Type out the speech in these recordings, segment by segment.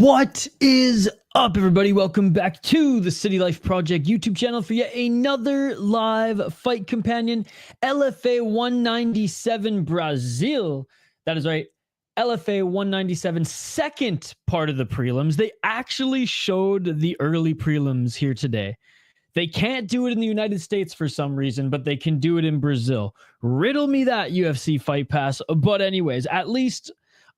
What is up, everybody? Welcome back to the City Life Project YouTube channel for yet another live fight companion. LFA 197 Brazil. That is right. LFA 197, second part of the prelims. They actually showed the early prelims here today. They can't do it in the United States for some reason, but they can do it in Brazil. Riddle me that, UFC Fight Pass. But anyways, at least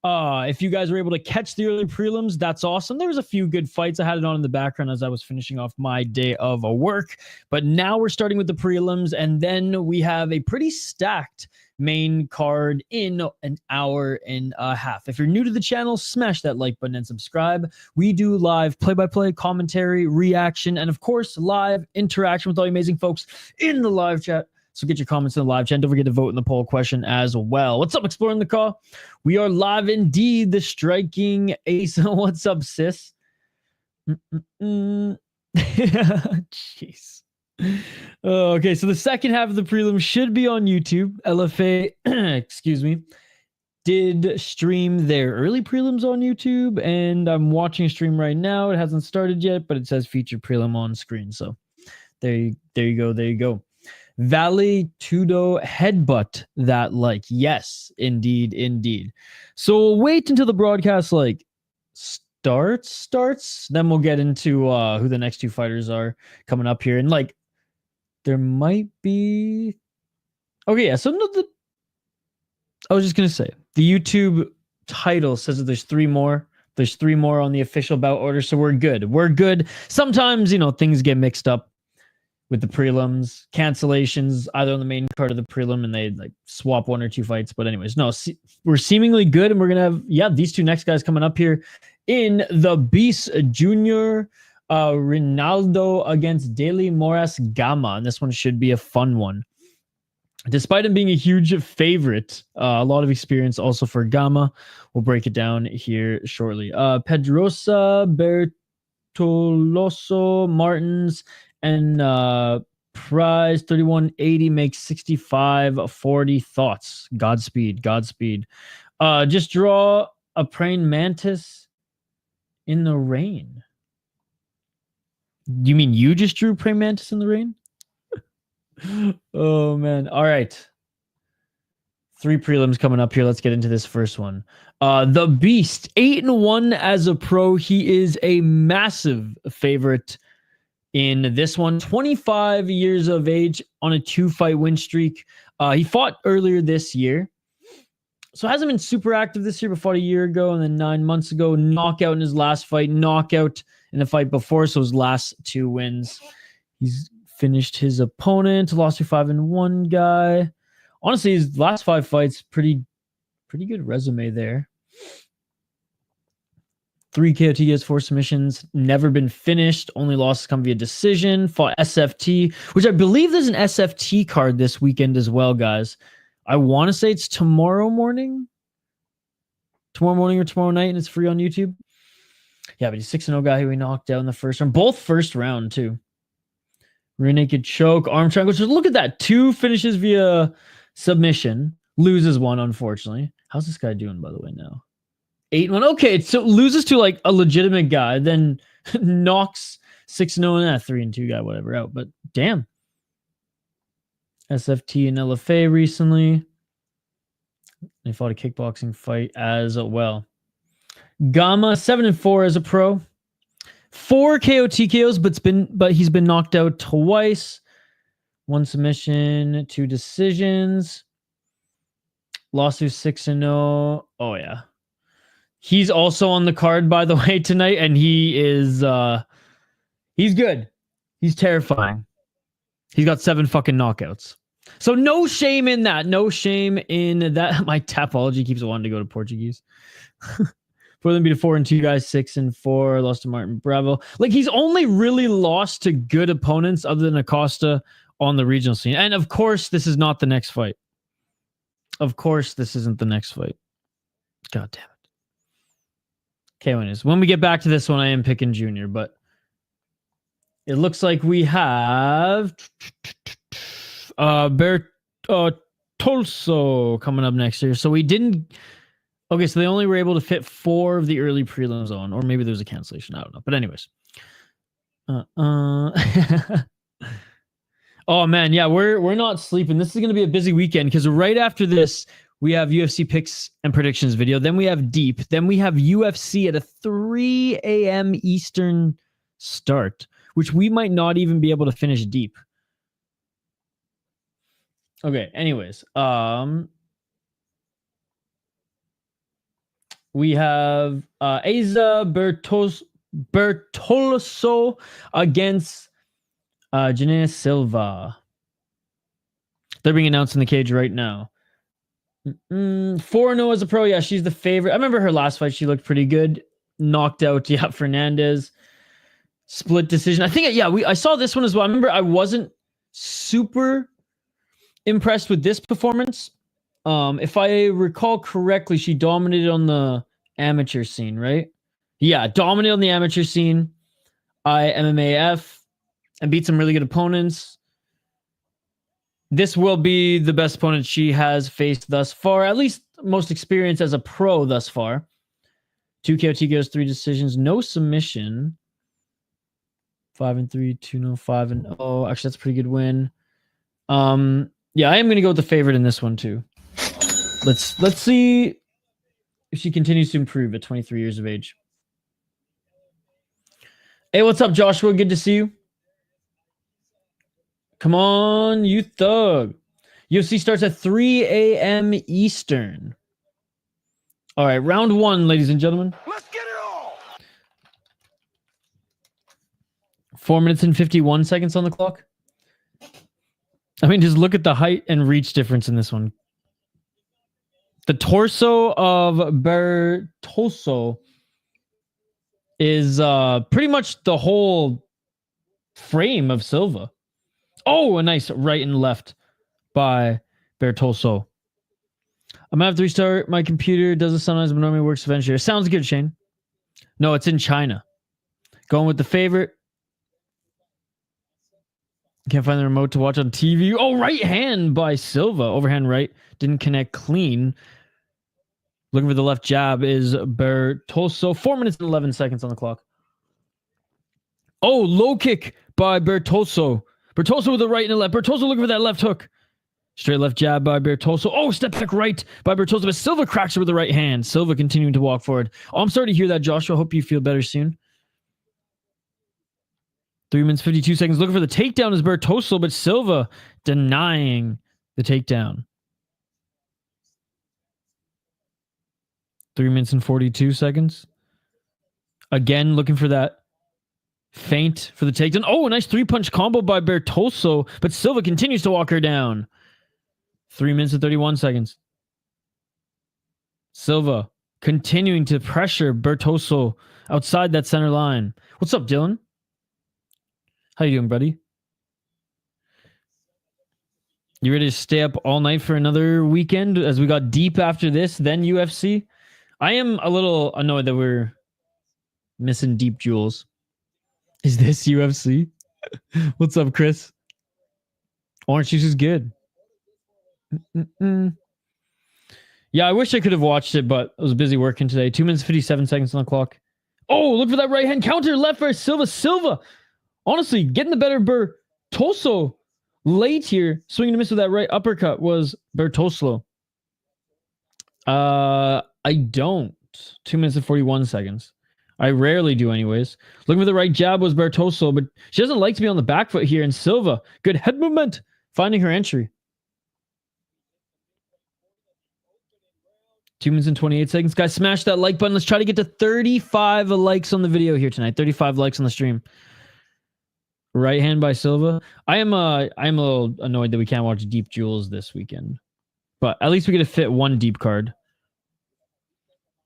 if you guys were able to catch the early prelims, that's awesome. There was a few good fights. I had it on in the background as I was finishing off my day of work. But now we're starting with the prelims, and then we have a pretty stacked main card in an hour and a half. If you're new to the channel, smash that like button and subscribe. We do live play-by-play, commentary, reaction, and of course, live interaction with all you amazing folks in the live chat. So get your comments in the live chat. Don't forget to vote in the poll question as well. What's up, Exploring the Call? We are live indeed. The striking ace. What's up, sis? Jeez. Okay, so the second half of the prelim should be on YouTube. LFA, excuse me, did stream their early prelims on YouTube, and I'm watching a stream right now. It hasn't started yet, but it says featured prelim on screen. So there you go. Valley Tudo headbutt that like. Yes, indeed. So we'll wait until the broadcast like starts. Then we'll get into who the next two fighters are coming up here. And like there might be okay, yeah. So no, I was just gonna say the YouTube title says that there's three more. There's three more on the official bout order, so we're good. Sometimes, things get mixed up with the prelims, cancellations, either on the main card of the prelim, and they like swap one or two fights. But anyways, no, we're seemingly good, and we're gonna have these two next guys coming up here in the Beast Junior, Ronaldo against Daily Moras Gama, and this one should be a fun one. Despite him being a huge favorite, a lot of experience also for Gama. We'll break it down here shortly. Pedrosa, Bertoloso, Martins, and prize 3180 makes 6540. Thoughts? Godspeed. Just draw a praying mantis in the rain. You mean you just drew praying mantis in the rain? Oh man. All right. Three prelims coming up here. Let's get into this first one. The Beast, 8-1 as a pro. He is a massive favorite in this one. 25 years of age on a 2-fight win streak. He fought earlier this year, so hasn't been super active this year, but fought a year ago and then 9 months ago. Knockout in his last fight, knockout in the fight before, so his last two wins. He's finished his opponent, lost to 5-1 guy. Honestly, his last 5 fights, pretty good resume there. 3 KOTs, 4 submissions, never been finished. Only losses come via decision. Fought SFT, which I believe there's an SFT card this weekend as well, guys. I want to say it's tomorrow morning or tomorrow night, and it's free on YouTube. Yeah, but he's 6-0 guy who we knocked out in the first round. Both first round, too. Rear naked choke, arm triangle. So look at that. 2 finishes via submission. Loses 1, unfortunately. How's this guy doing, by the way, now? 8-1. Okay, so loses to like a legitimate guy, then knocks 6-0 and that 3-2 guy, whatever, out. But damn. SFT and LFA recently. They fought a kickboxing fight as well. Gama, 7-4 as a pro. 4 KO TKOs, but he's been knocked out twice. 1 submission, 2 decisions. Lost to 6-0. Oh yeah. He's also on the card, by the way, tonight, and he is he's good. He's terrifying. He's got 7 fucking knockouts. So no shame in that. No shame in that. My tapology keeps wanting to go to Portuguese. For them to be the 4-2 guys, 6-4, lost to Martin Bravo. Like, he's only really lost to good opponents other than Acosta on the regional scene. And of course, this is not the next fight. Of course, this isn't the next fight. God damn it. Okay, when we get back to this one, I am picking Junior, but it looks like we have Bertolso coming up next year. So we didn't Okay, so they only were able to fit 4 of the early prelims on, or maybe there was a cancellation. I don't know. But anyways. Oh man, yeah, we're not sleeping. This is gonna be a busy weekend because right after this, we have UFC picks and predictions video. Then we have Deep. Then we have UFC at a 3 a.m. Eastern start, which we might not even be able to finish Deep. Okay, anyways. We have Asa Bertoloso against Janae Silva. They're being announced in the cage right now. 4-0 as a pro. Yeah, she's the favorite. I remember her last fight. She looked pretty good. Knocked out, yeah, Fernandez. Split decision. I think, yeah, I saw this one as well. I remember I wasn't super impressed with this performance. If I recall correctly, she dominated on the amateur scene, right? Yeah, dominated on the amateur scene. MMAF and beat some really good opponents. This will be the best opponent she has faced thus far, at least most experienced as a pro thus far. 2 KO TKOs, 3 decisions, no submission. 5-3, 2-0, 5-0. Actually, that's a pretty good win. Yeah, I am going to go with the favorite in this one too. Let's see if she continues to improve at 23 years of age. Hey, what's up, Joshua? Good to see you. Come on, you thug. UFC starts at 3 a.m. Eastern. All right, round 1, ladies and gentlemen. Let's get it all. 4 minutes and 51 seconds on the clock. I mean, just look at the height and reach difference in this one. The torso of Bertoso is pretty much the whole frame of Silva. Oh, a nice right and left by Bertoso. I'm gonna have to restart my computer. Does it sometimes, but normally works eventually. Sounds good, Shane. No, it's in China. Going with the favorite. Can't find the remote to watch on TV. Oh, right hand by Silva. Overhand right. Didn't connect clean. Looking for the left jab is Bertoso. 4 minutes and 11 seconds on the clock. Oh, low kick by Bertoso. Bertoso with the right and the left. Bertoso looking for that left hook. Straight left jab by Bertoso. Oh, step back right by Bertoso. But Silva cracks her with the right hand. Silva continuing to walk forward. Oh, I'm sorry to hear that, Joshua. Hope you feel better soon. 3 minutes, 52 seconds. Looking for the takedown is Bertoso, but Silva denying the takedown. 3 minutes and 42 seconds. Again, looking for that feint for the takedown. Oh, a nice 3-punch combo by Bertoso, but Silva continues to walk her down. 3 minutes and 31 seconds. Silva continuing to pressure Bertoso outside that center line. What's up, Dylan? How you doing, buddy? You ready to stay up all night for another weekend as we got Deep after this, then UFC? I am a little annoyed that we're missing Deep Jewels. Is this UFC? What's up, Chris? Orange juice is good. Yeah, I wish I could have watched it, but I was busy working today. 2 minutes, 57 seconds on the clock. Oh, look for that right hand counter. Left for Silva. Silva, honestly, getting the better Bertoso late here. Swinging to miss with that right uppercut was Bertoso. I don't. 2 minutes and 41 seconds. I rarely do anyways. Looking for the right jab was Bertoso, but she doesn't like to be on the back foot here. And Silva, good head movement, finding her entry. 2 minutes and 28 seconds. Guys, smash that like button. Let's try to get to 35 likes on the video here tonight. 35 likes on the stream. Right hand by Silva. I'm a little annoyed that we can't watch Deep Jewels this weekend. But at least we get to fit one deep card.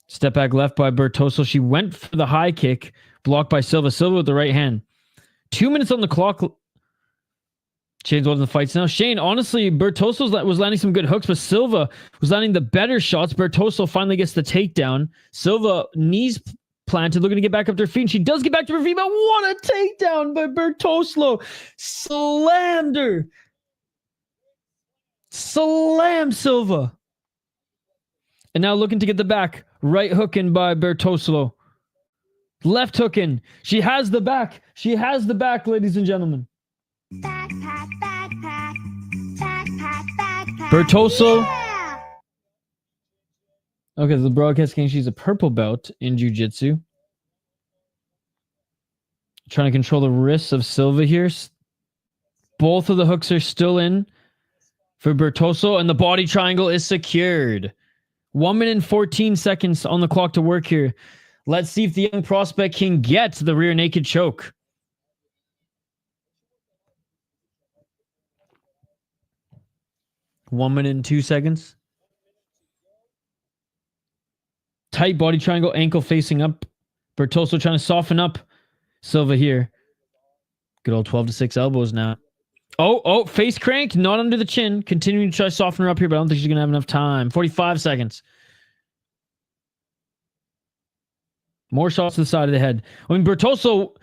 Step back left by Bertoso. She went for the high kick. Blocked by Silva. Silva with the right hand. 2 minutes on the clock. Shane's holding the fights now. Shane, honestly, Bertoso was landing some good hooks, but Silva was landing the better shots. Bertoso finally gets the takedown. Silva, knees planted, looking to get back up to her feet. And she does get back to her feet, but what a takedown by Bertoso. Slammed her. Slam Silva. And now looking to get the back. Right hook in by Bertosolo. Left hook in. She has the back. She has the back, ladies and gentlemen. Backpack, backpack, backpack, backpack. Bertoso. Yeah! Okay, the broadcast game. She's a purple belt in jiu-jitsu. Trying to control the wrists of Silva here. Both of the hooks are still in for Bertoso, and the body triangle is secured. 1 minute and 14 seconds on the clock to work here. Let's see if the young prospect can get the rear naked choke. One minute and 2 seconds. Tight body triangle, ankle facing up. Bertoso trying to soften up Silva here. Good old 12-6 elbows now. Oh, face cranked, not under the chin. Continuing to try to soften her up here, but I don't think she's going to have enough time. 45 seconds. More shots to the side of the head. I mean, Bertoso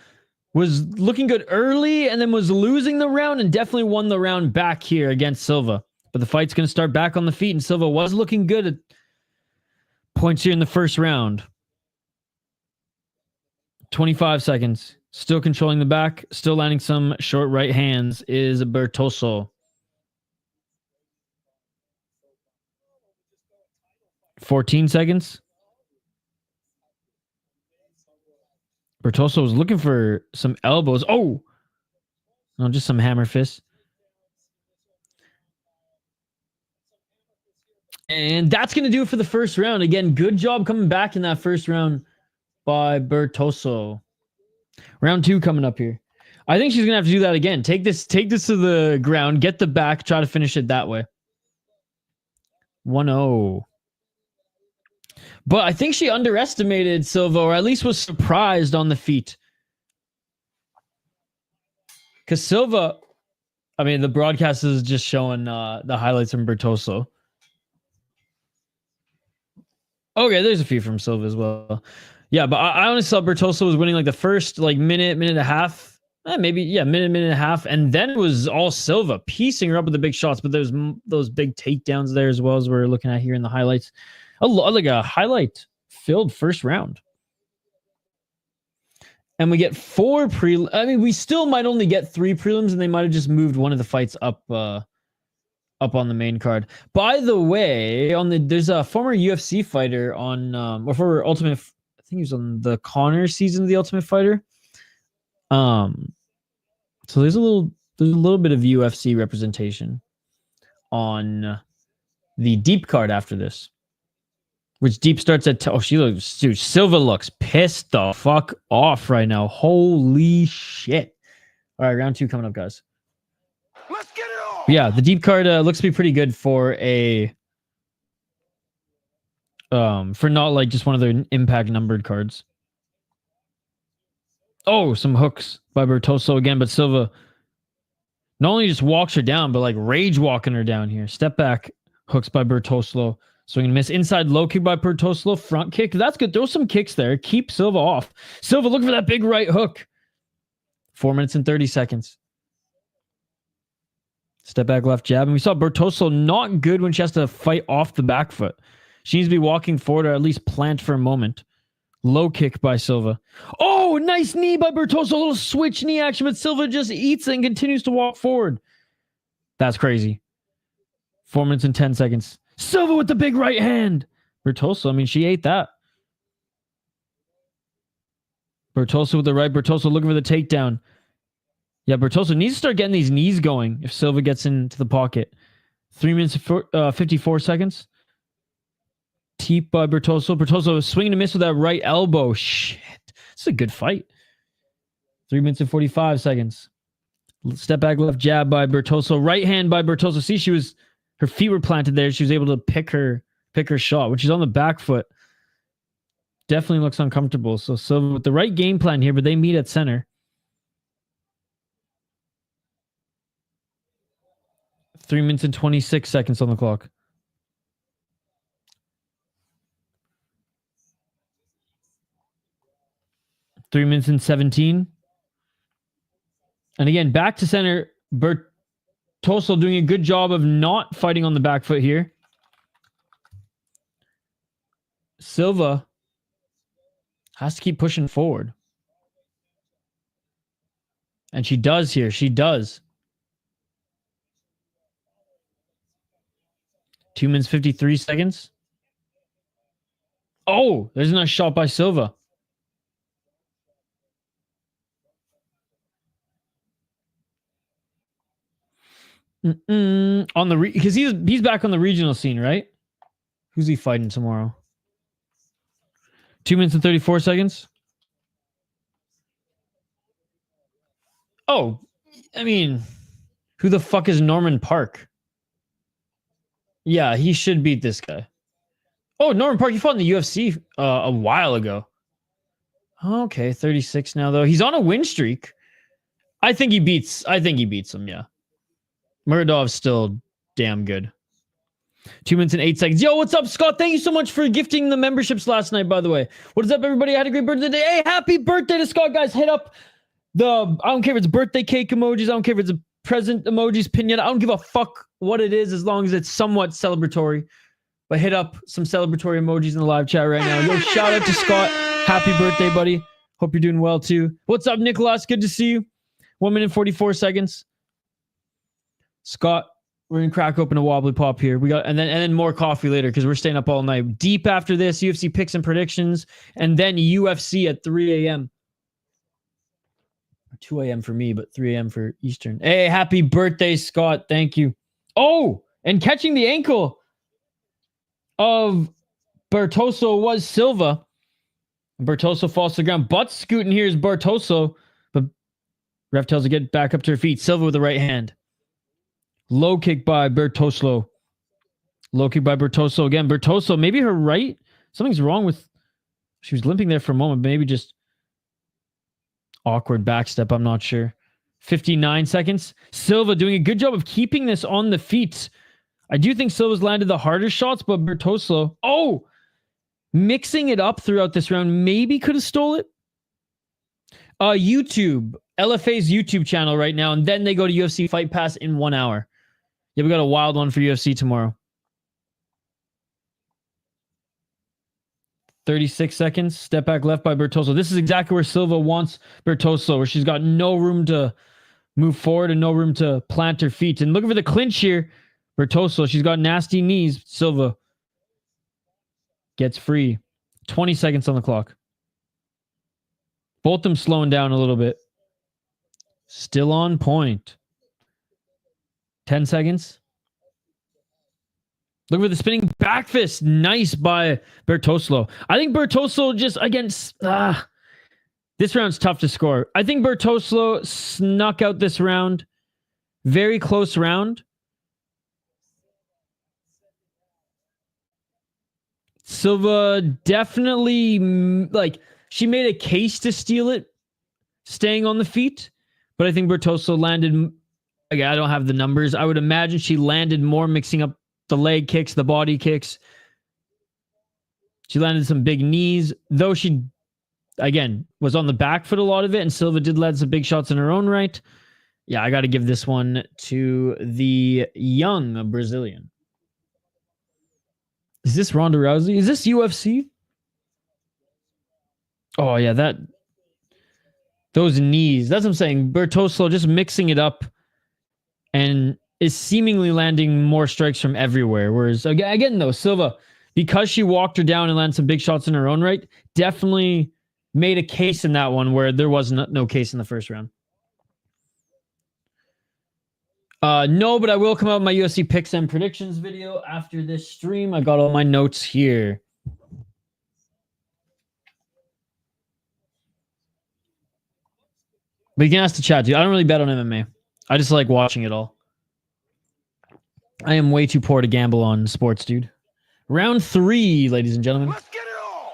was looking good early and then was losing the round and definitely won the round back here against Silva. But the fight's going to start back on the feet, and Silva was looking good at points here in the first round. 25 seconds. Still controlling the back. Still landing some short right hands is Bertoso. 14 seconds. Bertoso was looking for some elbows. Oh! No, just some hammer fists. And that's going to do it for the first round. Again, good job coming back in that first round by Bertoso. Round 2 coming up here. I think she's going to have to do that again. Take this to the ground, get the back, try to finish it that way. 1-0. But I think she underestimated Silva, or at least was surprised on the feet. Because Silva, I mean, the broadcast is just showing the highlights from Bertoso. Okay, there's a few from Silva as well. Yeah, but I honestly thought Bertoso was winning like the first minute and a half. Minute and a half. And then it was all Silva piecing her up with the big shots. But there's those big takedowns there as well, as we're looking at here in the highlights. Like a highlight-filled first round. And we get 4 prelims. I mean, we still might only get 3 prelims, and they might have just moved one of the fights up on the main card. By the way, there's a former UFC fighter on, or former Ultimate, I think he was on the Connor season of the Ultimate Fighter. So there's a little bit of UFC representation on the deep card after this. Which deep starts at... dude, Silva looks pissed the fuck off right now. Holy shit. All right, round 2 coming up, guys. Let's get it on! Yeah, the deep card looks to be pretty good for not like just one of their impact numbered cards. Oh, some hooks by Bertoso again, but Silva not only just walks her down, but like rage walking her down here. Step back, hooks by Bertoso. Swing and miss. Inside low kick by Bertoso. Front kick. That's good. Throw some kicks there. Keep Silva off. Silva looking for that big right hook. 4 minutes and 30 seconds. Step back left jab. And we saw Bertoso not good when she has to fight off the back foot. She needs to be walking forward or at least plant for a moment. Low kick by Silva. Oh, nice knee by Bertoso. A little switch knee action, but Silva just eats it and continues to walk forward. That's crazy. 4 minutes and 10 seconds. Silva with the big right hand. Bertoso, I mean, she ate that. Bertoso with the right. Bertoso looking for the takedown. Yeah, Bertoso needs to start getting these knees going if Silva gets into the pocket. 3 minutes and 54 seconds. Teep by Bertoso. Bertoso swinging to miss with that right elbow. Shit. This is a good fight. 3 minutes and 45 seconds. Step back left jab by Bertoso. Right hand by Bertoso. See, her feet were planted there. She was able to pick her shot, which is on the back foot. Definitely looks uncomfortable. So Silva with the right game plan here, but they meet at center. 3 minutes and 26 seconds on the clock. Three minutes and 17. And again, back to center. Bertoso doing a good job of not fighting on the back foot here. Silva has to keep pushing forward. And she does here. She does. 2 minutes, 53 seconds. Oh, there's a nice shot by Silva. On the because he's back on the regional scene, right? Who's he fighting tomorrow? 2 minutes and 34 seconds. Oh, I mean, who the fuck is Norman Park? Yeah, he should beat this guy. Oh, Norman Park, he fought in the UFC a while ago. Okay, 36 now though. He's on a win streak. I think he beats him, yeah. Muradov's still damn good. 2 minutes and 8 seconds. Yo, what's up, Scott? Thank you so much for gifting the memberships last night, by the way. What is up, everybody? I had a great birthday today. Hey, happy birthday to Scott, guys. Hit up I don't care if it's birthday cake emojis. I don't care if it's a present emojis, pinata. I don't give a fuck what it is as long as it's somewhat celebratory. But hit up some celebratory emojis in the live chat right now. Yo, shout out to Scott. Happy birthday, buddy. Hope you're doing well, too. What's up, Nicholas? Good to see you. 1 minute, 44 seconds. Scott, we're gonna crack open a wobbly pop here. We got and then more coffee later because we're staying up all night. Deep after this, UFC picks and predictions, and then UFC at 3 a.m. 2 a.m. for me, but 3 a.m. for Eastern. Hey, happy birthday, Scott. Thank you. Oh, and catching the ankle of Bertoso was Silva. Bertoso falls to the ground. Butt scooting here is Bertoso, but ref tells her to get back up to her feet. Silva with the right hand. Low kick by Bertoso. Low kick by Bertoso again. Bertoso, maybe her right. Something's wrong with... She was limping there for a moment. Maybe just awkward backstep. I'm not sure. 59 seconds. Silva doing a good job of keeping this on the feet. I do think Silva's landed the harder shots, but Bertoso... Oh! Mixing it up throughout this round. Maybe could have stole it. YouTube. LFA's YouTube channel right now. And then they go to UFC Fight Pass in 1 hour. Yeah, we got a wild one for UFC tomorrow. 36 seconds. Step back left by Bertoso. This is exactly where Silva wants Bertoso, where she's got no room to move forward and no room to plant her feet. And looking for the clinch here. Bertoso, she's got nasty knees. Silva gets free. 20 seconds on the clock. Both them slowing down a little bit. Still on point. 10 seconds. Look for the spinning back fist. Nice by Bertoso. I think Bertoso just against... this round's tough to score. I think Bertoso snuck out this round. Very close round. Silva definitely... she made a case to steal it. Staying on the feet. But I think Bertoso landed... Again, I don't have the numbers. I would imagine she landed more mixing up the leg kicks, the body kicks. She landed some big knees. Though she, again, was on the back foot a lot of it. And Silva did land some big shots in her own right. Yeah, I got to give this one to the young Brazilian. Is this Ronda Rousey? Is this UFC? Oh, yeah, those knees. That's what I'm saying. Bertoso just mixing it up and is seemingly landing more strikes from everywhere. Whereas, again, though, Silva, because she walked her down and landed some big shots in her own right, definitely made a case in that one where there was no case in the first round. No, but I will come out with my UFC picks and predictions video after this stream. I got all my notes here. But you can ask the chat, dude. I don't really bet on MMA. I just like watching it all. I am way too poor to gamble on sports, dude. Round 3, ladies and gentlemen. Let's get it all.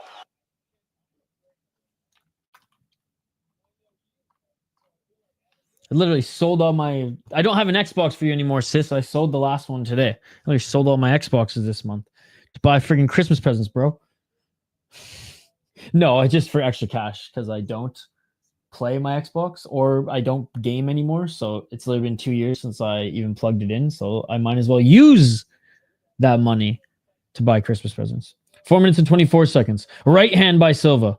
I literally sold all my... I don't have an Xbox for you anymore, sis. I sold the last one today. I literally sold all my Xboxes this month to buy freaking Christmas presents, bro. No, I just for extra cash because I don't play my Xbox or I don't game anymore. So it's literally been 2 years since I even plugged it in. So I might as well use that money to buy Christmas presents. 4 minutes and 24 seconds. Right hand by Silva.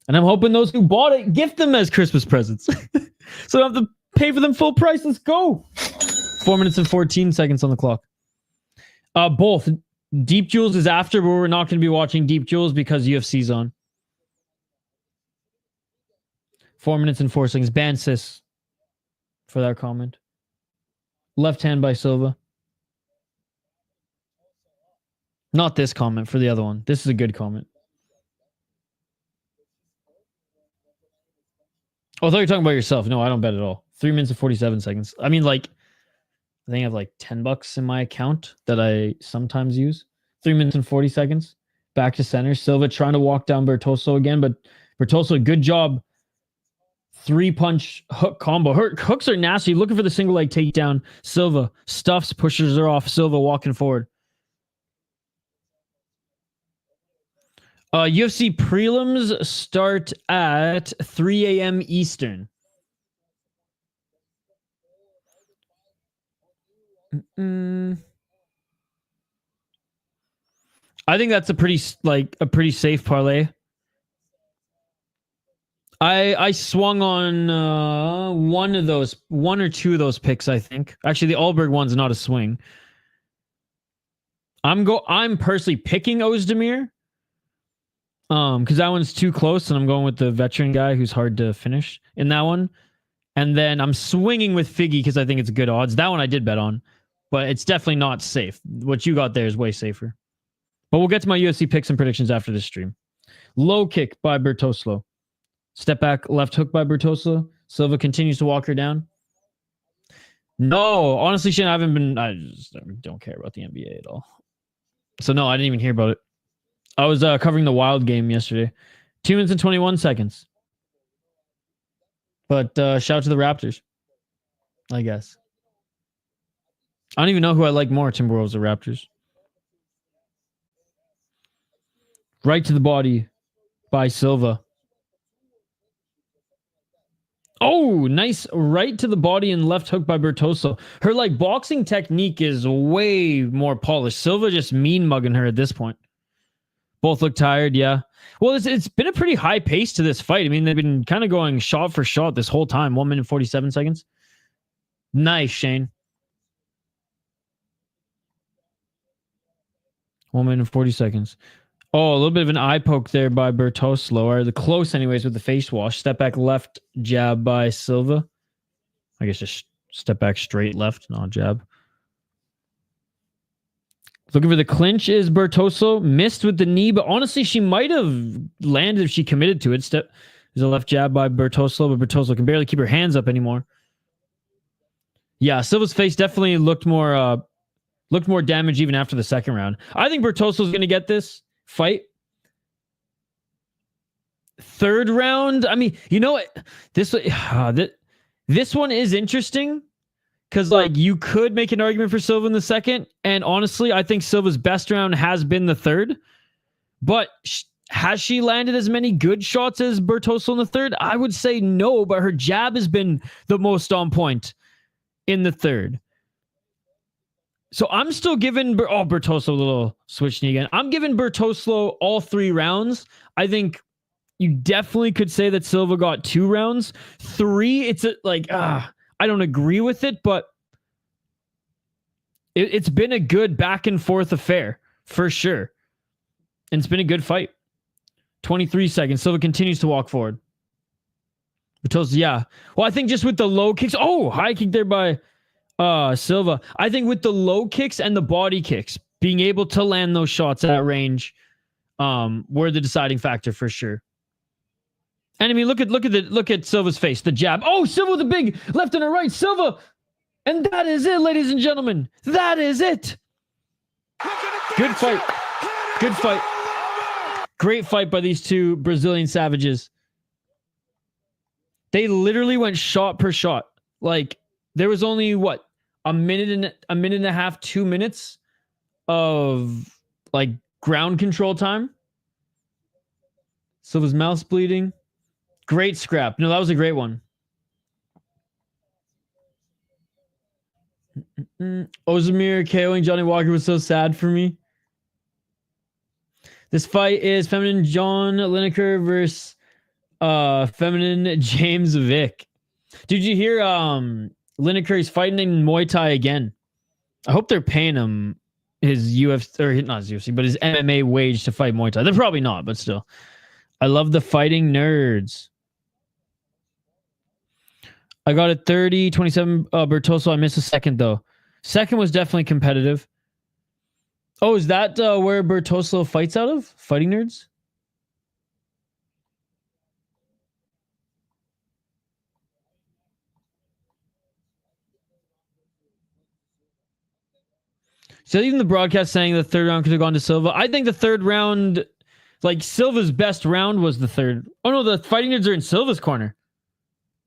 And I'm hoping those who bought it gift them as Christmas presents. So I don't have to pay for them full price. Let's go. 4 minutes and 14 seconds on the clock. Both. Deep Jewels is after, but we're not going to be watching Deep Jewels because UFC's on. 4 minutes and 4 seconds. Ban sis for that comment. Left hand by Silva. Not this comment, for the other one. This is a good comment. Oh, I thought you were talking about yourself. No, I don't bet at all. 3 minutes and 47 seconds. I mean, like, I think I have like $10 in my account that I sometimes use. 3 minutes and 40 seconds. Back to center. Silva trying to walk down Bertoso again, but Bertoso, good job. 3-punch hook combo. Her hooks are nasty. Looking for the single leg takedown. Silva stuffs, pushes her off. Silva walking forward. UFC prelims start at 3 a.m. Eastern. I think that's a pretty safe parlay. I swung on one or two of those picks, I think. Actually, the Allberg one's not a swing. I'm personally picking Ozdemir. Because that one's too close, and I'm going with the veteran guy who's hard to finish in that one. And then I'm swinging with Figgy because I think it's good odds. That one I did bet on, but it's definitely not safe. What you got there is way safer. But we'll get to my UFC picks and predictions after this stream. Low kick by Bertoslo. Step back, left hook by Bertoslo. Silva continues to walk her down. No, honestly, Shane, I just don't care about the NBA at all. So no, I didn't even hear about it. I was covering the Wild game yesterday. 2 minutes and 21 seconds. But shout out to the Raptors, I guess. I don't even know who I like more, Timberwolves or Raptors. Right to the body by Silva. Oh, nice right to the body and left hook by Bertoso. Her boxing technique is way more polished. Silva just mean mugging her at this point. Both look tired, yeah. Well, it's been a pretty high pace to this fight. I mean, they've been kind of going shot for shot this whole time. 1 minute 47 seconds. Nice, Shane. 1 minute 40 seconds. Oh, a little bit of an eye poke there by Bertoslo. Or the close anyways with the face wash. Step back left jab by Silva. I guess just step back straight left, not jab. Looking for the clinch is Bertoso. Missed with the knee, but honestly, she might have landed if she committed to it. There's a left jab by Bertoso, but Bertoso can barely keep her hands up anymore. Yeah, Silva's face definitely looked more damaged even after the second round. I think Bertoso's going to get this fight. Third round, I mean, you know what? This one is interesting. Because, you could make an argument for Silva in the second. And honestly, I think Silva's best round has been the third. But has she landed as many good shots as Bertoso in the third? I would say no, but her jab has been the most on point in the third. So I'm still giving... Bertoso, a little switch knee again. I'm giving Bertoso all 3 rounds. I think you definitely could say that Silva got 2 rounds. 3, it's I don't agree with it, but it's been a good back and forth affair for sure. And it's been a good fight. 23 seconds. Silva continues to walk forward. Bertoso, yeah. Well, I think just with the low kicks. Oh, high kick there by Silva. I think with the low kicks and the body kicks, being able to land those shots at that range were the deciding factor for sure. And I mean, look at Silva's face, the jab. Oh, Silva with the big left and a right. Silva. And that is it, ladies and gentlemen. That is it. Good fight. Good fight. Great fight by these two Brazilian savages. They literally went shot per shot. There was only a minute and a half, 2 minutes of ground control time. Silva's mouth's bleeding. Great scrap. No, that was a great one. Ozdemir KOing Johnny Walker was so sad for me. This fight is feminine John Lineker versus feminine James Vick. Did you hear Lineker is fighting in Muay Thai again? I hope they're paying him his UFC, or not his UFC, but his MMA wage to fight Muay Thai. They're probably not, but still. I love the fighting nerds. I got it 30-27 Bertoso. I missed a second, though. Second was definitely competitive. Oh, is that where Bertoso fights out of? Fighting nerds? So even the broadcast saying the third round could have gone to Silva. I think the third round, like Silva's best round was the third. Oh no, the fighting nerds are in Silva's corner.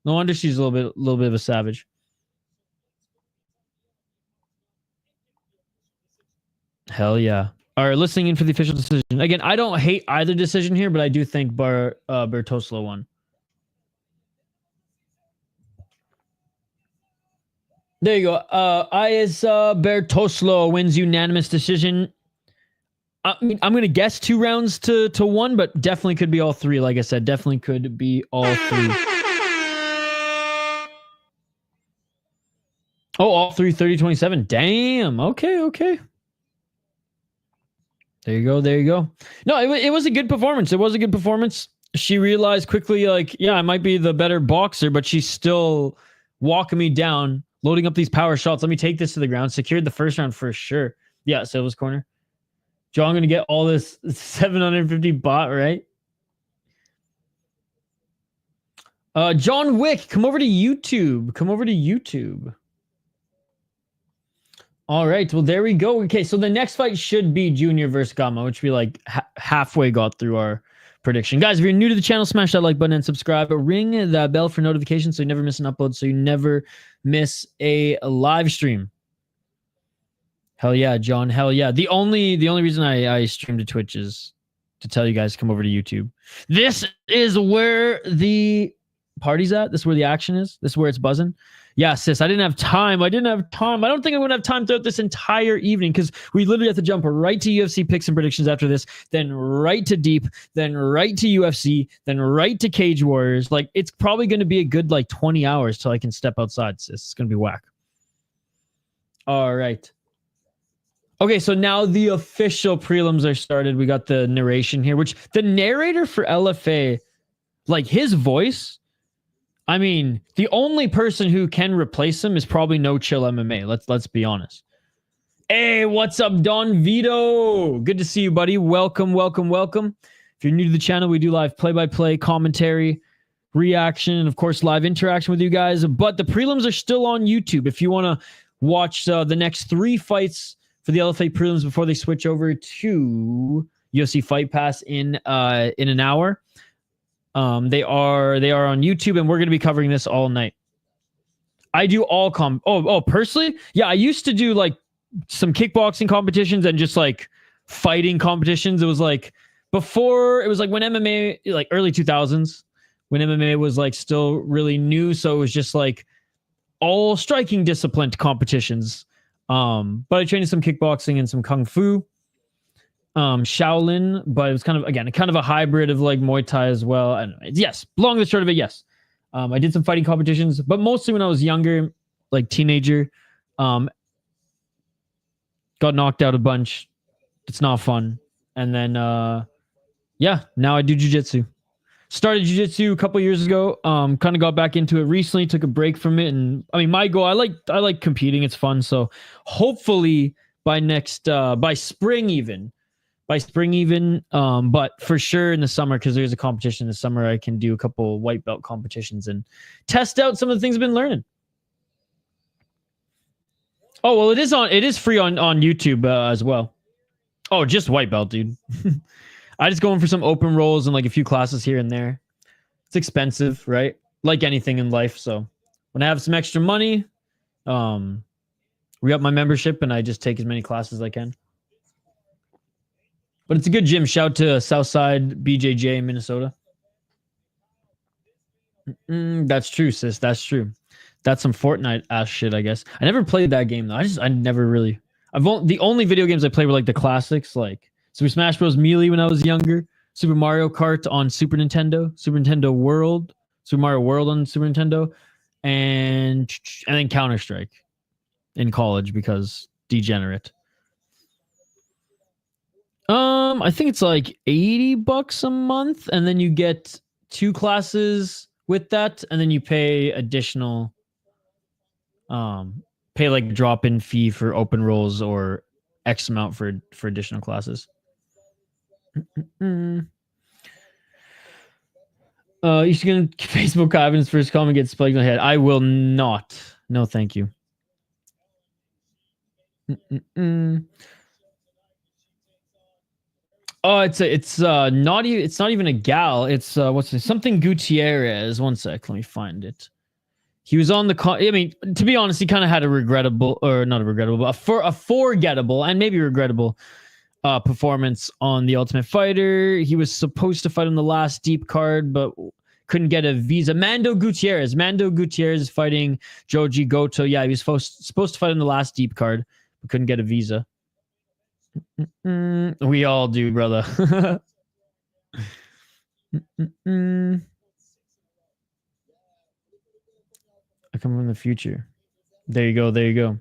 No wonder she's a little bit of a savage. Hell yeah. All right, listening in for the official decision. Again, I don't hate either decision here, but I do think Bertoslo won. There you go. Ayes Bertoslo wins unanimous decision. I mean, I'm going to guess 2 rounds to 1, but definitely could be all 3. Like I said, definitely could be all 3. Oh, all 3, 30-27. Damn. Okay. There you go. No, it was a good performance. She realized quickly, like, yeah, I might be the better boxer, but she's still walking me down, loading up these power shots. Let me take this to the ground. Secured the first round for sure. Yeah, Silva's corner. Jhon going to get all this 750 bot, right? John Wick, come over to YouTube. All right, well, there we go. Okay, so the next fight should be Junior versus Gamma, which we like halfway got through our prediction. Guys, if you're new to the channel, smash that like button and subscribe. Ring that bell for notifications so you never miss an upload, so you never miss a live stream. Hell yeah, John. Hell yeah. The only reason I stream to Twitch is to tell you guys to come over to YouTube. This is where the party's at. This is where the action is. This is where it's buzzing. Yeah, sis, I didn't have time. I don't think I'm going to have time throughout this entire evening because we literally have to jump right to UFC picks and predictions after this, then right to Deep, then right to UFC, then right to Cage Warriors. Like, it's probably going to be a good, 20 hours till I can step outside, sis. It's going to be whack. All right. Okay, so now the official prelims are started. We got the narration here, which the narrator for LFA, his voice... I mean, the only person who can replace him is probably No Chill MMA. Let's be honest. Hey, what's up, Don Vito? Good to see you, buddy. Welcome. If you're new to the channel, we do live play-by-play, commentary, reaction, and of course, live interaction with you guys. But the prelims are still on YouTube. If you want to watch the next 3 fights for the LFA prelims before they switch over to UFC Fight Pass in an hour. They are on YouTube, and we're going to be covering this all night. I do all personally, yeah, I used to do some kickboxing competitions and just fighting competitions. It was before, it was when MMA, early 2000s, when MMA was still really new. So it was just all striking disciplined competitions. But I trained in some kickboxing and some kung fu. Shaolin, but it was kind of a hybrid of Muay Thai as well. And yes, long and short of it, yes. I did some fighting competitions, but mostly when I was younger, teenager. Got knocked out a bunch. It's not fun. And then yeah, now I do jiu-jitsu. Started jiu-jitsu a couple years ago. Kind of got back into it recently, took a break from it, and I mean my goal, I like competing, it's fun. So hopefully by spring even. But for sure in the summer, because there's a competition in the summer, I can do a couple white belt competitions and test out some of the things I've been learning. Oh, well, it is free on YouTube as well. Oh, just white belt, dude. I just go in for some open rolls and a few classes here and there. It's expensive, right? Like anything in life. So when I have some extra money, re-up my membership and I just take as many classes as I can. But it's a good gym. Shout to Southside BJJ in Minnesota. That's true, sis. That's true. That's some Fortnite ass shit, I guess. I never played that game though. I never really. The only video games I played were the classics, Super Smash Bros. Melee when I was younger. Super Mario Kart on Super Nintendo. Super Nintendo World. Super Mario World on Super Nintendo. And then Counter-Strike in college because degenerate. I think it's like $80 a month, and then you get 2 classes with that, and then you pay additional pay like drop-in fee for open roles or X amount for additional classes. You should get Facebook comments first comment get spiked in the head. I will not. No, thank you. Oh, it's not even a gal. It's what's it? Something Gutierrez. One sec, let me find it. He was on the I mean, to be honest, he kind of had a regrettable, or not a regrettable, but a forgettable and maybe regrettable performance on the Ultimate Fighter. He was supposed to fight on the last deep card, but couldn't get a visa. Mando Gutierrez is fighting Joji Goto. Yeah, he was supposed to fight on the last deep card, but couldn't get a visa. We all do, brother. I come from the future. There you go.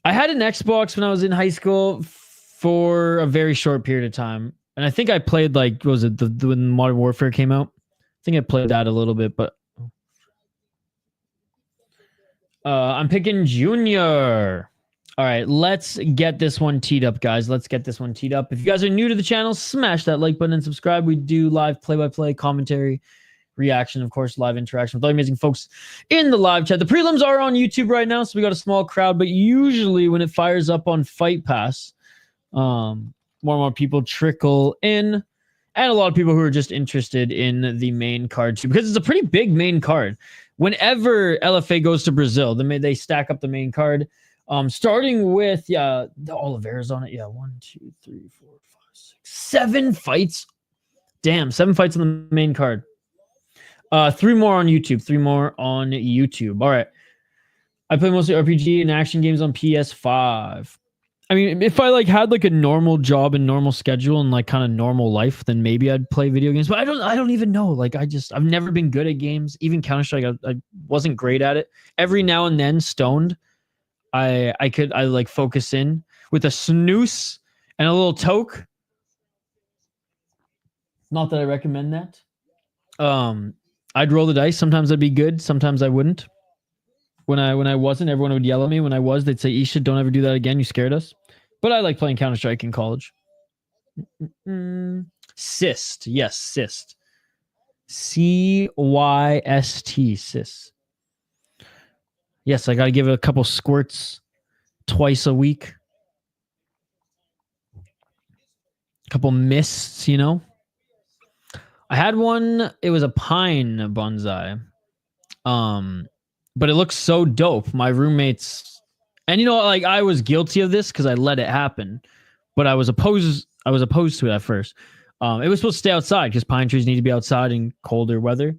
I had an Xbox when I was in high school for a very short period of time. And I think I played like, what was it, when Modern Warfare came out? I think I played that a little bit, but I'm picking Junior. All right, let's get this one teed up, guys. Let's get this one teed up. If you guys are new to the channel, smash that like button and subscribe. We do live play-by-play commentary, reaction, of course, live interaction with all the amazing folks in the live chat. The prelims are on YouTube right now, so we got a small crowd, but usually when it fires up on Fight Pass, more and more people trickle in, and a lot of people who are just interested in the main card too, because it's a pretty big main card. Whenever LFA goes to Brazil, they stack up the main card. Starting with the Oliveira's on it. 1, 2, 3, 4, 5, 6, 7 fights. Damn, 7 fights on the main card. 3 more on YouTube. All right. I play mostly RPG and action games on PS5. I mean, if I like had like a normal job and normal schedule and like kind of normal life, then maybe I'd play video games. But I don't even know. Like I've never been good at games. Even Counter-Strike, I wasn't great at it. Every now and then, stoned, I like focus in with a snooze and a little toke. Not that I recommend that. I'd roll the dice. Sometimes I'd be good. Sometimes I wouldn't. When I wasn't, everyone would yell at me. When I was, they'd say, Isha, don't ever do that again. You scared us. But I like playing Counter-Strike in college. Cyst. Yes, cyst. C-Y-S-T. Cyst. Yes, I got to give it a couple squirts twice a week. A couple mists, you know. I had one. It was a pine bonsai. But it looks so dope. My roommates, and you know, like I was guilty of this because I let it happen, but I was opposed to it at first. It was supposed to stay outside because pine trees need to be outside in colder weather.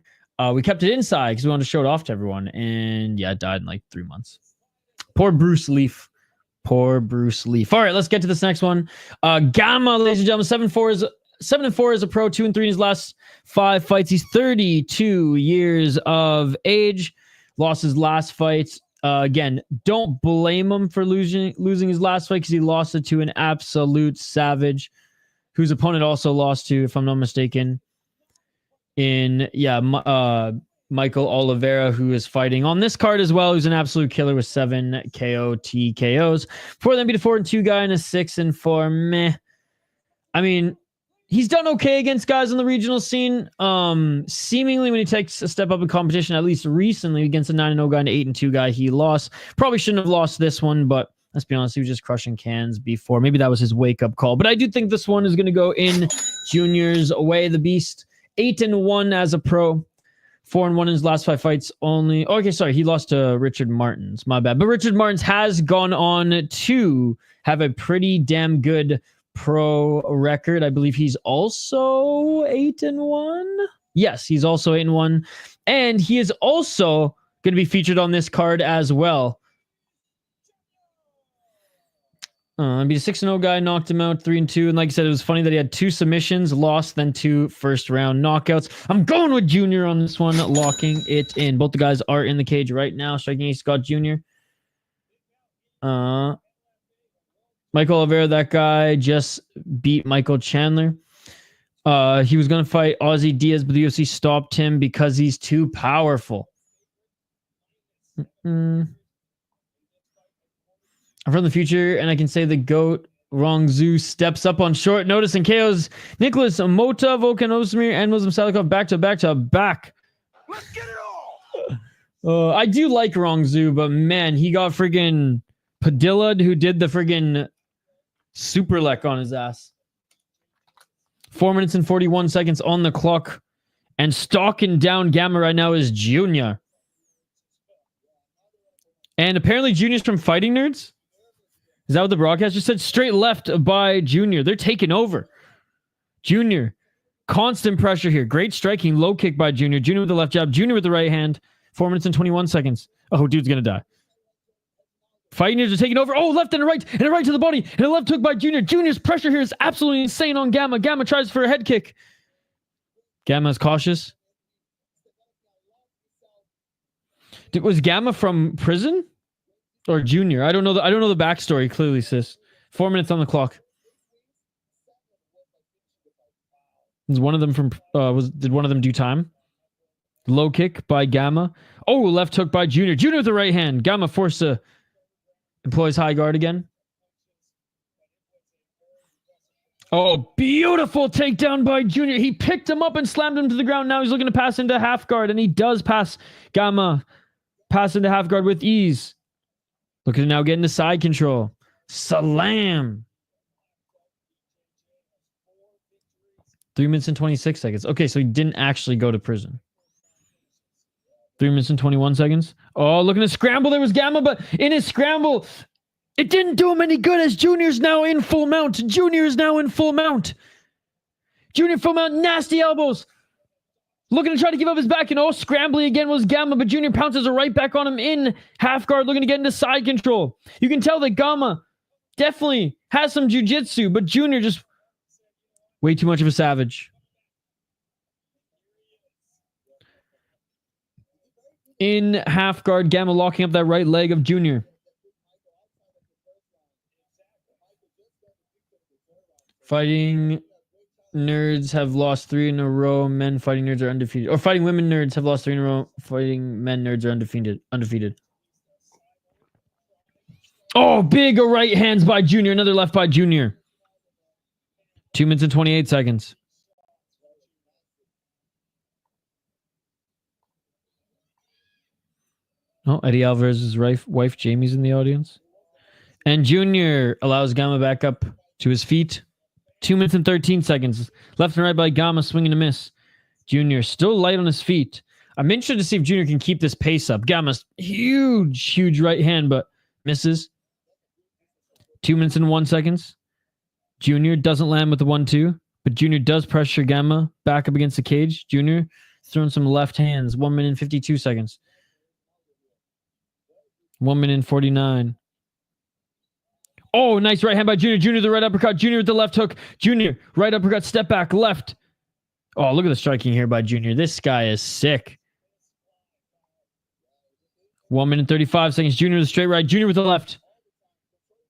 We kept it inside because we wanted to show it off to everyone, and yeah, it died in like 3 months. Poor Bruce Leaf. All right, let's get to this next one. Gamma, ladies and gentlemen, 7-4 as a pro, 2-3 in his last 5 fights. He's 32 years of age. Lost his last fight. Again, don't blame him for losing his last fight because he lost it to an absolute savage, whose opponent also lost to, if I'm not mistaken, Michael Oliveira, who is fighting on this card as well, who's an absolute killer with 7 TKOs. Before then, beat a 4-2 guy and a 6-4. Meh. I mean, he's done okay against guys on the regional scene. Seemingly, when he takes a step up in competition, at least recently, against a 9-0 guy and an 8-2 guy, he lost. Probably shouldn't have lost this one, but let's be honest, he was just crushing cans before. Maybe that was his wake-up call. But I do think this one is going to go in Junior's way. The Beast, 8-1 as a pro. 4-1 in his last 5 fights only. Okay, sorry, he lost to Richard Martins. My bad. But Richard Martins has gone on to have a pretty damn good pro record. I believe he's also 8-1. Yes, he's also 8-1. And he is also going to be featured on this card as well. Beat a 6-0 guy, knocked him out 3-2. And like I said, it was funny that he had 2 submissions, lost, then 2 first-round knockouts. I'm going with Junior on this one, locking it in. Both the guys are in the cage right now. Striking Ace Scott Jr. Michael Oliveira, that guy just beat Michael Chandler. He was going to fight Ozzy Diaz, but the UFC stopped him because he's too powerful. I'm from the future, and I can say the GOAT Rongzhu steps up on short notice and KOs Nicholas Mota, Volkan Ozdemir, and Muslim Salikov back to back to back. Let's get it all. I do like Rongzhu, but man, he got friggin' Padilla, who did the friggin' super lek on his ass. 4 minutes and 41 seconds on the clock. And stalking down Gamma right now is Junior. And apparently Junior's from Fighting Nerds. Is that what the broadcaster said? Straight left by Junior. They're taking over. Junior. Constant pressure here. Great striking. Low kick by Junior. Junior with the left jab. Junior with the right hand. 4 minutes and 21 seconds. Oh, dude's going to die. Fighting Nerds are taking over. Oh, left and a right to the body. And a left hook by Junior. Junior's pressure here is absolutely insane on Gamma. Gamma tries for a head kick. Gamma's cautious. Was Gamma from prison? Or Junior? I don't know the backstory clearly, sis. 4 minutes on the clock. Was one of them from did one of them do time? Low kick by Gamma. Oh, left hook by Junior. Junior with the right hand. Gamma forced to employs high guard again. Oh, beautiful takedown by Junior. He picked him up and slammed him to the ground. Now he's looking to pass into half guard, and he does pass Gamma. Pass into half guard with ease. Looking to now get into side control. Salam. 3 minutes and 26 seconds. Okay, so he didn't actually go to prison. 3 minutes and 21 seconds. Oh, looking to scramble. There was Gamma, but in his scramble, it didn't do him any good as Junior's now in full mount. Junior is now in full mount. Junior full mount. Nasty elbows. Looking to try to give up his back, and scrambling again was Gamma, but Junior pounces a right back on him in half guard, looking to get into side control. You can tell that Gamma definitely has some jiu-jitsu, but Junior just way too much of a savage. In half guard, Gamma locking up that right leg of Junior. Fighting Nerds have lost 3 in a row. Men Fighting Nerds are undefeated. Or Fighting Women Nerds have lost 3 in a row. Fighting Men Nerds are undefeated. Oh, big right hands by Junior. Another left by Junior. 2 minutes and 28 seconds. Oh, Eddie Alvarez's wife Jamie's in the audience. And Junior allows Gamma back up to his feet. 2 minutes and 13 seconds. Left and right by Gamma, swinging a miss. Junior still light on his feet. I'm interested to see if Junior can keep this pace up. Gamma's huge right hand, but misses. 2 minutes and 1 seconds. Junior doesn't land with the 1-2, but Junior does pressure Gamma back up against the cage. Junior throwing some left hands. 1 minute and 52 seconds. 1 minute and 49. Oh, nice right hand by Junior. Junior the right uppercut. Junior with the left hook. Junior, right uppercut, step back, left. Oh, look at the striking here by Junior. This guy is sick. 1 minute 35 seconds. Junior with the straight right. Junior with the left.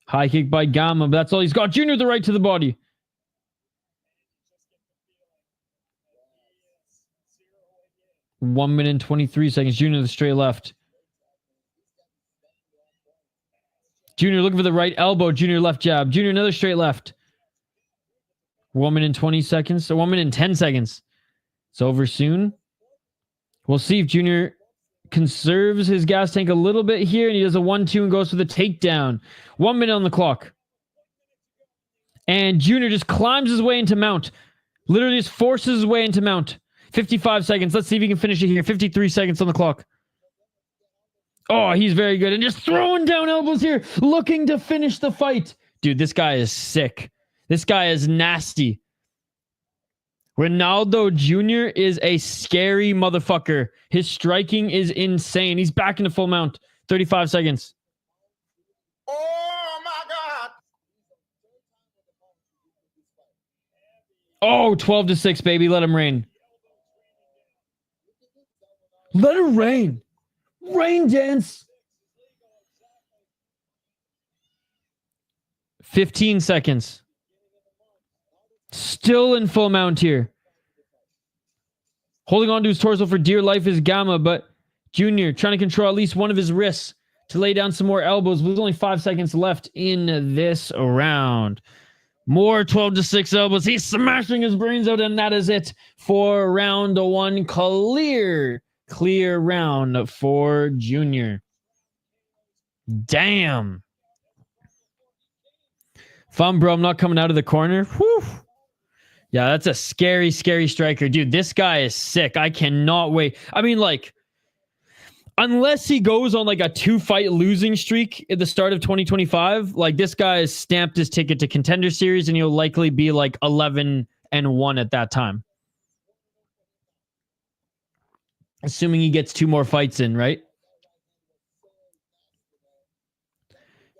High kick by Gamma, but that's all he's got. Junior with the right to the body. 1 minute and 23 seconds. Junior with the straight left. Junior looking for the right elbow. Junior left jab. Junior another straight left. 1 minute and 20 seconds. So 1 minute and 10 seconds. It's over soon. We'll see if Junior conserves his gas tank a little bit here, and he does a 1-2 and goes for the takedown. 1 minute on the clock. And Junior just climbs his way into mount. Literally just forces his way into mount. 55 seconds. Let's see if he can finish it here. 53 seconds on the clock. Oh, he's very good. And just throwing down elbows here, looking to finish the fight. Dude, this guy is sick. This guy is nasty. Ronaldo Jr. is a scary motherfucker. His striking is insane. He's back into full mount. 35 seconds. Oh my God. Oh, 12-6, baby. Let him rain. Let it rain. Rain dance. 15 seconds. Still in full mount here. Holding on to his torso for dear life is Gamma, but Junior trying to control at least one of his wrists to lay down some more elbows. There's only 5 seconds left in this round. More 12-6 elbows. He's smashing his brains out, and that is it for round 1. Clear round for Junior. Damn. Fun, bro. I'm not coming out of the corner. Whew. Yeah, that's a scary, scary striker. Dude, this guy is sick. I cannot wait. I mean, like, unless he goes on like a 2-fight losing streak at the start of 2025, like this guy has stamped his ticket to Contender Series, and he'll likely be like 11-1 at that time. Assuming he gets 2 more fights in, right?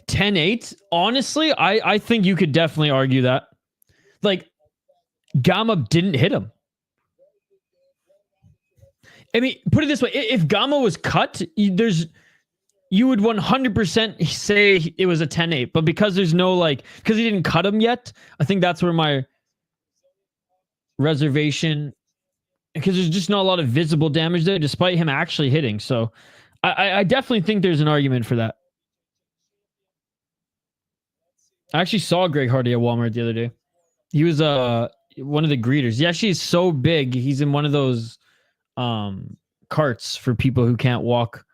10-8. Honestly, I think you could definitely argue that. Like, Gamma didn't hit him. I mean, put it this way. If Gamma was cut, you would 100% say it was a 10-8. But because there's no, like, because he didn't cut him yet, I think that's where my reservation, because there's just not a lot of visible damage there, despite him actually hitting. So I definitely think there's an argument for that. I actually saw Greg Hardy at Walmart the other day. He was one of the greeters. He actually is so big. He's in one of those carts for people who can't walk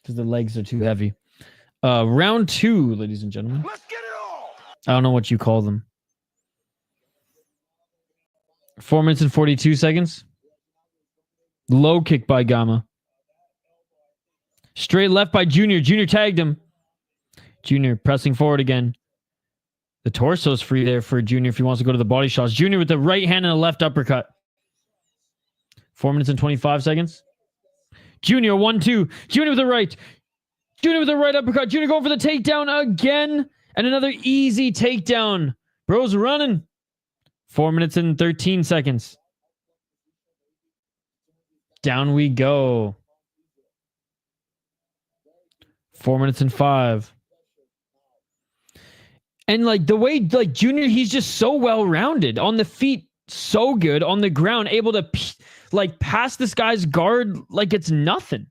because the legs are too heavy. Round 2, ladies and gentlemen. Let's get it all. I don't know what you call them. 4 minutes and 42 seconds. Low kick by Gamma. Straight left by Junior. Junior tagged him. Junior pressing forward again. The torso's free there for Junior if he wants to go to the body shots. Junior with the right hand and a left uppercut. 4 minutes and 25 seconds. Junior 1-2. Junior with the right. Junior with the right uppercut. Junior going for the takedown again. And another easy takedown. Bro's running. 4 minutes and 13 seconds. Down we go. 4 minutes and 5. And like the way, like Junior, he's just so well-rounded on the feet, so good on the ground, able to like pass this guy's guard like it's nothing.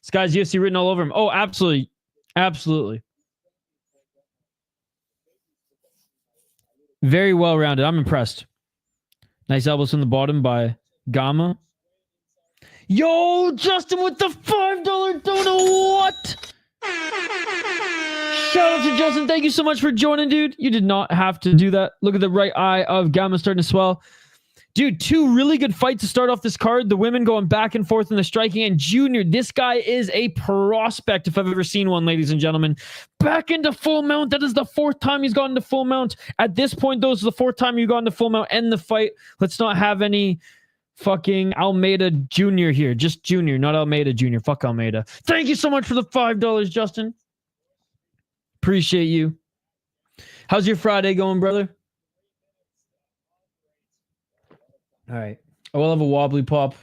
This guy's UFC written all over him. Oh, absolutely, absolutely. Very well-rounded. I'm impressed. Nice elbows from the bottom by Gamma. Yo, Justin with the $5 dono. What? Shout out to Justin. Thank you so much for joining, dude. You did not have to do that. Look at the right eye of Gamma starting to swell. Dude, 2 really good fights to start off this card. The women going back and forth in the striking. And Junior, this guy is a prospect if I've ever seen one, ladies and gentlemen. Back into full mount. That is the 4th time he's gotten to full mount. At this point, those are the 4th time you've gotten to full mount. End the fight. Let's not have any fucking Almeida Jr. here. Just Junior, not Almeida Jr. Fuck Almeida. Thank you so much for the $5, Justin. Appreciate you. How's your Friday going, brother? All right. We'll have a wobbly pop,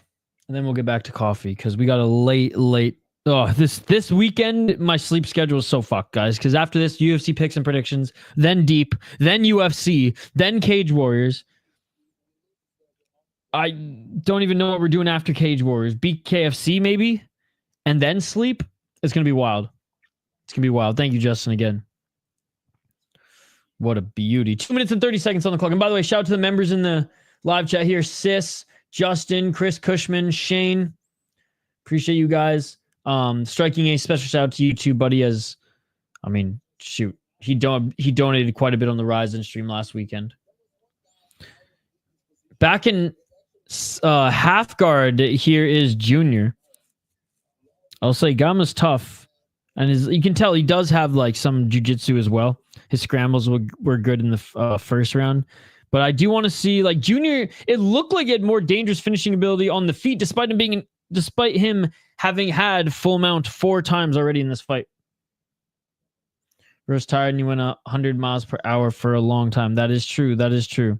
and then we'll get back to coffee because we got a late. Oh, this weekend, my sleep schedule is so fucked, guys. Because after this, UFC picks and predictions, then Deep, then UFC, then Cage Warriors. I don't even know what we're doing after Cage Warriors. Beat KFC, maybe, and then sleep. It's going to be wild. It's going to be wild. Thank you, Justin, again. What a beauty. 2 minutes and 30 seconds on the clock. And by the way, shout out to the members in the live chat here. Sis, Justin, Chris Cushman, Shane. Appreciate you guys. Striking a special shout out to you too, buddy, as, I mean, shoot. He donated quite a bit on the Ryzen stream last weekend. Back in half guard, here is Junior. I'll say Gamma's tough. And you can tell he does have like some jiu-jitsu as well. His scrambles were good in the first round. But I do want to see like Junior, it looked like he had more dangerous finishing ability on the feet despite him having had full mount 4 times already in this fight. was tired and you went 100 miles per hour for a long time. That is true. That is true.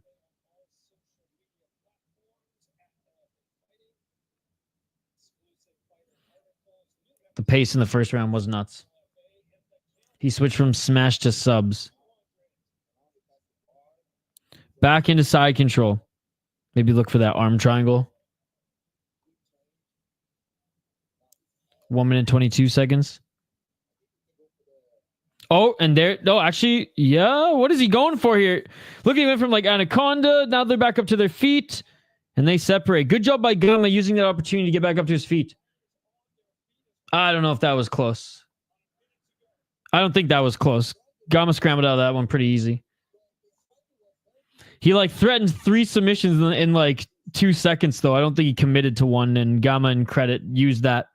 The pace in the first round was nuts. He switched from smash to subs. Back into side control. Maybe look for that arm triangle. 1 minute 22 seconds. Oh, and there. No, actually, yeah. What is he going for here? Look, he went from like Anaconda. Now they're back up to their feet. And they separate. Good job by Gamma using that opportunity to get back up to his feet. I don't know if that was close. I don't think that was close. Gamma scrambled out of that one pretty easy. He like threatened 3 submissions in like 2 seconds, though. I don't think he committed to one, and Gamma in credit used that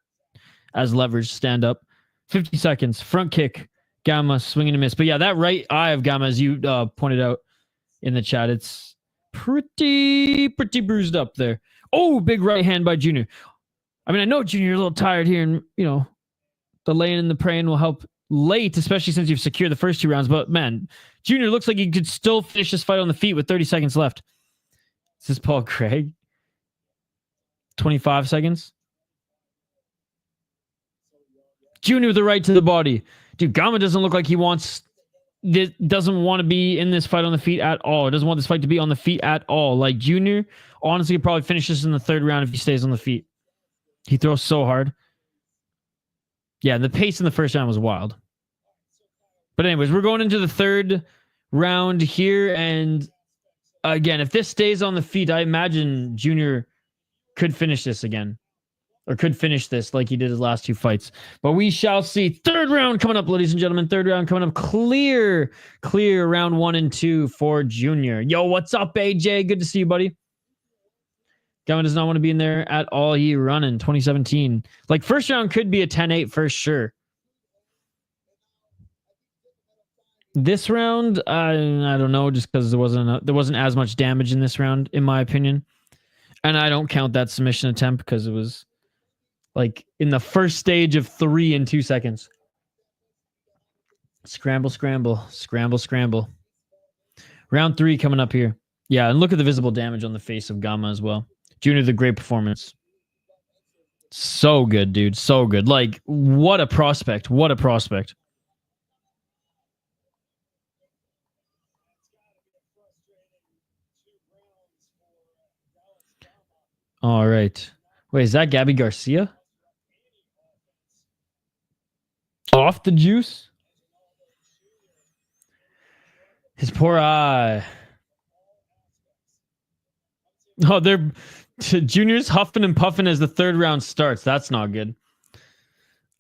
as leverage. Stand up. 50 seconds. Front kick. Gamma swinging a miss. But yeah, that right eye of Gamma, as you pointed out in the chat, it's pretty bruised up there. Oh, big right hand by Junior. I mean, I know Junior's a little tired here, and, you know, the laying and the praying will help late, especially since you've secured the first 2 rounds. But, man, Junior looks like he could still finish this fight on the feet with 30 seconds left. Is this Paul Craig? 25 seconds. Junior with the right to the body. Dude, Gamma doesn't look like he doesn't want to be in this fight on the feet at all. Doesn't want this fight to be on the feet at all. Like, Junior, honestly, could probably finish this in the 3rd round if he stays on the feet. He throws so hard. Yeah, the pace in the first round was wild. But anyways, we're going into the 3rd round here. And again, if this stays on the feet, I imagine Junior could finish this again. Or could finish this like he did his last 2 fights. But we shall see. 3rd round coming up, ladies and gentlemen. 3rd round coming up. Clear round 1 and 2 for Junior. Yo, what's up, AJ? Good to see you, buddy. Gamma does not want to be in there at all. He running 2017. Like, first round could be a 10-8 for sure. This round, I don't know, just because there wasn't as much damage in this round, in my opinion. And I don't count that submission attempt because it was like in the first stage of 3 in 2 seconds. Scramble. Round 3 coming up here. Yeah, and look at the visible damage on the face of Gamma as well. Junior, the great performance. So good, dude. So good. Like, what a prospect. What a prospect. All right. Wait, is that Gabby Garcia? Off the juice? His poor eye. Oh, they're... Junior's huffing and puffing as the 3rd round starts. That's not good.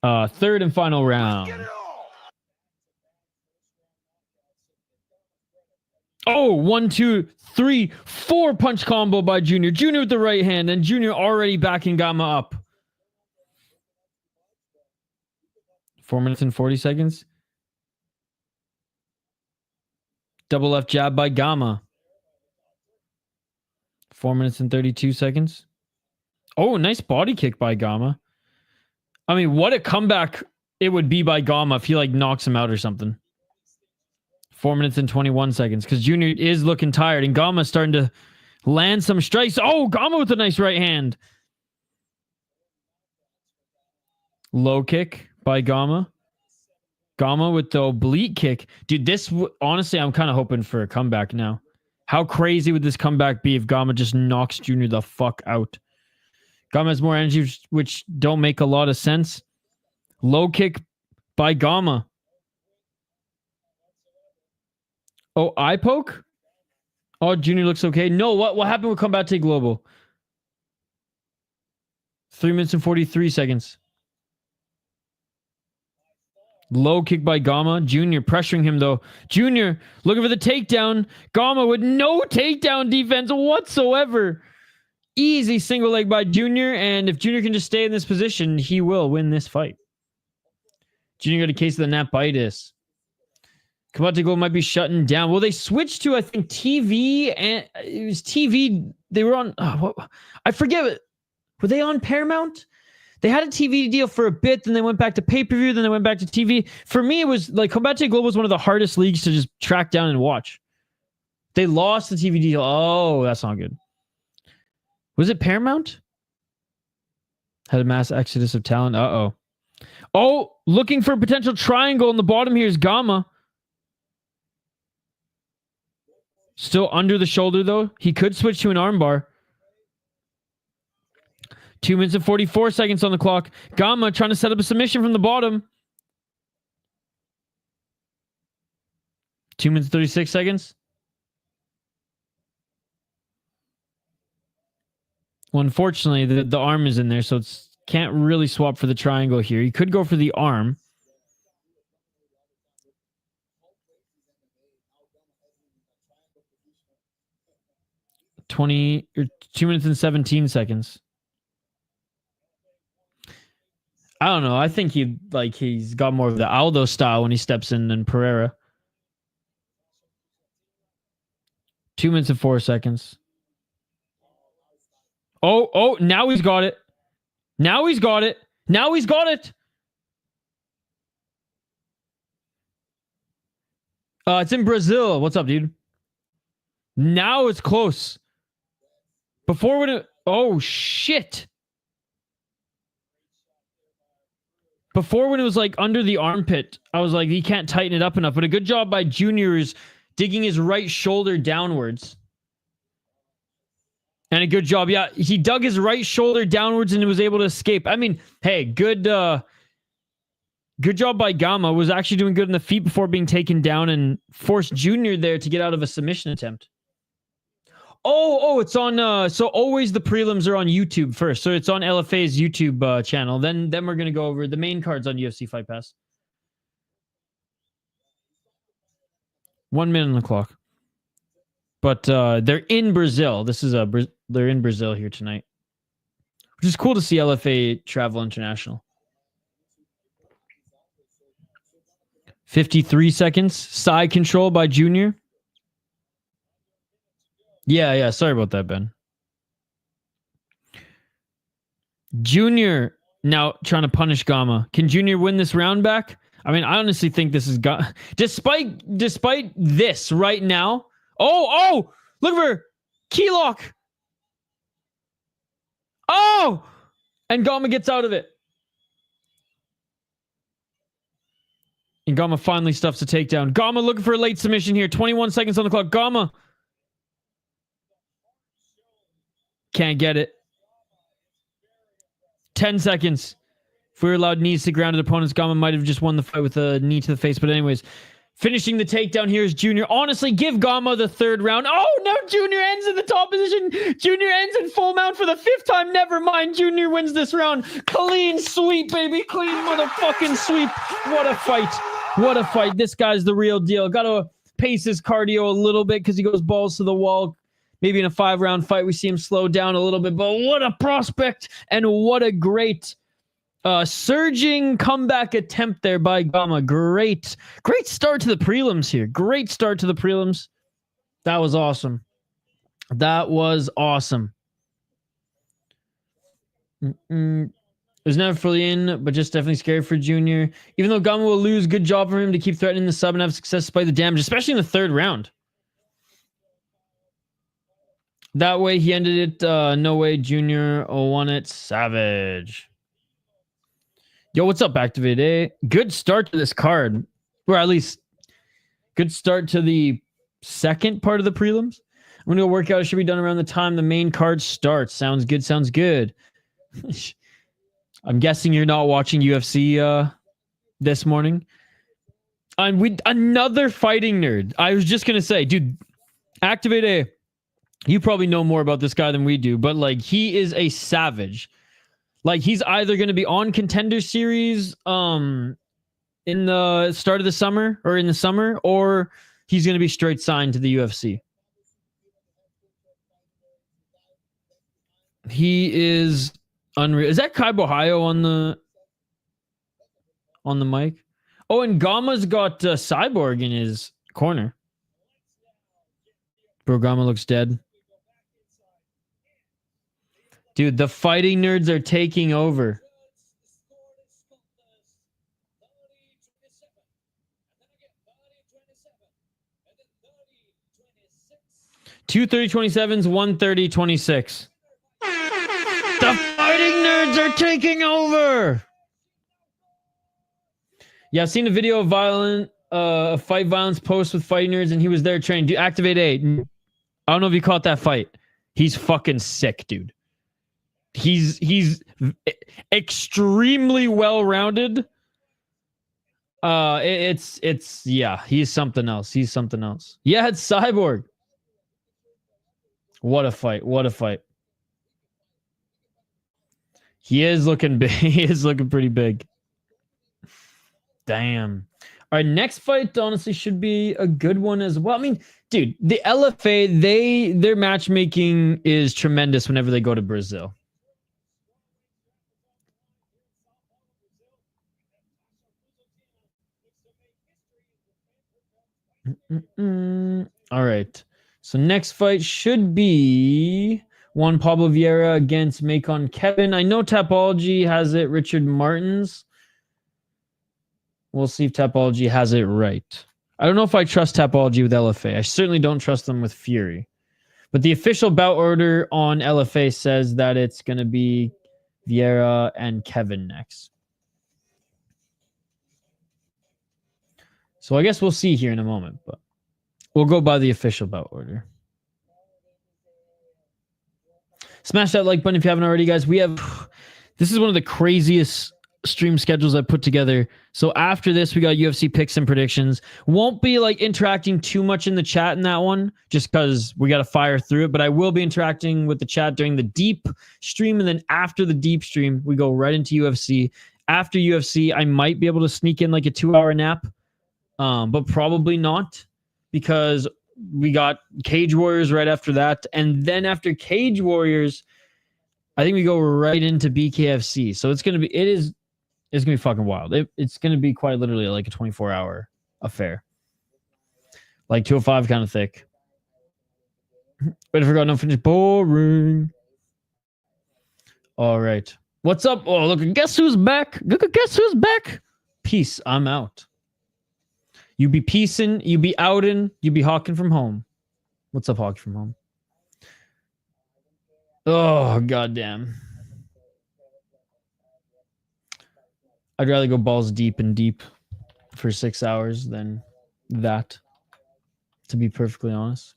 3rd and final round. Oh, 1, 2, 3, 4 punch combo by Junior. Junior with the right hand, and Junior already backing Gamma up. 4 minutes and 40 seconds. Double left jab by Gamma. 4 minutes and 32 seconds. Oh, nice body kick by Gamma. I mean, what a comeback it would be by Gamma if he like knocks him out or something. 4 minutes and 21 seconds because Junior is looking tired and Gamma's starting to land some strikes. Oh, Gamma with a nice right hand. Low kick by Gamma. Gamma with the oblique kick. Dude, this, honestly, I'm kind of hoping for a comeback now. How crazy would this comeback be if Gamma just knocks Junior the fuck out? Gamma has more energy, which don't make a lot of sense. Low kick by Gamma. Oh, eye poke? Oh, Junior looks okay. No, what happened with Combate Global? 3 minutes and 43 seconds. Low kick by Gamma. Junior pressuring him, though. Junior looking for the takedown. Gamma with no takedown defense whatsoever. Easy single leg by Junior. And if Junior can just stay in this position, he will win this fight. Junior got a case of the napitis. Combate Global might be shutting down. Well, they switched to, I think, TV. And it was TV. They were on... I forget. Were they on Paramount? They had a TV deal for a bit, then they went back to pay-per-view, then they went back to TV. For me, it was like Combate Global was one of the hardest leagues to just track down and watch. They lost the TV deal. Oh, that's not good. Was it Paramount? Had a mass exodus of talent. Uh-oh. Oh, looking for a potential triangle in the bottom here is Gamma. Still under the shoulder, though. He could switch to an armbar. 2 minutes and 44 seconds on the clock. Gamma trying to set up a submission from the bottom. 2 minutes 36 seconds. Well, unfortunately, the arm is in there, so it's can't really swap for the triangle here. He could go for the arm. 2 minutes and 17 seconds. I don't know. I think he's got more of the Aldo style when he steps in than Pereira. 2 minutes and 4 seconds. Oh, now he's got it. Now he's got it. Now he's got it. It's in Brazil. What's up, dude? Now it's close. Before when it... Oh, shit. Before when it was like under the armpit, I was like, he can't tighten it up enough. But a good job by Junior is digging his right shoulder downwards. And a good job. Yeah, he dug his right shoulder downwards and was able to escape. I mean, hey, good job by Gamma. Was actually doing good in the feet before being taken down and forced Junior there to get out of a submission attempt. Oh, it's on, so always the prelims are on YouTube first. So it's on LFA's YouTube channel. Then we're going to go over the main cards on UFC Fight Pass. 1 minute on the clock. But they're in Brazil. This is they're in Brazil here tonight. Which is cool to see LFA travel international. 53 seconds. Side control by Junior. Yeah. Sorry about that, Ben. Junior now trying to punish Gamma. Can Junior win this round back? I mean, I honestly think this is... Despite this right now... Oh! Look for key lock! Oh! And Gamma gets out of it. And Gamma finally stuffs a takedown. Gamma looking for a late submission here. 21 seconds on the clock. Gamma... Can't get it. 10 seconds. If we were allowed knees to grounded opponents, Gamma might have just won the fight with a knee to the face. But anyways, finishing the takedown here is Junior. Honestly, give Gamma the third round. Oh, no, Junior ends in the top position. Junior ends in full mount for the 5th time. Never mind. Junior wins this round. Clean sweep, baby. Clean motherfucking sweep. What a fight. What a fight. This guy's the real deal. Got to pace his cardio a little bit because he goes balls to the wall. Maybe in a 5-round fight, we see him slow down a little bit, but what a prospect and what a great surging comeback attempt there by Gamma. Great start to the prelims here. Great start to the prelims. That was awesome. That was awesome. It was never fully in, but just definitely scary for Junior. Even though Gamma will lose, good job for him to keep threatening the sub and have success despite the damage, especially in the 3rd round. That way, he ended it. No way, Junior won it. Savage. Yo, what's up, Activate A? Good start to this card. Or at least, good start to the second part of the prelims. I'm going to go work out. It should be done around the time the main card starts. Sounds good. Sounds good. I'm guessing you're not watching UFC this morning. And with another fighting nerd. I was just going to say, dude, Activate A. You probably know more about this guy than we do, but like he is a savage. Like he's either going to be on Contender Series in the start of the summer or in the summer, or he's going to be straight signed to the UFC. He is unreal. Is that Kaibo Hayo on the mic? Oh, and Gamma's got Cyborg in his corner. Bro, Gamma looks dead. Dude, the fighting nerds are taking over. Two 30-27s, 130-26. The fighting nerds are taking over. Yeah, I've seen a video of fight violence post with fighting nerds, and he was there training. Do activate A. I don't know if you caught that fight. He's fucking sick, dude. He's extremely well-rounded. Yeah, he's something else. He's something else. Yeah, it's Cyborg. What a fight. What a fight. He is looking big. He is looking pretty big. Damn. All right, next fight honestly should be a good one as well. I mean, dude, the LFA, their matchmaking is tremendous whenever they go to Brazil. All right. So next fight should be one Pablo Vieira against Macon Kevin. I know Tapology has it Richard Martins. We'll see if Tapology has it right. I don't know if I trust Tapology with LFA. I certainly don't trust them with Fury. But the official bout order on LFA says that it's going to be Vieira and Kevin next. So I guess we'll see here in a moment, but we'll go by the official bout order. Smash that like button if you haven't already, guys. This is one of the craziest stream schedules I put together. So after this, we got UFC picks and predictions. Won't be like interacting too much in the chat in that one, just because we got to fire through it. But I will be interacting with the chat during the deep stream. And then after the deep stream, we go right into UFC. After UFC, I might be able to sneak in like a 2-hour nap, but probably not, because we got Cage Warriors right after that. And then after Cage Warriors, I think we go right into BKFC. So it's going to be fucking wild. It's going to be quite literally like a 24-hour affair. Like 205 kind of thick. But I forgot no finish. Boring. All right. What's up? Oh, look, guess who's back? Guess who's back? Peace. I'm out. You be peacing, you be outing, you be hawking from home. What's up, hawking from home? Oh, goddamn. I'd rather go balls deep and deep for 6 hours than that, to be perfectly honest.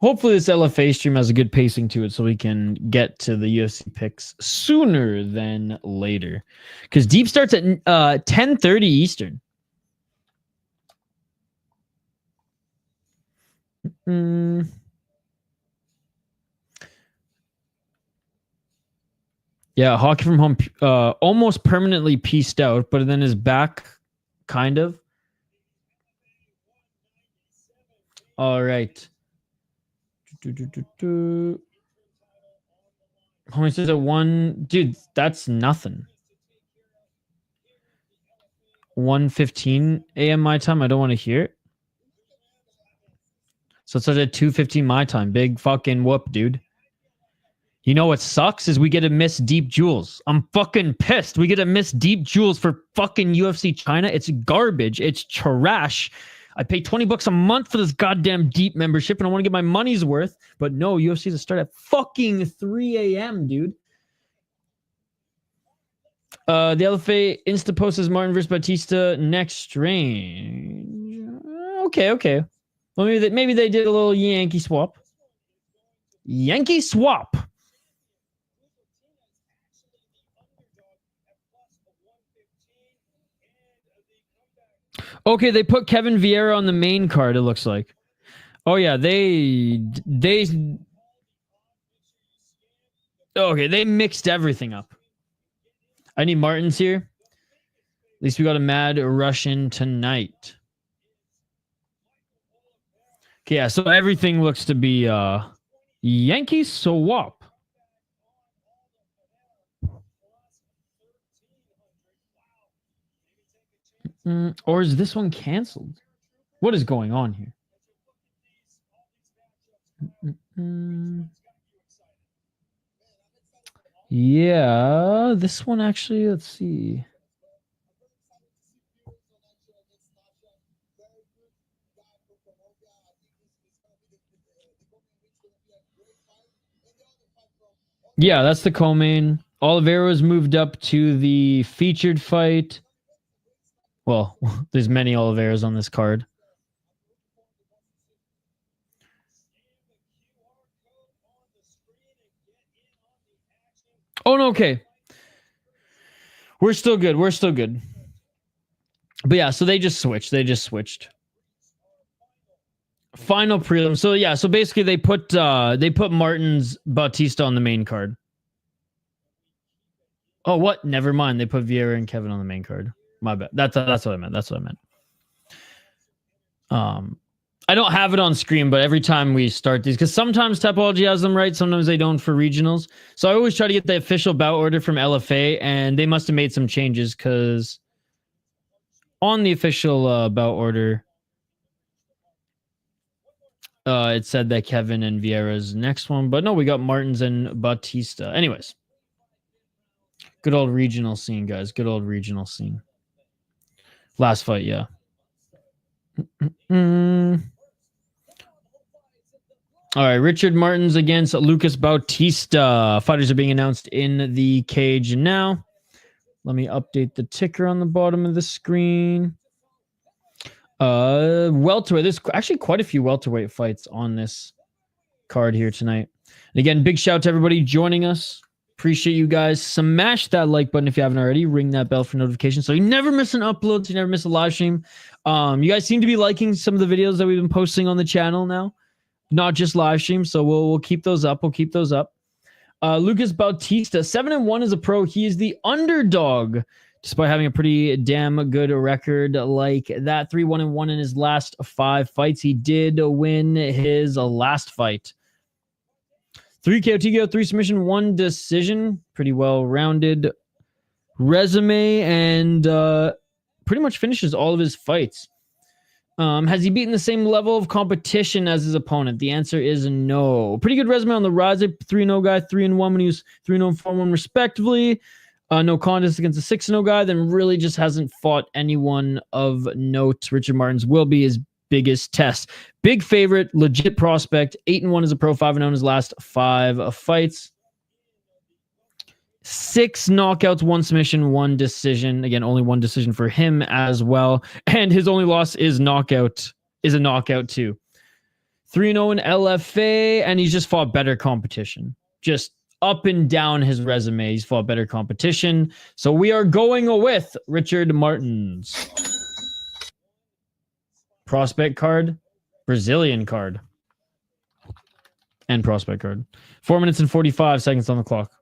Hopefully this LFA stream has a good pacing to it so we can get to the UFC picks sooner than later. Because deep starts at 10:30 Eastern. Yeah, hockey from home almost permanently pieced out, but then is back, kind of. All right. Homie says at 1, dude, that's nothing. 1:15 a.m. my time. I don't want to hear it. So it's at 2:15 my time. Big fucking whoop, dude. You know what sucks is we get to miss Deep Jewels. I'm fucking pissed. We get to miss Deep Jewels for fucking UFC China. It's garbage. It's trash. I pay $20 a month for this goddamn Deep membership, and I want to get my money's worth. But no, UFC's to start at fucking 3 a.m., dude. The LFA Insta post is Martin versus Batista next strange. Okay. Well, maybe they did a little Yankee swap. Yankee swap. Okay, they put Kevin Vieira on the main card, it looks like. Oh yeah, they okay, they mixed everything up. I need Martins here. At least we got a mad Russian tonight. Okay, yeah, so everything looks to be Yankee swap. Or is this one canceled? What is going on here? Yeah, this one actually, let's see. Yeah, that's the co-main. Oliveira was moved up to the featured fight. Well, there's many Oliveiras on this card. Oh, no, okay. We're still good. We're still good. But yeah, so they just switched. They just switched. Final prelim. So yeah, so basically they put Martin's Bautista on the main card. Oh, what? Never mind. They put Vieira and Kevin on the main card. My bad. That's what I meant. That's what I meant. I don't have it on screen, but every time we start these, because sometimes Typology has them right, sometimes they don't for regionals. So I always try to get the official bout order from LFA, and they must have made some changes because on the official bout order, it said that Kevin and Vieira's next one, but no, we got Martins and Bautista. Anyways, good old regional scene, guys. Good old regional scene. Last fight, yeah. All right, Richard Martins against Lucas Bautista. Fighters are being announced in the cage now. Let me update the ticker on the bottom of the screen. Welterweight. There's actually quite a few welterweight fights on this card here tonight. And again, big shout out to everybody joining us. Appreciate you guys. Smash that like button if you haven't already. Ring that bell for notifications so you never miss an upload, so you never miss a live stream. You guys seem to be liking some of the videos that we've been posting on the channel now. Not just live streams, so we'll keep those up. We'll keep those up. Lucas Bautista, 7-1 as a pro. He is the underdog, despite having a pretty damn good record like that. 3-1-1 in his last 5 fights. He did win his last fight. 3 KO, TKO, 3 submission, 1 decision. Pretty well-rounded resume, and pretty much finishes all of his fights. Has he beaten the same level of competition as his opponent? The answer is no. Pretty good resume on the rise. 3-0 guy, 3-1 when he was 3-0 4-1 respectively. No contest against a 6-0 guy. Then really just hasn't fought anyone of note. Richard Martins will be his biggest test. Big favorite, legit prospect. 8-1 as a pro, 5-0 in his last 5 fights. 6 knockouts, 1 submission, 1 decision. Again, only 1 decision for him as well. And his only loss is a knockout too. 3-0 in LFA, and he's just fought better competition. Just up and down his resume, he's fought better competition. So we are going with Richard Martins. Prospect card, Brazilian card, and prospect card. 4 minutes and 45 seconds on the clock.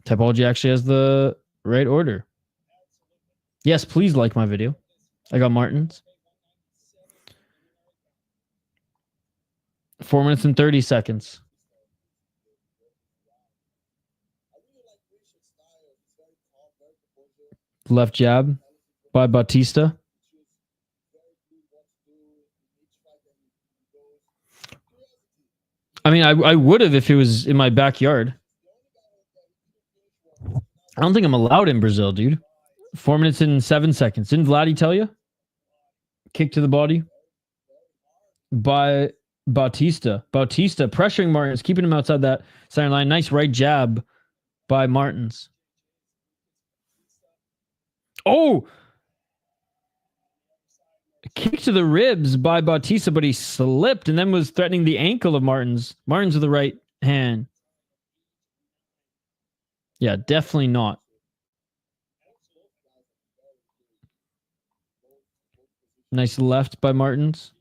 Typology actually has the right order. Yes, please like my video. I got Martins. 4 minutes and 30 seconds. Left jab by Bautista. I mean, I would have if it was in my backyard. I don't think I'm allowed in Brazil, dude. 4 minutes and 7 seconds. Didn't Vladdy tell you? Kick to the body by Bautista. Bautista pressuring Martins, keeping him outside that center line. Nice right jab by Martins. Oh! Kick to the ribs by Bautista, but he slipped and then was threatening the ankle of Martins. Martins with the right hand. Yeah, definitely not. Nice left by Martins.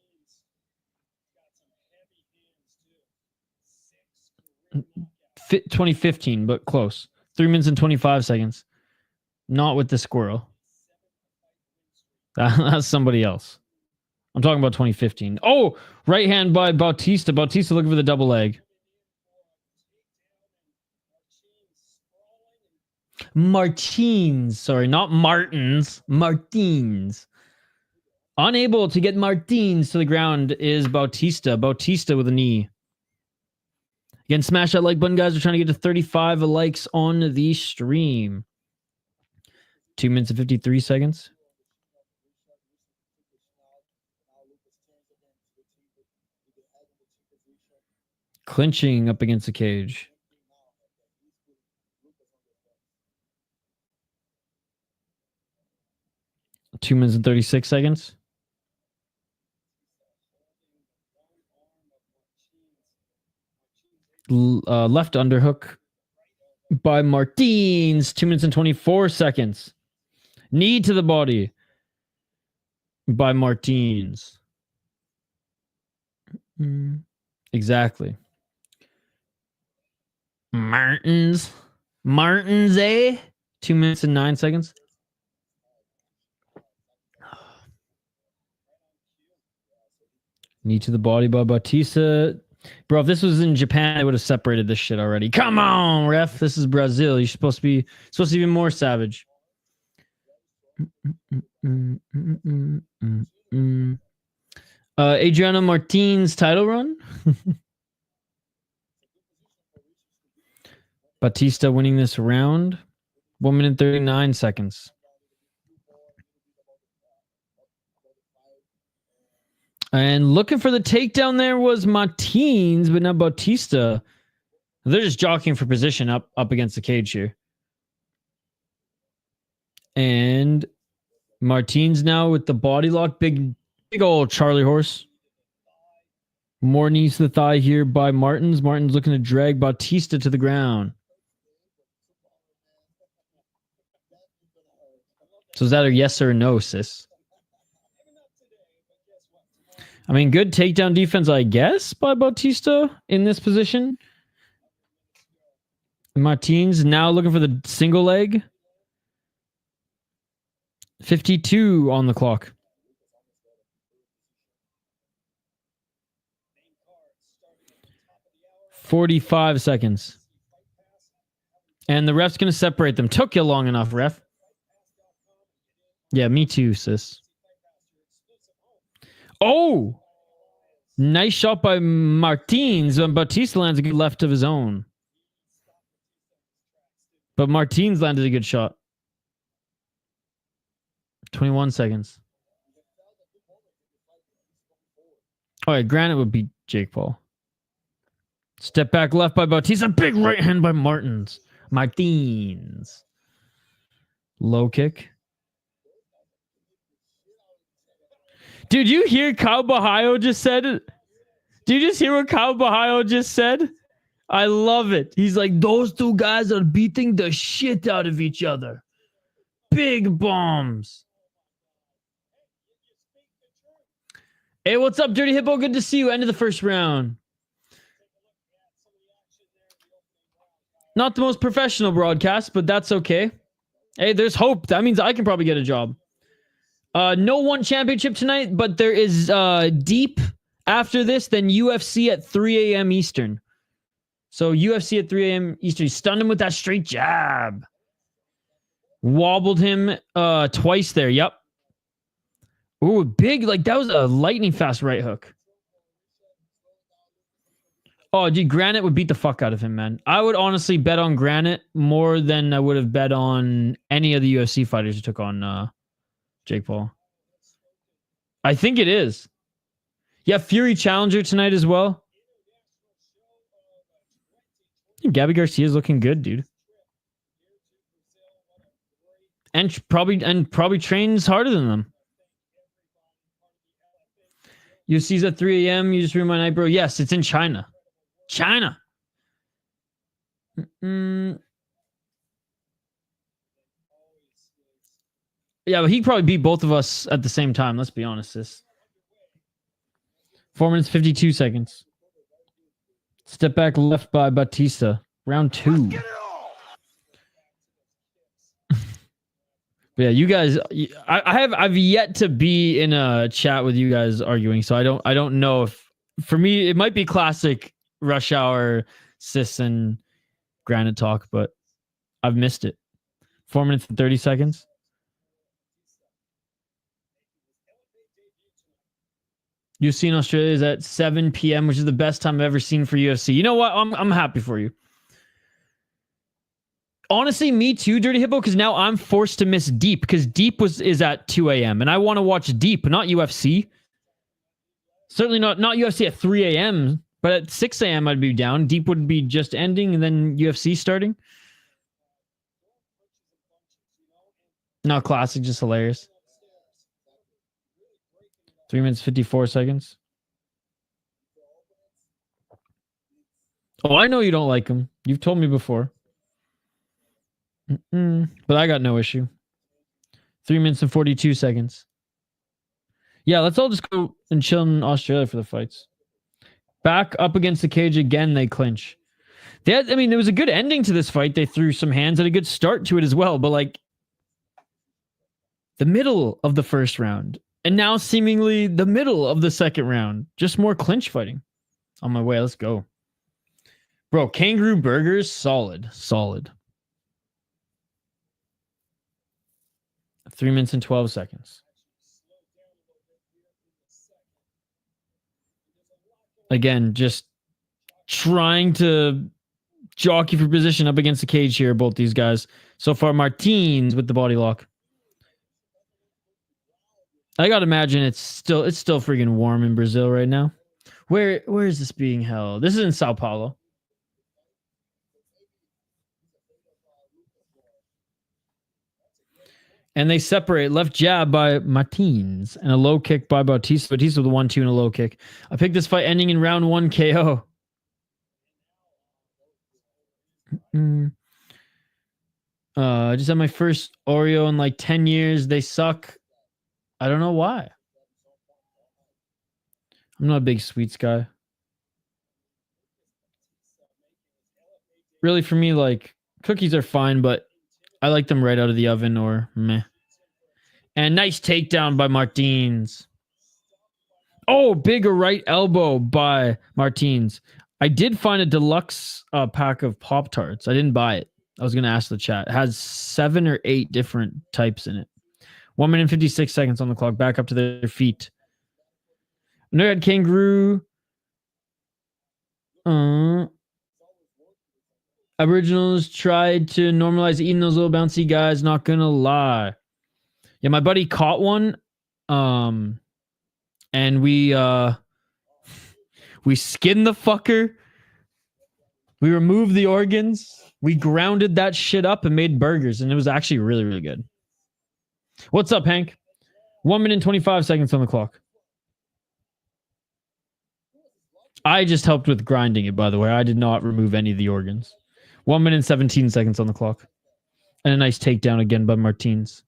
2015, but close. 3 minutes and 25 seconds. Not with the squirrel. That's somebody else. I'm talking about 2015. Oh, right hand by Bautista. Bautista looking for the double leg. Martins. Sorry, not Martins. Martins. Unable to get Martins to the ground is Bautista. Bautista with a knee. Again, smash that like button, guys. We're trying to get to 35 likes on the stream. 2 minutes and 53 seconds. clinching up against the cage. Two minutes and 36 seconds. Left underhook by Martins. 2 minutes and 24 seconds. Knee to the body by Martins. Exactly. Martins, eh? 2 minutes and 9 seconds. Knee to the body by Batista. Bro, if this was in Japan, I would have separated this shit already. Come on, ref. This is Brazil. You're supposed to be even more savage. Adriana Martins title run. Batista winning this round. 1 minute 39 seconds. And looking for the takedown there was Martins, but not Batista. They're just jockeying for position up against the cage here. And Martins now with the body lock. Big old Charlie horse. More knees to the thigh here by Martins. Martins looking to drag Batista to the ground. So is that a yes or a no, sis? I mean, good takedown defense, I guess, by Batista in this position. Martins now looking for the single leg. 52 on the clock. $45 seconds. And the ref's going to separate them. Took you long enough, ref. Yeah, me too, sis. Oh! Nice shot by Martins. And Batista lands a good left of his own. But Martins landed a good shot. 21 seconds. All right, Granite would beat Jake Paul. Step back left by Batista. Big right hand by Martins. Low kick. Dude, you hear Kyle Bahayo just said it? Did you just hear what Kyle Bahayo just said? I love it. He's like, those two guys are beating the shit out of each other. Big bombs. Hey, what's up, Dirty Hippo? Good to see you. End of the first round. Not the most professional broadcast, but that's okay. Hey, there's hope. That means I can probably get a job. No one championship tonight, but there is deep after this, then UFC at 3 a.m. Eastern. So UFC at 3 a.m. Eastern. He stunned him with that straight jab. Wobbled him twice there. Yep. Ooh, big. Like, that was a lightning fast right hook. Oh, dude, Granite would beat the fuck out of him, man. I would honestly bet on Granite more than I would have bet on any of the UFC fighters who took on Jake Paul. I think it is. Yeah, Fury Challenger tonight as well. Gabby Garcia's looking good, dude. And probably trains harder than them. UFC's at 3 a.m. You just ruined my night, bro. Yes, it's in China. China. Yeah, but he probably beat both of us at the same time. Let's be honest, sis. 4 minutes, 52 seconds. Step back left by Batista. Round 2. But yeah, you guys, I've yet to be in a chat with you guys arguing, so I don't know if, for me, it might be classic Rush Hour, Sis, and Granite talk, but I've missed it. 4 minutes and 30 seconds. UFC in Australia is at 7 p.m., which is the best time I've ever seen for UFC. You know what? I'm happy for you. Honestly, me too, Dirty Hippo, because now I'm forced to miss Deep, because Deep is at 2 a.m., and I want to watch Deep, not UFC. Certainly not UFC at 3 a.m. But at 6 a.m. I'd be down. Deep would be just ending and then UFC starting. Not classic, just hilarious. 3 minutes, 54 seconds. Oh, I know you don't like him. You've told me before. But I got no issue. 3 minutes and 42 seconds. Yeah, let's all just go and chill in Australia for the fights. Back up against the cage again, they clinch. There was a good ending to this fight. They threw some hands and a good start to it as well. But like the middle of the first round and now seemingly the middle of the second round, just more clinch fighting. On my way, let's go. Bro, kangaroo burgers, solid. 3 minutes and 12 seconds. Again, just trying to jockey for position up against the cage here, both these guys. So far, Martins with the body lock. I gotta imagine it's still freaking warm in Brazil right now. Where is this being held? This is in Sao Paulo. And they separate. Left jab by Martins and a low kick by Bautista. Bautista with a 1-2 and a low kick. I picked this fight ending in round 1 KO. I just had my first Oreo in like 10 years. They suck. I don't know why. I'm not a big sweets guy. Really, for me, like, cookies are fine, but I like them right out of the oven or meh. And nice takedown by Martins. Oh, big right elbow by Martins. I did find a deluxe pack of Pop-Tarts. I didn't buy it. I was going to ask the chat. It has 7 or 8 different types in it. 1 minute and 56 seconds on the clock. Back up to their feet. Nerd Kangaroo. Aboriginals tried to normalize eating those little bouncy guys. Not gonna lie. Yeah, my buddy caught one. And we skinned the fucker. We removed the organs. We grounded that shit up and made burgers, and it was actually really, really good. What's up, Hank? 1 minute and 25 seconds on the clock. I just helped with grinding it, by the way. I did not remove any of the organs. 1 minute and 17 seconds on the clock. And a nice takedown again by Martins.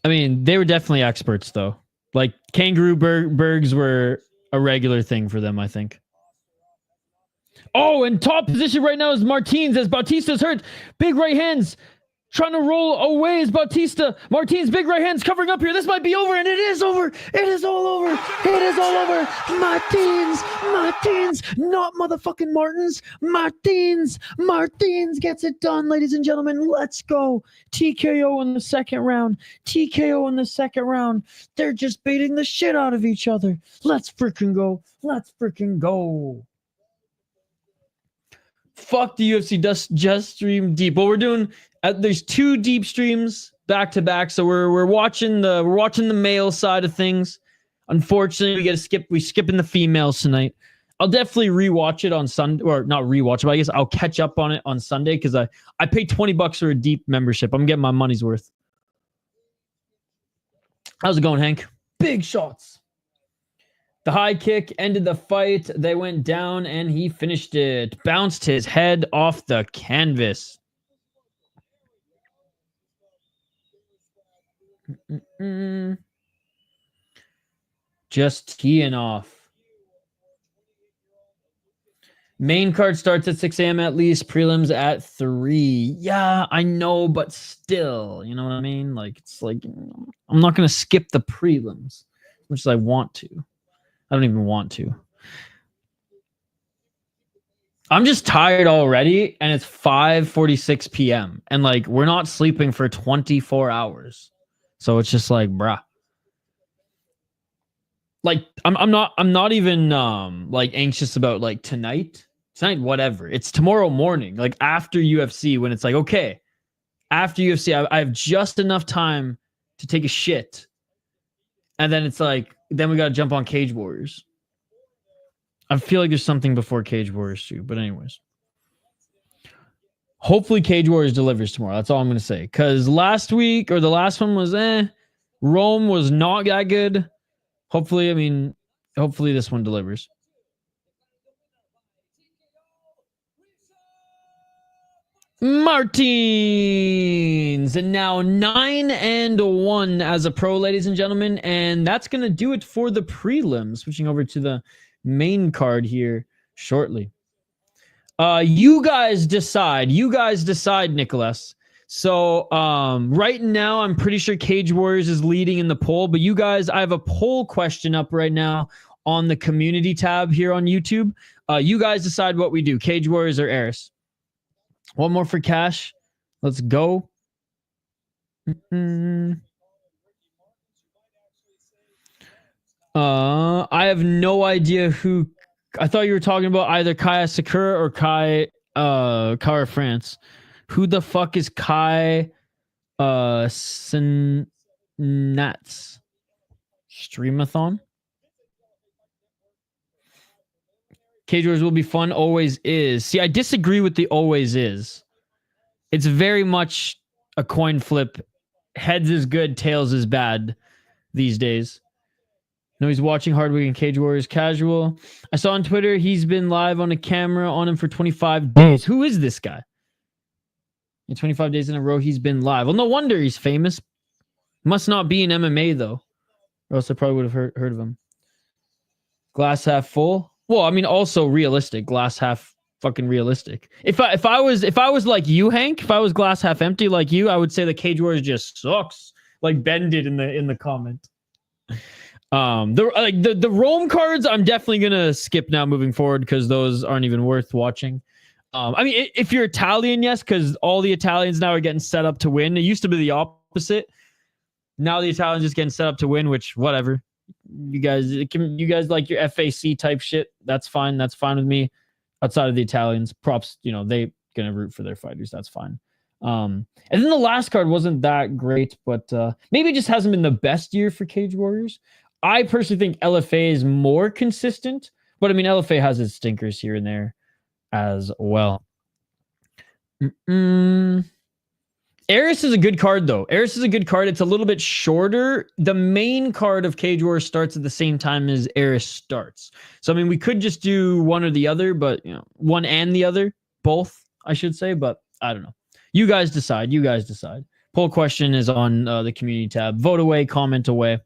I mean, they were definitely experts, though. Like, kangaroo burgs were a regular thing for them, I think. Oh, and top position right now is Martins as Bautista's hurt. Big right hands. Trying to roll away is Bautista. Martins, big right hands covering up here. This might be over, and it is over. It is all over. It is all over. Martins, not motherfucking Martins. Martins gets it done, ladies and gentlemen. Let's go. TKO in the second round. They're just beating the shit out of each other. Let's freaking go. Fuck the UFC just stream deep. Well, we're doing there's 2 deep streams back to back, so we're watching the male side of things. Unfortunately, we skipping the females tonight. I'll definitely rewatch it on Sunday, or not rewatch it, but I guess I'll catch up on it on Sunday because I paid $20 for a deep membership. I'm getting my money's worth. How's it going, Hank? Big shots. The high kick ended the fight. They went down and he finished it. Bounced his head off the canvas. Just teeing off. Main card starts at 6 a.m. at least. Prelims at 3. Yeah, I know, but still, you know what I mean? Like, it's like, I'm not going to skip the prelims as much as I want to. I don't even want to. I'm just tired already, and it's 5:46 p.m. And like, we're not sleeping for 24 hours. So it's just like, bruh. Like, I'm not even like anxious about like tonight, whatever. It's tomorrow morning, like after UFC, when it's like, okay, after UFC, I have just enough time to take a shit And then it's like, then we got to jump on Cage Warriors. I feel like there's something before Cage Warriors too. But anyways. Hopefully Cage Warriors delivers tomorrow. That's all I'm going to say. Because last week, or the last one was Rome was not that good. Hopefully, I mean, hopefully this one delivers. Martins, and now 9-1 as a pro, ladies and gentlemen, and that's gonna do it for the prelim. Switching over to the main card here shortly. You guys decide, Nicholas. So right now I'm pretty sure Cage Warriors is leading in the poll, but you guys, I have a poll question up right now on the community tab here on YouTube. You guys decide what we do, Cage Warriors or Eris. One more for cash. Let's go. I have no idea who. I thought you were talking about either Kaya Sakura or Kai Kara France. Who the fuck is Kai Sinats? Streamathon? Cage Wars will be fun, always is. See, I disagree with the always is. It's very much a coin flip. Heads is good, tails is bad these days. No, he's watching Hardwick and Cage Warriors casual. I saw on Twitter he's been live on a camera on him for 25 days. Who is this guy? In 25 days in a row, he's been live. Well, no wonder he's famous. Must not be in MMA, though. Or else I probably would have heard of him. Glass half full. Well, I mean, also realistic. Glass half fucking realistic. If I was like you, Hank, if I was glass half empty like you, I would say the Cage Warriors just sucks. Like Ben did in the comment. The Rome cards, I'm definitely gonna skip now moving forward because those aren't even worth watching. I mean, if you're Italian, yes, because all the Italians now are getting set up to win. It used to be the opposite. Now the Italians just getting set up to win, which whatever. You guys like your FAC type shit. That's fine. That's fine with me. Outside of the Italians, props. You know, they gonna root for their fighters. That's fine. And then the last card wasn't that great, but maybe it just hasn't been the best year for Cage Warriors. I personally think LFA is more consistent, but I mean LFA has its stinkers here and there as well. Eris is a good card, though. Eris is a good card. It's a little bit shorter. The main card of Cage Warriors starts at the same time as Eris starts. So, I mean, we could just do one or the other, but, you know, one and the other. Both, I should say, but I don't know. You guys decide. You guys decide. Poll question is on the community tab. Vote away, comment away.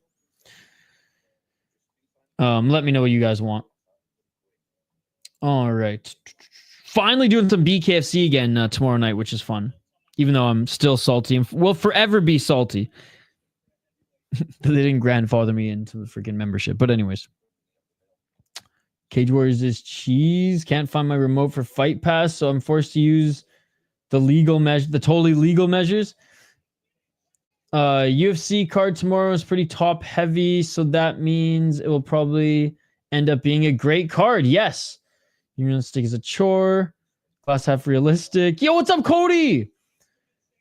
Let me know what you guys want. All right. Finally doing some BKFC again tomorrow night, which is fun. Even though I'm still salty and will forever be salty. They didn't grandfather me into the freaking membership. But anyways. Cage Warriors is cheese. Can't find my remote for Fight Pass, so I'm forced to use the totally legal measures. UFC card tomorrow is pretty top heavy, so that means it will probably end up being a great card. Yes. Realistic is a chore. Glass half realistic. Yo, what's up, Cody?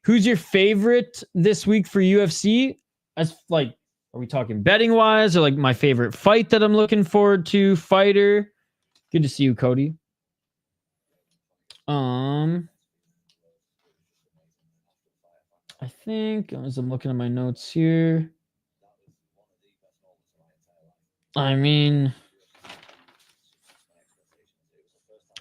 Who's your favorite this week for UFC? As like, are we talking betting wise or like my favorite fight that I'm looking forward to? Fighter. Good to see you, Cody. I think as I'm looking at my notes here. I mean,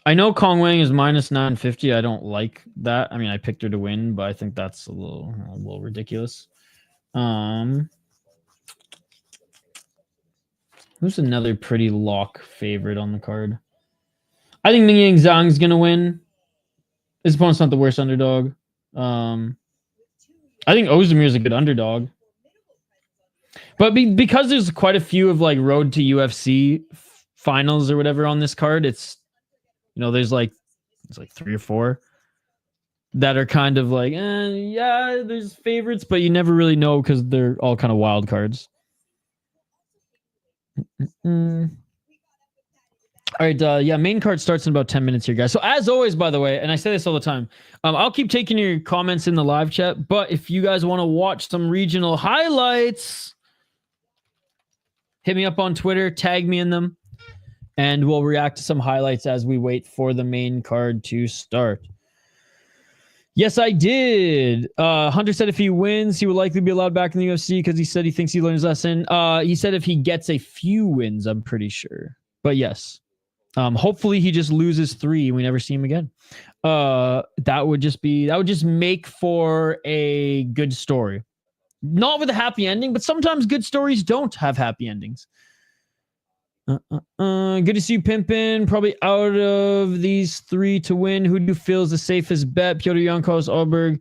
I know Kong Wang is minus 950. I don't like that. I mean, I picked her to win, but I think that's a little ridiculous. Who's another pretty lock favorite on the card? I think Mingyang Zhang's gonna win. His opponent's not the worst underdog. I think Ozdemir is a good underdog. But because there's quite a few of like road to UFC finals or whatever on this card, it's, you know, there's like 3 or 4 that are kind of like, yeah, there's favorites, but you never really know because they're all kind of wild cards. All right, yeah, main card starts in about 10 minutes here, guys. So as always, by the way, and I say this all the time, I'll keep taking your comments in the live chat, but if you guys want to watch some regional highlights, hit me up on Twitter, tag me in them, and we'll react to some highlights as we wait for the main card to start. Yes, I did. Hunter said if he wins, he will likely be allowed back in the UFC because he said he thinks he learned his lesson. He said if he gets a few wins, I'm pretty sure. But yes. Hopefully he just loses 3 and we never see him again. That would just make for a good story. Not with a happy ending, but sometimes good stories don't have happy endings. Good to see you, Pimpin. Probably out of these 3 to win, who do you feel is the safest bet? Piotr Jan, Carlos Alberg.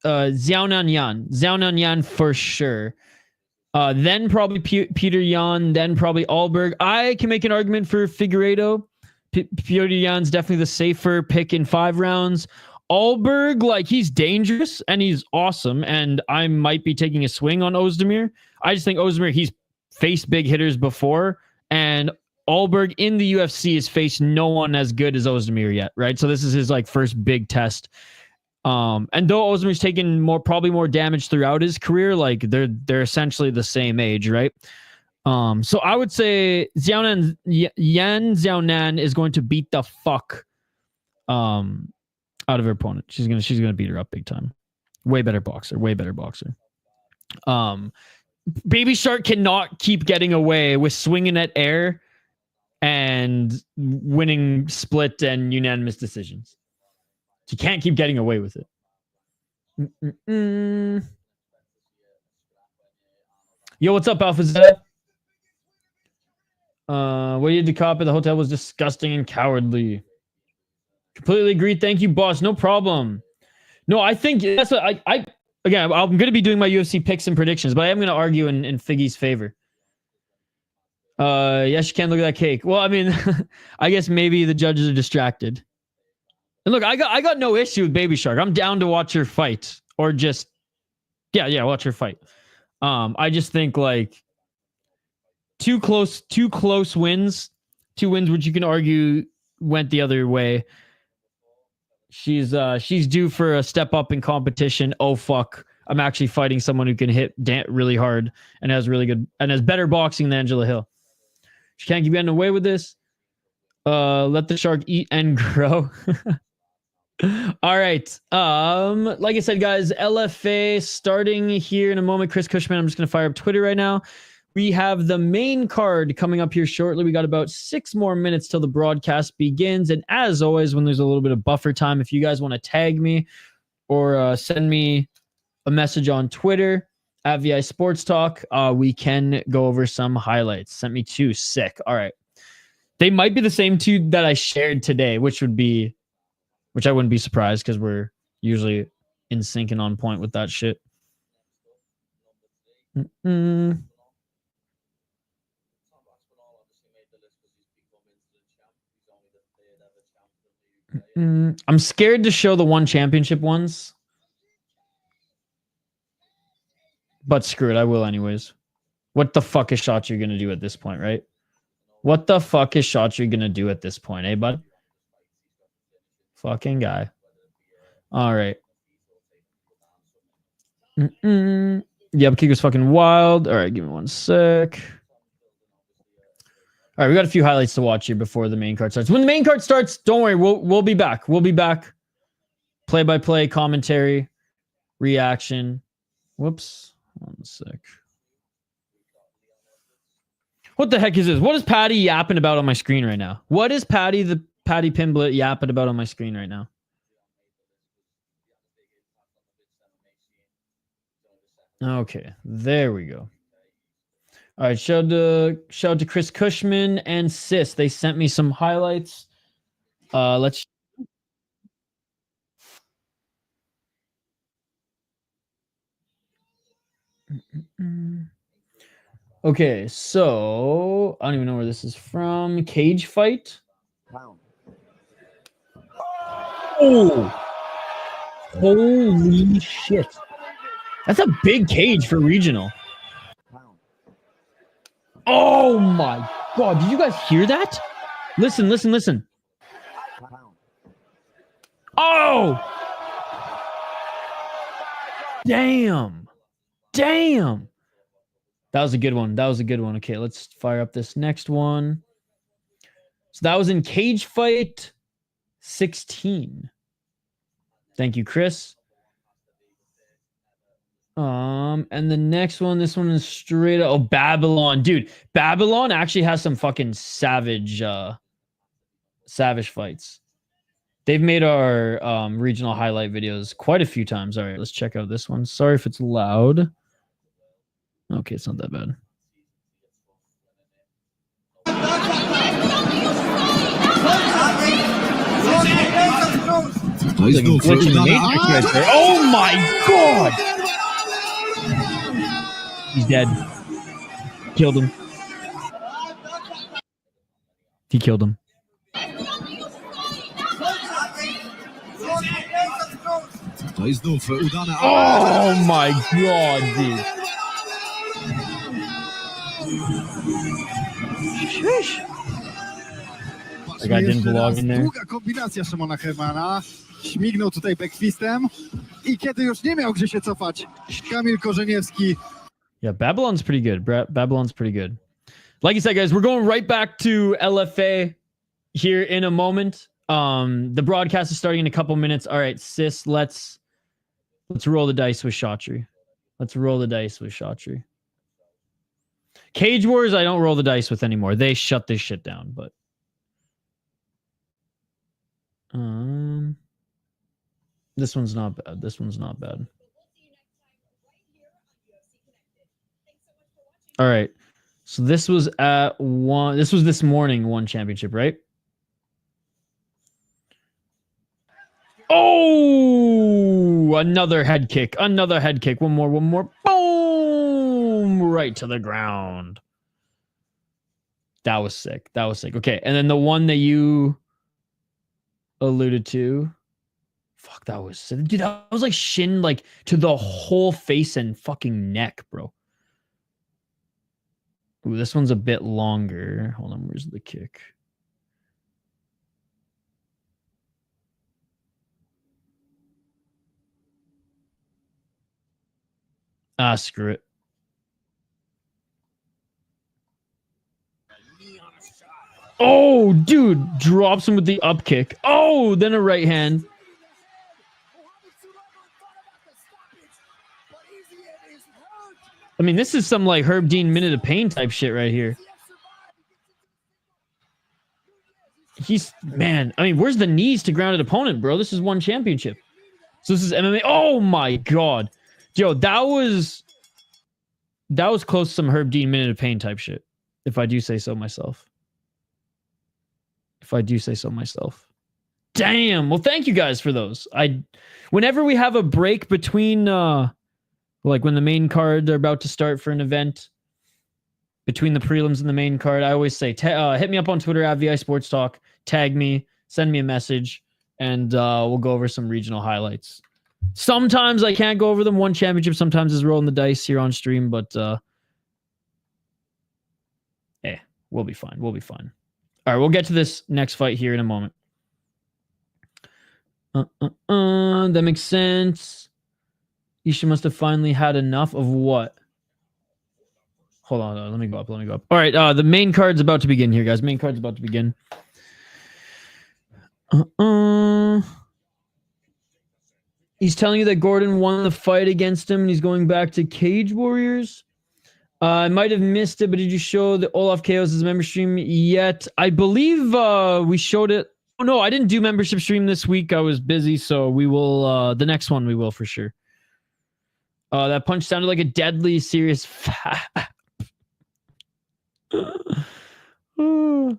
Xiaonan Yan. Xiaonan Yan for sure. Then probably Peter Yan. Then probably Alberg. I can make an argument for Figueiredo. Piotr Jan's definitely the safer pick in 5 rounds. Alberg, like, he's dangerous and he's awesome, and I might be taking a swing on Ozdemir. I just think Ozdemir, he's faced big hitters before, and Alberg in the UFC has faced no one as good as Ozdemir yet, right? So this is his like first big test. And though Ozdemir's taken probably more damage throughout his career, like they're essentially the same age, right? So I would say Yan Xiaonan is going to beat the fuck out of her opponent. She's gonna beat her up big time. Way better boxer. Baby Shark cannot keep getting away with swinging at air and winning split and unanimous decisions. She can't keep getting away with it. Yo, what's up, Alpha Zeta? What you did to cop at the hotel was disgusting and cowardly. Completely agree. Thank you, boss. No problem. No, I think that's what I again, I'm going to be doing my UFC picks and predictions, but I am going to argue in Figgy's favor. Yes, you can. Look at that cake. Well, I mean, I guess maybe the judges are distracted. And look, I got no issue with Baby Shark. I'm down to watch her fight, or just watch her fight. I just think like two close wins, 2 wins which you can argue went the other way. She's due for a step up in competition. Oh fuck, I'm actually fighting someone who can hit really hard and has better boxing than Angela Hill. She can't keep getting away with this. Let the shark eat and grow. All right. Like I said, guys, LFA starting here in a moment. Chris Cushman, I'm just gonna fire up Twitter right now. We have the main card coming up here shortly. We got about 6 more minutes till the broadcast begins. And as always, when there's a little bit of buffer time, if you guys want to tag me or send me a message on Twitter at VI Sports Talk, we can go over some highlights. Sent me 2. Sick. All right. They might be the same 2 that I shared today, which I wouldn't be surprised because we're usually in sync and on point with that shit. I'm scared to show the 1 championship ones, but screw it, I will anyways. What the fuck is Shotzi gonna do at this point, right? What the fuck is Shotzi gonna do at this point, eh, bud? Fucking guy. All right. Yeah, but kick was fucking wild. All right, give me 1 sec. All right, we got a few highlights to watch here before the main card starts. When the main card starts, don't worry, we'll be back. We'll be back. Play-by-play, commentary, reaction. Whoops. 1 sec. What the heck is this? What is Patty yapping about on my screen right now? What is Patty Pimblett yapping about on my screen right now? Okay, there we go. All right, shout out to Chris Cushman and Sis. They sent me some highlights. Let's. Okay, so I don't even know where this is from. Cage fight. Oh, holy shit! That's a big cage for regional. Oh my god, did you guys hear that? Listen. Oh! Damn. That was a good one. That was a good one. Okay, let's fire up this next one. So that was in Cage Fight 16. Thank you, Chris. And the next one, this one is straight up. Oh, Babylon. Dude, Babylon actually has some fucking savage fights. They've made our regional highlight videos quite a few times. All right, let's check out this one. Sorry if it's loud. Okay, it's not that bad. Oh my god! He's dead. Killed him. He killed him. Oh my god, dude. Sheesh. That guy didn't belong in there. Długa kombinacja Szymona Hermana. Śmignął tutaj backfistem. I kiedy już nie miał gdzie się cofać, Kamil Korzeniewski. Yeah, Babylon's pretty good. Babylon's pretty good. Like you said, guys, we're going right back to LFA here in a moment. The broadcast is starting in a couple minutes. All right, sis, let's roll the dice with Shotri. Let's roll the dice with Shotri. Cage Wars, I don't roll the dice with anymore. They shut this shit down, but this one's not bad. This one's not bad. All right. So this was at one. This was this morning, one championship, right? Oh, another head kick. Another head kick. One more. One more. Boom! Right to the ground. That was sick. That was sick. Okay. And then the one that you alluded to. Fuck, that was sick. Dude, that was like shin, like to the whole face and fucking neck, bro. Ooh, this one's a bit longer. Hold on, where's the kick? Ah, screw it. Oh, dude, drops him with the up kick. Oh, then a right hand. I mean, this is some like Herb Dean minute of pain type shit right here. He's, man, I mean, where's the knees to grounded opponent, bro? This is one championship. So this is MMA. Oh my god. Yo, that was close to some Herb Dean minute of pain type shit. If I do say so myself. If I do say so myself. Damn. Well, thank you guys for those. Whenever we have a break between like when the main card are about to start for an event, between the prelims and the main card, I always say, hit me up on Twitter at VI Sports Talk, tag me, send me a message, and we'll go over some regional highlights. Sometimes I can't go over them. One championship sometimes is rolling the dice here on stream, but we'll be fine. We'll be fine. All right, we'll get to this next fight here in a moment. That makes sense. Isha must have finally had enough of what? Hold on, let me go up. Let me go up. All right, the main card's about to begin here, guys. Main card's about to begin. He's telling you that Gordon won the fight against him and he's going back to Cage Warriors. I might have missed it, but did you show the Olaf Chaos as a member stream yet? I believe we showed it. Oh, no, I didn't do membership stream this week. I was busy, so we will, the next one we will for sure. That punch sounded like a deadly serious fat. The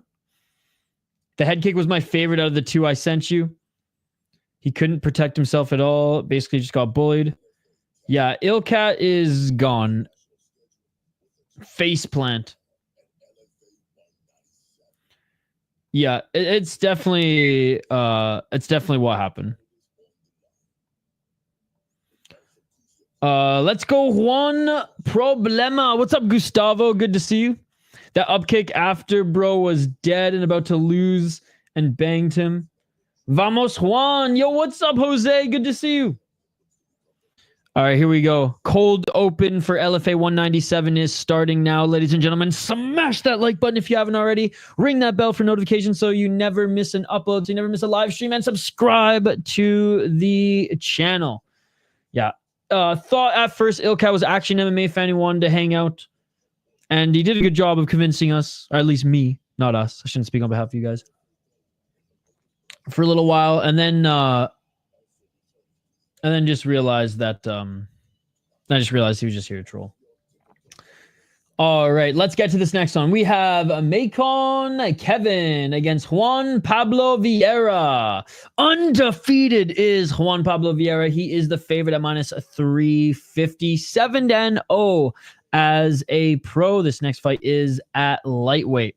head kick was my favorite out of the two I sent you. He couldn't protect himself at all. Basically just got bullied. Yeah, Ilkat is gone. Face plant. Yeah, it's definitely what happened. Let's go Juan Problema. What's up, Gustavo? Good to see you. That up kick after bro was dead and about to lose and banged him. Vamos Juan. Yo, what's up, Jose? Good to see you. All right, here we go. Cold open for LFA 197 is starting now, ladies and gentlemen. Smash that like button if you haven't already. Ring that bell for notifications so you never miss an upload, so you never miss a live stream, and subscribe to the channel. Yeah. Thought at first Ilkat was actually an MMA fan who wanted to hang out, and he did a good job of convincing us, or at least me, not us. I shouldn't speak on behalf of you guys. For a little while, and then just realized that I just realized he was just here to troll. All right, let's get to this next one. We have Macon Kevin against Juan Pablo Vieira. Undefeated is Juan Pablo Vieira. He is the favorite at minus 350, 7-0 as a pro. This next fight is at lightweight.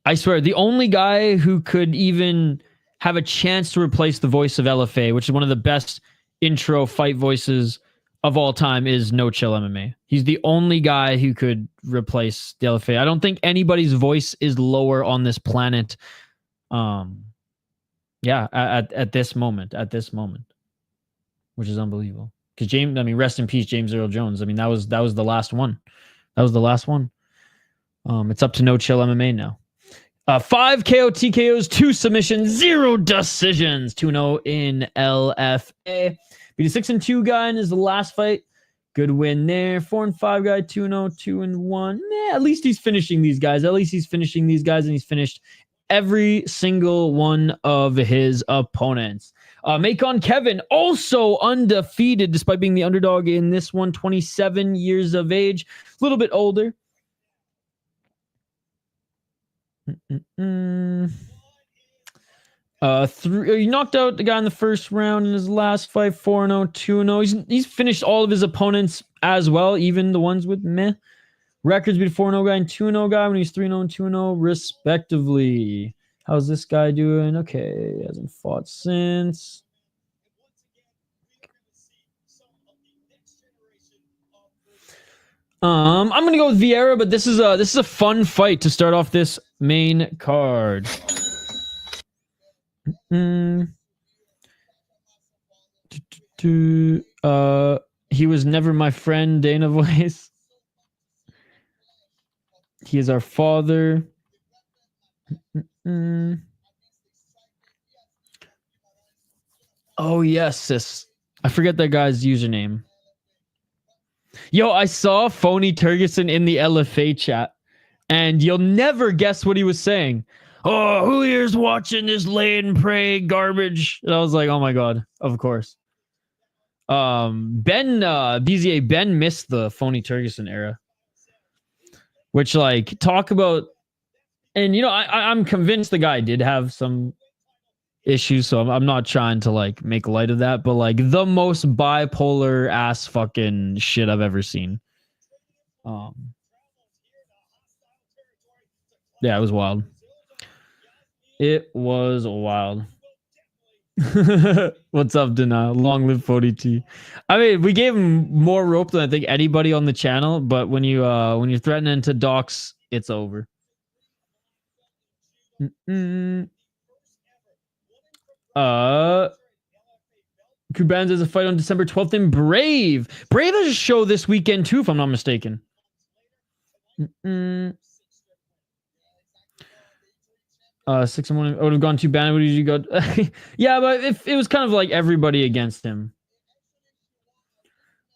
I swear, the only guy who could even have a chance to replace the voice of LFA, which is one of the best intro fight voices of all time, is No Chill MMA. He's the only guy who could replace the LFA. I don't think anybody's voice is lower on this planet. Yeah, at this moment, which is unbelievable. Because James, I mean, rest in peace, James Earl Jones. I mean, that was the last one. That was the last one. It's up to No Chill MMA now. 5 KO TKOs, 2 submissions, 0 decisions. 2-0 in LFA. Beat a 6-2 guy in his last fight. Good win there. 4-5 guy, 2-0, 2-1. At least he's finishing these guys. And he's finished every single one of his opponents. Macon Kevin, also undefeated despite being the underdog in this one. 27 years of age. A little bit older. He knocked out the guy in the first round in his last fight. 4-0, 2-0. He's finished all of his opponents as well, even the ones with meh records. Beat a 4-0 guy and 2-0 guy when he's 3-0 and 2-0 respectively. How's this guy doing? Okay, he hasn't fought since. I'm gonna go with Vieira, but this is a fun fight to start off this main card. He was never my friend, Dana voice. He is our father. Oh yes, sis. I forget that guy's username. Yo, I saw Phony Turgeson in the LFA chat, and you'll never guess what he was saying. Oh, who here's watching this lay and pray garbage? And I was like, oh my god, of course. BZA Ben missed the Phony Turgeson era, which, like, talk about, and you know, I'm convinced the guy did have some issues, so I'm not trying to like make light of that, but like the most bipolar ass fucking shit I've ever seen. Yeah, it was wild. It was wild. What's up, Dana? Long live 40T. I mean, we gave him more rope than I think anybody on the channel, but when you're threatening to dox, it's over. Cubanz has a fight on December 12th in Brave. Brave has a show this weekend too, if I'm not mistaken. 6-1. I would have gone too bad. What did you go? Yeah, but if it was kind of like everybody against him.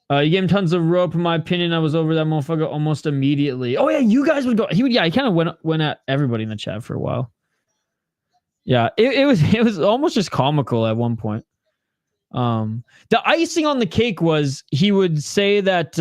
You gave him tons of rope. In my opinion, I was over that motherfucker almost immediately. Oh yeah, you guys would go. He kind of went at everybody in the chat for a while. Yeah, it was almost just comical at one point. The icing on the cake was he would say that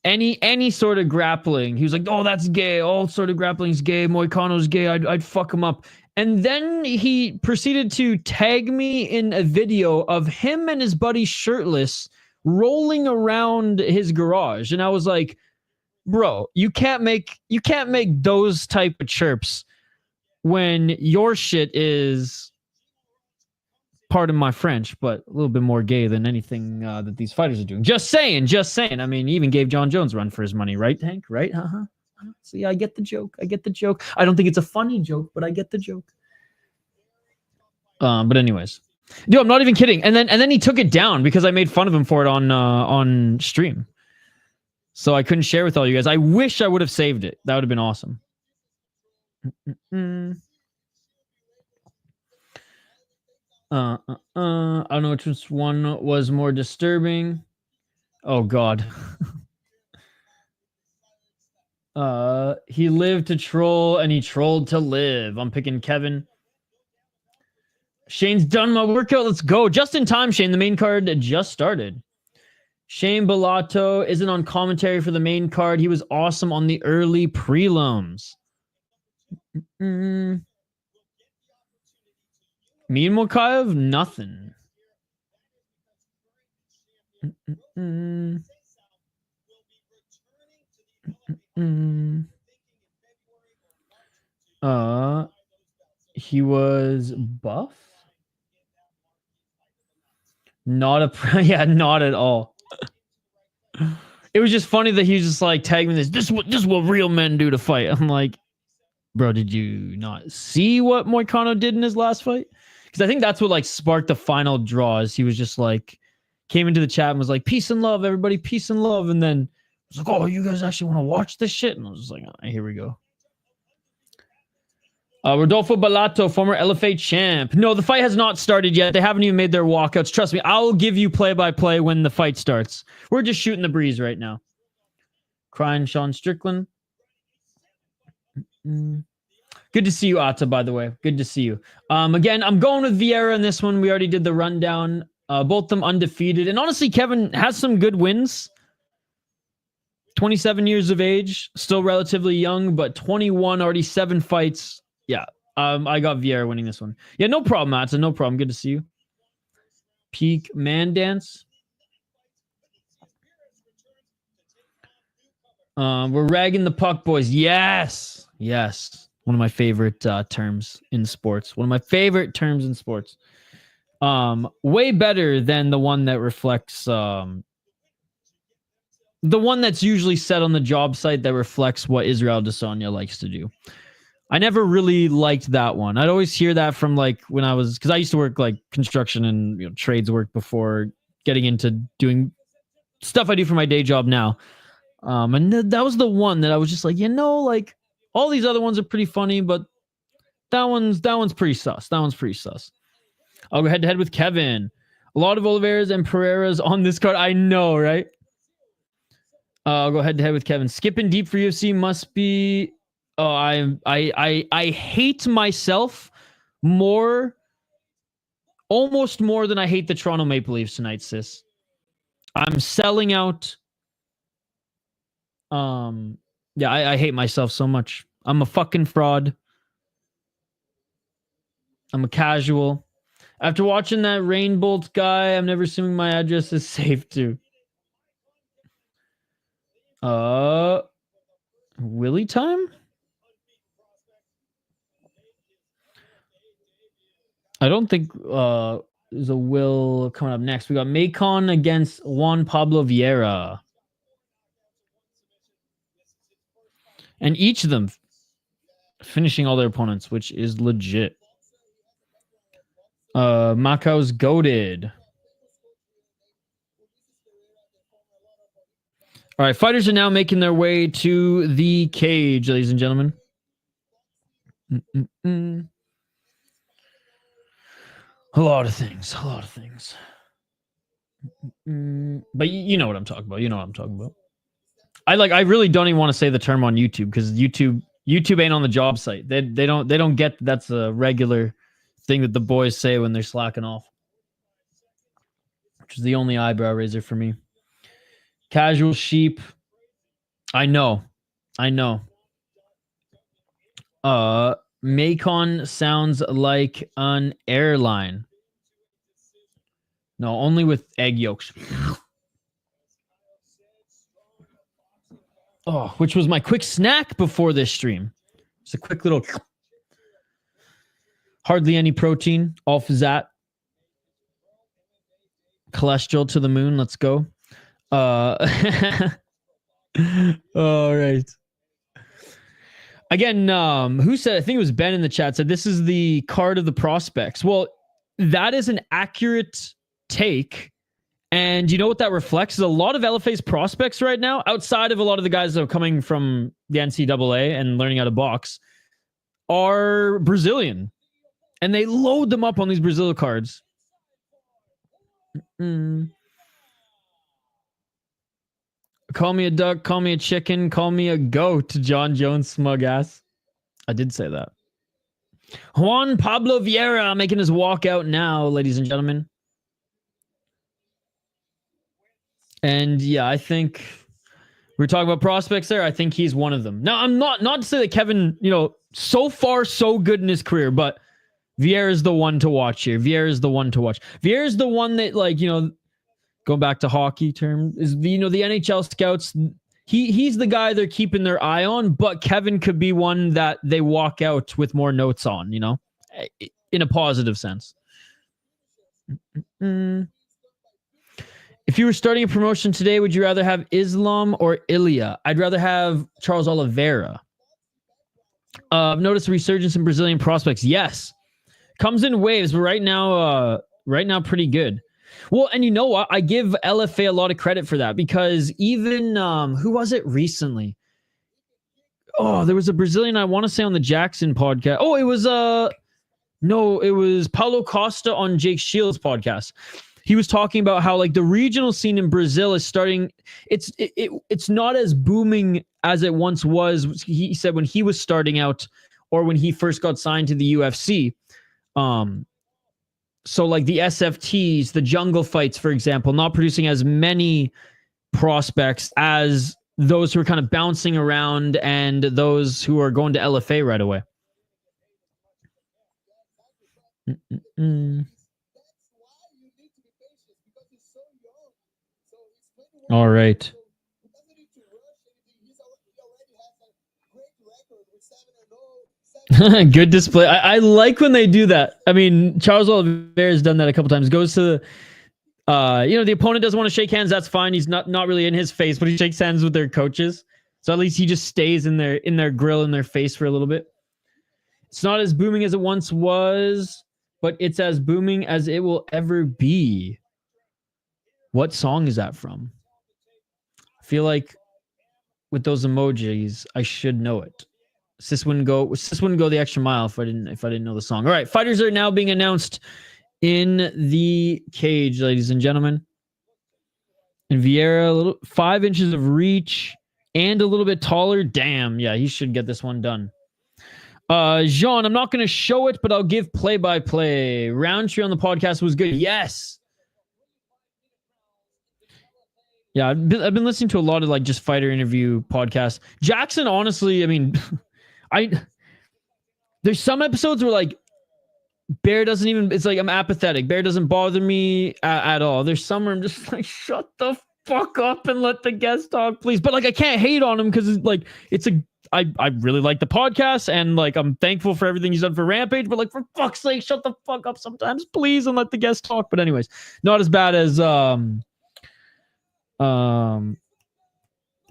any sort of grappling, he was like, oh, that's gay. All sort of grappling's gay. Moicano's gay. I'd fuck him up. And then he proceeded to tag me in a video of him and his buddy shirtless rolling around his garage. And I was like, bro, you can't make those type of chirps when your shit is, pardon my French, but a little bit more gay than anything that these fighters are doing. Just saying. I mean, he even gave Jon Jones a run for his money, right, Hank? Right? See, I get the joke. I don't think it's a funny joke, but I get the joke. But anyways, Dude, I'm not even kidding. And then he took it down because I made fun of him for it on stream. So I couldn't share with all you guys. I wish I would have saved it. That would have been awesome. I don't know which one was more disturbing. Oh God. He lived to troll and he trolled to live. I'm picking Kevin. Shane's done my workout. Let's go. Just in time, Shane. The main card just started. Shane Bellato isn't on commentary for the main card. He was awesome on the early prelims. Me and Mokaev, nothing. He was buff? Not a yeah, not at all. It was just funny that he was just like tagging this. This is what real men do to fight. I'm like, bro, did you not see what Moicano did in his last fight? Because I think that's what like sparked the final draws. He was just like came into the chat and was like, peace and love, everybody, peace and love. And then was like, oh, you guys actually want to watch this shit? And I was just like, here we go. Rodolfo Bellato, former LFA champ. No, the fight has not started yet. They haven't even made their walkouts. Trust me, I'll give you play-by-play when the fight starts. We're just shooting the breeze right now. Crying Sean Strickland. Good to see you, Atta, by the way. Good to see you. Again, I'm going with Vieira in this one. We already did the rundown. Both of them undefeated. And honestly, Kevin has some good wins. 27 years of age. Still relatively young, but 21, already 7 fights. Yeah, I got Vieira winning this one. Yeah, no problem, Atta. No problem. Good to see you. Peak Man Dance. We're ragging the puck, boys. Yes. Yes. One of my favorite terms in sports. One of my favorite terms in sports. Way better than the one that reflects... the one that's usually said on the job site that reflects what Israel Adesanya likes to do. I never really liked that one. I'd always hear that from like when I was, because I used to work like construction and trades work before getting into doing stuff I do for my day job now. And that was the one that I was just like, like all these other ones are pretty funny, but that one's pretty sus. That one's pretty sus. I'll go head to head with Kevin. A lot of Oliveira's and Pereira's on this card. I know, right? I'll go head to head with Kevin. Skipping deep for UFC must be. Oh, I hate myself almost more than I hate the Toronto Maple Leafs tonight, sis. I'm selling out. Yeah, I hate myself so much. I'm a fucking fraud. I'm a casual. After watching that Rainbolt guy, I'm never assuming my address is safe too. Willie time? I don't think there's a will coming up next. We got Macon against Juan Pablo Vieira. And each of them finishing all their opponents, which is legit. Macau's goated. All right, fighters are now making their way to the cage, ladies and gentlemen. A lot of things. But you know what I'm talking about. I really don't even want to say the term on YouTube because YouTube ain't on the job site. They don't get that's a regular thing that the boys say when they're slacking off. Which is the only eyebrow raiser for me. Casual sheep. I know. Macon sounds like an airline. No, only with egg yolks. Oh, which was my quick snack before this stream. It's a quick little... Hardly any protein. All fizat. Cholesterol to the moon. Let's go. All right. Again, who said, I think it was Ben in the chat, said this is the card of the prospects. Well, that is an accurate take. And you know what that reflects is a lot of LFA's prospects right now, outside of a lot of the guys that are coming from the NCAA and learning how to box, are Brazilian. And they load them up on these Brazil cards. Call me a duck, call me a chicken, call me a goat, John Jones smug ass. I did say that. Juan Pablo Vieira making his walkout now, ladies and gentlemen. And yeah, I think we're talking about prospects there. I think he's one of them. Now, I'm not to say that Kevin, so far so good in his career, but Vieira is the one to watch here. Vieira is the one to watch. Vieira is the one that, going back to hockey term, is the NHL scouts. He's the guy they're keeping their eye on, but Kevin could be one that they walk out with more notes on, in a positive sense. If you were starting a promotion today, would you rather have Islam or Ilya? I'd rather have Charles Oliveira. I've noticed a resurgence in Brazilian prospects. Yes. Comes in waves, but right now pretty good. Well, and you know what? I give LFA a lot of credit for that, because even who was it recently? Oh, there was a Brazilian, I want to say, on the Jackson podcast. Oh, it was it was Paulo Costa on Jake Shields' podcast. He was talking about how the regional scene in Brazil is starting. It's not as booming as it once was. He said when he was starting out, or when he first got signed to the UFC. So the SFTs, the jungle fights, for example, not producing as many prospects as those who are kind of bouncing around and those who are going to LFA right away. All right. Good display. I like when they do that. I mean, Charles Oliveira has done that a couple times. Goes to the opponent doesn't want to shake hands. That's fine. He's not really in his face, but he shakes hands with their coaches. So at least he just stays in their grill, in their face for a little bit. It's not as booming as it once was, but it's as booming as it will ever be. What song is that from? I feel like with those emojis, I should know it. Sis wouldn't go the extra mile if I didn't know the song. All right, fighters are now being announced in the cage, ladies and gentlemen. And Vieira, 5 inches of reach and a little bit taller. Damn, yeah, he should get this one done. Jhon, I'm not going to show it, but I'll give play-by-play. Roundtree on the podcast was good. Yes. Yeah, I've been listening to a lot of just fighter interview podcasts. Jackson, honestly, I mean, there's some episodes where Bear doesn't even, it's I'm apathetic. Bear doesn't bother me at all. There's some where I'm just shut the fuck up and let the guest talk, please. But I can't hate on him because I really like the podcast, and I'm thankful for everything he's done for Rampage, but for fuck's sake, shut the fuck up sometimes, please, and let the guest talk. But anyways, not as bad as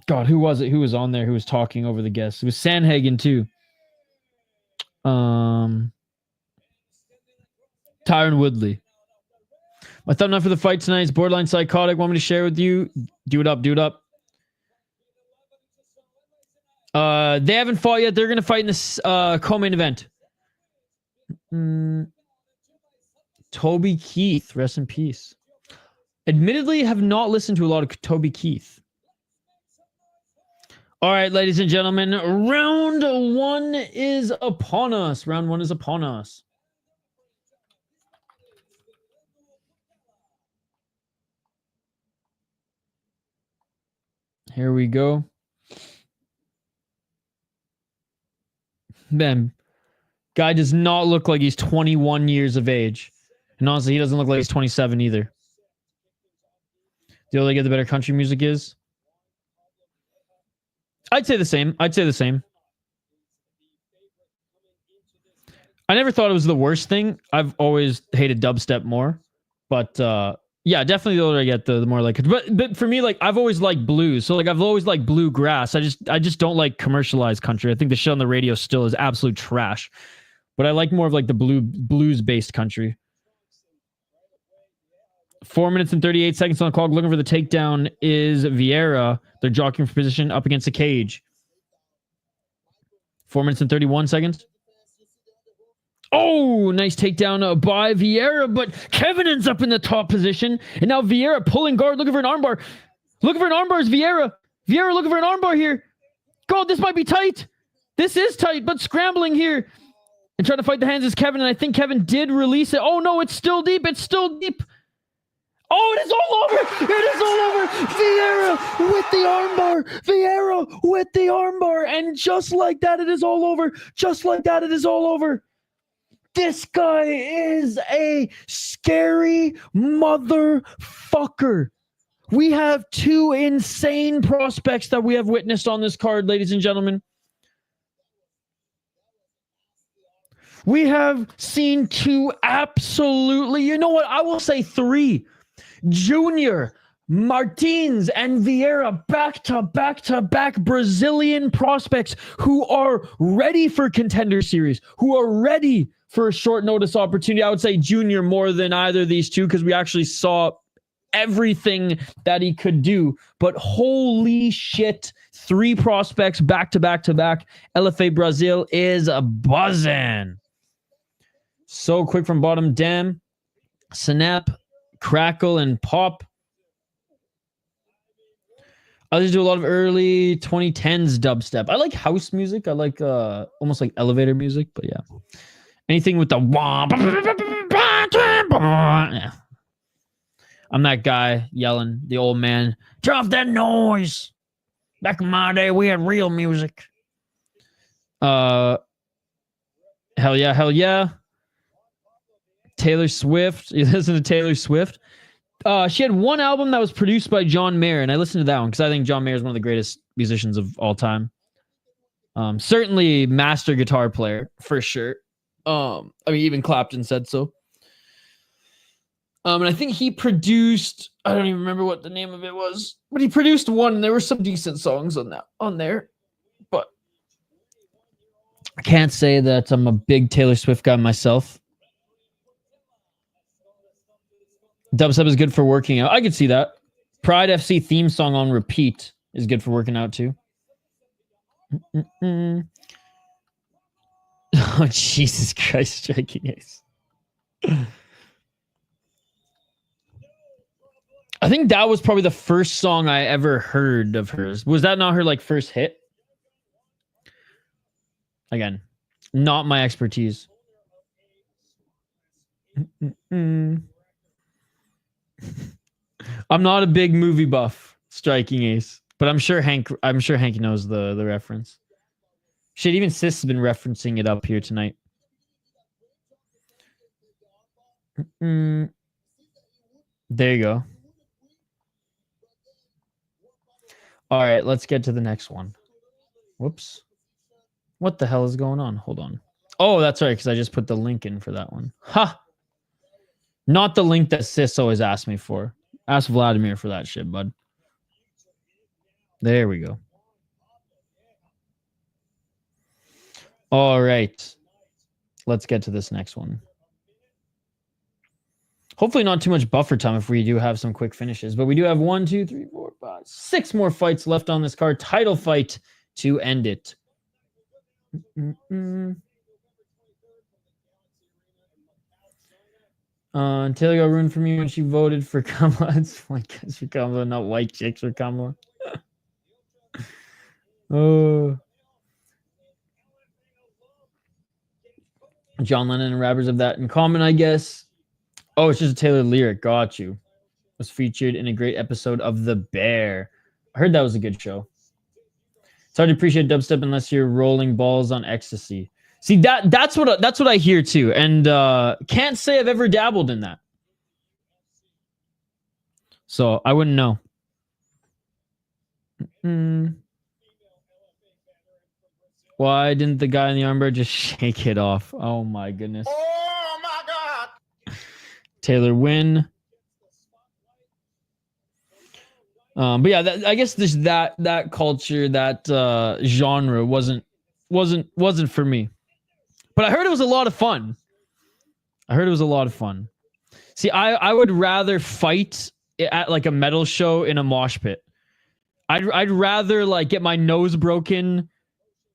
God, who was it? Who was on there? Who was talking over the guests? It was Sandhagen too. Tyron Woodley. My thumbnail for the fight tonight is borderline psychotic. Want me to share with you? Do it up. Do it up. They haven't fought yet. They're going to fight in this co-main event. Toby Keith, rest in peace. Admittedly, have not listened to a lot of Toby Keith. All right, ladies and gentlemen, round 1 is upon us. Round 1 is upon us. Here we go. Man, guy does not look like he's 21 years of age. And honestly, he doesn't look like he's 27 either. The older they get, the better country music is. I'd say the same. I never thought it was the worst thing. I've always hated dubstep more. But yeah, definitely the older I get, the more I like it. But for me, I've always liked blues. So I've always liked bluegrass. I just don't like commercialized country. I think the shit on the radio still is absolute trash. But I like more of the blues-based country. 4 minutes and 38 seconds on the clock. Looking for the takedown is Vieira. They're jockeying for position up against the cage. 4 minutes and 31 seconds. Oh, nice takedown by Vieira, but Kevin ends up in the top position. And now Vieira pulling guard, looking for an armbar. Looking for an armbar is Vieira. Vieira looking for an armbar here. God, this might be tight. This is tight, but scrambling here. And trying to fight the hands is Kevin, and I think Kevin did release it. Oh, no, it's still deep. It's still deep. Oh, it is all over. It is all over. Vieira with the armbar. Vieira with the armbar. And just like that, it is all over. Just like that, it is all over. This guy is a scary motherfucker. We have two insane prospects that we have witnessed on this card, ladies and gentlemen. We have seen two absolutely, you know what, I will say three. Junior, Martins, and Vieira back-to-back Brazilian prospects who are ready for Contender Series, who are ready for a short notice opportunity. I would say Junior more than either of these two because we actually saw everything that he could do. But holy shit, three prospects back-to-back. LFA Brazil is buzzing. So quick from bottom. Damn. Snap, crackle, and pop. I just do a lot of early 2010s dubstep. I like house music. I like almost like elevator music, but yeah. Anything with the yeah. I'm that guy yelling, the old man. Turn off that noise. Back in my day, we had real music. Hell yeah. Taylor Swift. You listen to Taylor Swift? She had one album that was produced by John Mayer, and I listened to that one because I think John Mayer is one of the greatest musicians of all time. Certainly master guitar player, for sure. I mean, even Clapton said so. And I think he produced, I don't even remember what the name of it was, but he produced one, and there were some decent songs on there. But I can't say that I'm a big Taylor Swift guy myself. Dubstep is good for working out. I could see that. Pride FC theme song on repeat is good for working out too. Oh, Jesus Christ, striking ace. I think that was probably the first song I ever heard of hers. Was that not her like first hit? Again, not my expertise. I'm not a big movie buff, striking ace, but I'm sure Hank knows the reference. Shit, even Sis has been referencing it up here tonight. There you go. All right, let's get to the next one. Whoops. What the hell is going on? Hold on. Oh, that's right, because I just put the link in for that one. Ha! Not the link that Sis always asks me for. Ask Vladimir for that shit, bud. There we go. All right. Let's get to this next one. Hopefully not too much buffer time if we do have some quick finishes. But we do have 1, 2, 3, 4, 5, 6 more fights left on this card. Title fight to end it. Taylor got ruined for me when she voted for Kamala. It's white guys for Kamala, not white chicks for Kamala. Oh. John Lennon and rappers have that in common, I guess. Oh, it's just a Taylor lyric. Got you. Was featured in a great episode of The Bear. I heard that was a good show. It's hard to appreciate dubstep unless you're rolling balls on ecstasy. See, that's what I hear too, and can't say I've ever dabbled in that. So I wouldn't know. Why didn't the guy in the armbar just shake it off? Oh my goodness. Oh my God. Taylor win. But yeah, I guess this that culture, that genre wasn't for me. But I heard it was a lot of fun. See, I would rather fight at like a metal show in a mosh pit. I'd rather like get my nose broken,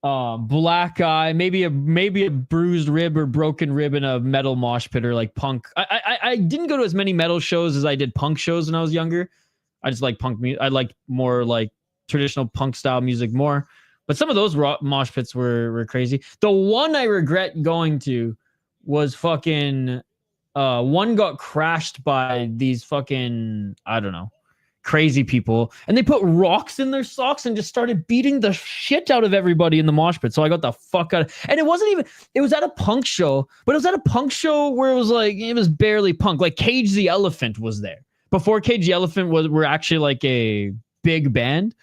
black eye, maybe a bruised rib or broken rib in a metal mosh pit or like punk. I didn't go to as many metal shows as I did punk shows when I was younger. I just like punk music. I like more like traditional punk style music more. But some of those mosh pits were crazy. The one I regret going to was fucking one got crashed by these fucking, I don't know, crazy people, and they put rocks in their socks and just started beating the shit out of everybody in the mosh pit. So I got the fuck out of, and it was at a punk show, but it was at a punk show where it was barely punk. Like Cage the Elephant was there. Before Cage the Elephant were actually like a big band.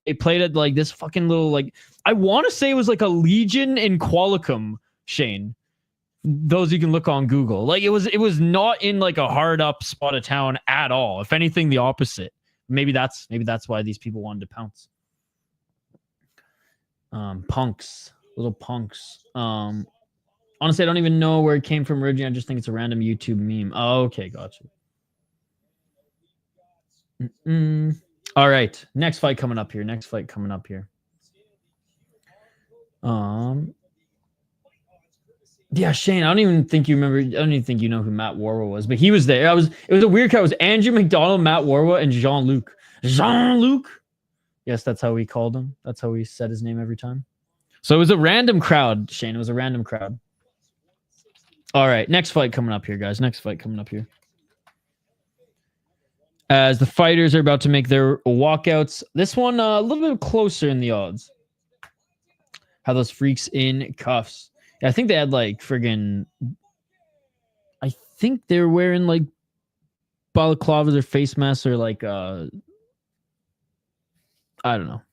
They played at like this fucking little, like, I want to say it was like a Legion in Qualicum, Shane. Those you can look on Google. Like it was not in like a hard up spot of town at all. If anything, the opposite. Maybe that's why these people wanted to pounce. Punks, little punks. Honestly, I don't even know where it came from originally. I just think it's a random YouTube meme. Oh, okay, gotcha. All right, next fight coming up here. Yeah, Shane, I don't even think you remember. I don't even think you know who Matt Warwa was, but he was there. It was a weird crowd. It was Andrew McDonald, Matt Warwa, and Jean-Luc. Jean-Luc? Yes, that's how we called him. That's how we said his name every time. So it was a random crowd, Shane. It was a random crowd. All right, next fight coming up here, guys. As the fighters are about to make their walkouts. This one a little bit closer in the odds. How those freaks in cuffs. Yeah, I think they had like friggin'. I think they're wearing like balaclavas or face masks or like I don't know.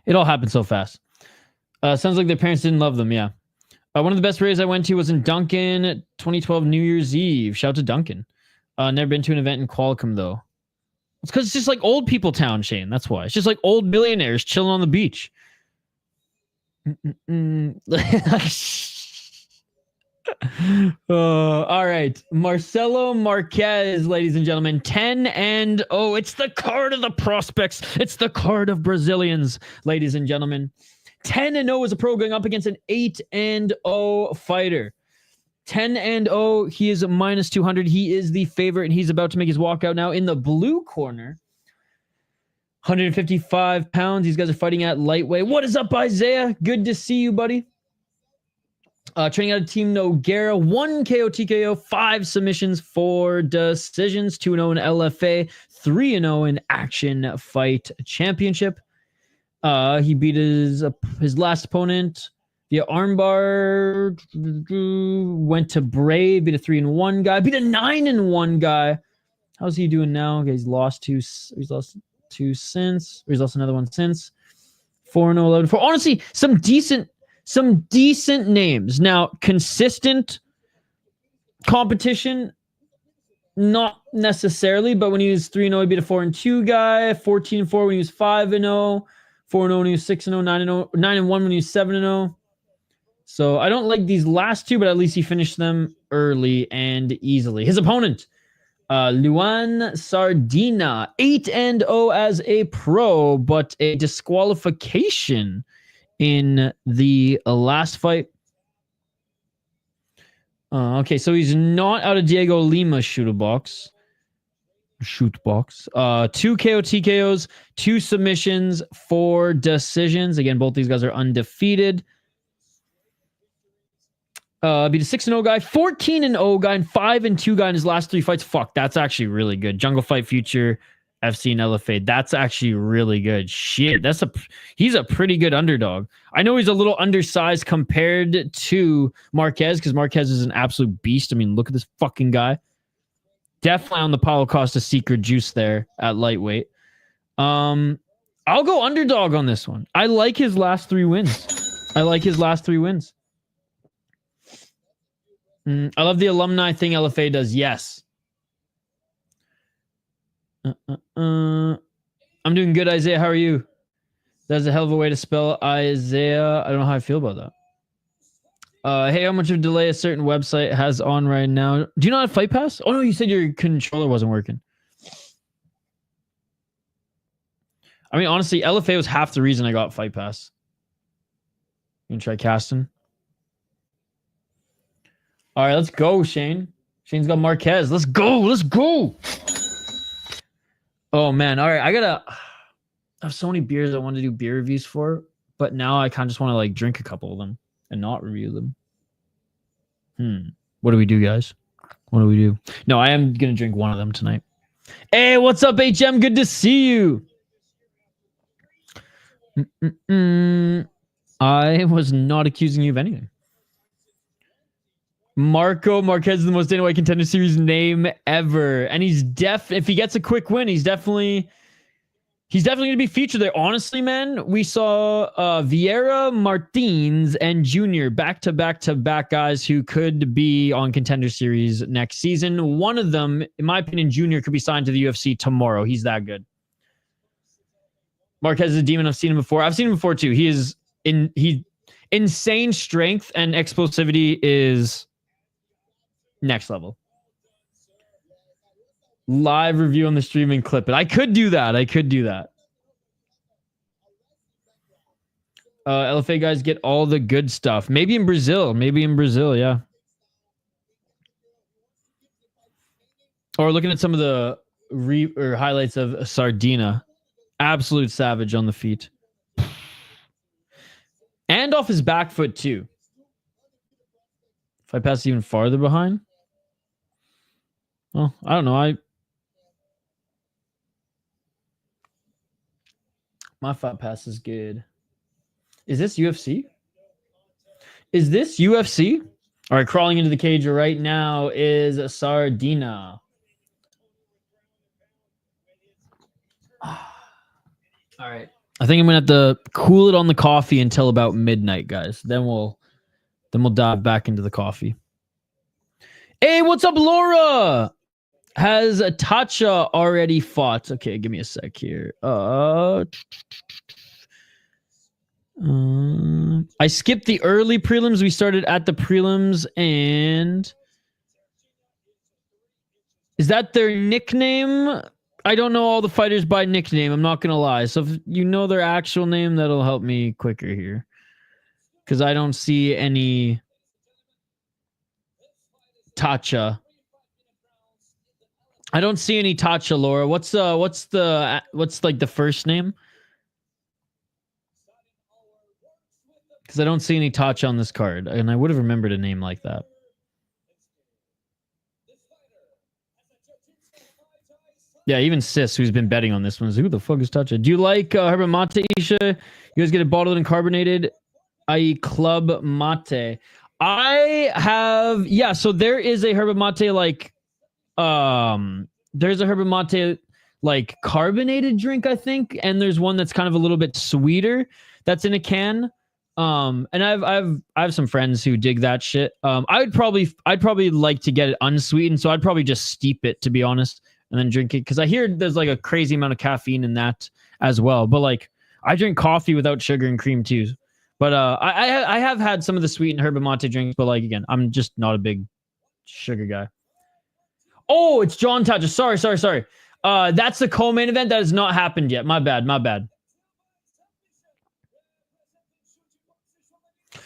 It all happened so fast. Sounds like their parents didn't love them. Yeah. One of the best raves I went to was in Duncan 2012 New Year's Eve. Shout out to Duncan. Never been to an event in Qualicum though. It's because it's just like old people town, Shane. That's why. It's just like old billionaires chilling on the beach. All right, Marcelo Marquez, ladies and gentlemen, 10-0. It's the card of the prospects. It's the card of Brazilians, ladies and gentlemen. 10-0 is a pro going up against an 8-0 fighter. 10-0. He is a minus 200. He is the favorite, and he's about to make his walkout now. In the blue corner, 155 pounds. These guys are fighting at lightweight. What is up, Isaiah? Good to see you, buddy. Training out of Team Noguera. 1 KO, TKO, 5 submissions, 4 decisions. 2-0 in LFA. 3-0 in Action Fight Championship. He beat his last opponent via armbar. Went to Brave. Beat a 3-1 guy. Beat a 9-1 guy. How's he doing now? Okay, he's lost two since. He's lost another one since. 4-0, 11-4. Honestly, some decent names. Now, consistent competition, not necessarily, but when he was 3-0, he beat a 4-2 guy. 14-4 when he was 5-0. 4-0 when he was 6-0. 9-1 when he was 7-0. So I don't like these last two, but at least he finished them early and easily. His opponent, Luann Sardinha, 8-0 as a pro, but a disqualification in the last fight. Okay, so he's not out of Diego Lima's shoot box. 2 KO TKOs, 2 submissions, 4 decisions. Again, both these guys are undefeated. Beat a 6-0 guy, 14-0 guy, and 5-2 guy in his last 3 fights. Fuck, that's actually really good. Jungle Fight Future, FC and LFA. That's actually really good. Shit, he's a pretty good underdog. I know he's a little undersized compared to Marquez, because Marquez is an absolute beast. I mean, look at this fucking guy. Definitely on the Paulo Costa secret juice there at lightweight. I'll go underdog on this one. I like his last 3 wins. I love the alumni thing LFA does. Yes. I'm doing good, Isaiah. How are you? That's a hell of a way to spell Isaiah. I don't know how I feel about that. Hey, how much of a delay a certain website has on right now? Do you not have Fight Pass? Oh no, you said your controller wasn't working. I mean, honestly, LFA was half the reason I got Fight Pass. You can try casting. All right, let's go, Shane. Shane's got Marquez. Let's go. Let's go. Oh man. All right, I have so many beers I want to do beer reviews for, but now I kind of just want to like drink a couple of them and not review them. What do we do, guys? What do we do? No, I am gonna drink one of them tonight. Hey, what's up, HM? Good to see you. I was not accusing you of anything. Marco Marquez is the most Dana White Contender Series name ever, and he's if he gets a quick win, he's definitely going to be featured there. Honestly, man, we saw Vieira, Martins, and Junior back-to-back guys who could be on Contender Series next season. One of them, in my opinion, Junior, could be signed to the UFC tomorrow. He's that good. Marquez is a demon. I've seen him before. I've seen him before too. He insane strength and explosivity is next level. Live review on the stream and clip it. I could do that. LFA guys get all the good stuff. Maybe in Brazil, yeah. Or looking at some of the highlights of Sardinha. Absolute savage on the feet. And off his back foot too. If I pass even farther behind. Well, I don't know. My fight pass is good. Is this UFC? All right, crawling into the cage right now is Sardinha. All right. I think I'm gonna have to cool it on the coffee until about midnight, guys. Then we'll dive back into the coffee. Hey, what's up, Laura? Has Tacha already fought? Okay, give me a sec here. I skipped the early prelims. We started at the prelims, and is that their nickname? I don't know all the fighters by nickname. I'm not gonna lie. So if you know their actual name, that'll help me quicker here, because I don't see any Tacha. I don't see any Tacha, Laura. What's like the first name? Because I don't see any Tacha on this card, and I would have remembered a name like that. Yeah, even Sis, who's been betting on this one, is who the fuck is Tacha? Do you like Herbert Mate, Isha? You guys get it bottled and carbonated, i.e. Club Mate. I have, yeah, so there is a Herbert Mate like, there's a Herbert Mate like carbonated drink, I think, and there's one that's kind of a little bit sweeter that's in a can. And I have some friends who dig that shit. I'd probably like to get it unsweetened, so I'd probably just steep it, to be honest, and then drink it, because I hear there's like a crazy amount of caffeine in that as well. But like, I drink coffee without sugar and cream too. But I have had some of the sweetened Herbert Mate drinks, but like, again, I'm just not a big sugar guy. Oh, it's Jhon Tacha. Sorry. That's the co-main event. That has not happened yet. My bad.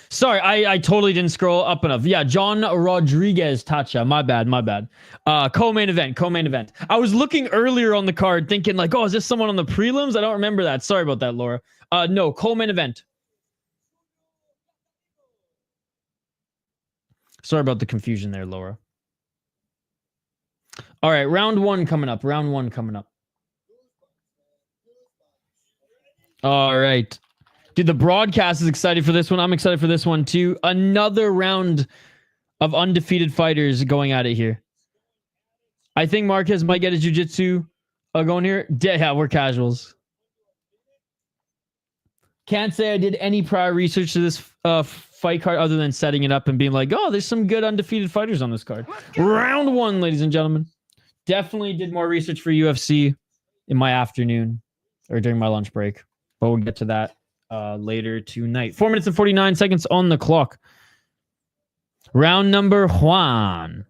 Sorry, I totally didn't scroll up enough. Yeah, John Rodriguez Tacha. My bad. Co-main event. I was looking earlier on the card thinking like, oh, is this someone on the prelims? I don't remember that. Sorry about that, Laura. No, co-main event. Sorry about the confusion there, Laura. All right, round one coming up. All right. Dude, the broadcast is excited for this one. I'm excited for this one too. Another round of undefeated fighters going at it here. I think Marquez might get a jiu-jitsu going here. Yeah, we're casuals. Can't say I did any prior research to this fight card other than setting it up and being like, oh, there's some good undefeated fighters on this card. Round one, ladies and gentlemen. Definitely did more research for UFC in my afternoon or during my lunch break. But we'll get to that later tonight. 4 minutes and 49 seconds on the clock. Round number Juan.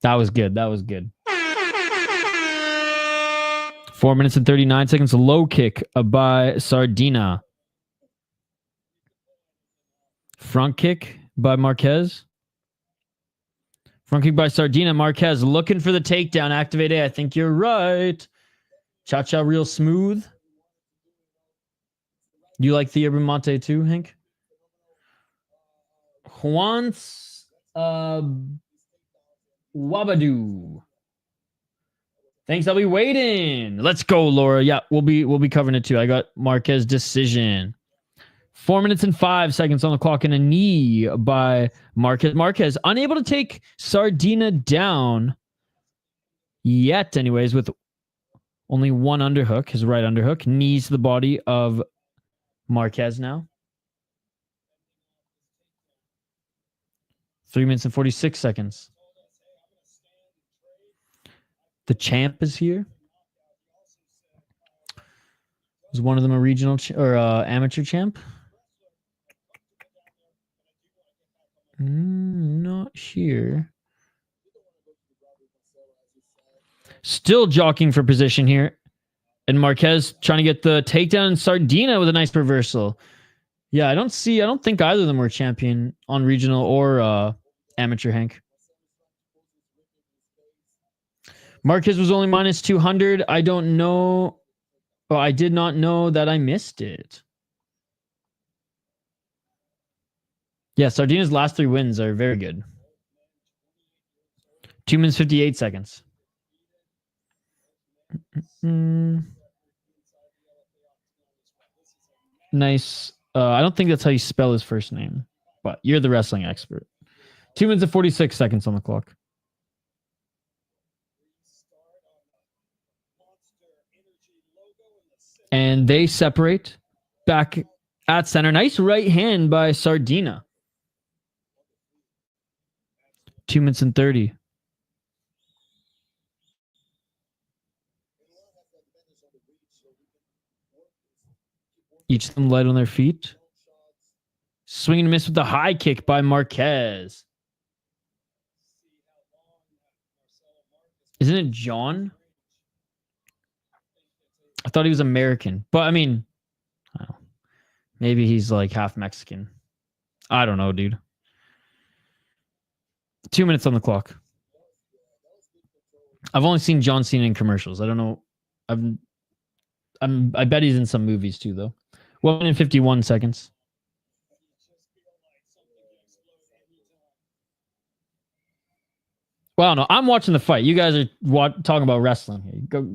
That was good. That was good. 4 minutes and 39 seconds. Low kick by Sardina. Front kick by Marquez. Front kick by Sardina. Marquez looking for the takedown. Activate A. I think you're right. Cha-cha real smooth. You like the Monte too, Hank? Juan's Wabadoo. Thanks, I'll be waiting. Let's go, Laura. Yeah, we'll be covering it too. I got Marquez decision. 4 minutes and 5 seconds on the clock and a knee by Marquez. Marquez unable to take Sardina down yet, anyways, with only one underhook, his right underhook. Knees to the body of Marquez now. 3 minutes and 46 seconds. The champ is here. Is one of them a regional or amateur champ? Not here. Still jockeying for position here. And Marquez trying to get the takedown, and Sardina with a nice reversal. Yeah, I don't think either of them were champion on regional or amateur, Hank. Marquez was only minus 200. I don't know. Oh, I did not know that I missed it. Yeah, Sardina's last 3 wins are very good. 2 minutes, 58 seconds. Nice. I don't think that's how you spell his first name, but you're the wrestling expert. 2 minutes and 46 seconds on the clock. And they separate back at center. Nice right hand by Sardina. 2 minutes and 30. Each of them light on their feet. Swing and miss with the high kick by Marquez. Isn't it Jhon? I thought he was American, but I mean, I don't know. Maybe he's like half Mexican. I don't know, dude. 2 minutes on the clock. I've only seen John Cena in commercials. I don't know. I bet he's in some movies too, though. 1 minute 51 seconds. Well, no, I'm watching the fight. You guys are talking about wrestling here. Go.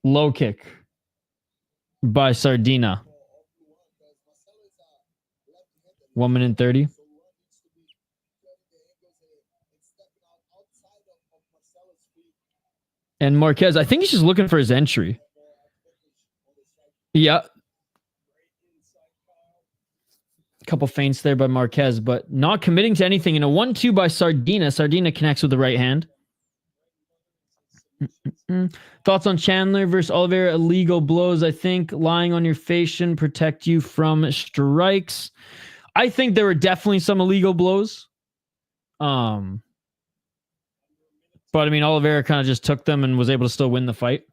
Low kick by Sardina. 1 minute 30. And Marquez, I think he's just looking for his entry. Yeah. A couple feints there by Marquez, but not committing to anything. In a 1-2 by Sardina. Sardina connects with the right hand. Thoughts on Chandler versus Oliveira? Illegal blows, I think. Lying on your face shouldn't protect you from strikes. I think there were definitely some illegal blows. But I mean, Oliveira kind of just took them and was able to still win the fight.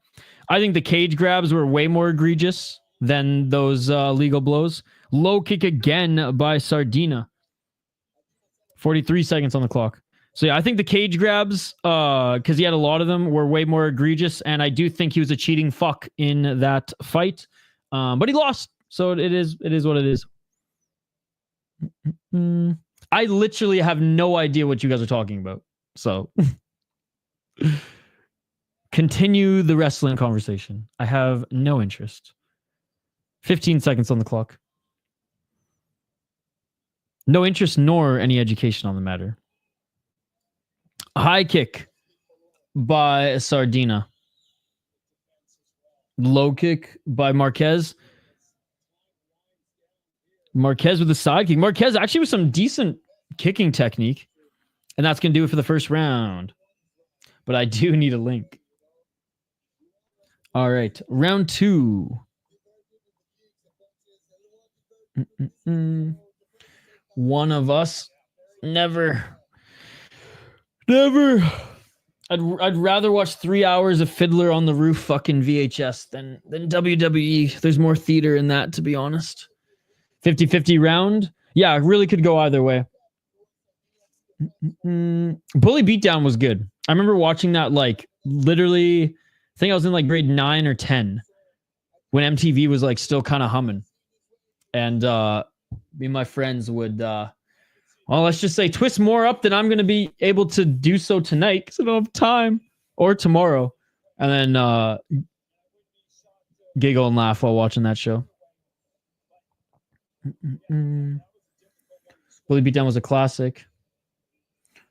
I think the cage grabs were way more egregious than those legal blows. Low kick again by Sardina. 43 seconds on the clock. So yeah, I think the cage grabs, because he had a lot of them, were way more egregious, and I do think he was a cheating fuck in that fight. But he lost, so it is what it is. I literally have no idea what you guys are talking about. So continue the wrestling conversation. I have no interest. 15 seconds on the clock. No interest nor any education on the matter. High kick by Sardina. Low kick by Marquez. Marquez with the side kick. Marquez actually with some decent kicking technique. And that's going to do it for the first round. But I do need a link. All right. Round 2. One of us. Never. Never. I'd rather watch 3 hours of Fiddler on the Roof fucking VHS than WWE. There's more theater in that, to be honest. 50-50 round. Yeah, it really could go either way. Bully Beatdown was good. I remember watching that like literally, I think I was in like grade 9 or 10 when MTV was like still kind of humming. And me and my friends would, well, let's just say twist more up than I'm going to be able to do so tonight because I don't have time, or tomorrow. And then giggle and laugh while watching that show. Bully Beatdown was a classic.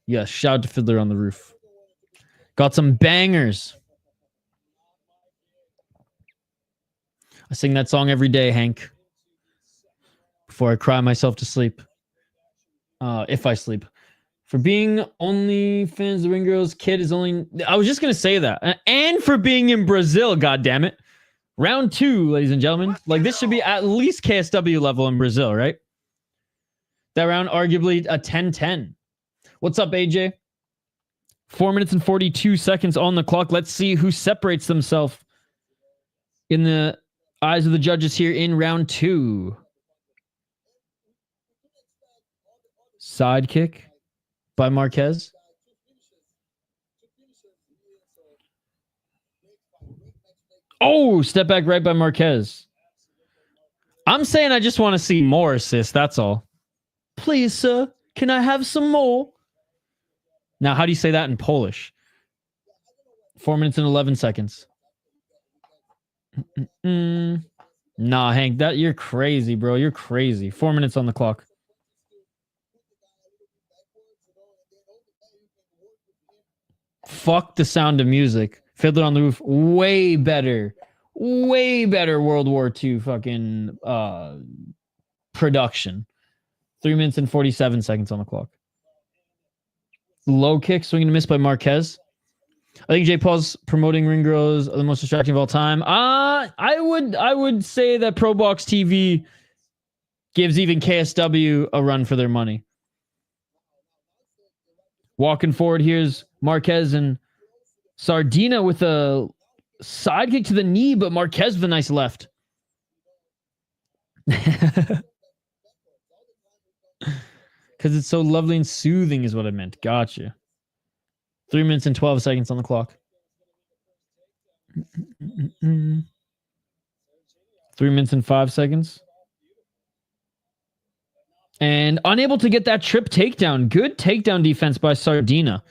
Yes, shout out to Fiddler on the Roof. Got some bangers. I sing that song every day, Hank, before I cry myself to sleep. If I sleep. For being only fans, the Ring Girls kid is only... I was just going to say that. And for being in Brazil, goddammit. Round 2, ladies and gentlemen. Like, this should be at least KSW level in Brazil, right? That round, arguably a 10-10. What's up, AJ? 4 minutes and 42 seconds on the clock. Let's see who separates themselves in the eyes of the judges here in round 2. Sidekick by Marquez. Oh, step back right by Marquez. I'm saying I just want to see more, sis. That's all. Please, sir. Can I have some more? Now, how do you say that in Polish? 4 minutes and 11 seconds. Nah, Hank, that you're crazy, bro. You're crazy. 4 minutes on the clock. Fuck the Sound of Music. Fiddler on the Roof. Way better. Way better World War II fucking production. 3 minutes and 47 seconds on the clock. Low kick, swing and a miss by Marquez. I think J. Paul's promoting Ring Girls are the most distracting of all time. I would say that Pro Box TV gives even KSW a run for their money. Walking forward, here's Marquez and Sardinha with a sidekick to the knee, but Marquez with a nice left. Because it's so lovely and soothing is what I meant. Gotcha. 3 minutes and 12 seconds on the clock. 3 minutes and 5 seconds. And unable to get that trip takedown. Good takedown defense by Sardinha.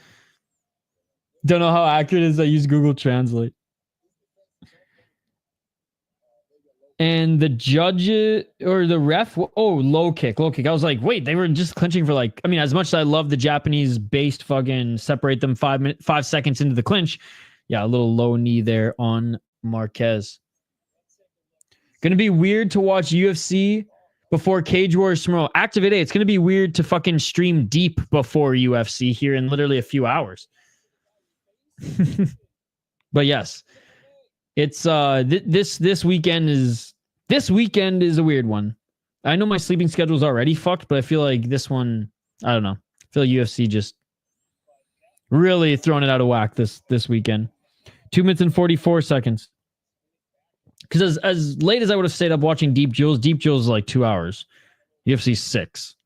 Don't know how accurate it is. I use Google Translate. And the judge or the ref, low kick. I was like, wait, they were just clinching for like, I mean, as much as I love the Japanese-based fucking separate them 5 seconds into the clinch. Yeah, a little low knee there on Marquez. Gonna be weird to watch UFC before Cage Wars tomorrow. Activate A. It's gonna be weird to fucking stream deep before UFC here in literally a few hours. But yes. It's this weekend is a weird one. I know my sleeping schedule is already fucked, but I feel like this one, I don't know. I feel like UFC just really throwing it out of whack this weekend. 2 minutes and 44 seconds. Because as late as I would have stayed up watching Deep Jewels is like 2 hours. UFC 6.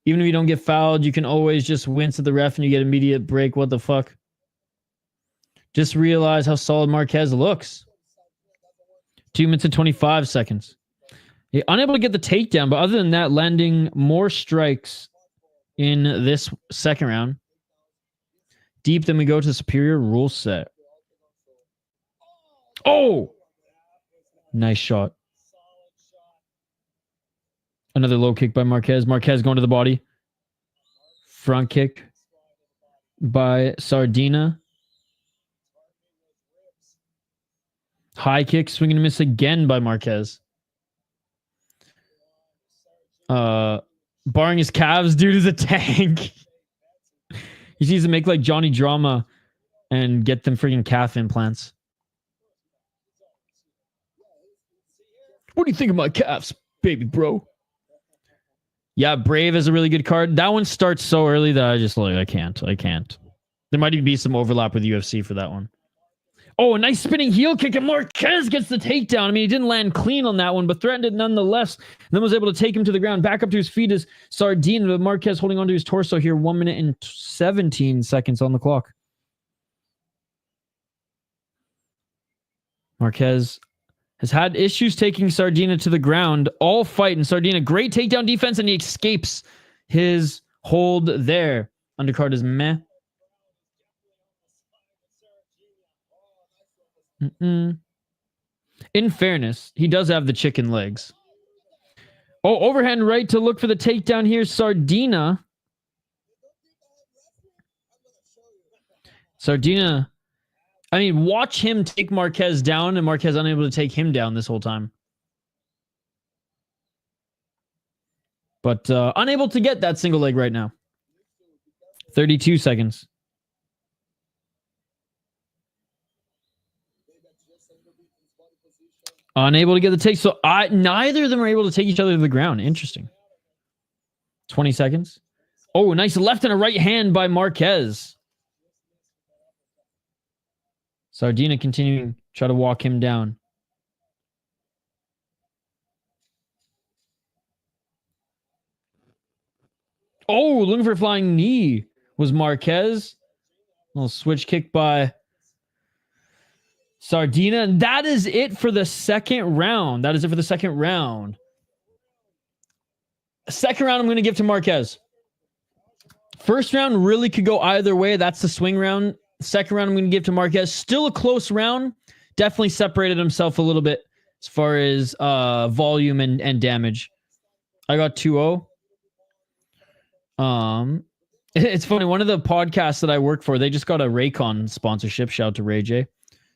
Even if you don't get fouled, you can always just wince at the ref and you get immediate break. What the fuck? Just realize how solid Marquez looks. 2 minutes and 25 seconds. Unable to get the takedown, but other than that, landing more strikes in this second round. Deep, then we go to superior rule set. Oh! Nice shot. Another low kick by Marquez. Marquez going to the body. Front kick by Sardinha. High kick, swing and miss again by Marquez. Barring his calves, dude is a tank. He needs to make like Johnny Drama and get them freaking calf implants. What do you think of my calves, baby, bro. Yeah, Brave is a really good card. That one starts so early that I just like, I can't. There might even be some overlap with UFC for that one. Oh, a nice spinning heel kick, and Marquez gets the takedown. I mean, he didn't land clean on that one, but threatened it nonetheless. And then was able to take him to the ground. Back up to his feet is Sardine, but Marquez holding onto his torso here. 1 minute and 17 seconds on the clock. Marquez has had issues taking Sardina to the ground all fight, and Sardina, great takedown defense, and he escapes his hold there. Undercard is meh. In fairness, he does have the chicken legs. Oh, overhand right to look for the takedown here. Sardina. I mean, watch him take Marquez down, and Marquez unable to take him down this whole time. But unable to get that single leg right now. 32 seconds. Unable to get the take. So neither of them are able to take each other to the ground. Interesting. 20 seconds. Oh, nice left and a right hand by Marquez. Sardina continuing to try to walk him down. Oh, looking for a flying knee was Marquez. A little switch kick by Sardina. And that is it for the second round. Second round, I'm going to give to Marquez. First round really could go either way. That's the swing round. Second round, I'm going to give to Marquez. Still a close round. Definitely separated himself a little bit as far as volume and damage. I got 2-0. It's funny. One of the podcasts that I work for, they just got a Raycon sponsorship. Shout out to Ray J.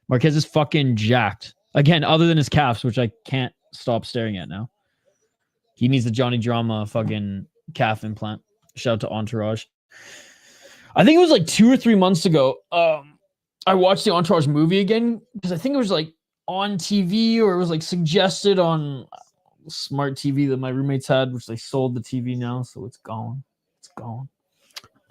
Marquez is fucking jacked. Again, other than his calves, which I can't stop staring at now. He needs the Johnny Drama fucking calf implant. Shout out to Entourage. I think it was like 2 or 3 months ago. I watched the Entourage movie again because I think it was like on TV or it was like suggested on smart TV that my roommates had, which they sold the TV now, so it's gone.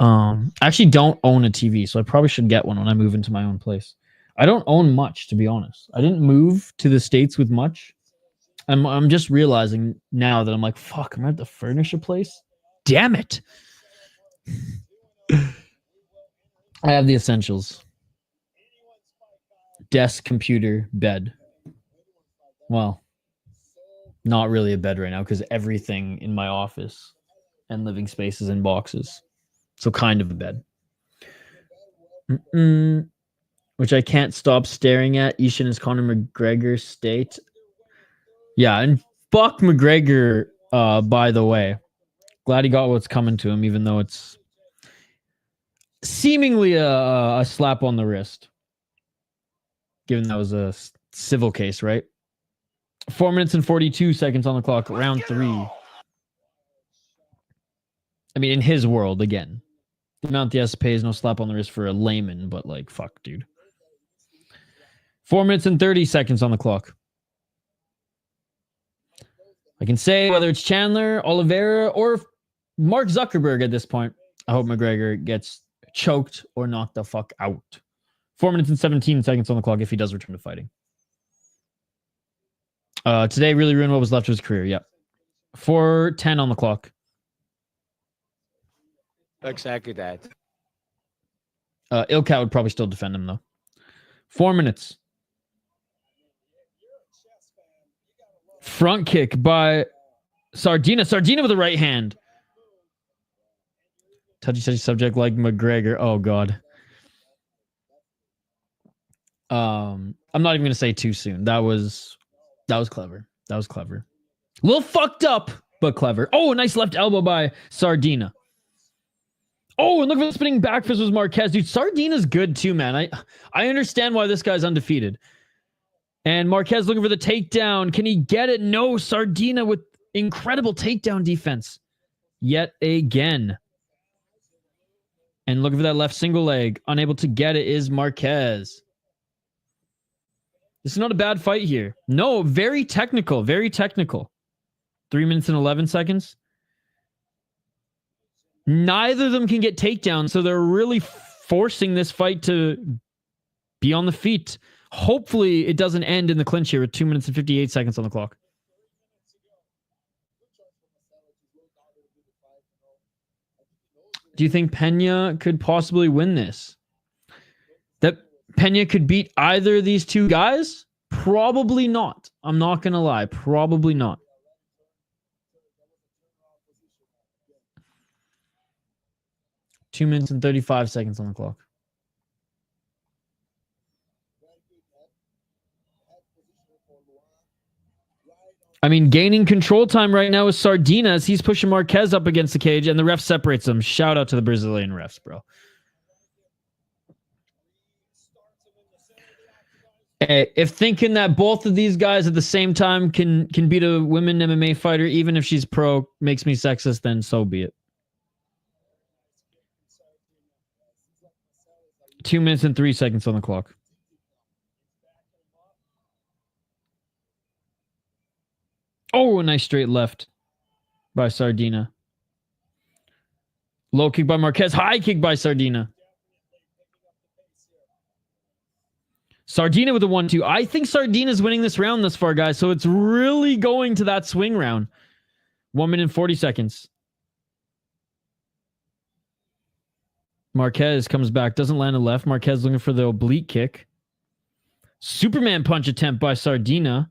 I actually don't own a TV, so I probably should get one when I move into my own place. I don't own much, to be honest. I didn't move to the States with much. I'm just realizing now that I'm like, fuck, I'm at the furnish a place. Damn it. I have the essentials. Desk, computer, bed. Well, not really a bed right now because everything in my office and living space is in boxes. So kind of a bed. Which I can't stop staring at. Ishan is Conor McGregor state. Yeah, and fuck McGregor, by the way. Glad he got what's coming to him, even though it's seemingly a slap on the wrist. Given that was a civil case, right? 4 minutes and 42 seconds on the clock. Round 3. I mean, in his world, again. The amount the S pays no slap on the wrist for a layman, but like, fuck, dude. 4 minutes and 30 seconds on the clock. I can say whether it's Chandler, Oliveira, or Mark Zuckerberg at this point. I hope McGregor gets choked or knocked the fuck out. 4 minutes and 17 seconds on the clock if he does return to fighting. Today really ruined what was left of his career. Yep. 4:10 on the clock. Exactly that. Ilkat would probably still defend him, though. 4 minutes. Front kick by Sardina. Sardina with the right hand. Touchy subject like McGregor. Oh, God. I'm not even going to say too soon. That was clever. A little fucked up, but clever. Oh, a nice left elbow by Sardina. Oh, and look at the spinning back fist was Marquez. Dude, Sardina's good too, man. I understand why this guy's undefeated. And Marquez looking for the takedown. Can he get it? No, Sardina with incredible takedown defense. Yet again. And looking for that left single leg. Unable to get it is Marquez. This is not a bad fight here. No, very technical. Very technical. 3 minutes and 11 seconds. Neither of them can get takedowns, so they're really forcing this fight to be on the feet. Hopefully, it doesn't end in the clinch here with 2 minutes and 58 seconds on the clock. Do you think Pena could possibly win this? That Pena could beat either of these two guys? Probably not. I'm not going to lie. Probably not. Two minutes and 35 seconds on the clock. I mean, gaining control time right now is Sardina as he's pushing Marquez up against the cage and the ref separates them. Shout out to the Brazilian refs, bro. Hey, if thinking that both of these guys at the same time can beat a women MMA fighter, even if she's pro, makes me sexist, then so be it. 2 minutes and 3 seconds on the clock. Oh, a nice straight left by Sardina. Low kick by Marquez. High kick by Sardina. Sardina with a 1-2. I think Sardina's winning this round thus far, guys. So it's really going to that swing round. 1 minute and 40 seconds. Marquez comes back. Doesn't land a left. Marquez looking for the oblique kick. Superman punch attempt by Sardina.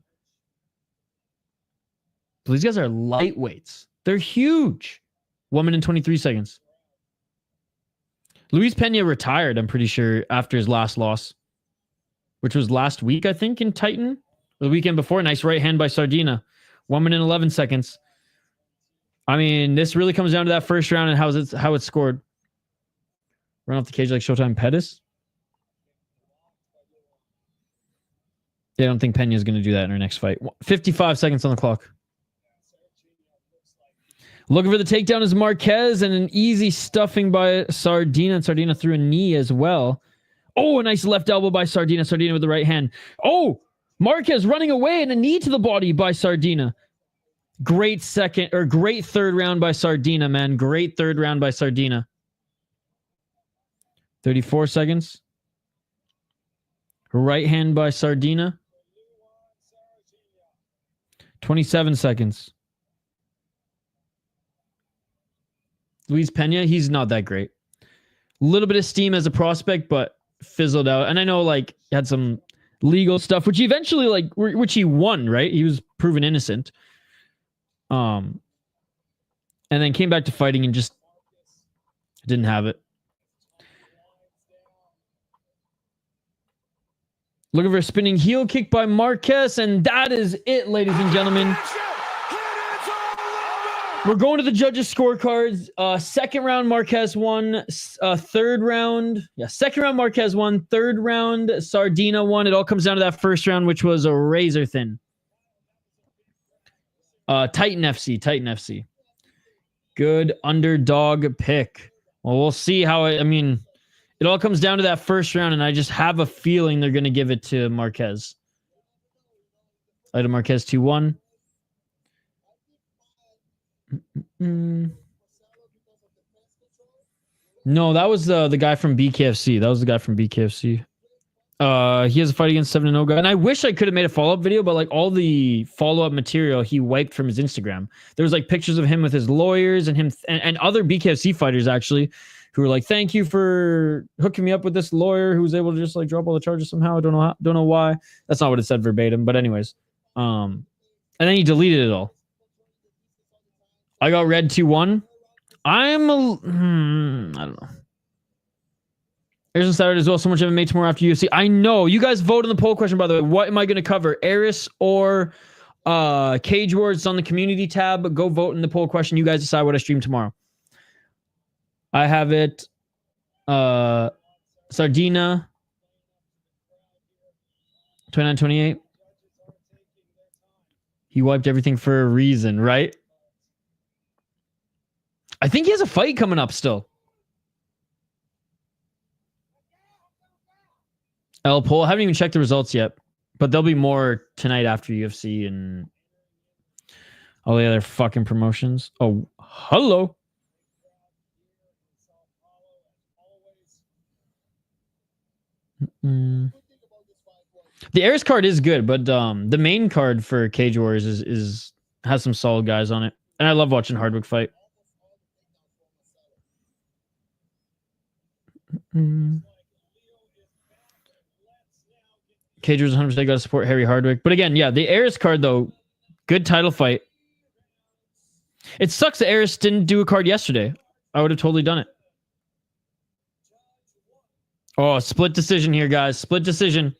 These guys are lightweights. They're huge. 1 minute and 23 seconds. Luis Pena retired, I'm pretty sure, after his last loss, which was last week, I think, in Titan. Or the weekend before. Nice right hand by Sardina. 1 minute and 11 seconds. I mean, this really comes down to that first round and how it's scored. Run off the cage like Showtime Pettis. Yeah, I don't think Pena's going to do that in her next fight. 55 seconds on the clock. Looking for the takedown is Marquez and an easy stuffing by Sardina. And Sardina threw a knee as well. Oh, a nice left elbow by Sardina. Sardina with the right hand. Oh, Marquez running away and a knee to the body by Sardina. Great third round by Sardina, man. Great third round by Sardina. 34 seconds. Right hand by Sardina. 27 seconds. Luis Pena, he's not that great. A little bit of steam as a prospect, but fizzled out. And I know, like, had some legal stuff, which he eventually, which he won, right? He was proven innocent. And then came back to fighting and just didn't have it. Looking for a spinning heel kick by Marquez, and that is it, ladies and gentlemen. We're going to the judges' scorecards. Second round, Marquez won. Third round, second round, Marquez won. Third round, Sardina won. It all comes down to that first round, which was a razor thin. Titan FC. Good underdog pick. Well, we'll see how it all comes down to that first round, and I just have a feeling they're going to give it to Marquez. Item Marquez 2-1. No, that was the guy from BKFC. That was the guy from BKFC. He has a fight against 7-0 guy. And I wish I could have made a follow-up video, but like all the follow-up material he wiped from his Instagram. There was like pictures of him with his lawyers and him and other BKFC fighters actually who were like, thank you for hooking me up with this lawyer who was able to just like drop all the charges somehow. I don't know why. That's not what it said verbatim, but anyways. And then he deleted it all. I got red 2-1. I don't know. Aris Saturday as well. So much MMA tomorrow after UFC. I know. You guys vote on the poll question, by the way. What am I going to cover? Aris or Cage Wars? It's on the community tab. Go vote in the poll question. You guys decide what I stream tomorrow. I have it. Sardina. 29-28. He wiped everything for a reason, right? I think he has a fight coming up still. El Poll. I haven't even checked the results yet, but there'll be more tonight after UFC. And All the other fucking promotions. Oh, hello. The Airs card is good, but the main card for Cage Warriors is has some solid guys on it. And I love watching Hardwick fight. Cage Warriors 100% got to support Harry Hardwick. But again, yeah, the Airs card, though, good title fight. It sucks that Airs didn't do a card yesterday. I would have totally done it. Oh, split decision here, guys. Split decision.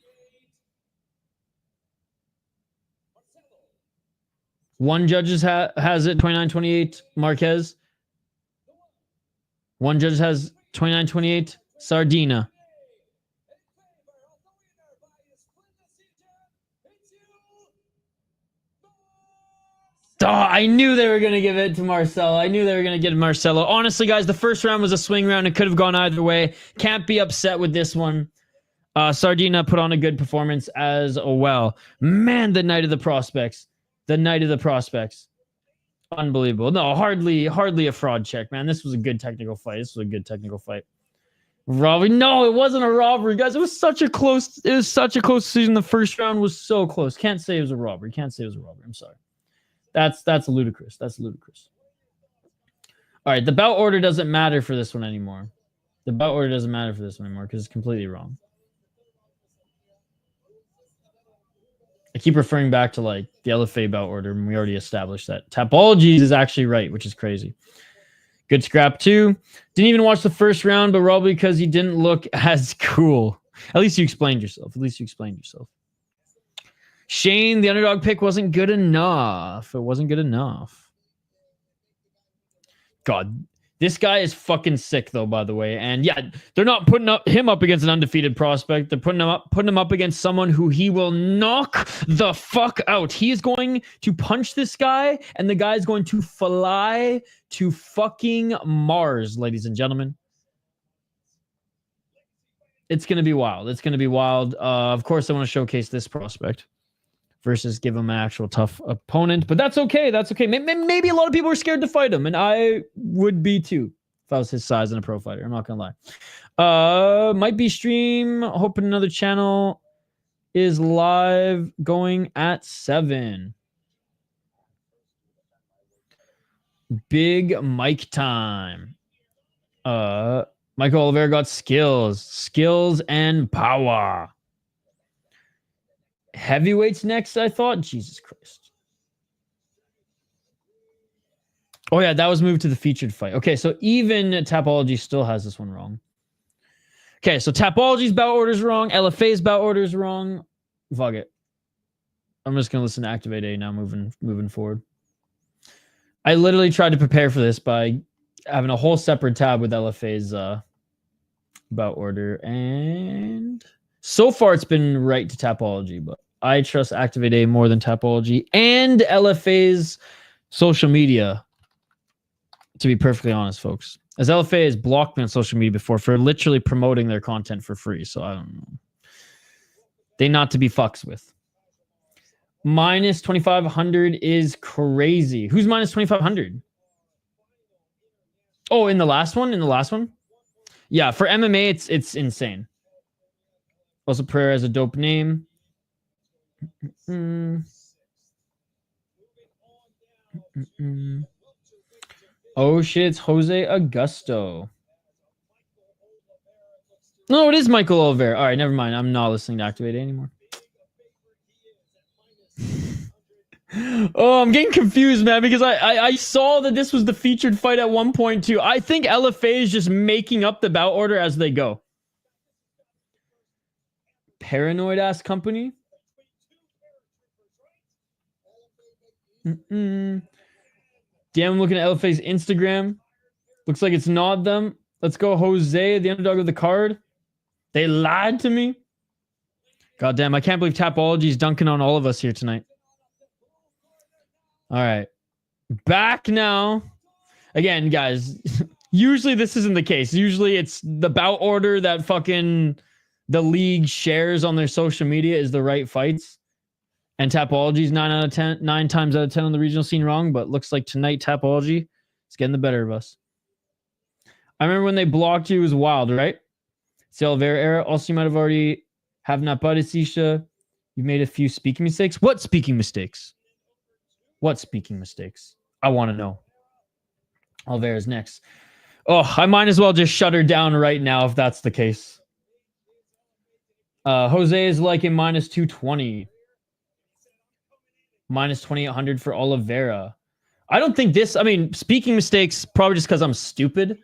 One judge has it 29-28 Marquez. One judge has 29-28 Sardina. Oh, I knew they were going to give it to Marcelo. I knew they were going to get Marcelo. Honestly, guys, the first round was a swing round. It could have gone either way. Can't be upset with this one. Sardina put on a good performance as well. Man, the night of the prospects. The night of the prospects. Unbelievable. No, hardly a fraud check, man. This was a good technical fight. This was a good technical fight. Robbery? No, it wasn't a robbery, guys. It was such a close decision. The first round was so close. Can't say it was a robbery. Can't say it was a robbery. I'm sorry. That's ludicrous. That's ludicrous. All right, the bout order doesn't matter for this one anymore. The bout order doesn't matter for this one anymore because it's completely wrong. I keep referring back to like the LFA bout order, and we already established that. Tapologies is actually right, which is crazy. Good scrap too. Didn't even watch the first round, but probably because he didn't look as cool. At least you explained yourself. Shane, the underdog pick wasn't good enough. It wasn't good enough. God, this guy is fucking sick, though, by the way. And yeah, they're not putting him up against an undefeated prospect. They're putting him up against someone who he will knock the fuck out. He is going to punch this guy, and the guy is going to fly to fucking Mars, ladies and gentlemen. It's going to be wild. It's going to be wild. Of course, I want to showcase this prospect versus give him an actual tough opponent. But that's okay. That's okay. Maybe a lot of people were scared to fight him, and I would be too if I was his size and a pro fighter. I'm not going to lie. Might be stream. Hoping another channel is live going at 7. Big Mike time. Michael Oliveira got skills and power. Heavyweights next, I thought. Jesus Christ. Oh, yeah, that was moved to the featured fight. Okay, so even Tapology still has this one wrong. Okay, so Tapology's bout order's wrong. LFA's bout order's wrong. Fuck it. I'm just going to listen to Activate A now moving forward. I literally tried to prepare for this by having a whole separate tab with LFA's bout order, and so far it's been right to Tapology, but I trust Activate A more than Tapology and LFA's social media, to be perfectly honest, folks. As LFA has blocked me on social media before for literally promoting their content for free, so I don't know. They not to be fucks with. Minus 2,500 is crazy. Who's minus 2,500? Oh, in the last one? Yeah, for MMA, it's insane. Also, Pereira has a dope name. Oh, shit, it's Jose Augusto. No, it is Michael Oliveira. All right, never mind. I'm not listening to Activate anymore. Oh, I'm getting confused, man, because I saw that this was the featured fight at one point, too. I think LFA is just making up the bout order as they go. Paranoid-ass company? Damn, I'm looking at LFA's Instagram. Looks like it's not them. Let's go, Jose, the underdog of the card. They lied to me. God damn, I can't believe Tapology's dunking on all of us here tonight. All right. Back now. Again, guys, usually this isn't the case. Usually it's the bout order that fucking the league shares on their social media is the right fights. And Tapology's 9 times out of 10 on the regional scene wrong, but looks like tonight Tapology is getting the better of us. I remember when they blocked you, it was wild, right? It's the Oliveira era. Also, you might have already have not bought Isha. You made a few speaking mistakes. What speaking mistakes? What speaking mistakes? I want to know. Oliveira's next. Oh, I might as well just shut her down right now if that's the case. Jose is like a minus 220. Minus 2,800 for Oliveira. I don't think this... I mean, speaking mistakes, probably just because I'm stupid.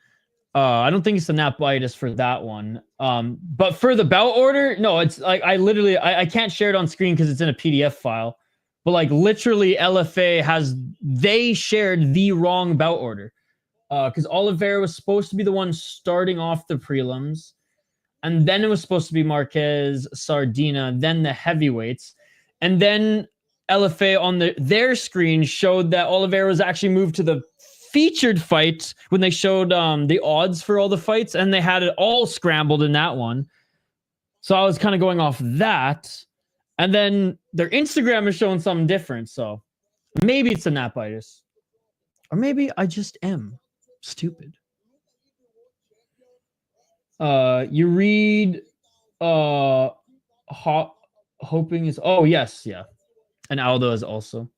I don't think it's the Napitis for that one. But for the bout order, no, it's like I literally... I can't share it on screen because it's in a PDF file. But like literally LFA has... They shared the wrong bout order. Because Oliveira was supposed to be the one starting off the prelims. And then it was supposed to be Marquez, Sardina, then the heavyweights. And then LFA on their screen showed that Oliveira was actually moved to the featured fight when they showed the odds for all the fights, and they had it all scrambled in that one. So I was kind of going off that. And then their Instagram is showing something different. So maybe it's a Napitis. Or maybe I just am stupid. You read hoping is... Oh, yes, yeah. And Aldo is also.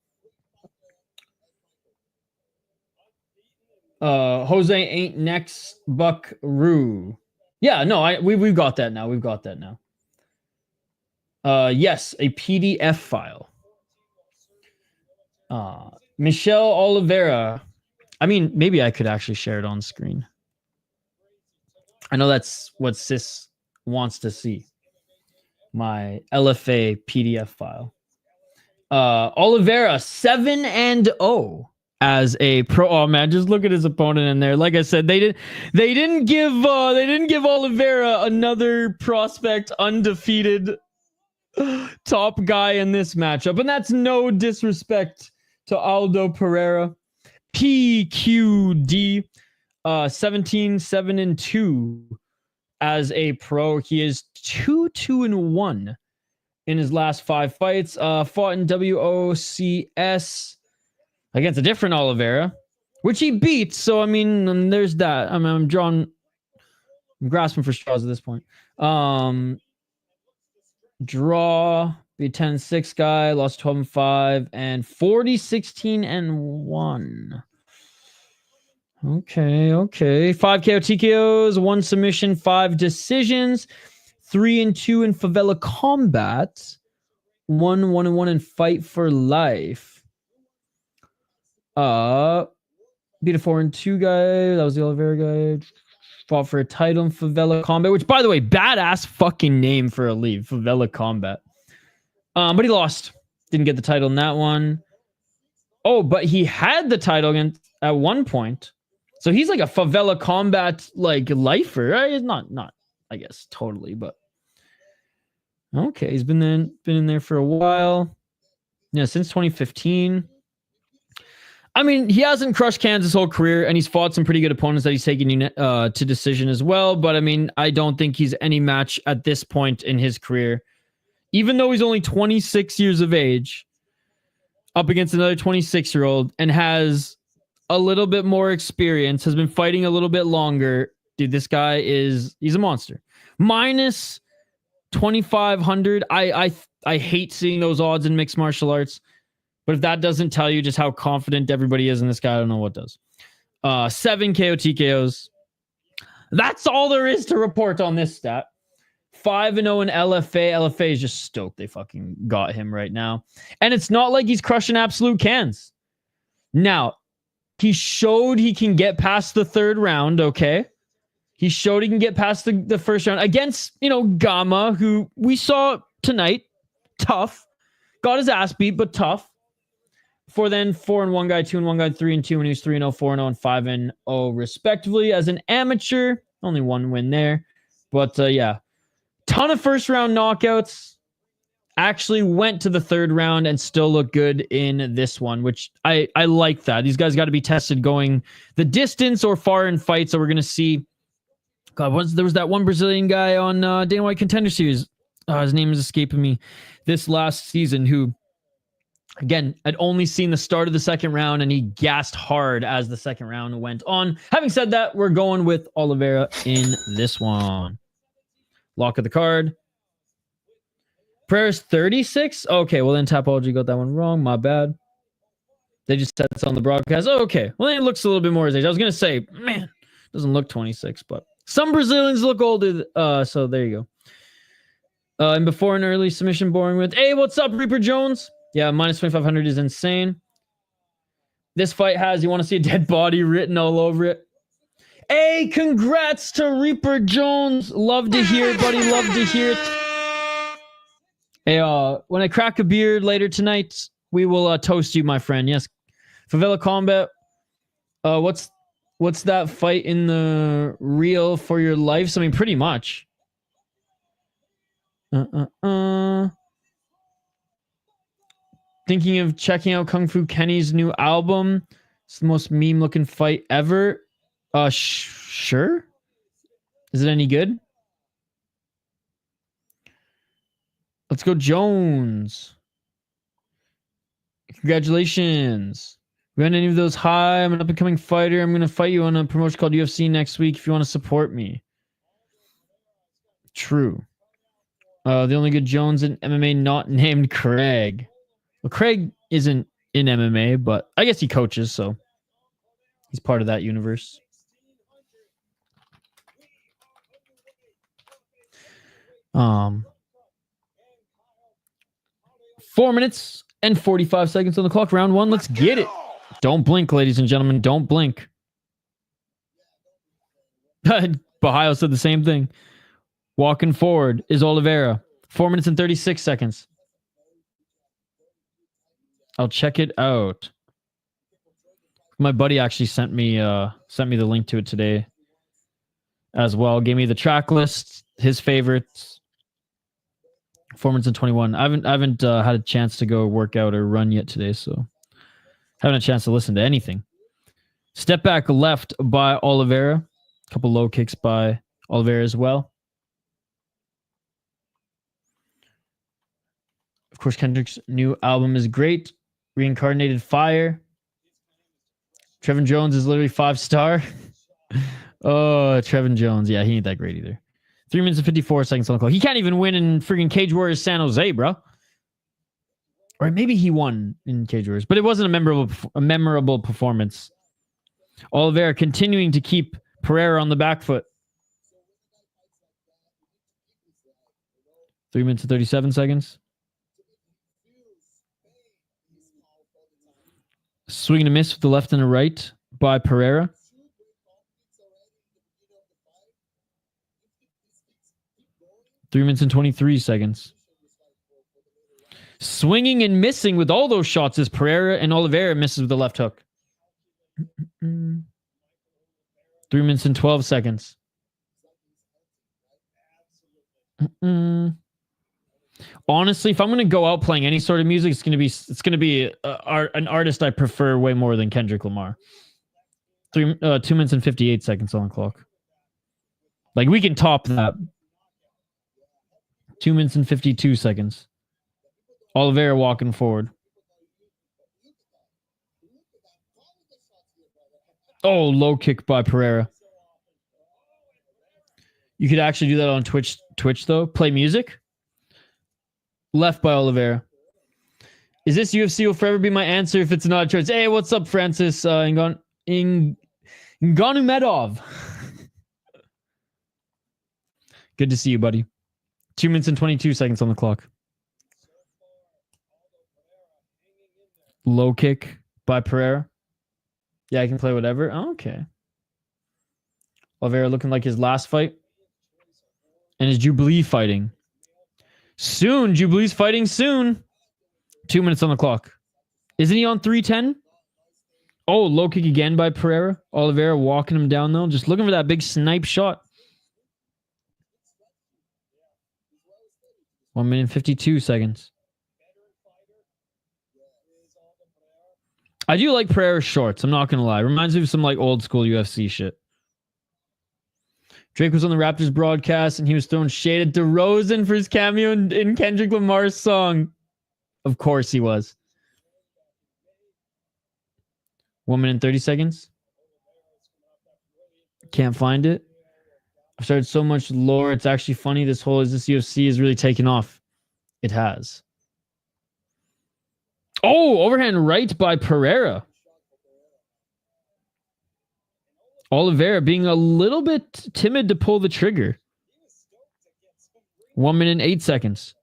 Jose ain't next Buckaroo. Yeah, no, we've got that now. We've got that now. Yes, a PDF file. Michelle Oliveira. I mean, maybe I could actually share it on screen. I know that's what Sis wants to see. My LFA PDF file. Oliveira 7-0 as a pro. Oh man, just look at his opponent in there. Like I said, they didn't give Oliveira another prospect undefeated top guy in this matchup, and that's no disrespect to Aldo Pereira. PQD 17-7-2 as a pro. He is 2-2-1 in his last 5 fights. Fought in WOCS against a different Oliveira, which he beat. So I mean, there's that. I mean, I'm grasping for straws at this point. Draw, be 10-6 guy, lost 12-5, and 40-16-1. Okay. 5 KO TKOs, 1 submission, 5 decisions, 3-2 in favela combat, 1-1-1 in fight for life. Beat a 4-2 guy. That was the Oliveira guy. Fought for a title in favela combat, which, by the way, badass fucking name for a league, favela combat. But he lost. Didn't get the title in that one. Oh, but he had the title at one point. So he's like a favela combat like lifer, right? Not I guess totally, but okay, he's been in there for a while. Yeah, since 2015. I mean, he hasn't crushed cans his whole career, and he's fought some pretty good opponents that he's taken to decision as well. But I mean, I don't think he's any match at this point in his career, even though he's only 26 years of age, up against another 26-year-old and has a little bit more experience, has been fighting a little bit longer. Dude, this guy he's a monster. Minus 2,500. I hate seeing those odds in mixed martial arts, but if that doesn't tell you just how confident everybody is in this guy, I don't know what does. 7 KO TKOs. That's all there is to report on this stat. 5-0 in LFA. LFA is just stoked they fucking got him right now. And it's not like he's crushing absolute cans. Now, he showed he can get past the 3rd round, okay? He showed he can get past the 1st round against, Gama, who we saw tonight. Tough. Got his ass beat, but tough. For then 4-1 guy, 2-1 guy, 3-2, and he was 3-0, 4-0, and 5-0 respectively. As an amateur, only 1 win there. But yeah, ton of 1st round knockouts. Actually went to the 3rd round and still look good in this one, which I like that. These guys got to be tested going the distance or far in fights. So we're going to see. God, there was that one Brazilian guy on Dana White Contender Series. His name is escaping me this last season who Again, I'd only seen the start of the second round, and he gassed hard as the second round went on. Having said that, we're going with Oliveira in this one. Lock of the card. Pereira's 36? Okay, well then Tapology got that one wrong. My bad. They just said it's on the broadcast. Oh, okay. Well, then it looks a little bit more his age. I was going to say, man, doesn't look 26, but some Brazilians look older. So there you go. And before an early submission boring with, hey, what's up, Reaper Jones? Yeah, minus 2,500 is insane. This fight has, you want to see a dead body written all over it. Hey, congrats to Reaper Jones. Love to hear it, buddy. Love to hear it. Hey, when I crack a beer later tonight, we will toast you, my friend. Yes. Favela Combat. What's that fight in the reel for your lives? I mean, pretty much. Thinking of checking out Kung Fu Kenny's new album. It's the most meme-looking fight ever. Sure. Is it any good? Let's go, Jones. Congratulations. We got any of those? Hi, I'm an up-and-coming fighter. I'm going to fight you on a promotion called UFC next week if you want to support me. True. The only good Jones in MMA not named Craig. Well, Craig isn't in MMA, but I guess he coaches, so he's part of that universe. Um, 4 minutes and 45 seconds on the clock. Round one. Let's get it. Don't blink, ladies and gentlemen. Don't blink. Bahio said the same thing. Walking forward is Oliveira. 4 minutes and 36 seconds. I'll check it out. My buddy actually sent me the link to it today as well. Gave me the track list, his favorites. 4 minutes and 21. I haven't had a chance to go work out or run yet today, so haven't a chance to listen to anything. Step back left by Oliveira. A couple low kicks by Oliveira as well. Of course, Kendrick's new album is great. Reincarnated Fire. Trevin Jones is literally 5-star. Oh, Trevin Jones. Yeah, he ain't that great either. 3 minutes and 54 seconds on the clock. He can't even win in freaking Cage Warriors San Jose, bro. Or maybe he won in Cage Warriors, but it wasn't a memorable performance. Oliveira continuing to keep Pereira on the back foot. 3 minutes and 37 seconds. Swing and a miss with the left and the right by Pereira. Three minutes and 23 seconds. Swinging and missing with all those shots is Pereira, and Oliveira misses with the left hook. 3 minutes and 12 seconds. Honestly, if I'm going to go out playing any sort of music, it's going to be an artist I prefer way more than Kendrick Lamar. 2 minutes and 58 seconds on the clock. Like, we can top that. 2 minutes and 52 seconds. Oliveira walking forward. Oh, low kick by Pereira. You could actually do that on Twitch though. Play music. Left by Oliveira. Is this UFC will forever be my answer if it's not a choice? Hey, what's up, Francis? Nganumedov. Good to see you, buddy. 2 minutes and 22 seconds on the clock. Low kick by Pereira. Yeah, I can play whatever. Oh, okay. Oliveira looking like his last fight. And is Jubilee fighting? Soon. Jubilee's fighting soon. 2 minutes on the clock. Isn't he on 310? Oh, low kick again by Pereira. Oliveira walking him down, though. Just looking for that big snipe shot. 1 minute 52 seconds. I do like Pereira's shorts. I'm not going to lie. Reminds me of some like old school UFC shit. Drake was on the Raptors broadcast and he was throwing shade at DeRozan for his cameo in Kendrick Lamar's song. Of course he was. 1 minute and 30 seconds. Can't find it. I've started so much lore. It's actually funny. This whole is this UFC is really taking off. It has. Oh, overhand right by Pereira. Oliveira being a little bit timid to pull the trigger. 1 minute and 8 seconds.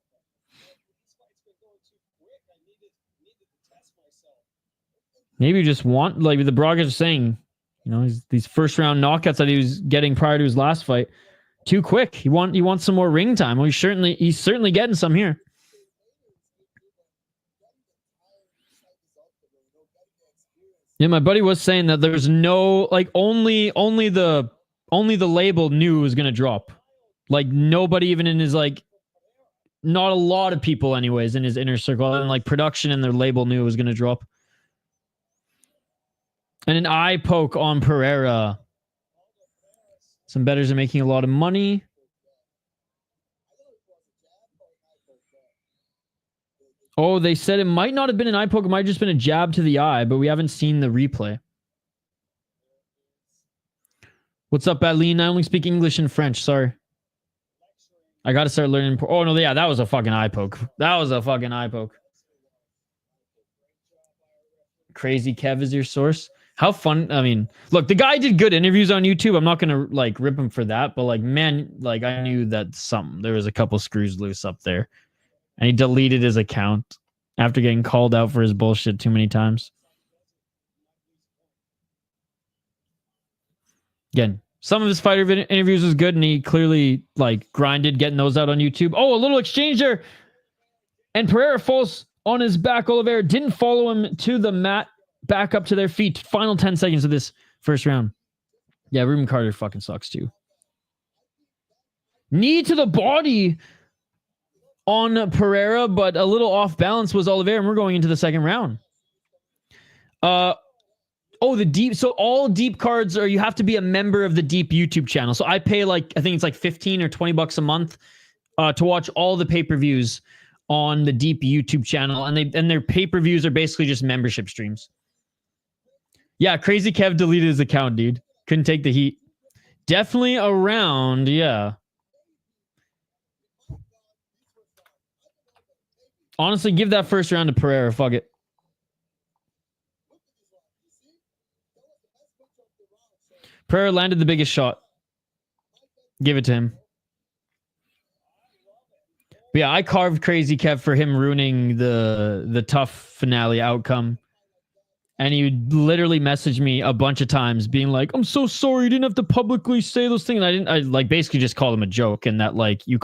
Maybe you just want, like the broadcast was saying, you know, these first round knockouts that he was getting prior to his last fight, too quick. He wants some more ring time. Well, he's certainly getting some here. Yeah, my buddy was saying that there's no like only the label knew it was gonna drop. Like nobody even in his like not a lot of people anyways in his inner circle and like production and their label knew it was gonna drop. And an eye poke on Pereira. Some bettors are making a lot of money. Oh, they said it might not have been an eye poke. It might have just been a jab to the eye, but we haven't seen the replay. What's up, Aline? I only speak English and French. Sorry. I got to start learning. Oh, no, yeah, that was a fucking eye poke. That was a fucking eye poke. Crazy Kev is your source. How fun. I mean, look, the guy did good interviews on YouTube. I'm not going to like rip him for that, but like, man, like I knew that there was a couple screws loose up there. And he deleted his account after getting called out for his bullshit too many times. Again, some of his fighter interviews was good, and he clearly like grinded getting those out on YouTube. Oh, a little exchange there. And Pereira falls on his back. Oliveira didn't follow him to the mat. Back up to their feet. Final 10 seconds of this first round. Yeah, Ruben Carter fucking sucks too. Knee to the body on Pereira, but a little off balance was Oliveira, and we're going into the second round. Oh, the deep. So all deep cards are, you have to be a member of the deep YouTube channel. So I pay like, I think it's like 15 or 20 bucks a month to watch all the pay-per-views on the deep YouTube channel. And their pay-per-views are basically just membership streams. Yeah, Crazy Kev deleted his account, dude. Couldn't take the heat. Definitely around, yeah. Honestly, give that first round to Pereira. Fuck it. Pereira landed the biggest shot. Give it to him. But yeah, I carved Crazy Kev for him ruining the tough finale outcome. And he literally messaged me a bunch of times being like, I'm so sorry, you didn't have to publicly say those things. And I like basically just called him a joke, and that like you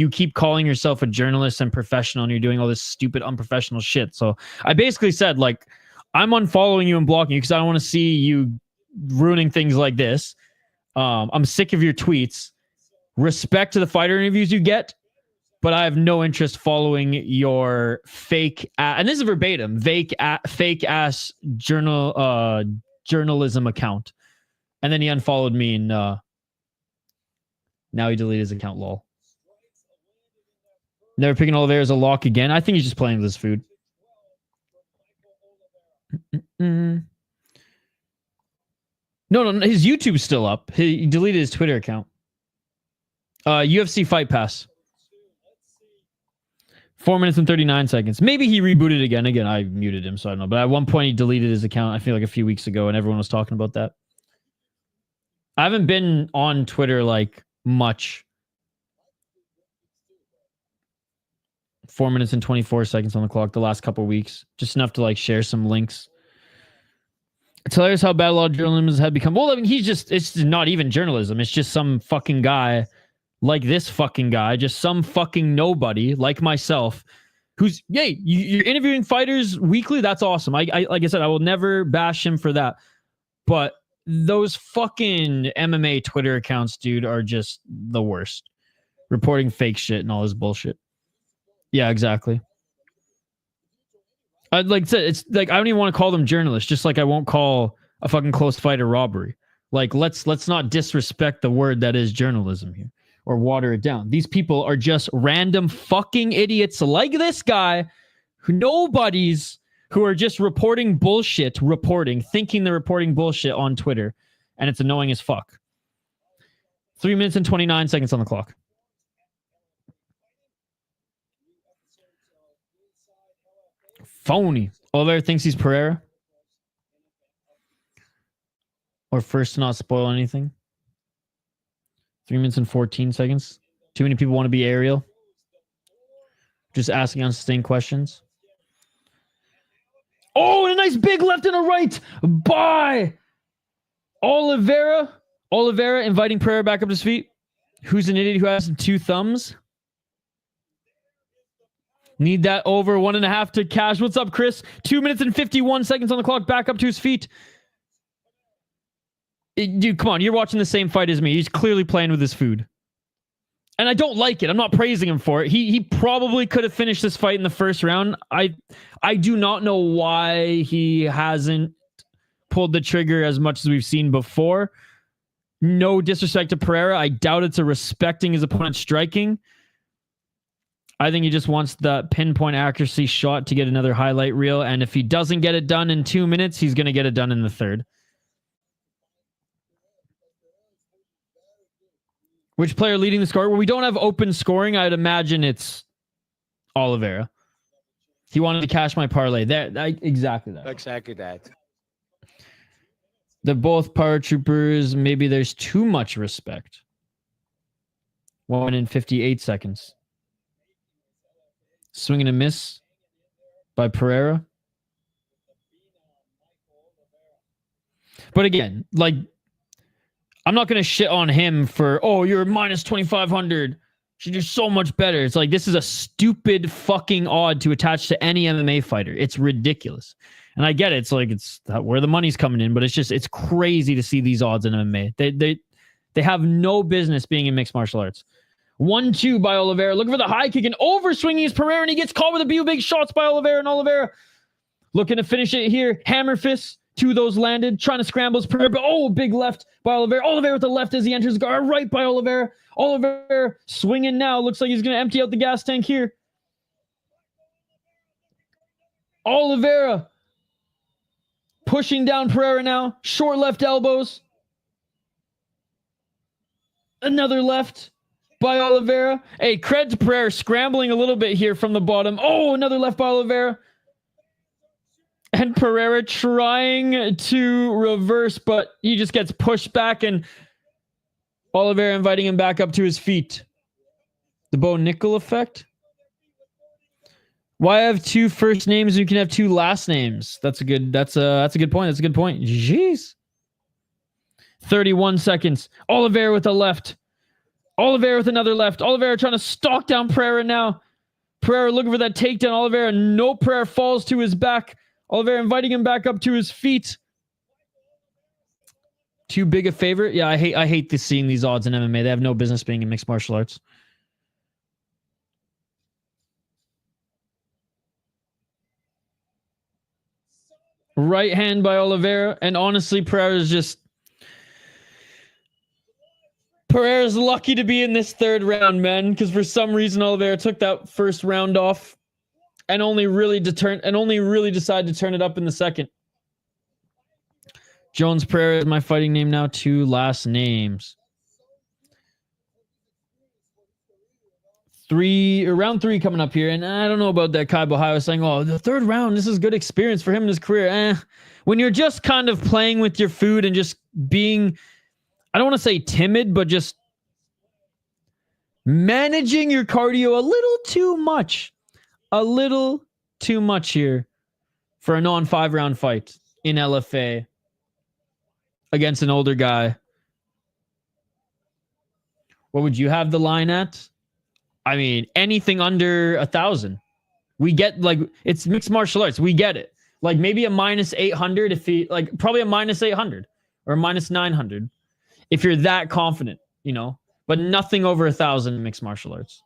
keep calling yourself a journalist and professional, and you're doing all this stupid unprofessional shit. So I basically said, like, I'm unfollowing you and blocking you because I don't want to see you ruining things like this. I'm sick of your tweets. Respect to the fighter interviews you get, but I have no interest following your fake and this is verbatim, fake ass journalism account. And then he unfollowed me, and now he deleted his account. Lol. Never picking Oliveira as a lock again. I think he's just playing with his food. No, his YouTube's still up. He deleted his Twitter account. UFC Fight Pass. 4 minutes and 39 seconds. Maybe he rebooted again. Again, I muted him, so I don't know. But at one point, he deleted his account, I feel like a few weeks ago, and everyone was talking about that. I haven't been on Twitter, like, much. 4 minutes and 24 seconds on the clock the last couple weeks. Just enough to, like, share some links. It's hilarious how bad a lot of journalism has become. Well, I mean, it's not even journalism. It's just some fucking guy like this fucking guy, just some fucking nobody like myself who's, yay, you're interviewing fighters weekly. That's awesome. I like I said, I will never bash him for that. But those fucking MMA Twitter accounts, dude, are just the worst. Reporting fake shit and all this bullshit. Yeah, exactly. Like I said, it's like I don't even want to call them journalists, just like I won't call a fucking close fight a robbery. Like let's not disrespect the word that is journalism here or water it down. These people are just random fucking idiots like this guy who nobody's who are just reporting bullshit, thinking they're reporting bullshit on Twitter, and it's annoying as fuck. 3 minutes and 29 seconds on the clock. Phony. Oliveira thinks he's Pereira. Or first to not spoil anything. 3 minutes and 14 seconds. Too many people want to be Ariel. Just asking unsustained questions. Oh, and a nice big left and a right by Oliveira. Oliveira inviting Pereira back up to his feet. Who's an idiot who has 2 thumbs? Need that over 1.5 to cash. What's up, Chris? 2 minutes and 51 seconds on the clock. Back up to his feet. Dude, come on. You're watching the same fight as me. He's clearly playing with his food. And I don't like it. I'm not praising him for it. He probably could have finished this fight in the first round. I do not know why he hasn't pulled the trigger as much as we've seen before. No disrespect to Pereira. I doubt it's a respecting his opponent's striking. I think he just wants that pinpoint accuracy shot to get another highlight reel. And if he doesn't get it done in 2 minutes, he's going to get it done in the third. Which player leading the score? Well, we don't have open scoring. I'd imagine it's Oliveira. He wanted to cash my parlay. Exactly that. Exactly that. They're both power troopers. Maybe there's too much respect. 1 minute and 58 seconds. Swing and a miss by Pereira. But again, like, I'm not going to shit on him for, oh, you're minus 2,500. Should do so much better. It's like, this is a stupid fucking odd to attach to any MMA fighter. It's ridiculous. And I get it. It's like, it's where the money's coming in, but it's crazy to see these odds in MMA. They have no business being in mixed martial arts. 1-2 by Oliveira. Looking for the high kick and overswinging his Pereira, and he gets caught with a few big shots by Oliveira, and Oliveira looking to finish it here. Hammer fists. 2 of those landed. Trying to scramble his Pereira, but big left by Oliveira. Oliveira with the left as he enters the guard. Right by Oliveira. Oliveira swinging now. Looks like he's going to empty out the gas tank here. Oliveira pushing down Pereira now. Short left elbows. Another left by Oliveira. Hey, cred to Pereira scrambling a little bit here from the bottom. Oh, another left by Oliveira. And Pereira trying to reverse, but he just gets pushed back, and Oliveira inviting him back up to his feet. The Bo Nickel effect. Why have 2 first names when you can have 2 last names? That's a good point. That's a good point. Jeez. 31 seconds. Oliveira with a left. Oliveira with another left. Oliveira trying to stalk down Pereira now. Pereira looking for that takedown. Oliveira, no. Pereira falls to his back. Oliveira inviting him back up to his feet. Too big a favorite? Yeah, I hate seeing these odds in MMA. They have no business being in mixed martial arts. Right hand by Oliveira. And honestly, Pereira's lucky to be in this third round, man. Because for some reason, Oliveira took that first round off and only really decided to turn it up in the second. Jones Pereira is my fighting name now. 2 last names. Round 3 coming up here, and I don't know about that. Kai Bahia was saying, "Oh, the third round. This is good experience for him in his career." When you're just kind of playing with your food and just being, I don't want to say timid, but just managing your cardio a little too much. A little too much here for a non-5 round fight in LFA against an older guy. What would you have the line at? I mean, anything under 1,000. We get, like, it's mixed martial arts. We get it. Like, maybe a minus 800 if he, like, probably a minus 800 or a minus 900 if you're that confident, you know, but nothing over 1,000 in mixed martial arts.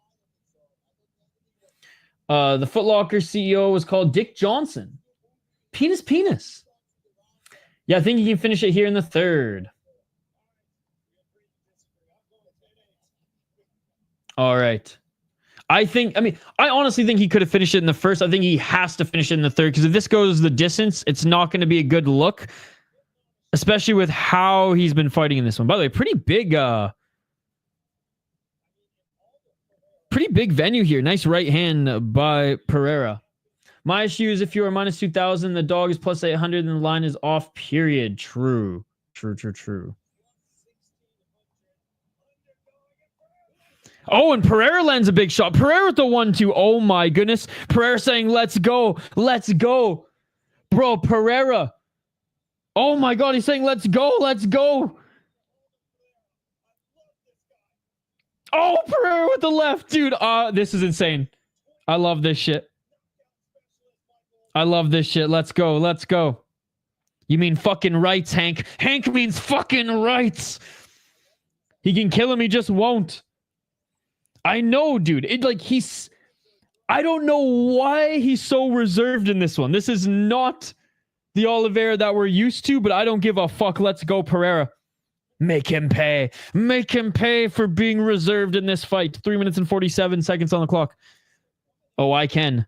The Foot Locker CEO was called Dick Johnson. Penis. Yeah, I think he can finish it here in the third. All right. I honestly think he could have finished it in the first. I think he has to finish it in the third, because if this goes the distance, it's not going to be a good look, especially with how he's been fighting in this one. By the way, pretty big venue here. Nice right hand by Pereira. My issue is if you are minus 2,000, the dog is plus 800, and the line is off, period. True. Oh, and Pereira lands a big shot. Pereira with the 1-2. Oh my goodness. Pereira saying, let's go. Let's go. Bro, Pereira. Oh my God. He's saying, let's go. Let's go. Oh, Pereira with the left. Dude, this is insane. I love this shit. Let's go. Let's go. You mean fucking rights, Hank. Hank means fucking rights. He can kill him. He just won't. I know, dude. I don't know why he's so reserved in this one. This is not the Oliveira that we're used to, but I don't give a fuck. Let's go, Pereira. Make him pay. Make him pay for being reserved in this fight. 3 minutes and 47 seconds on the clock. Oh, I can.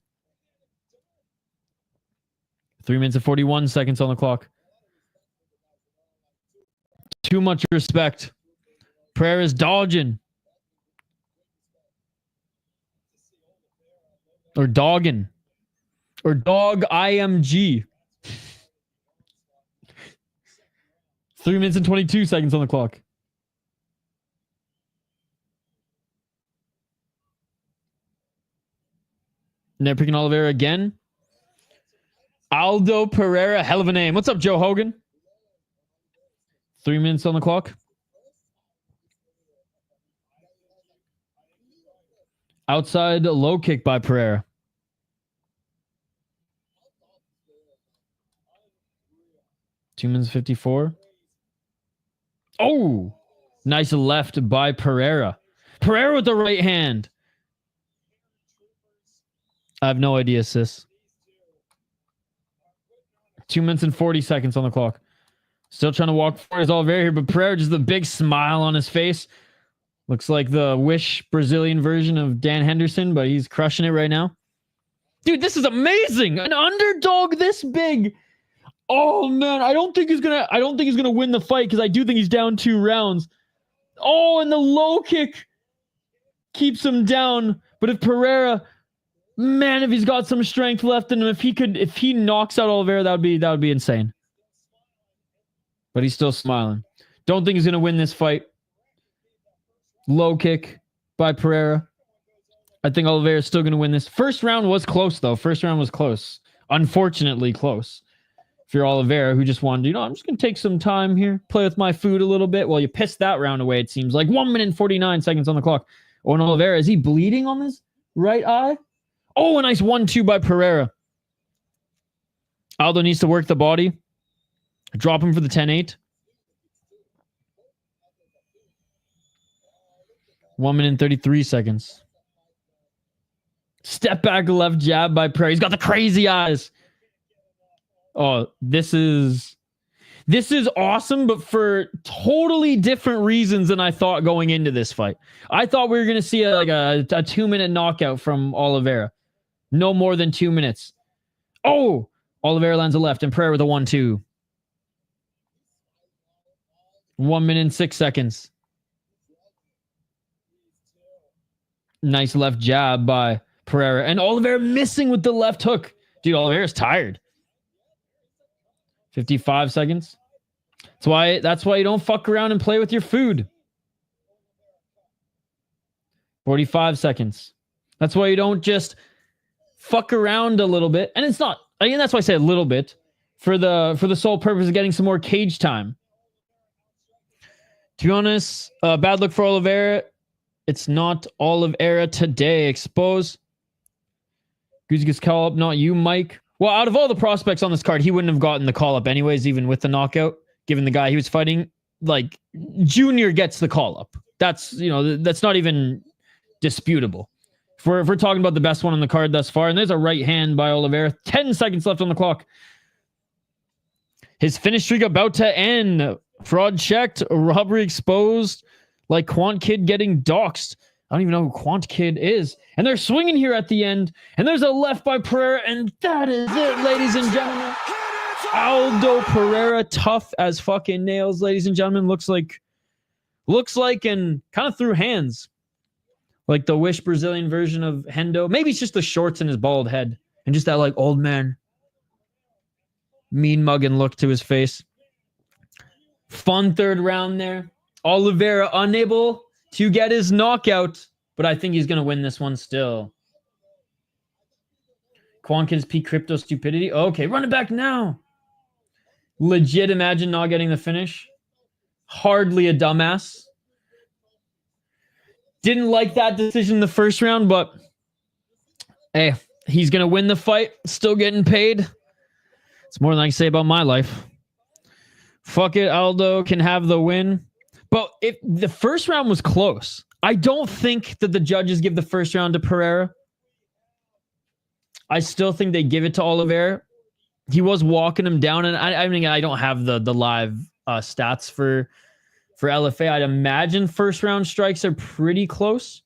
3 minutes and 41 seconds on the clock. Too much respect. Pereira's dodging. Or dogging. Or dog IMG. 3 minutes and 22 seconds on the clock. And they're picking Oliveira again. Aldo Pereira, hell of a name. What's up, Joe Hogan? 3 minutes on the clock. Outside low kick by Pereira. Two minutes 54. Oh, nice left by Pereira. Pereira with the right hand. I have no idea, sis. 2 minutes and 40 seconds on the clock. Still trying to walk forward as Oliveira here, but Pereira just a big smile on his face. Looks like the Wish Brazilian version of Dan Henderson, but he's crushing it right now. Dude, this is amazing. An underdog this big. Oh man, I don't think he's gonna win the fight, because I do think he's down 2 rounds. Oh, and the low kick keeps him down. But if Pereira, man, if he's got some strength left in him, if he knocks out Oliveira, that would be insane. But he's still smiling. Don't think he's gonna win this fight. Low kick by Pereira. I think Oliveira is still gonna win this. First round was close though. First round was close. Unfortunately close. If you're Oliveira, who just wanted, I'm just going to take some time here, play with my food a little bit. Well, you pissed that round away, it seems like. 1 minute and 49 seconds on the clock. Oh, and Oliveira, is he bleeding on his right eye? Oh, a nice 1-2 by Pereira. Aldo needs to work the body. Drop him for the 10-8. 1 minute and 33 seconds. Step back left jab by Pereira. He's got the crazy eyes. Oh, this is awesome, but for totally different reasons than I thought going into this fight. I thought we were going to see a 2-minute knockout from Oliveira. No more than 2 minutes. Oh, Oliveira lands a left and Pereira with a 1-2. 1 minute and 6 seconds. Nice left jab by Pereira. And Oliveira missing with the left hook. Dude, Oliveira's tired. 55 seconds. That's why you don't fuck around and play with your food. 45 seconds. That's why you don't just fuck around a little bit. And it's not, again, that's why I say a little bit, for the sole purpose of getting some more cage time. To be honest, bad look for Oliveira. It's not Oliveira today. Expose. Guzi gets call up, not you, Mike. Well, out of all the prospects on this card, he wouldn't have gotten the call-up anyways, even with the knockout, given the guy he was fighting. Like, Junior gets the call-up. That's not even disputable. If we're talking about the best one on the card thus far, and there's a right hand by Oliveira. 10 seconds left on the clock. His finish streak about to end. Fraud checked, robbery exposed, like Quant Kid getting doxxed. I don't even know who Quant Kid is. And they're swinging here at the end. And there's a left by Pereira. And that is it, ladies and gentlemen. Aldo Pereira, tough as fucking nails, ladies and gentlemen. Looks like and kind of threw hands. Like the Wish Brazilian version of Hendo. Maybe it's just the shorts and his bald head. And just that like old man. Mean mugging look to his face. Fun third round there. Oliveira unable to get his knockout. But I think he's going to win this one still. Quankins peak crypto stupidity. Okay, run it back now. Legit imagine not getting the finish. Hardly a dumbass. Didn't like that decision in the first round, but hey, he's going to win the fight. Still getting paid. It's more than I can say about my life. Fuck it, Aldo can have the win. But if the first round was close, I don't think that the judges give the first round to Pereira. I still think they give it to Oliveira. He was walking him down, and I mean, I don't have the live stats for LFA. I'd imagine first round strikes are pretty close.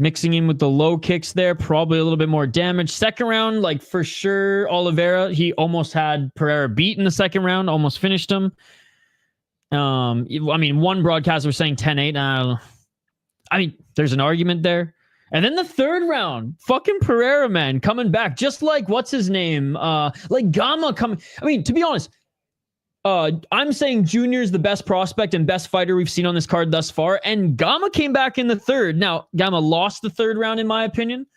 Mixing in with the low kicks there, probably a little bit more damage. Second round, like for sure, Oliveira, he almost had Pereira beat in the second round, almost finished him. I mean, one broadcaster was saying 10-8. I mean, there's an argument there. And then the third round, fucking Pereira, man, coming back. Just like, what's his name? Like Gama coming. I mean, to be honest, I'm saying Junior is the best prospect and best fighter we've seen on this card thus far. And Gama came back in the third. Now, Gama lost the third round, in my opinion.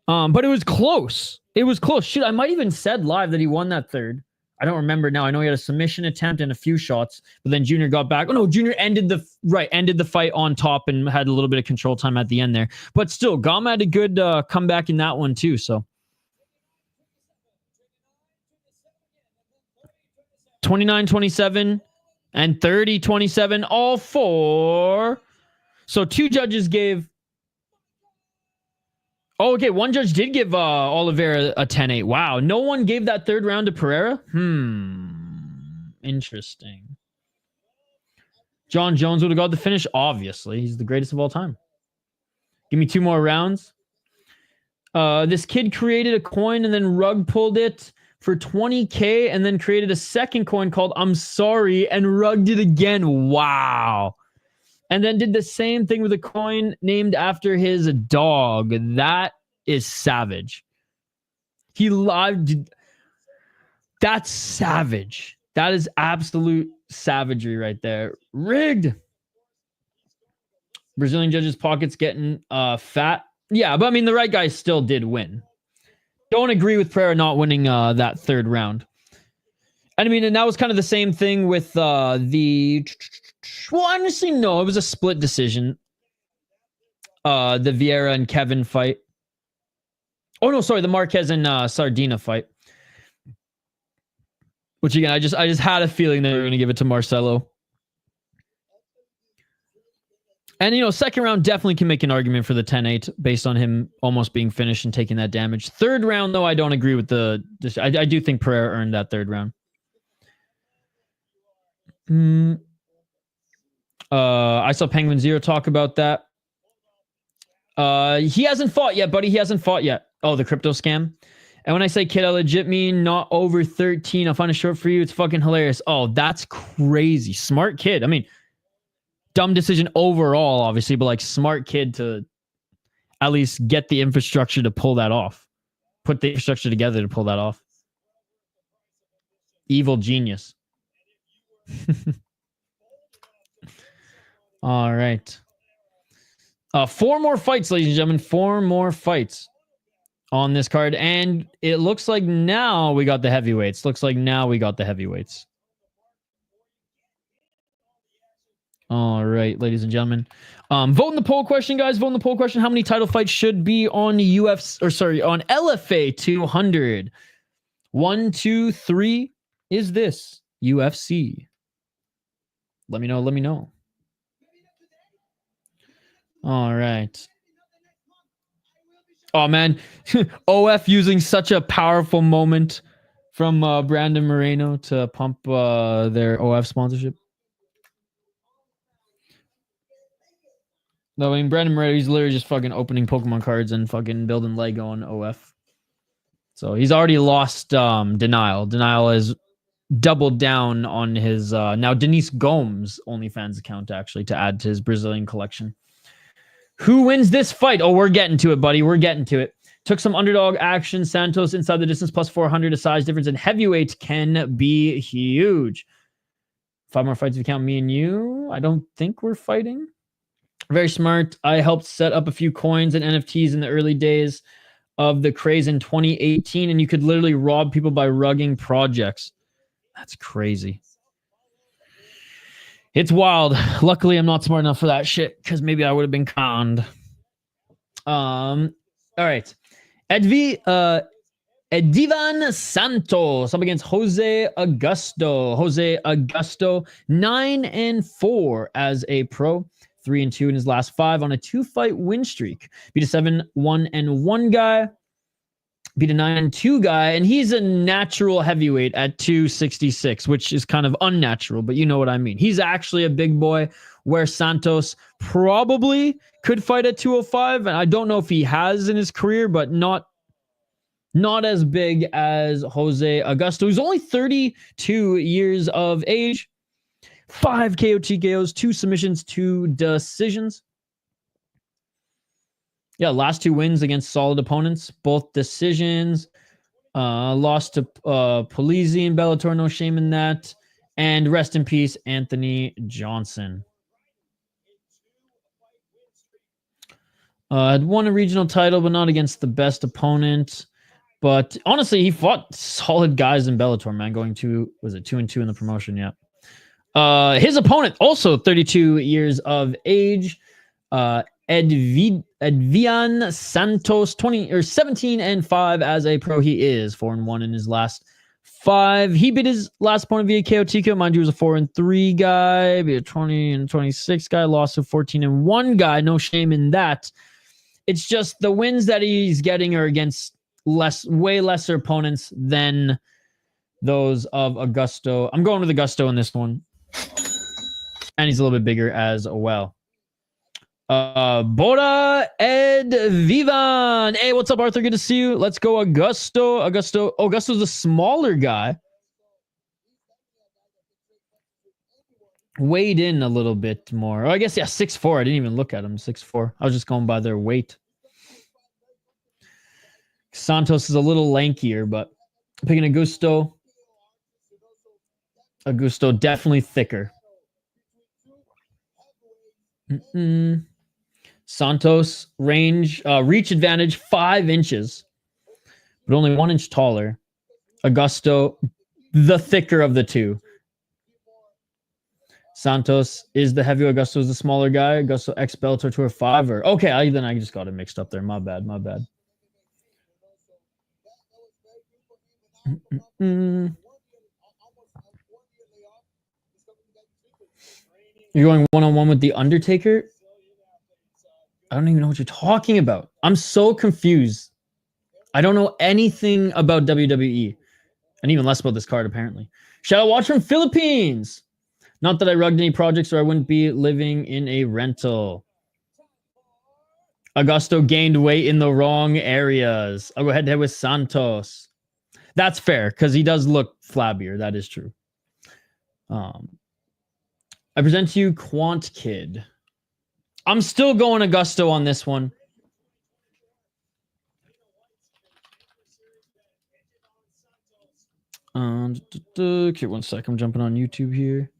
But it was close. It was close. Shit, I might even said live that he won that third. I don't remember now. I know he had a submission attempt and a few shots, but then Junior got back. Oh no, Junior ended the fight on top and had a little bit of control time at the end there. But still, Gama had a good comeback in that one too. So 29-27 and 30-27, all four. So two judges gave. Oh, okay. One judge did give Oliveira a 10-8. Wow. No one gave that third round to Pereira? Interesting. Jon Jones would have got the finish. Obviously. He's the greatest of all time. Give me two more rounds. This kid created a coin and then rug pulled it for 20K and then created a second coin called I'm Sorry and rugged it again. Wow. And then did the same thing with a coin named after his dog. That is savage. He lied. That's savage. That is absolute savagery right there. Rigged. Brazilian judges' pockets getting fat. Yeah, but I mean, the right guy still did win. Don't agree with Pereira not winning that third round. And I mean, and that was kind of the same thing with the... Well, honestly, no. It was a split decision. The Vieira and Kevin fight. Oh, no, sorry. The Marquez and Sardinha fight. Which, again, I just had a feeling they were going to give it to Marcelo. And, you know, second round definitely can make an argument for the 10-8 based on him almost being finished and taking that damage. Third round, though, I don't agree with the... I do think Pereira earned that third round. I saw Penguin Zero talk about that. He hasn't fought yet, buddy. He hasn't fought yet. Oh, the crypto scam. And when I say kid, I legit mean not over 13. I'll find a short for you. It's fucking hilarious. Oh, that's crazy. Smart kid. I mean, dumb decision overall, obviously, but like smart kid to at least get the infrastructure to pull that off. Put the infrastructure together to pull that off. Evil genius. All right. 4 more fights, ladies and gentlemen. 4 more fights on this card. And it looks like now we got the heavyweights. All right, ladies and gentlemen. Vote in the poll question, guys. Vote in the poll question. How many title fights should be on on LFA 200? 1, 2, 3 is this UFC? Let me know. All right. Oh, man. OF using such a powerful moment from Brandon Moreno to pump their OF sponsorship. No, I mean, Brandon Moreno, he's literally just fucking opening Pokemon cards and fucking building Lego on OF. So he's already lost Denial. Denial has doubled down on his now Denise Gomes OnlyFans account, actually, to add to his Brazilian collection. Who wins this fight? Oh, we're getting to it, buddy. We're getting to it. Took some underdog action. Santos inside the distance, plus 400. A size difference in heavyweight can be huge. 5 more fights if you count me and you. I don't think we're fighting. Very smart. I helped set up a few coins and NFTs in the early days of the craze in 2018, and you could literally rob people by rugging projects. That's crazy. It's wild. Luckily, I'm not smart enough for that shit, because maybe I would have been conned. All right. Edivan Santos up against Jose Augusto. Jose Augusto, 9-4 as a pro. 3-2 in his last 5 on a 2-fight win streak. Beat a 7-1-1 guy. Beat a 9-2 guy, and he's a natural heavyweight at 266, which is kind of unnatural, but you know what I mean. He's actually a big boy, where Santos probably could fight at 205, and I don't know if he has in his career, but not as big as Jose Augusto, who's only 32 years of age. 5 KO TKOs, 2 submissions, 2 decisions. Yeah, last 2 wins against solid opponents, both decisions. Lost to Polizzi and Bellator, no shame in that. And rest in peace, Anthony Johnson. Had won a regional title, but not against the best opponent. But honestly, he fought solid guys in Bellator, man. Going to, was it 2-2 in the promotion? Yeah. His opponent, also 32 years of age, Edivan Santos, 17-5 as a pro. He is 4-1 in his last 5. He beat his last opponent via KO TKO. Mind you, he was a 4-3 guy, beat a 20-26 guy, lost to 14-1 guy. No shame in that. It's just the wins that he's getting are against way lesser opponents than those of Augusto. I'm going with Augusto in this one. And he's a little bit bigger as well. Bora Edivan. Hey, what's up, Arthur? Good to see you. Let's go, Augusto. Augusto's a smaller guy. Weighed in a little bit more. Oh, I guess, yeah, 6'4". I didn't even look at him. 6'4". I was just going by their weight. Santos is a little lankier, but picking Augusto. Augusto definitely thicker. Santos reach advantage 5 inches, but only 1 inch taller. Augusto, the thicker of the two. Santos is the heavier. Augusto is the smaller guy. Augusto ex Bellator 205. Okay, then I just got it mixed up there. My bad. You're going one-on-one with The Undertaker? I don't even know what you're talking about. I'm so confused. I don't know anything about WWE. And even less about this card, apparently. Shout out watch from Philippines. Not that I rugged any projects or I wouldn't be living in a rental. Augusto gained weight in the wrong areas. I'll go head-to-head with Santos. That's fair, because he does look flabbier. That is true. I present to you Quant Kid. I'm still going Augusto on this one. Okay, 1 sec. I'm jumping on YouTube here.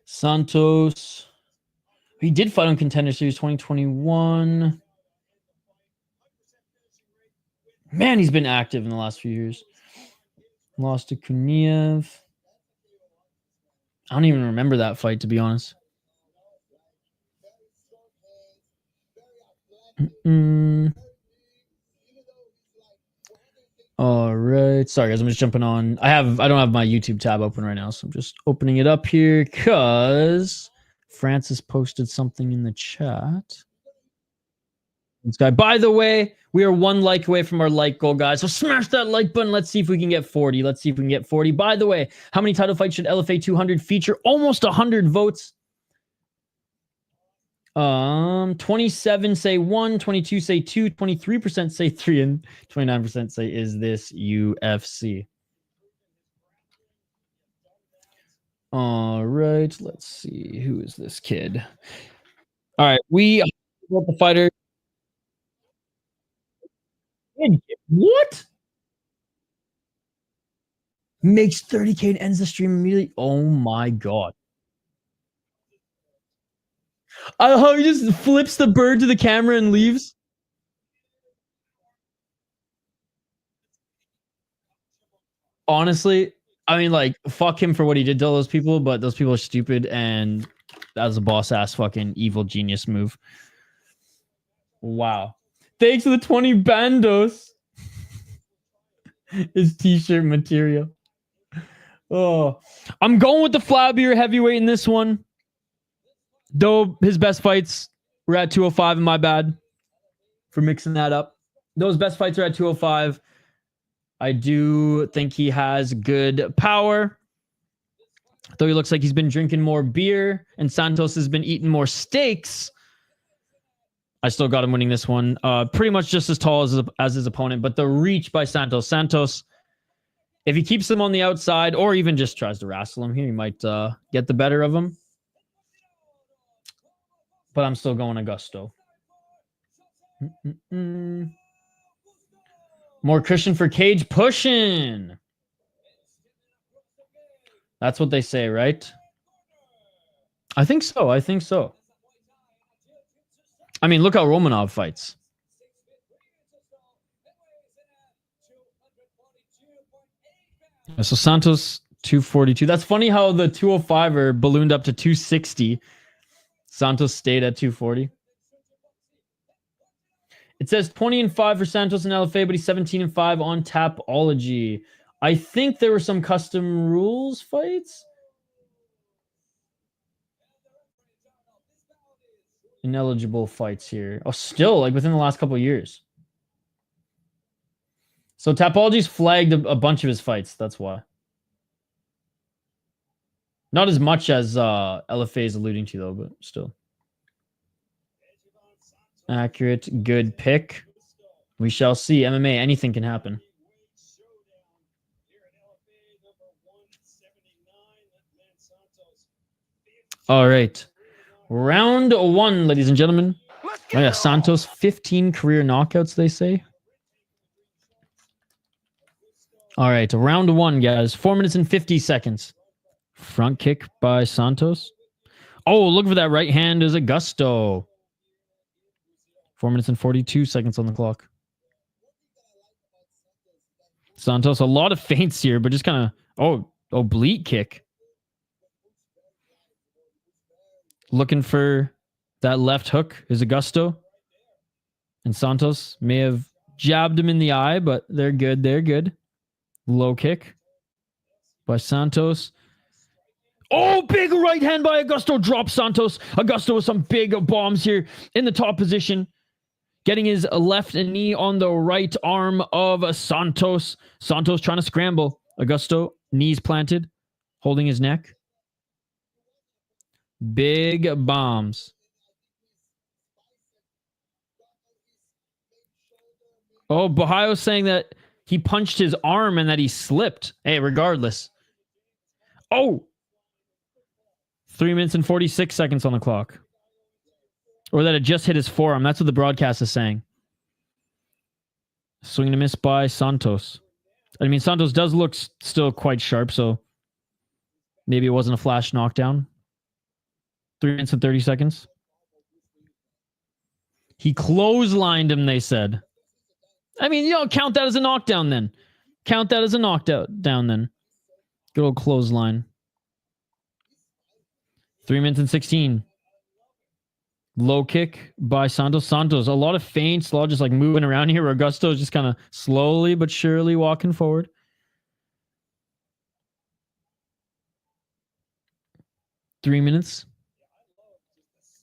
Santos. He did fight on Contender Series 2021. Man, he's been active in the last few years. Lost to Kuniev. I don't even remember that fight, to be honest. All right. Sorry, guys. I'm just jumping on. I don't have my YouTube tab open right now, so I'm just opening it up here because Francis posted something in the chat. This guy. By the way, we are 1 like away from our like goal, guys. So smash that like button. Let's see if we can get 40. By the way, how many title fights should LFA 200 feature? Almost 100 votes. 27 say 1, 22 say 2, 23% say 3, and 29% say, is this UFC? All right, let's see. Who is this kid? All right, we the fighter. What? Makes 30K and ends the stream immediately. Oh my god. How he just flips the bird to the camera and leaves. Honestly, I mean, like, fuck him for what he did to all those people, but those people are stupid, and that was a boss ass fucking evil genius move. Wow. Thanks for the 20 bandos. His t-shirt material. Oh, I'm going with the flabbier heavyweight in this one. Though his best fights were at 205, and my bad for mixing that up. Those best fights are at 205. I do think he has good power. Though he looks like he's been drinking more beer and Santos has been eating more steaks. I still got him winning this one. Pretty much just as tall as his opponent, but the reach by Santos. Santos, if he keeps him on the outside or even just tries to wrestle him here, he might get the better of him. But I'm still going Augusto. More cushion for Cage pushing. That's what they say, right? I think so. I think so. I mean, look how Romanov fights. So Santos 242. That's funny how the 205er ballooned up to 260. Santos stayed at 240. It says 20-5 for Santos and LFA, but he's 17-5 on Tapology. I think there were some custom rules fights. Ineligible fights here. Oh, still, like within the last couple of years. So Tapology's flagged a bunch of his fights. That's why. Not as much as LFA is alluding to, though, but still. Accurate, good pick. We shall see. MMA, anything can happen. All right. Round one, ladies and gentlemen. Oh, yeah, Santos, 15 career knockouts, they say. All right, round one, guys. 4 minutes and 50 seconds. Front kick by Santos. Oh, look for that right hand is Augusto. 4 minutes and 42 seconds on the clock. Santos, a lot of feints here, but just kind of, oblique kick. Looking for that left hook is Augusto. And Santos may have jabbed him in the eye, but they're good. They're good. Low kick by Santos. Oh, big right hand by Augusto. Drops Santos. Augusto with some big bombs here in the top position. Getting his left knee on the right arm of Santos. Santos trying to scramble. Augusto, knees planted, holding his neck. Big bombs. Oh, Bahayo saying that he punched his arm and that he slipped. Hey, regardless. Oh! 3 minutes and 46 seconds on the clock. Or that it just hit his forearm. That's what the broadcast is saying. Swing and a miss by Santos. I mean, Santos does look still quite sharp, so maybe it wasn't a flash knockdown. 3 minutes and 30 seconds. He clotheslined him, they said. I mean, count that as a knockdown then. Count that as a knockdown then. Good old clothesline. 3 minutes and 16. Low kick by Santos. Santos, a lot of feints, a lot just like moving around here. Augusto is just kind of slowly but surely walking forward. Three minutes.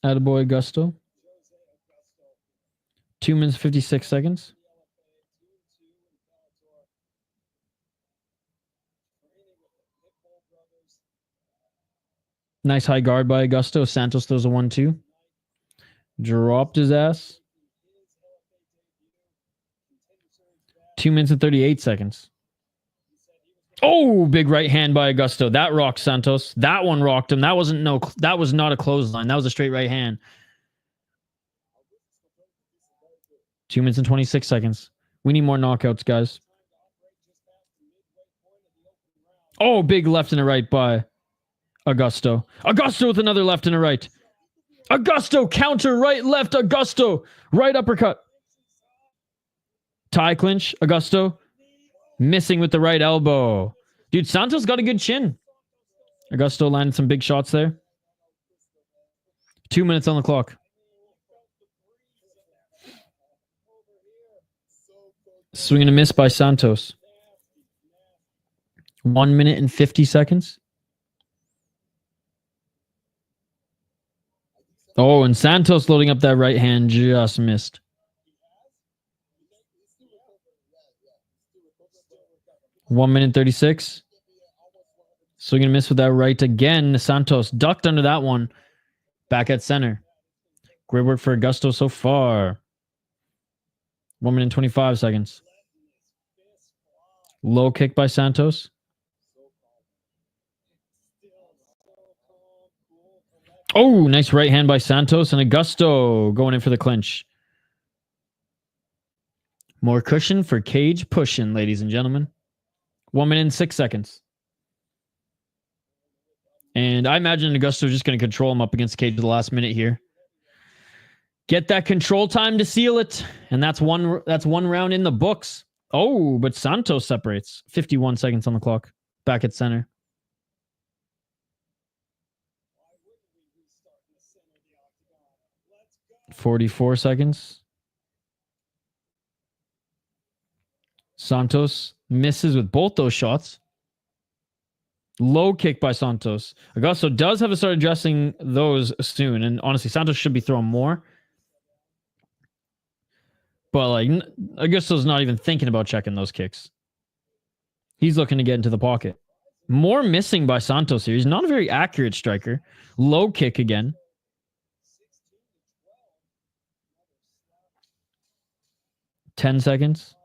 Attaboy Augusto. 2 minutes, 56 seconds. Nice high guard by Augusto. Santos throws a 1-2. Dropped his ass. 2 minutes and 38 seconds. Oh, big right hand by Augusto. That rocked Santos. That one rocked him. That was not a clothesline. That was a straight right hand. 2 minutes and 26 seconds. We need more knockouts, guys. Oh, big left and a right by Augusto. Augusto with another left and a right. Augusto, counter, right, left, Augusto. Right uppercut. Tie clinch, Augusto. Missing with the right elbow. Dude, Santos got a good chin. Augusto landed some big shots there. 2 minutes on the clock. Swing and a miss by Santos. 1 minute and 50 seconds. Oh, and Santos loading up that right hand just missed. One minute 36. Swing and a miss with that right again. Santos ducked under that one. Back at center. Great work for Augusto so far. 1 minute and 25 seconds. Low kick by Santos. Oh, nice right hand by Santos, and Augusto going in for the clinch. More cushion for cage pushing, ladies and gentlemen. 1 minute and 6 seconds. And I imagine Augusto is just going to control him up against the cage at the last minute here. Get that control time to seal it. And that's one round in the books. Oh, but Santos separates. 51 seconds on the clock. Back at center. .44 seconds. Santos misses with both those shots. Low kick by Santos. Augusto does have to start addressing those soon. And honestly, Santos should be throwing more. But like, Augusto's not even thinking about checking those kicks. He's looking to get into the pocket. More missing by Santos here. He's not a very accurate striker. Low kick again. .10 seconds.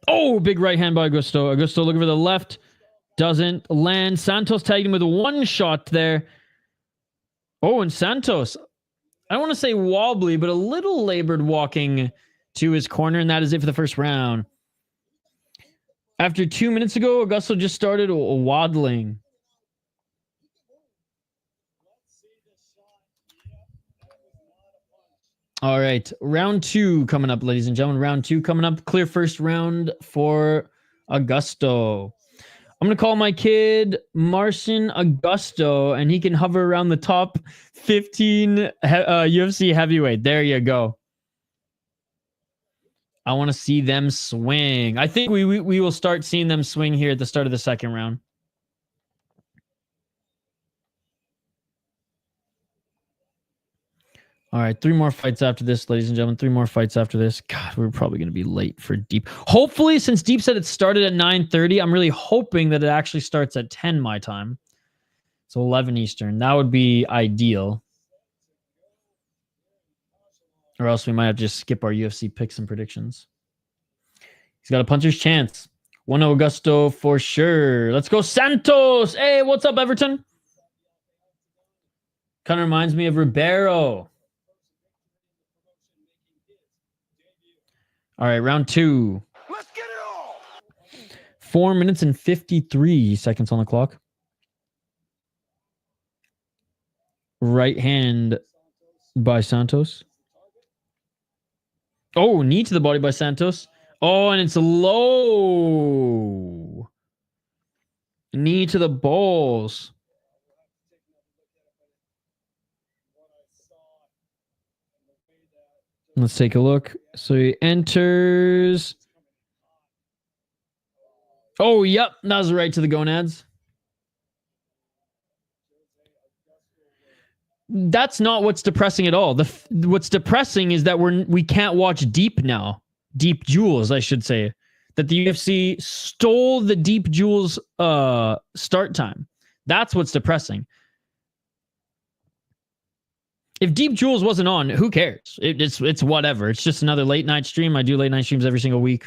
Oh, big right hand by Augusto. Augusto looking for the left. Doesn't land. Santos tagged him with one shot there. Oh, and Santos, I don't want to say wobbly, but a little labored walking to his corner, and that is it for the first round. After 2 minutes ago, Augusto just started waddling. All right, round two coming up, ladies and gentlemen. Round two coming up. Clear first round for Augusto. I'm going to call my kid Marcin Augusto, and he can hover around the top 15 UFC heavyweight. There you go. I want to see them swing. I think we will start seeing them swing here at the start of the second round. All right, 3 more fights after this, ladies and gentlemen. 3 more fights after this. God, we're probably going to be late for Deep. Hopefully, since Deep said it started at 9:30, I'm really hoping that it actually starts at 10 my time. So 11 Eastern. That would be ideal. Or else we might have to just skip our UFC picks and predictions. He's got a puncher's chance. 1-0 Augusto for sure. Let's go Santos. Hey, what's up, Everton? Kind of reminds me of Ribeiro. All right, round two. Let's get it all. 4 minutes and 53 seconds on the clock. Right hand by Santos. Oh, knee to the body by Santos. Oh, and it's low. Knee to the balls. Let's take a look. So he enters. Oh, yep. That was right to the gonads. That's not what's depressing at all. What's depressing is that we can't watch Deep now. Deep Jewels, I should say. That the UFC stole the Deep Jewels start time. That's what's depressing. If Deep Jewels wasn't on, who cares? It's whatever. It's just another late night stream. I do late night streams every single week.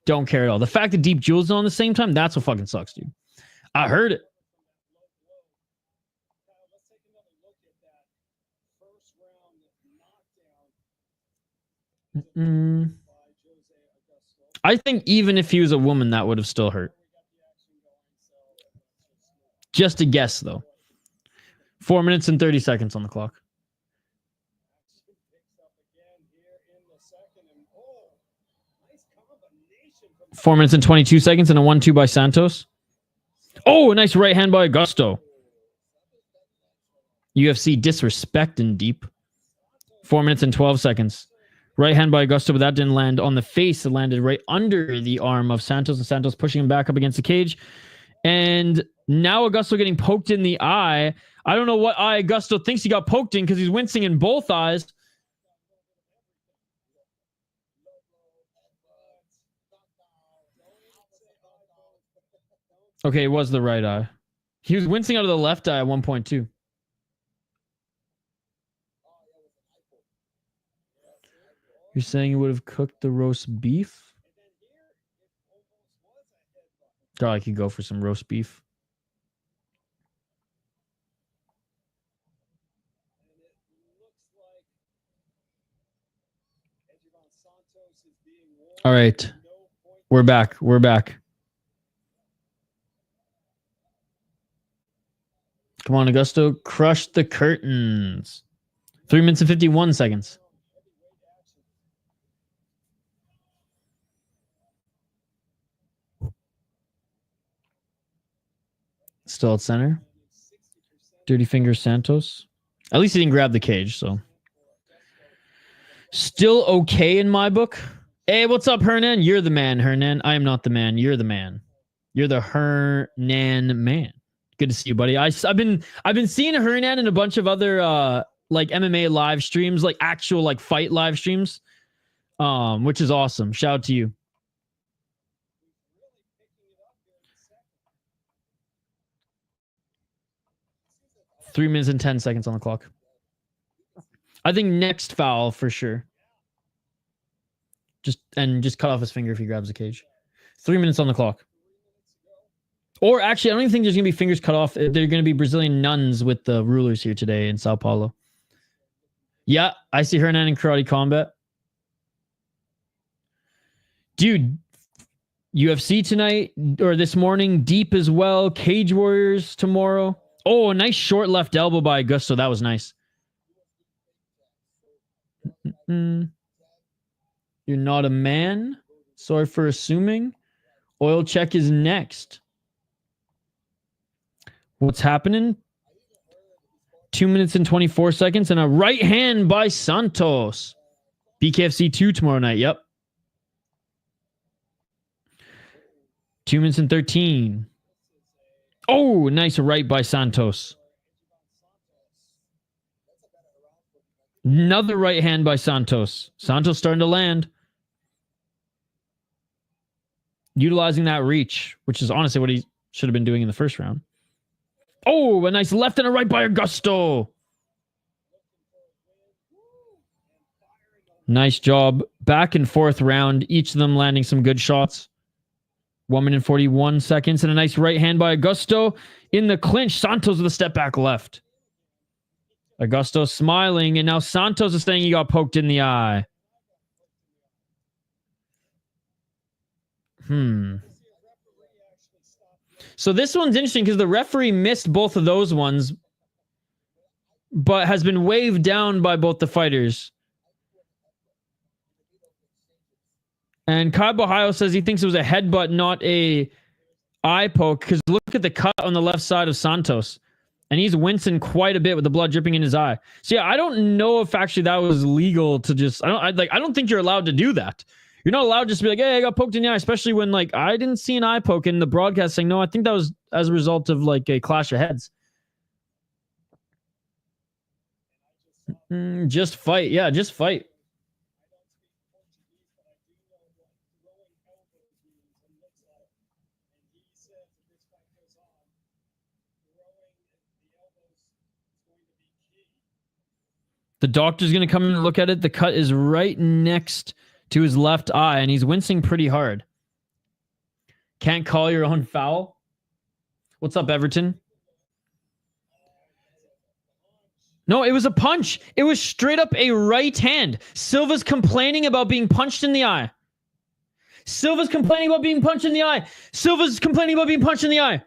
Don't care at all. The fact that Deep Jewels is on the same time, that's what fucking sucks, dude. I heard it. I think even if he was a woman, that would have still hurt. Just a guess, though. 4 minutes and 30 seconds on the clock. Four minutes and 22 seconds and a 1-2 by Santos. Oh, a nice right hand by Augusto. UFC disrespect and deep. 4 minutes and 12 seconds. Right hand by Augusto, but that didn't land on the face. It landed right under the arm of Santos, and Santos pushing him back up against the cage. And now Augusto getting poked in the eye. I don't know what eye Augusto thinks he got poked in because he's wincing in both eyes. Okay, it was the right eye. He was wincing out of the left eye at 1.2. You're saying you would have cooked the roast beef? God, I could go for some roast beef. All right. We're back. We're back. Come on, Augusto. Crush the curtains. 3 minutes and 51 seconds. Still at center. Dirty Fingers Santos. At least he didn't grab the cage, so. Still okay in my book. Hey, what's up, Hernan? You're the man, Hernan. I am not the man. You're the man. You're the Hernan man. Good to see you, buddy. I've been seeing Hernan in a bunch of other like MMA live streams, like actual like fight live streams. Which is awesome. Shout out to you. Three minutes and 10 seconds on the clock. I think next foul for sure. Just cut off his finger if he grabs the cage. 3 minutes on the clock. Or actually, I don't even think there's going to be fingers cut off. They're going to be Brazilian nuns with the rulers here today in Sao Paulo. Yeah, I see Hernan in Karate Combat. Dude, UFC tonight or this morning, deep as well. Cage Warriors tomorrow. Oh, a nice short left elbow by Augusto. That was nice. You're not a man. Sorry for assuming. Oil check is next. What's happening? 2 minutes and 24 seconds and a right hand by Santos. BKFC 2 tomorrow night. Yep. 2 minutes and 13. Oh, nice right by Santos. Another right hand by Santos. Santos starting to land. Utilizing that reach, which is honestly what he should have been doing in the first round. Oh, a nice left and a right by Augusto. Nice job. Back and forth round. Each of them landing some good shots. 1 minute and 41 seconds. And a nice right hand by Augusto. In the clinch, Santos with a step back left. Augusto smiling. And now Santos is saying he got poked in the eye. So this one's interesting because the referee missed both of those ones, but has been waved down by both the fighters. And Kaibo Ohio says he thinks it was a headbutt, not a eye poke, because look at the cut on the left side of Santos. And he's wincing quite a bit with the blood dripping in his eye. So yeah, I don't know if actually that was legal to just... I don't think you're allowed to do that. You're not allowed to just be like, hey, I got poked in the eye, especially when, like, I didn't see an eye poke in the broadcast saying, no, I think that was as a result of, like, a clash of heads. Just fight. Yeah, just fight. The doctor's going to come in and look at it. The cut is right next to his left eye, and he's wincing pretty hard. Can't call your own foul. What's up, Everton? No, it was a punch. It was straight up a right hand. Silva's complaining about being punched in the eye. Silva's complaining about being punched in the eye. Silva's complaining about being punched in the eye.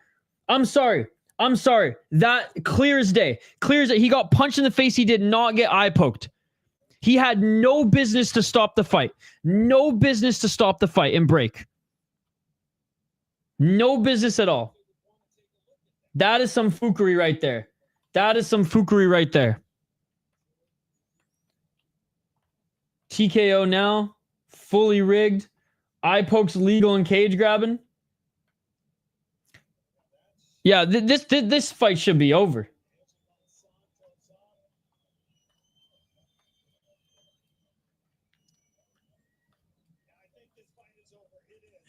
I'm sorry. I'm sorry. That clear as day. Clear as day. He got punched in the face. He did not get eye poked. He had no business to stop the fight. No business to stop the fight and break. No business at all. That is some fuckery right there. That is some fuckery right there. TKO now. Fully rigged. Eye pokes legal and cage grabbing. Yeah, this fight should be over.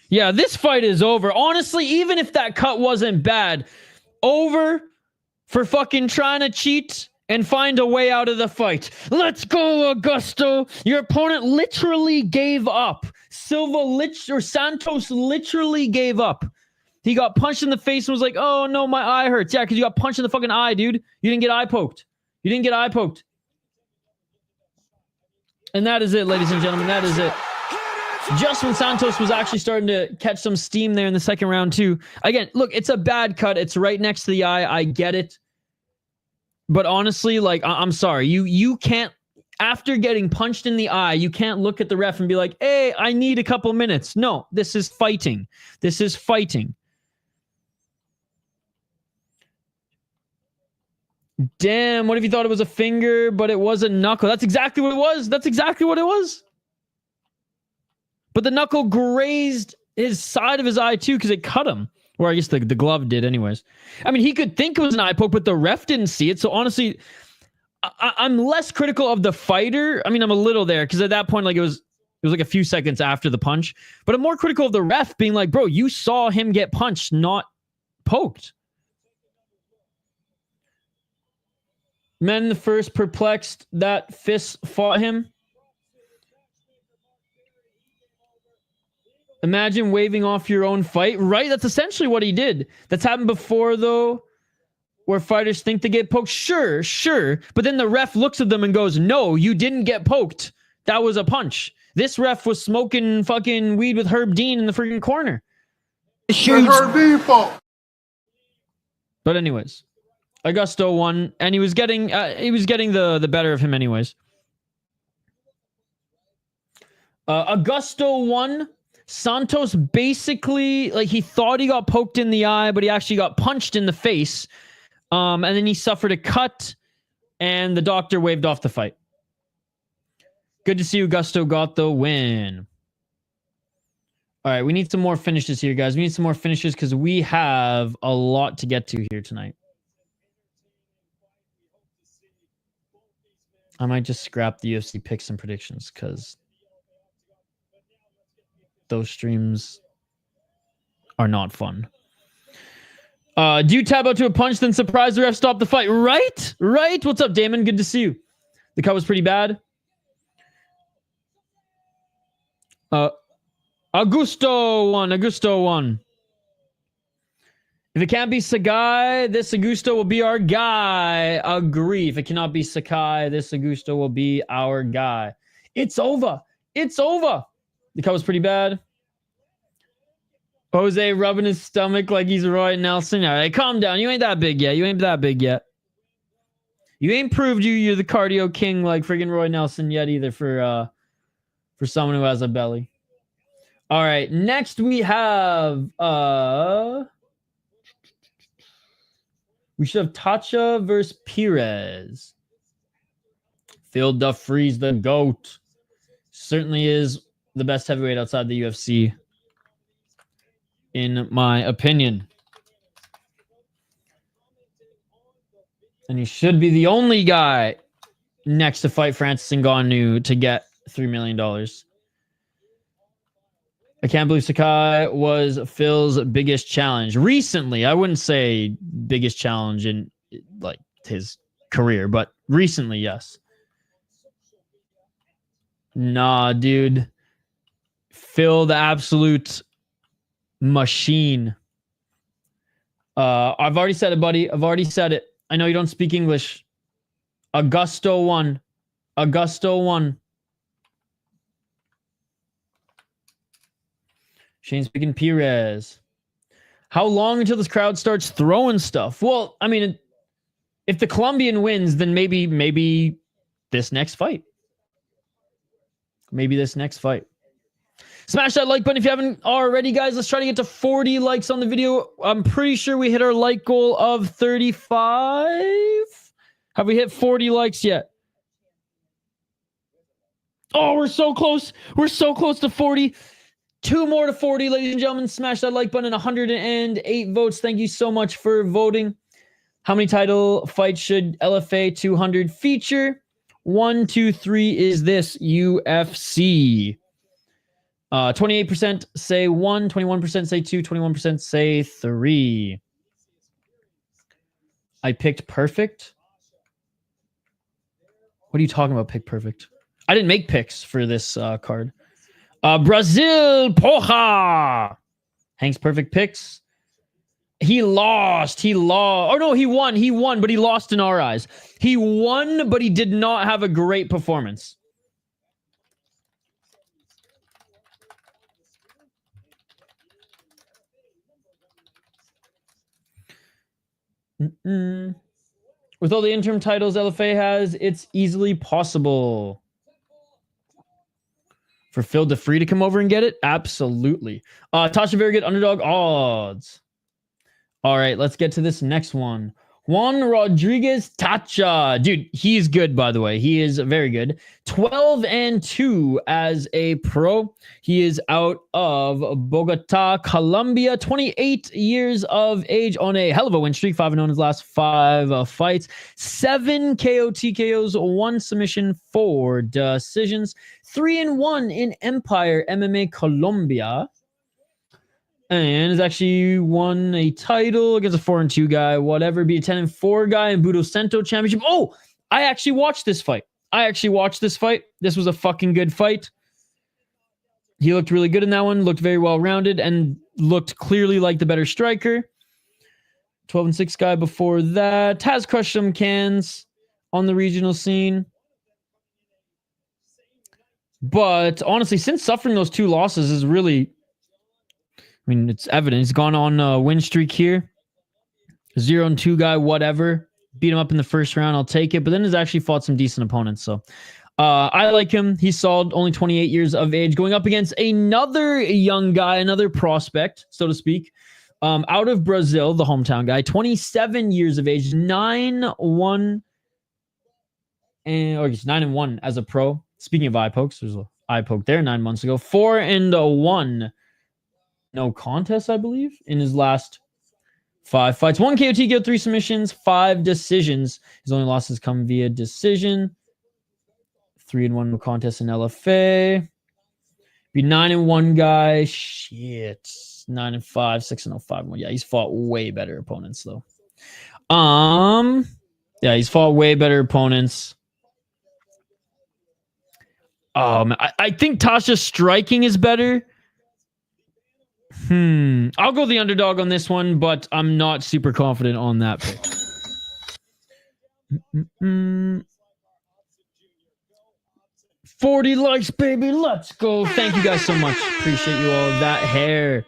Yeah, this fight is over. Honestly, even if that cut wasn't bad, over for fucking trying to cheat and find a way out of the fight. Let's go, Augusto. Your opponent literally gave up. Santos literally gave up. He got punched in the face and was like, oh no, my eye hurts. Yeah, because you got punched in the fucking eye, dude. You didn't get eye poked. You didn't get eye poked. And that is it, ladies and gentlemen. That is it. Just when Santos was actually starting to catch some steam there in the second round too. Again, look, it's a bad cut. It's right next to the eye. I get it. But honestly, like, I'm sorry. You can't, after getting punched in the eye, you can't look at the ref and be like, hey, I need a couple minutes. No, this is fighting. This is fighting. Damn, what if you thought it was a finger, but it was a knuckle? That's exactly what it was. That's exactly what it was. But the knuckle grazed his side of his eye too because it cut him. Or I guess the glove did anyways. I mean, he could think it was an eye poke, but the ref didn't see it. So honestly, I'm less critical of the fighter. I mean, I'm a little there because at that point, like it was like a few seconds after the punch. But I'm more critical of the ref being like, bro, you saw him get punched, not poked. Men first perplexed that Fist fought him. Imagine waving off your own fight, right? That's essentially what he did. That's happened before, though, where fighters think they get poked. Sure. But then the ref looks at them and goes, no, you didn't get poked. That was a punch. This ref was smoking fucking weed with Herb Dean in the freaking corner. Herb Dean fault. But anyways, Augusto won, and he was getting the better of him anyways. Augusto won. Santos basically, like, he thought he got poked in the eye, but he actually got punched in the face. And then he suffered a cut, and the doctor waved off the fight. Good to see Augusto got the win. All right, we need some more finishes here, guys. We need some more finishes because we have a lot to get to here tonight. I might just scrap the UFC picks and predictions because those streams are not fun. Do you tap out to a punch, then surprise the ref, stop the fight? Right? What's up, Damon? Good to see you. The cut was pretty bad. Augusto won. If it can't be Sagai, this Augusto will be our guy. Agree. If it cannot be Sakai, this Augusto will be our guy. It's over. The cut was pretty bad. Jose rubbing his stomach like he's Roy Nelson. All right, calm down. You ain't that big yet. You ain't proved you're the cardio king like friggin' Roy Nelson yet either for someone who has a belly. All right, next we have we should have Tacha versus Pires. Phil Duffrey's the GOAT. Certainly is the best heavyweight outside the UFC, in my opinion. And he should be the only guy next to fight Francis Ngannou to get $3 million. I can't believe Sakai was Phil's biggest challenge. Recently, I wouldn't say biggest challenge in like his career, but recently, yes. Nah, dude. Phil, the absolute machine. I've already said it, buddy. I've already said it. I know you don't speak English. Augusto won. Augusto won. Shane's picking Pires. How long until this crowd starts throwing stuff? Well, I mean, if the Colombian wins, then maybe this next fight. Maybe this next fight. Smash that like button if you haven't already, guys. Let's try to get to 40 likes on the video. I'm pretty sure we hit our like goal of 35. Have we hit 40 likes yet? Oh, we're so close. We're so close to 40. 2 more to 40, ladies and gentlemen. Smash that like button. 108 votes. Thank you so much for voting. How many title fights should LFA 200 feature? 1, 2, 3 is this UFC. 28% say 1, 21% say 2, 21% say 3. I picked perfect. What are you talking about, pick perfect? I didn't make picks for this card. Brazil, porra! Hank's perfect picks. He lost. Oh, no, he won, but he lost in our eyes. He won, but he did not have a great performance. With all the interim titles LFA has, it's easily possible. For Phil DeFree to come over and get it? Absolutely. Tacha, very good underdog odds. All right, let's get to this next one. Juan Rodriguez Tacha. Dude, he's good, by the way. He is very good. 12-2 as a pro. He is out of Bogota, Colombia. 28 years of age on a hell of a win streak. 5-0 in his last 5 fights. 7 KO TKOs, 1 submission, 4 decisions. 3-1 in Empire MMA Colombia. And has actually won a title against a 4-2 guy, whatever. Be a 10-4 guy in Budo Cento Championship. Oh, I actually watched this fight. This was a fucking good fight. He looked really good in that one. Looked very well-rounded and looked clearly like the better striker. 12-6 guy before that. Has crushed some cans on the regional scene. But honestly, since suffering those 2 losses is really... I mean, it's evident. He's gone on a win streak here. 0-2 guy, whatever. Beat him up in the first round. I'll take it. But then he's actually fought some decent opponents. So I like him. He's solid. Only 28 years of age. Going up against another young guy, another prospect, so to speak. Out of Brazil, the hometown guy. 27 years of age. 9-1. Or 9-1 as a pro. Speaking of eye pokes, there's an eye poke there 9 months ago. 4-1. No contest, I believe, in his last 5 fights. 1 KO TKO, 3 submissions, 5 decisions. His only losses come via decision. 3-1 no contest in LFA. Be 9-1 guy. Shit. 9-5, 6-0, 5-1. Yeah, he's fought way better opponents though. Yeah, he's fought way better opponents. I think Tasha's striking is better. I'll go the underdog on this one, but I'm not super confident on that pick. 40 likes, baby. Let's go. Thank you guys so much. Appreciate you all. That hair.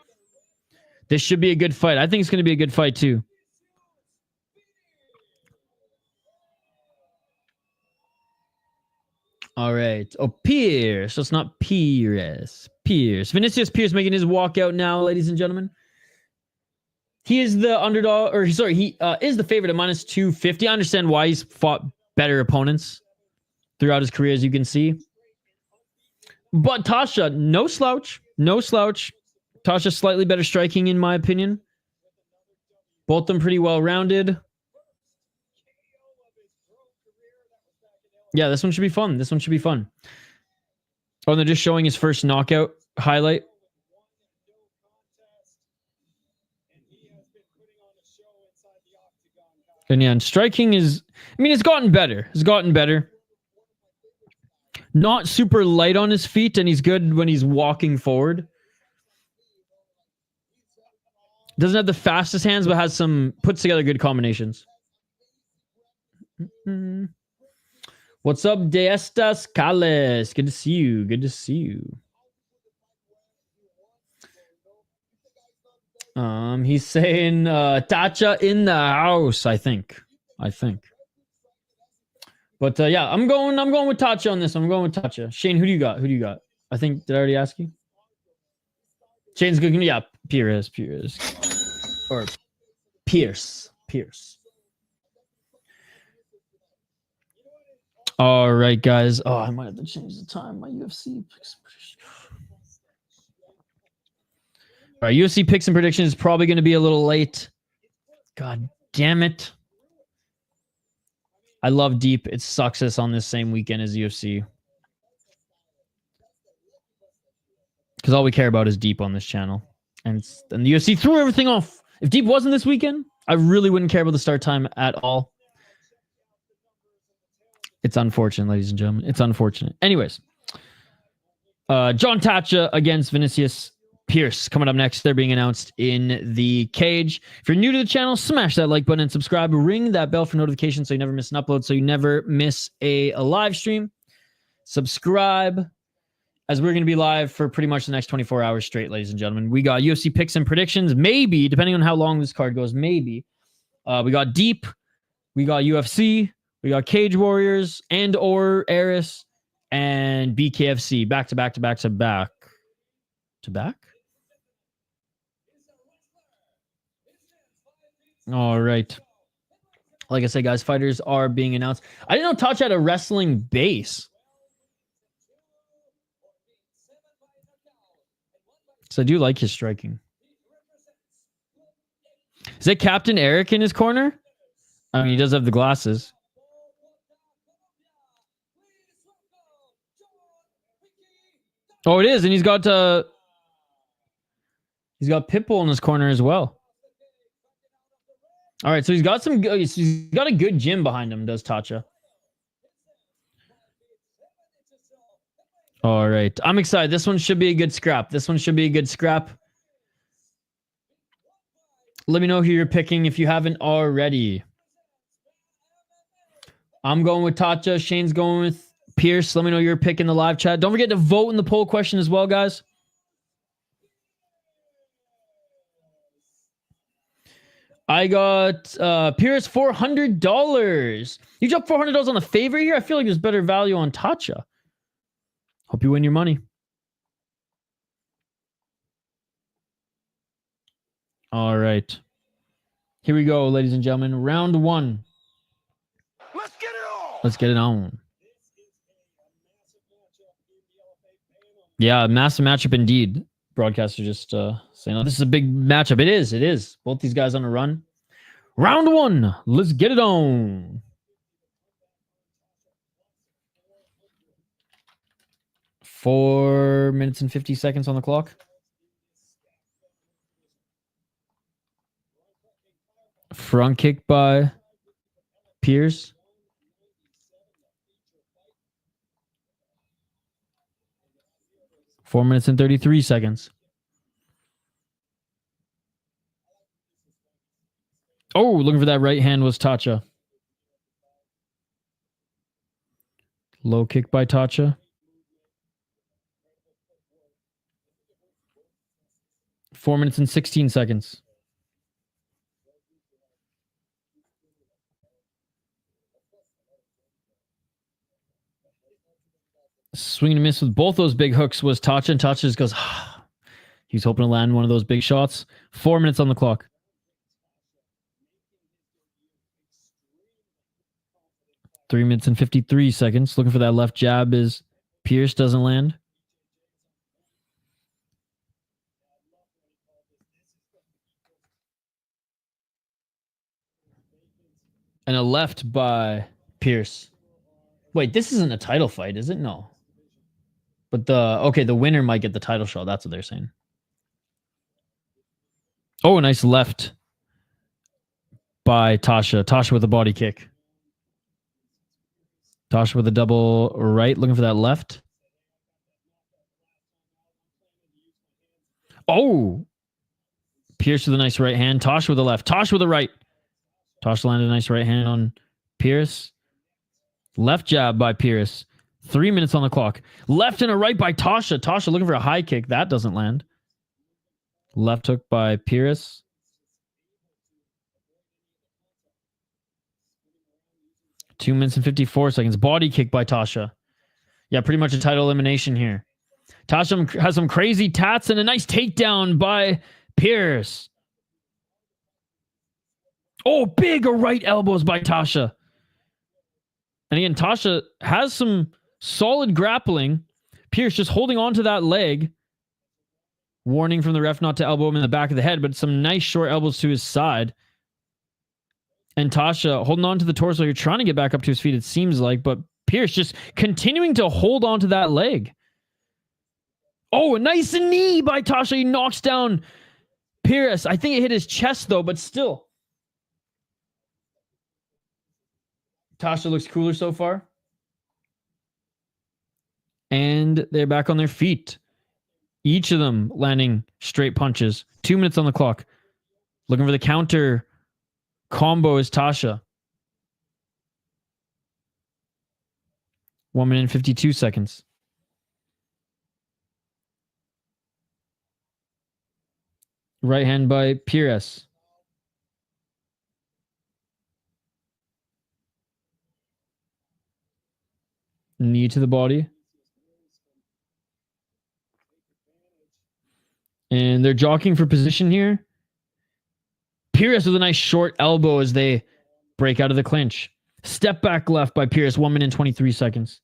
This should be a good fight. I think it's going to be a good fight too. All right. Oh, Pires. So it's not Pires. Pires. Vinicius Pires making his walkout now, ladies and gentlemen. He is the underdog, or sorry, he is the favorite at -250. I understand why he's fought better opponents throughout his career, as you can see. But Tacha, no slouch. No slouch. Tasha slightly better striking, in my opinion. Both of them pretty well-rounded. Yeah, this one should be fun. This one should be fun. Oh, and they're just showing his first knockout highlight. And yeah, and striking is... I mean, it's gotten better. It's gotten better. not super light on his feet, and he's good when he's walking forward. Doesn't have the fastest hands, but has some, puts together good combinations. What's up, De Estas Cales? Good to see you. Good to see you. He's saying Tacha in the house, I think. But yeah, I'm going with Tacha on this. I'm going with Tacha. Shane, who do you got? I think, did I already ask you? Shane's good. Yeah, Pires. Or Pierce. All right, guys. Oh, I might have to change the time. My UFC picks. All right, UFC picks and predictions is probably going to be a little late. God damn it. I love Deep. It sucks us on this same weekend as UFC. Because all we care about is Deep on this channel. And the UFC threw everything off. If Deep wasn't this weekend, I really wouldn't care about the start time at all. It's unfortunate, ladies and gentlemen. It's unfortunate. Anyways. Jhon Tacha against Vinicius Pierce coming up next. They're being announced in the cage. If you're new to the channel, smash that like button and subscribe. Ring that bell for notifications so you never miss an upload, so you never miss a live stream. Subscribe, as we're going to be live for pretty much the next 24 hours straight, ladies and gentlemen. We got UFC picks and predictions, maybe, depending on how long this card goes, maybe. We got Deep. We got UFC. We got Cage Warriors and or Eris and BKFC. Back to back. All right. Like I said, guys, fighters are being announced. I didn't know Touch had a wrestling base. So I do like his striking. Is it Captain Eric in his corner? I mean, he does have the glasses. Oh, it is. And he's got Pitbull in his corner as well. All right, so he's got a good gym behind him, does Tacha. All right, I'm excited. This one should be a good scrap. Let me know who you're picking if you haven't already. I'm going with Tacha. Shane's going with Pierce. Let me know you're picking the live chat. Don't forget to vote in the poll question as well, guys. I got Pierce $400. You dropped $400 on the favorite here? I feel like there's better value on Tacha. Hope you win your money. All right. Here we go, ladies and gentlemen. Round one. Let's get it on. Yeah, massive matchup indeed. Broadcaster just saying, oh, this is a big matchup. It is. Both these guys on a run. Round one. Let's get it on. Four minutes and 50 seconds on the clock. Front kick by Pierce. Four minutes and 33 seconds. Oh, looking for that right hand was Tacha. Low kick by Tacha. 4 minutes and 16 seconds. Swing and a miss with both those big hooks was Tacha, and Tacha just goes, he's hoping to land one of those big shots. 4 minutes on the clock. 3 minutes and 53 seconds. Looking for that left jab as Pierce doesn't land. And a left by Pierce. Wait, this isn't a title fight, is it? No. But the winner might get the title shot. That's what they're saying. Oh, a nice left by Tacha. Tacha with a body kick. Tacha with a double right, looking for that left. Oh! Pierce with a nice right hand. Tacha with a left. Tacha with a right. Tacha landed a nice right hand on Pires. Left jab by Pires. 3 minutes on the clock. Left and a right by Tacha. Tacha looking for a high kick. That doesn't land. Left hook by Pires. Two minutes and 54 seconds. Body kick by Tacha. Yeah, pretty much a title elimination here. Tacha has some crazy tats and a nice takedown by Pires. Oh, big right elbows by Tacha. And again, Tacha has some solid grappling. Pires just holding on to that leg. Warning from the ref not to elbow him in the back of the head, but some nice short elbows to his side. And Tacha holding on to the torso. You're trying to get back up to his feet, it seems like, but Pires just continuing to hold on to that leg. Oh, a nice knee by Tacha. He knocks down Pires. I think it hit his chest, though, but still. Tacha looks cooler so far. And they're back on their feet. Each of them landing straight punches. 2 minutes on the clock. Looking for the counter combo is Tacha. 1 minute and 52 seconds. Right hand by Pires. Knee to the body. And they're jockeying for position here. Pires with a nice short elbow as they break out of the clinch. Step back left by Pires. 1 minute and 23 seconds.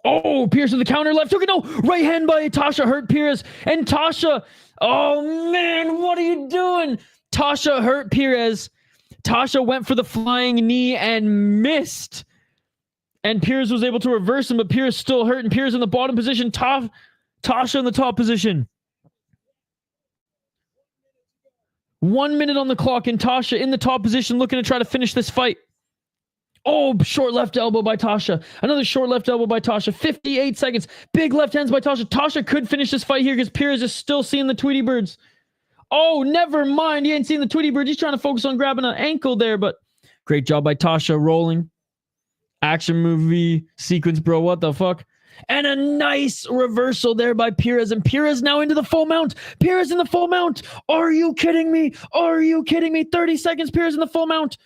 Oh, Pires with the counter left. Took it. No. Right hand by Tacha hurt Pires. And Tacha. Oh, man. What are you doing? Tacha hurt Pires. Tacha went for the flying knee and missed. And Pires was able to reverse him, but Pires still hurt. And Pires in the bottom position. Tacha in the top position. 1 minute on the clock, and Tacha in the top position looking to try to finish this fight. Oh, short left elbow by Tacha. Another short left elbow by Tacha. 58 seconds. Big left hands by Tacha. Tacha could finish this fight here because Pires is still seeing the Tweety Birds. Oh, never mind. He ain't seeing the Tweety Birds. He's trying to focus on grabbing an ankle there, but great job by Tacha rolling. Action movie sequence, bro. What the fuck? And a nice reversal there by Pires. And Pires now into the full mount. Pires in the full mount. Are you kidding me? Are you kidding me? 30 seconds. Pires in the full mount.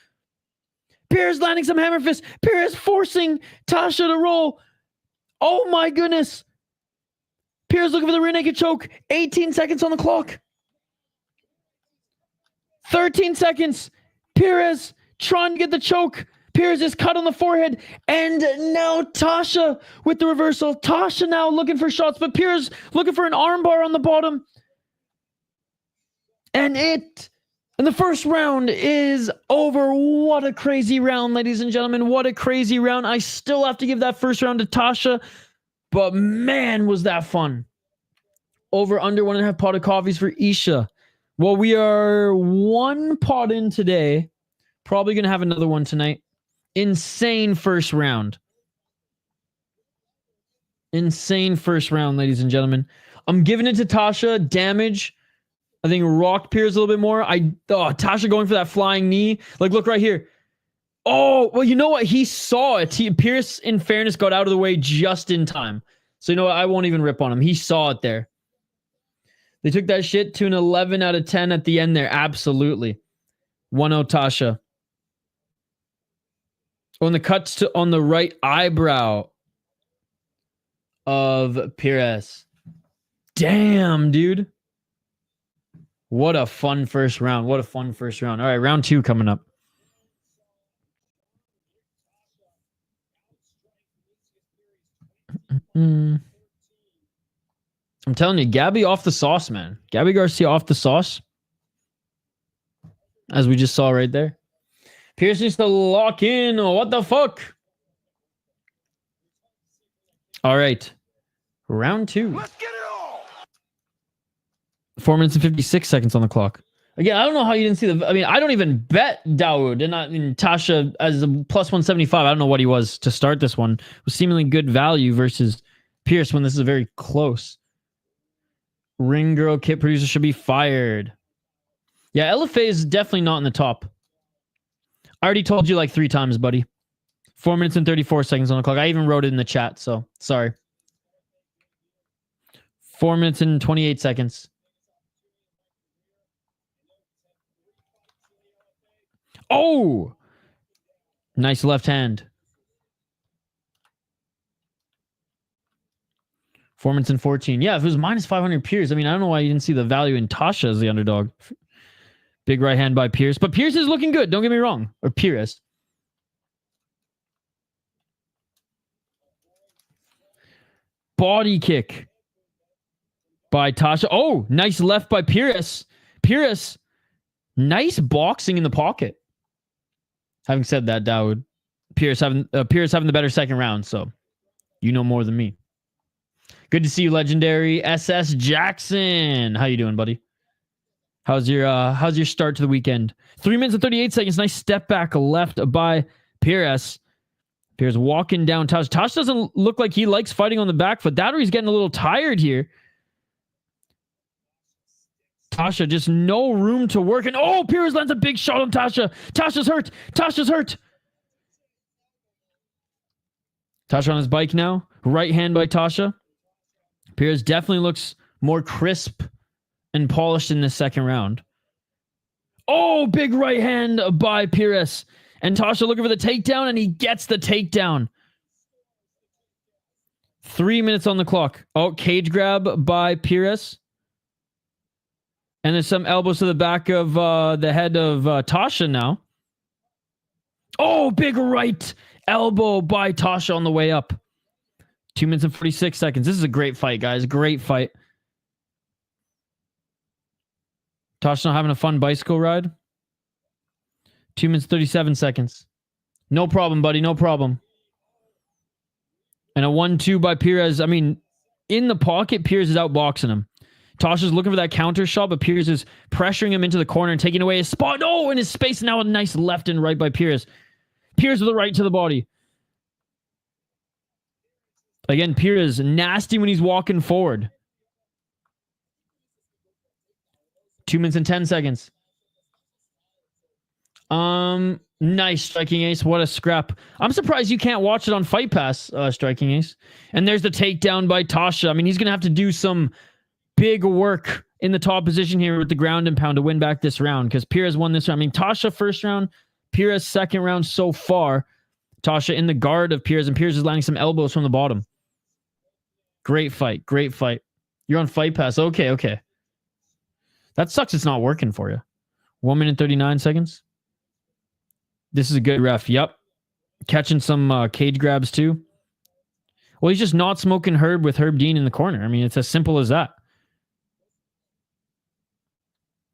Pires landing some hammer fist. Pires forcing Tacha to roll. Oh my goodness. Pires looking for the rear naked choke. 18 seconds on the clock. 13 seconds. Pires trying to get the choke. Pires is cut on the forehead. And now Tacha with the reversal. Tacha now looking for shots, but Pires looking for an armbar on the bottom. And the first round is over. What a crazy round, ladies and gentlemen. What a crazy round. I still have to give that first round to Tacha, but man, was that fun. Over under 1.5 pot of coffees for Isha. Well, we are 1 pot in today. Probably going to have another one tonight. Insane first round. Insane first round, ladies and gentlemen. I'm giving it to Tacha. Damage. I think rocked Pires a little bit more. Tacha going for that flying knee. Like, look right here. Oh, well, you know what? He saw it. Pires, in fairness, got out of the way just in time. So, you know what? I won't even rip on him. He saw it there. They took that shit to an 11 out of 10 at the end there. Absolutely. 1-0 Tacha. On the cuts on the right eyebrow of Pires. Damn, dude. What a fun first round. What a fun first round. All right, round 2 coming up. I'm telling you, Gabby off the sauce, man. Gabby Garcia off the sauce. As we just saw right there. Pires needs to lock in. Oh, what the fuck? All right. Round 2. Let's get it all. 4 minutes and 56 seconds on the clock. Again, I don't know how you didn't see the... I mean, I don't even bet Dawood. And I mean, Tacha as a plus 175. I don't know what he was to start this one. Was seemingly good value versus Pierce when this is very close. Ring girl kit producer should be fired. Yeah, LFA is definitely not in the top. I already told you like 3 times, buddy. 4 minutes and 34 seconds on the clock. I even wrote it in the chat, so sorry. 4 minutes and 28 seconds. Oh! Nice left hand. 4 minutes and 14. Yeah, if it was minus 500 Pierce, I mean, I don't know why you didn't see the value in Tacha as the underdog. Big right hand by Pierce. But Pierce is looking good, don't get me wrong. Or Pires. Body kick by Tacha. Oh, nice left by Pires. Pires, nice boxing in the pocket. Having said that, Dawood, Pires having the better second round, so you know more than me. Good to see you, legendary SS Jackson. How you doing, buddy? How's your start to the weekend? 3 minutes and 38 seconds. Nice step back left by Pires. Pires walking down Tacha. Tacha doesn't look like he likes fighting on the back foot. That or he's getting a little tired here. Tacha, just no room to work. And oh, Pires lands a big shot on Tacha. Tasha's hurt. Tasha's hurt. Tacha on his bike now. Right hand by Tacha. Pires definitely looks more crisp and polished in the second round. Oh, big right hand by Pires. And Tacha looking for the takedown, and he gets the takedown. 3 minutes on the clock. Oh, cage grab by Pires. And there's some elbows to the back of the head of Tacha now. Oh, big right elbow by Tacha on the way up. 2 minutes and 46 seconds. This is a great fight, guys. Great fight. Tacha not having a fun bicycle ride. 2 minutes, 37 seconds. No problem, buddy. No problem. And a 1-2 by Pires. I mean, in the pocket, Pires is outboxing him. Tasha's looking for that counter shot, but Pires is pressuring him into the corner and taking away his spot. Oh, in his space. Now a nice left and right by Pires. Pires with a right to the body. Again, Pires nasty when he's walking forward. 2 minutes and 10 seconds. Nice striking ace. What a scrap. I'm surprised you can't watch it on Fight Pass, striking ace. And there's the takedown by Tacha. I mean, he's going to have to do some big work in the top position here with the ground and pound to win back this round, because Pires won this round. I mean, Tacha first round, Pires second round so far. Tacha in the guard of Pires, and Pires is landing some elbows from the bottom. Great fight. Great fight. You're on Fight Pass. Okay, okay. That sucks it's not working for you. 1 minute 39 seconds. This is a good ref. Yep. Catching some cage grabs too. Well, he's just not smoking Herb with Herb Dean in the corner. I mean, it's as simple as that.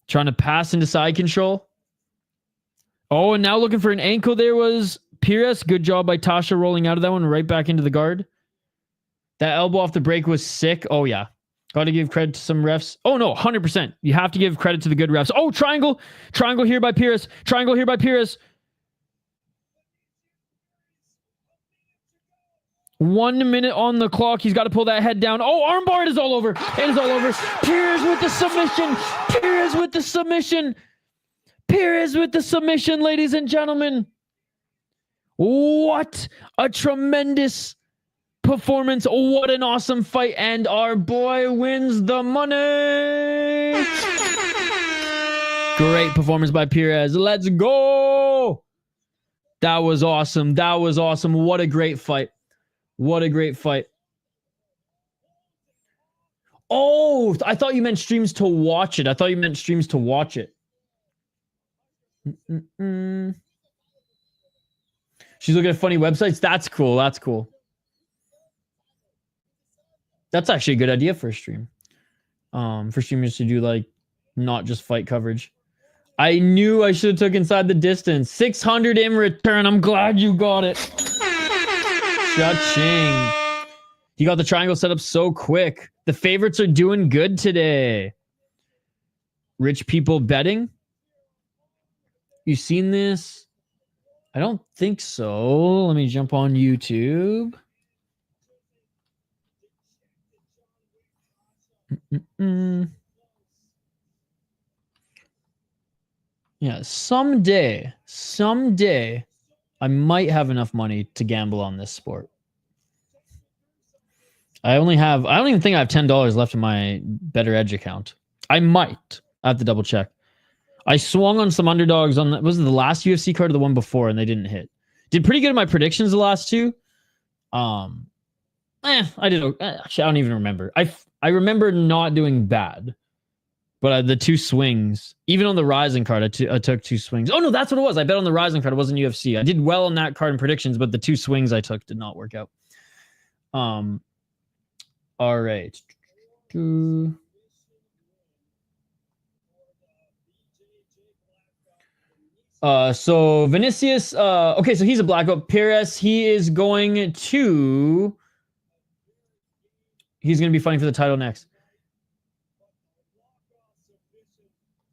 Trying to pass into side control. Oh, and now looking for an ankle there was Pires. Good job by Tacha rolling out of that one right back into the guard. That elbow off the break was sick. Oh, yeah. Got to give credit to some refs. Oh, no, 100%. You have to give credit to the good refs. Oh, triangle. Triangle here by Pires. Triangle here by Pires. 1 minute on the clock. He's got to pull that head down. Oh, armbar. It is all over. It is all over. Pires with the submission. Pires with the submission. Pires with the submission, ladies and gentlemen. What a tremendous performance. What an awesome fight. And our boy wins the money. Great performance by Pires. Let's go. That was awesome. That was awesome. What a great fight. What a great fight. Oh, I thought you meant streams to watch it. I thought you meant streams to watch it. She's looking at funny websites. That's cool. That's cool. That's actually a good idea for a stream. For streamers to do like not just fight coverage. I knew I should have took Inside the Distance. 600 in return. I'm glad you got it. Cha-ching. He got the triangle set up so quick. The favorites are doing good today. Rich people betting. You seen this? I don't think so. Let me jump on YouTube. Yeah, someday, I might have enough money to gamble on this sport. I don't even think I have $10 left in my Better Edge account. I might. I have to double check. I swung on some underdogs on was it the last UFC card or the one before, and they didn't hit. Did pretty good in my predictions the last two. I did. Actually, I don't even remember. I remember not doing bad, but the two swings, even on the Rising card, I took two swings. Oh no, that's what it was. I bet on the Rising card. It wasn't UFC. I did well on that card in predictions, but the two swings I took did not work out. All right. So Vinicius, okay, so he's a black belt. Pires, he's going to be fighting for the title next.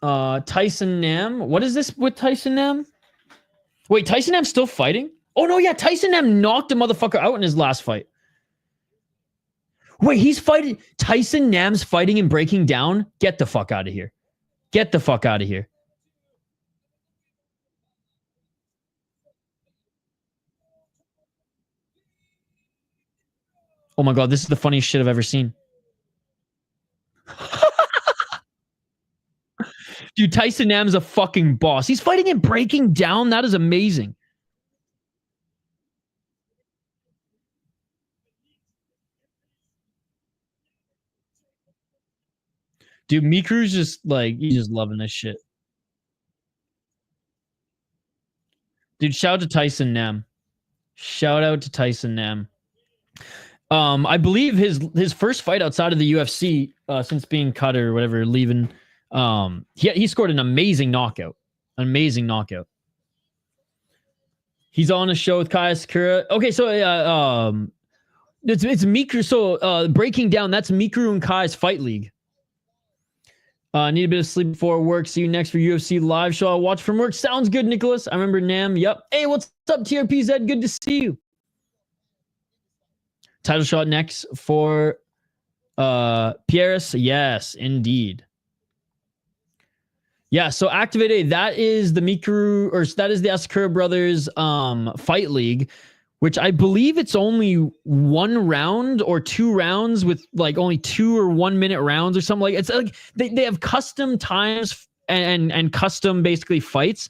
Tyson Nam. What is this with Tyson Nam? Wait, Tyson Nam's still fighting? Oh no, yeah, Tyson Nam knocked a motherfucker out in his last fight. Wait, he's fighting. Tyson Nam's fighting and breaking down? Get the fuck out of here. Get the fuck out of here. Oh my god, this is the funniest shit I've ever seen. Dude, Tyson Nam's a fucking boss. He's fighting and breaking down. That is amazing. Dude, Mikru's just like, he's just loving this shit. Dude, shout out to Tyson Nam. Shout out to Tyson Nam. I believe his first fight outside of the UFC since being cut or whatever, leaving, he scored an amazing knockout. An amazing knockout. He's on a show with Kaya Sakura. Okay, so it's Mikru. So breaking down, that's Mikru and Kai's fight league. Need a bit of sleep before work. See you next for UFC live show. I'll watch from work. Sounds good, Nicholas. I remember Nam. Yep. Hey, what's up, TRPZ? Good to see you. Title shot next for Pires. Yes, indeed. Yeah, so Activate A, that is the Mikuru, or that is the Asakura Brothers fight league, which I believe it's only 1 round or 2 rounds with like only 2 or 1 minute rounds or something. Like it's like they have custom times and custom basically fights,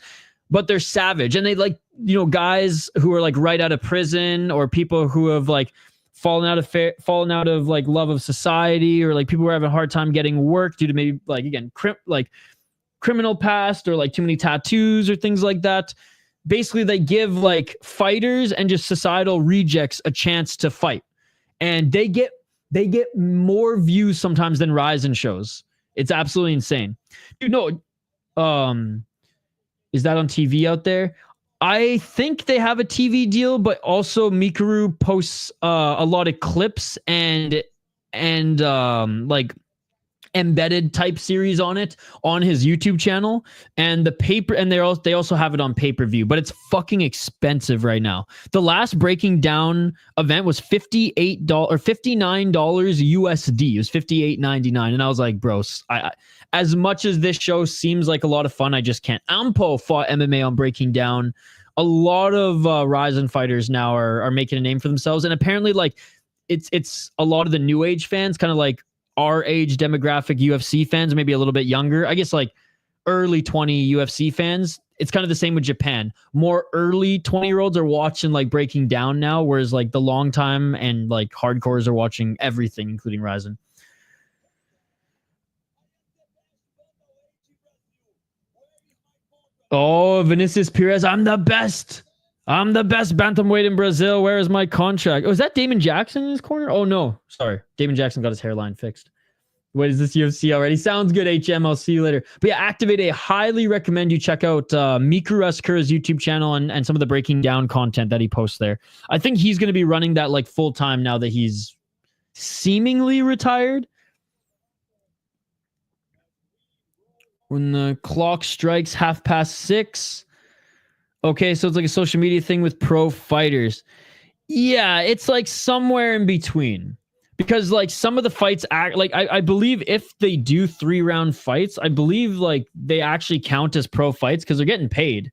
but they're savage. And they like, you know, guys who are like right out of prison or people who have like fallen out of like love of society, or like people who are having a hard time getting work due to maybe like, again, criminal past or like too many tattoos or things like that. Basically, they give like fighters and just societal rejects a chance to fight, and they get more views sometimes than Ryzen shows. It's absolutely insane. Dude, no, is that on TV out there? I think they have a TV deal, but also Mikuru posts a lot of clips and like embedded type series on it on his YouTube channel, and they also have it on pay-per-view, but it's fucking expensive right now. The last breaking down event was $58 or $59 USD. It was $58.99, and I was like, bro, I as much as this show seems like a lot of fun, I just can't. Ampo fought MMA on breaking down. A lot of Ryzen fighters now are making a name for themselves, and apparently like it's a lot of the new age fans, kind of like our age demographic UFC fans, maybe a little bit younger, I guess like early 20 UFC fans. It's kind of the same with Japan. More early 20-year-olds are watching like breaking down now, whereas like the long time and like hardcores are watching everything, including Ryzen. Oh, Vinicius Pires, I'm the best. I'm the best bantamweight in Brazil. Where is my contract? Oh, is that Damon Jackson in his corner? Oh, no. Sorry. Damon Jackson got his hairline fixed. What is this UFC already? Sounds good, HM. I'll see you later. But yeah, Activate A. Highly recommend you check out Mikuru Asakura's YouTube channel and some of the breaking down content that he posts there. I think he's going to be running that like full time now that he's seemingly retired. When the clock strikes 6:30, Okay, so it's like a social media thing with pro fighters. Yeah, it's like somewhere in between. Because like some of the fights act like I believe if they do 3-round fights, I believe like they actually count as pro fights because they're getting paid.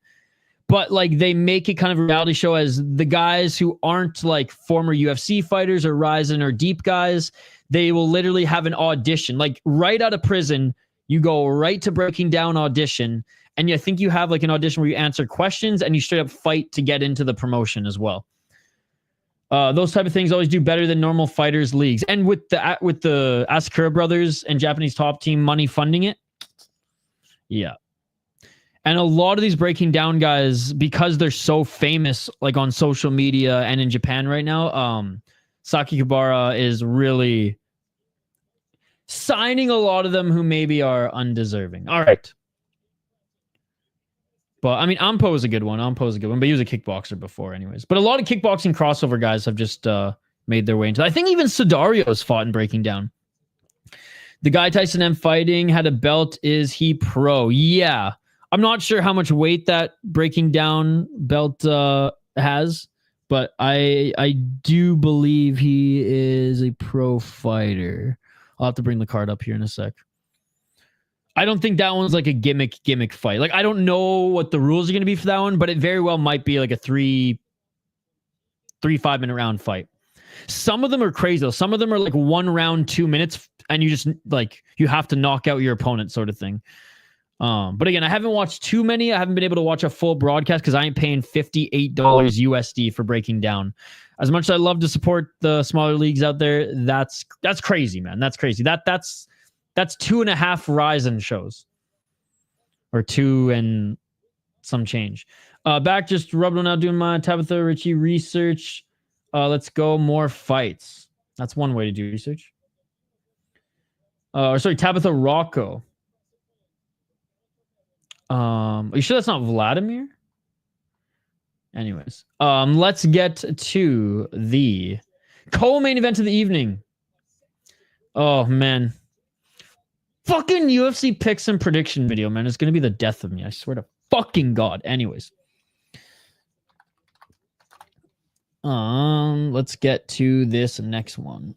But like they make it kind of a reality show as the guys who aren't like former UFC fighters or Ryzen or deep guys, they will literally have an audition. Like right out of prison, you go right to breaking down audition. And I think you have like an audition where you answer questions and you straight up fight to get into the promotion as well. Those type of things always do better than normal fighters leagues. And with the Asakura brothers and Japanese Top Team money funding it, yeah. And a lot of these breaking down guys, because they're so famous, like on social media and in Japan right now, Saki Kabara is really signing a lot of them who maybe are undeserving. All right. But, I mean, Ampo is a good one. But he was a kickboxer before anyways. But a lot of kickboxing crossover guys have just made their way into that. I think even Sudario's fought in breaking down. The guy Tyson M fighting had a belt. Is he pro? Yeah. I'm not sure how much weight that breaking down belt has, but I do believe he is a pro fighter. I'll have to bring the card up here in a sec. I don't think that one's like a gimmick fight. Like, I don't know what the rules are going to be for that one, but it very well might be like a 5-minute round fight. Some of them are crazy though. Some of them are like 1 round, 2 minutes, and you just like, you have to knock out your opponent sort of thing. But again, I haven't watched too many. I haven't been able to watch a full broadcast because I ain't paying $58 USD for breaking down. As much as I love to support the smaller leagues out there, that's crazy, man. That's crazy. That's 2.5 Ryzen shows, or 2 and some change. Back just rubbing out doing my Tabitha Ritchie research. Let's go more fights. That's one way to do research. Or sorry, Tabitha Rocco. Are you sure that's not Vladimir? Anyways, let's get to the co-main event of the evening. Oh man, fucking UFC picks and prediction video, man. It's gonna be the death of me. I swear to fucking God. Anyways, let's get to this next one.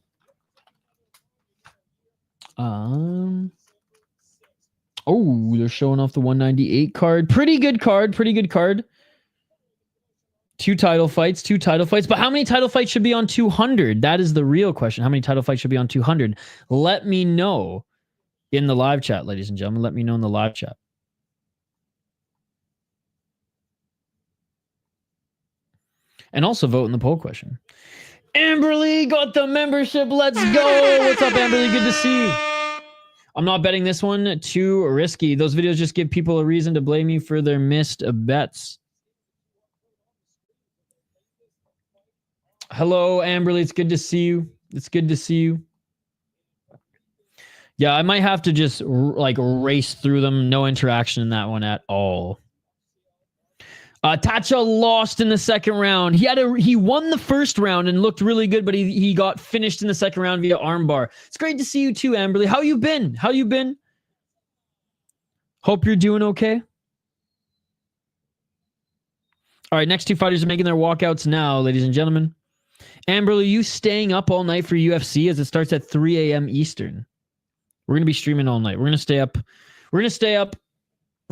Oh, they're showing off the 198 card. Pretty good card. 2 title fights. But how many title fights should be on 200? That is the real question. How many title fights should be on 200? Let me know in the live chat, ladies and gentlemen. Let me know in the live chat. And also vote in the poll question. Amberly got the membership. Let's go. What's up, Amberly? Good to see you. I'm not betting this one. Too risky. Those videos just give people a reason to blame you for their missed bets. Hello, Amberly. It's good to see you. Yeah, I might have to just like race through them. No interaction in that one at all. Tacha lost in the second round. He won the first round and looked really good, but he got finished in the second round via armbar. It's great to see you too, Amberly. How you been? Hope you're doing okay. All right, next 2 fighters are making their walkouts now, ladies and gentlemen. Amberly, you staying up all night for UFC as it starts at 3 a.m. Eastern? We're going to be streaming all night. We're going to stay up. We're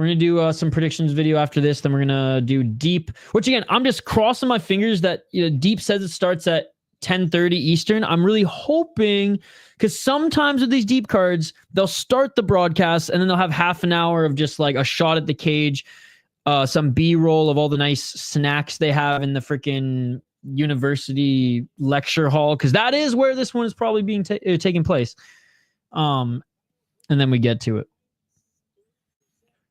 going to do some predictions video after this. Then we're going to do Deep, which again, I'm just crossing my fingers that Deep says it starts at 10:30 Eastern. I'm really hoping, because sometimes with these Deep cards, they'll start the broadcast and then they'll have half an hour of just like a shot at the cage, some B-roll of all the nice snacks they have in the freaking university lecture hall, because that is where this one is probably being taking place. And then we get to it.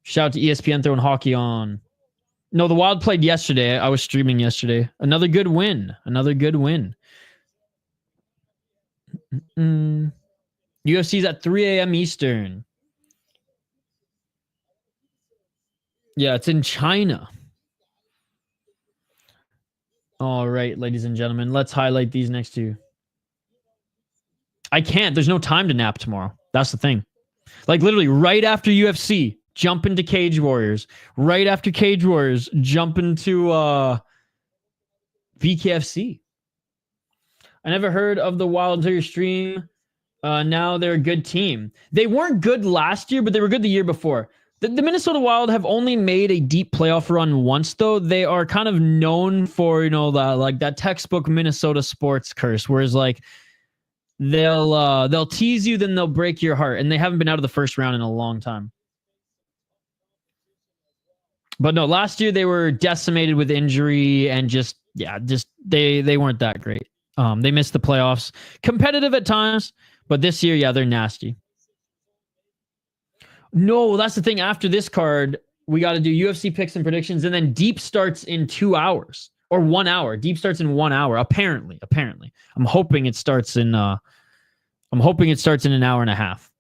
Shout out to ESPN throwing hockey on. No, the Wild played yesterday. I was streaming yesterday. Another good win. UFC's at 3 a.m. Eastern. Yeah, it's in China. All right, ladies and gentlemen, let's highlight these next 2. I can't. There's no time to nap tomorrow. That's the thing. Like literally right after UFC, jump into Cage Warriors. Right after Cage Warriors, jump into VKFC. I never heard of the Wild until your stream. Now they're a good team. They weren't good last year, but they were good the year before. The Minnesota Wild have only made a deep playoff run once, though. They are kind of known for, you know, that textbook Minnesota sports curse, whereas like they'll tease you, then they'll break your heart, and they haven't been out of the first round in a long time. But no, last year they were decimated with injury and just they weren't that great. They missed the playoffs. Competitive at times, but this year, yeah, they're nasty. No, that's the thing. After this card, we got to do UFC picks and predictions, and then Deep starts in 2 hours or 1 hour. Deep starts in 1 hour. Apparently, I'm hoping it starts in. I'm hoping it starts in an hour and a half.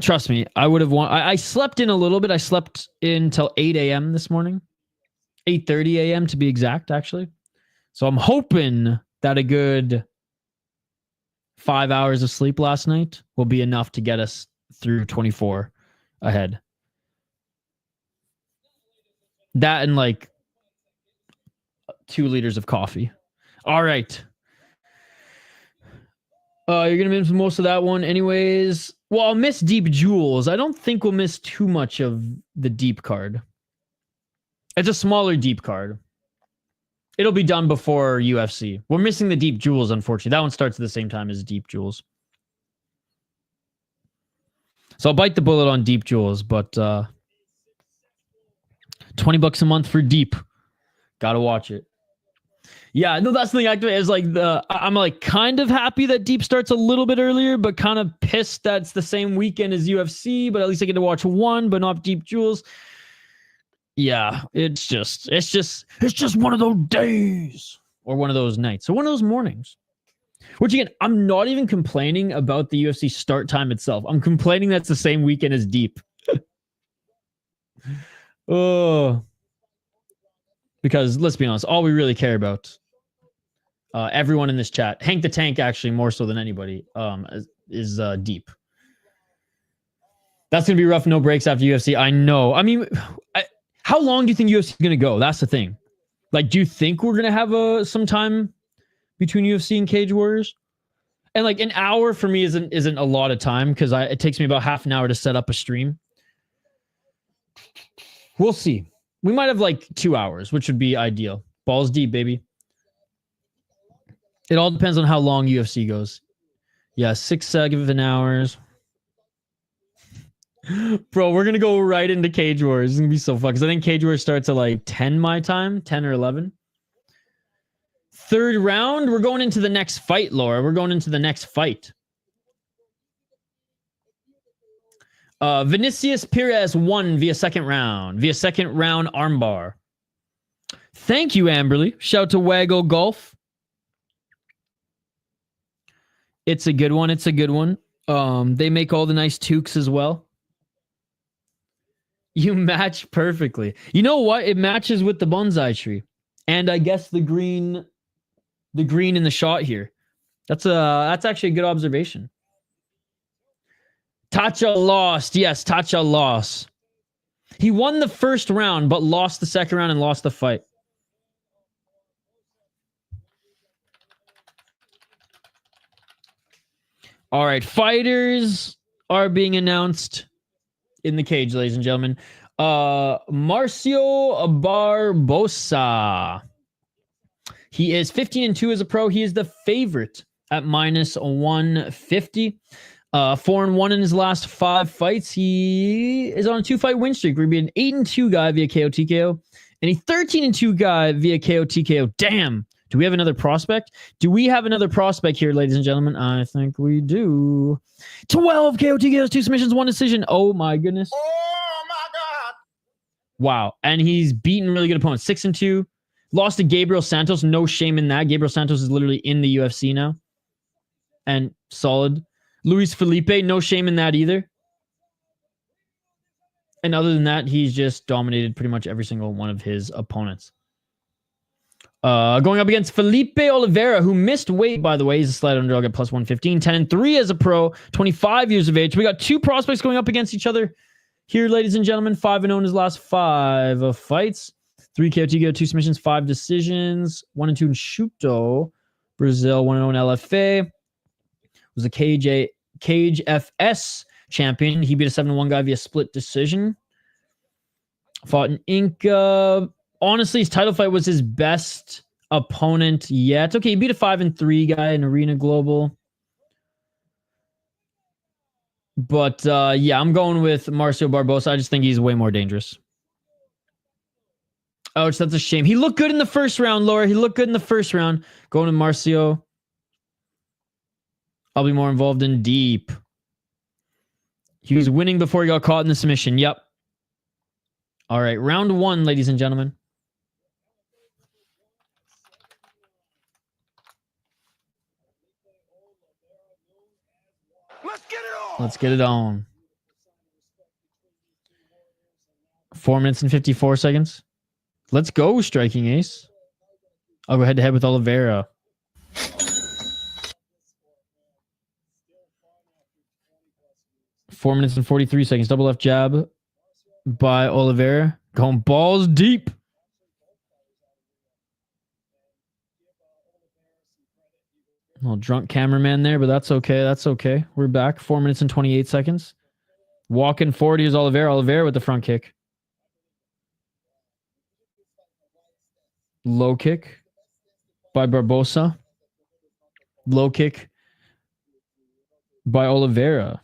Trust me, I would have won. I slept in a little bit. I slept in till 8 a.m. this morning, 8:30 a.m. to be exact, actually. So I'm hoping that a good 5 hours of sleep last night will be enough to get us through 24 ahead. That and like 2 liters of coffee. All right. You're going to miss most of that one anyways. Well, I'll miss Deep Jewels. I don't think we'll miss too much of the Deep card. It's a smaller Deep card. It'll be done before UFC. We're missing the Deep Jewels, unfortunately. That one starts at the same time as Deep Jewels. So I'll bite the bullet on Deep Jewels, but $20 a month for Deep. Gotta watch it. Yeah, no, that's the thing. Actually, is like I'm like kind of happy that Deep starts a little bit earlier, but kind of pissed that it's the same weekend as UFC. But at least I get to watch one, but not Deep Jewels. Yeah, it's just one of those days or one of those nights or one of those mornings. Which again, I'm not even complaining about the UFC start time itself. I'm complaining that's the same weekend as Deep. Oh, because let's be honest, all we really care about, everyone in this chat, Hank the Tank actually more so than anybody, is Deep. That's gonna be rough. No breaks after UFC. I know. I mean, how long do you think UFC is gonna go? That's the thing. Like, do you think we're gonna have some time between UFC and Cage Warriors? And like an hour for me isn't a lot of time because it takes me about half an hour to set up a stream. We'll see. We might have like 2 hours, which would be ideal. Balls deep, baby. It all depends on how long UFC goes. Yeah, 6 given hours. Bro, we're going to go right into Cage Wars. It's going to be so fun because I think Cage Wars starts at like 10 my time, 10 or 11. Third round, we're going into the next fight, Laura. We're going into the next fight. Vinicius Pires won via second round armbar. Thank you, Amberly. Shout to Waggle Golf. It's a good one. It's a good one. They make all the nice toques as well. You match perfectly. You know what? It matches with the bonsai tree. And I guess the green in the shot here. That's actually a good observation. Tacha lost. Yes, Tacha lost. He won the first round, but lost the second round and lost the fight. All right, fighters are being announced in the cage, ladies and gentlemen. Márcio Barbosa. He is 15-2 as a pro. He is the favorite at -150. 4-1 in his last 5 fights. He is on a 2-fight win streak. We're being an 8-2 guy via KO TKO and a 13-2 guy via KO TKO. Damn. Do we have another prospect? Do we have another prospect here, ladies and gentlemen? I think we do. 12 KO TKOs, 2 submissions, 1 decision. Oh my goodness. Oh my God. Wow. And he's beaten really good opponents. 6-2. Lost to Gabriel Santos. No shame in that. Gabriel Santos is literally in the UFC now. And solid. Luis Felipe, no shame in that either. And other than that, he's just dominated pretty much every single one of his opponents. Going up against Felipe Oliveira, who missed weight, by the way. He's a slight underdog at plus 115. 10-3 as a pro, 25 years of age. We got two prospects going up against each other here, ladies and gentlemen. 5-0 in his last 5 fights. 3 KO, 2 KO, 2 submissions, 5 decisions. 1-2 in Shuto. Brazil, 1-0 in LFA. Was a Cage FS champion. He beat a 7-1 guy via split decision. Fought in Inca. Honestly, his title fight was his best opponent yet. Okay, he beat a 5-3 guy in Arena Global. But yeah, I'm going with Márcio Barbosa. I just think he's way more dangerous. Ouch, that's a shame. He looked good in the first round, Laura. He looked good in the first round. Going to Márcio. I'll be more involved in deep. He was winning before he got caught in the submission. Yep. All right, round 1, ladies and gentlemen. Let's get it on. 4 minutes and 54 seconds. Let's go, Striking Ace. I'll go head-to-head with Oliveira. Four minutes and 43 seconds. Double left jab by Oliveira. Going balls deep. A little drunk cameraman there, but that's okay. That's okay. We're back. 4 minutes and 28 seconds. Walking forward, here's Oliveira. Oliveira with the front kick. Low kick by Barbosa. Low kick by Oliveira.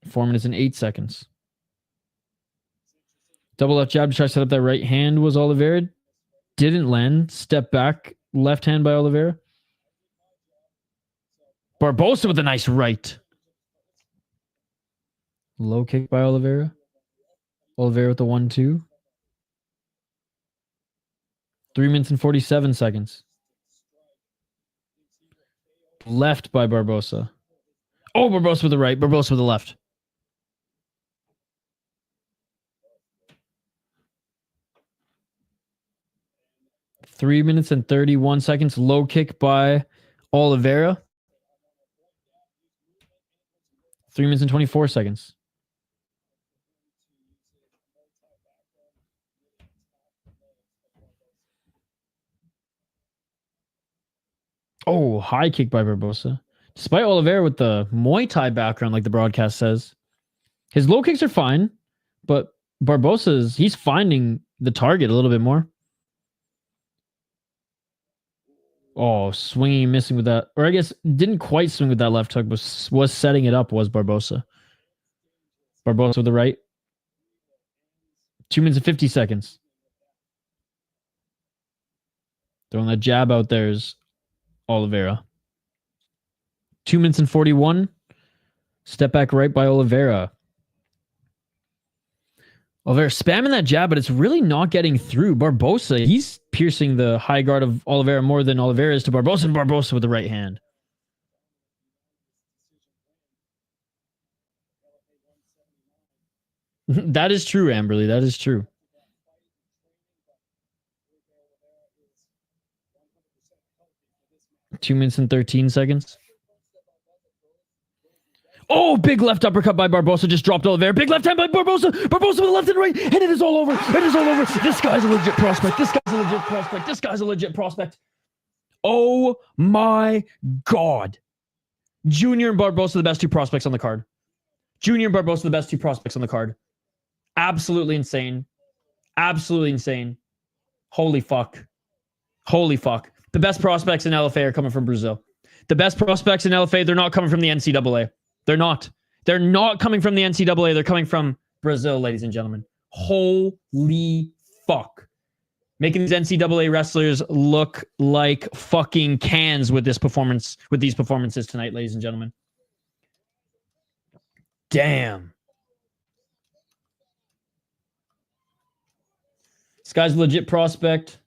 Four minutes and 8 seconds. Double left jab to try to set up that right hand was Oliveira. Didn't land. Step back. Left hand by Oliveira. Barbosa with a nice right. Low kick by Oliveira. Oliveira with the 1-2. 3 minutes and 47 seconds. Left by Barbosa. Oh, Barbosa with the right. Barbosa with the left. Three minutes and 31 seconds. Low kick by Oliveira. 3 minutes and 24 seconds. Oh, high kick by Barbosa. Despite Oliveira with the Muay Thai background, like the broadcast says, his low kicks are fine, but Barbosa's, he's finding the target a little bit more. Oh, swinging and missing with that. Or I guess didn't quite swing with that left hook, but was setting it up was Barbosa. Barbosa with the right. 2 minutes and 50 seconds. Throwing that jab out there is Oliveira. 2 minutes and 41. Step back right by Oliveira. Oliveira spamming that jab, but it's really not getting through. Barbosa, he's piercing the high guard of Oliveira more than Oliveira is to Barbosa, and Barbosa with the right hand. That is true, Amberly. That is true. Two 2 minutes and 13 seconds. Oh, big left uppercut by Barbosa. Just dropped Oliveira. Big left hand by Barbosa. Barbosa with the left and right. And it is all over. It is all over. This guy's a legit prospect. This guy's a legit prospect. This guy's a legit prospect. Oh my God. Junior and Barbosa, the best two prospects on the card. Junior and Barbosa, the best two prospects on the card. Absolutely insane. Absolutely insane. Holy fuck. Holy fuck. The best prospects in LFA are coming from Brazil. The best prospects in LFA, they're not coming from the NCAA. They're not. They're not coming from the NCAA. They're coming from Brazil, ladies and gentlemen. Holy fuck. Making these NCAA wrestlers look like fucking cans with this performance, with these performances tonight, ladies and gentlemen. Damn. This guy's a legit prospect.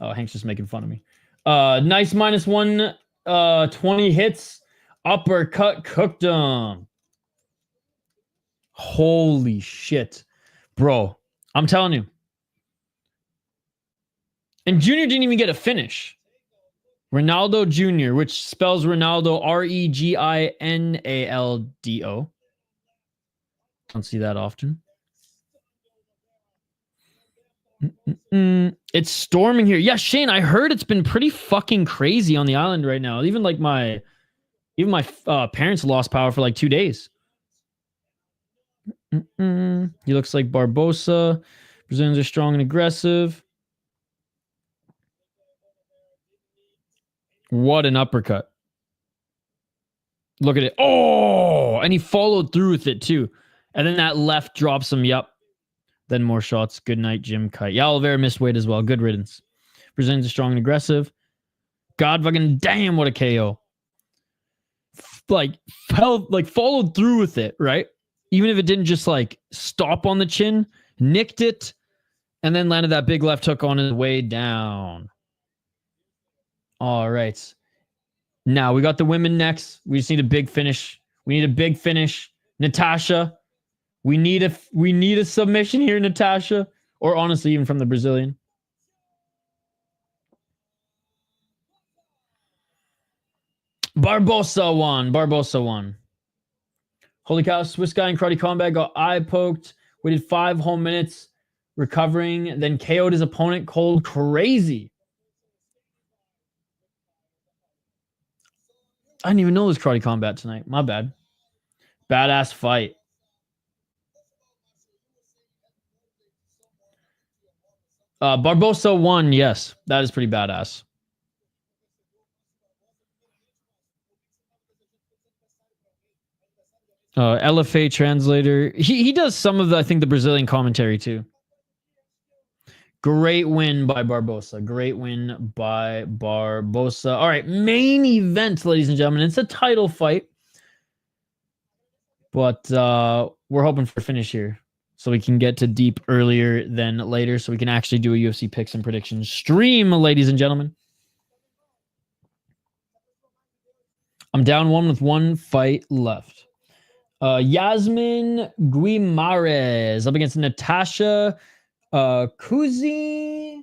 Oh, Hank's just making fun of me. Nice minus 120 hits. Uppercut cooked him. Holy shit. Bro, I'm telling you. And Junior didn't even get a finish. Ronaldo Jr., which spells Ronaldo Reginaldo. Don't see that often. It's storming here. Yeah, Shane, I heard it's been pretty fucking crazy on the island right now. Even my parents lost power for like 2 days. He looks like Barbosa. Brazilians are strong and aggressive. What an uppercut. Look at it. Oh, and he followed through with it too. And then that left drops him. Yep. Then more shots. Good night, Jim Kite. Yeah, Oliveira missed weight as well. Good riddance. Brazilians are strong and aggressive. God fucking damn, what a KO. Followed through with it, right? Even if it didn't just like stop on the chin, nicked it, and then landed that big left hook on his way down. All right. Now we got the women next. We just need a big finish. Natasha. We need a submission here, Natasha. Or honestly, even from the Brazilian. Barbosa won. Holy cow, Swiss guy in karate combat got eye poked. Waited 5 whole minutes recovering. Then KO'd his opponent cold crazy. I didn't even know it was karate combat tonight. My bad. Badass fight. Barbosa won, yes. That is pretty badass. LFA translator. He does some of the, I think, the Brazilian commentary too. Great win by Barbosa. All right, main event, ladies and gentlemen. It's a title fight. But we're hoping for a finish here. So we can get to deep earlier than later. So we can actually do a UFC picks and predictions stream, ladies and gentlemen. I'm down 1 with 1 fight left. Yasmin Guimarães up against Natasha Kuziutina.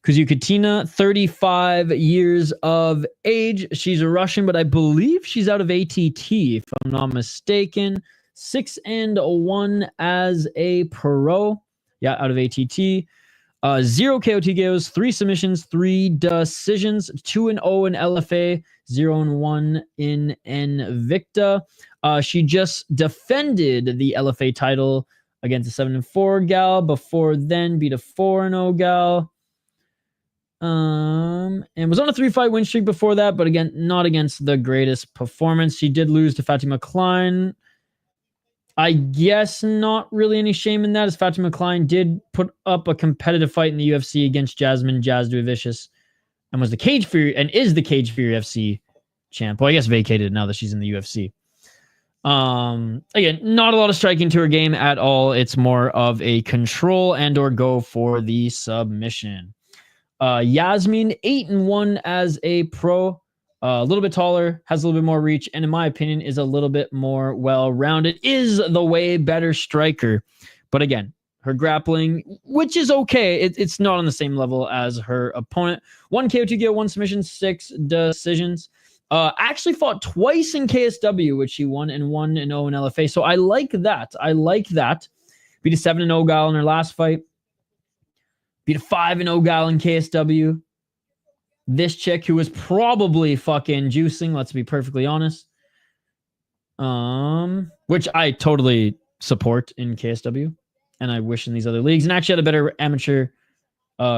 Kuziutina, 35 years of age. She's a Russian, but I believe she's out of ATT, if I'm not mistaken. 6-1 as a pro. Yeah, out of ATT. 0 KO TKOs, 3 submissions, 3 decisions, 2-0 in LFA, 0-1 in Invicta. She just defended the LFA title against a 7-4 gal. Before then, beat a 4-0 gal. And was on a 3-fight win streak before that, but again, not against the greatest performance. She did lose to Fatima Klein. I guess not really any shame in that, as Fatima Klein did put up a competitive fight in the UFC against Jasmine Jasdovicius and was the Cage Fury and is the Cage Fury FC champ. Well, I guess vacated now that she's in the UFC. Again, not a lot of striking to her game at all. It's more of a control and or go for the submission. Yasmin, 8-1 as a pro. A little bit taller, has a little bit more reach, and in my opinion, is a little bit more well-rounded, is the way better striker. But again, her grappling, which is okay, it's not on the same level as her opponent. 1 KO, 2 KO, 1 submission, 6 decisions. Actually fought twice in KSW, which she won, and 1-0 in LFA. So I like that. Beat a 7-0 gal in her last fight. Beat a 5-0 gal in KSW. This chick who was probably fucking juicing, let's be perfectly honest. Which I totally support in KSW. And I wish in these other leagues. And actually had a better amateur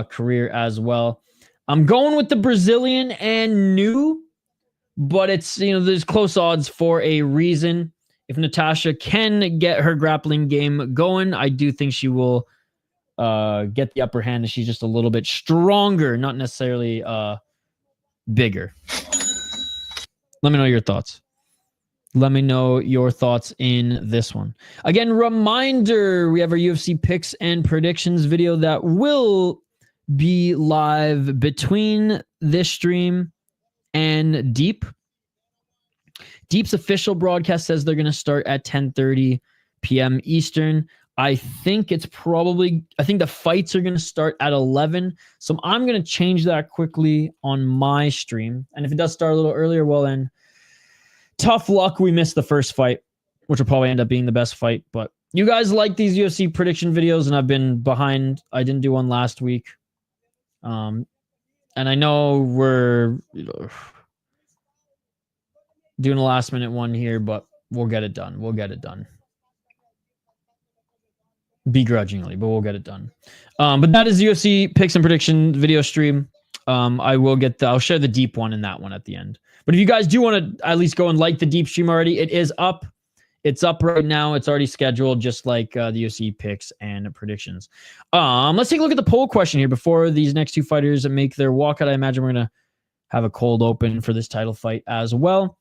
career as well. I'm going with the Brazilian and new. But it's, there's close odds for a reason. If Natasha can get her grappling game going, I do think she will get the upper hand. She's just a little bit stronger, not necessarily bigger. Let me know your thoughts. Let me know your thoughts in this one. Again, reminder, we have our UFC picks and predictions video that will be live between this stream and Deep. Deep's official broadcast says they're going to start at 10:30 p.m. Eastern. I think the fights are going to start at 11. So I'm going to change that quickly on my stream. And if it does start a little earlier, well then, tough luck. We missed the first fight, which will probably end up being the best fight. But you guys like these UFC prediction videos, and I've been behind. I didn't do one last week. And I know we're doing a last minute one here, but we'll get it done. Begrudgingly, but we'll get it done. But that is UFC picks and prediction video stream. I'll share the deep one in that one at the end. But if you guys do want to at least go and like the deep stream already, it is up. It's up right now. It's already scheduled, just like the UFC picks and predictions. Let's take a look at the poll question here before these next two fighters make their walkout. I imagine we're gonna have a cold open for this title fight as well.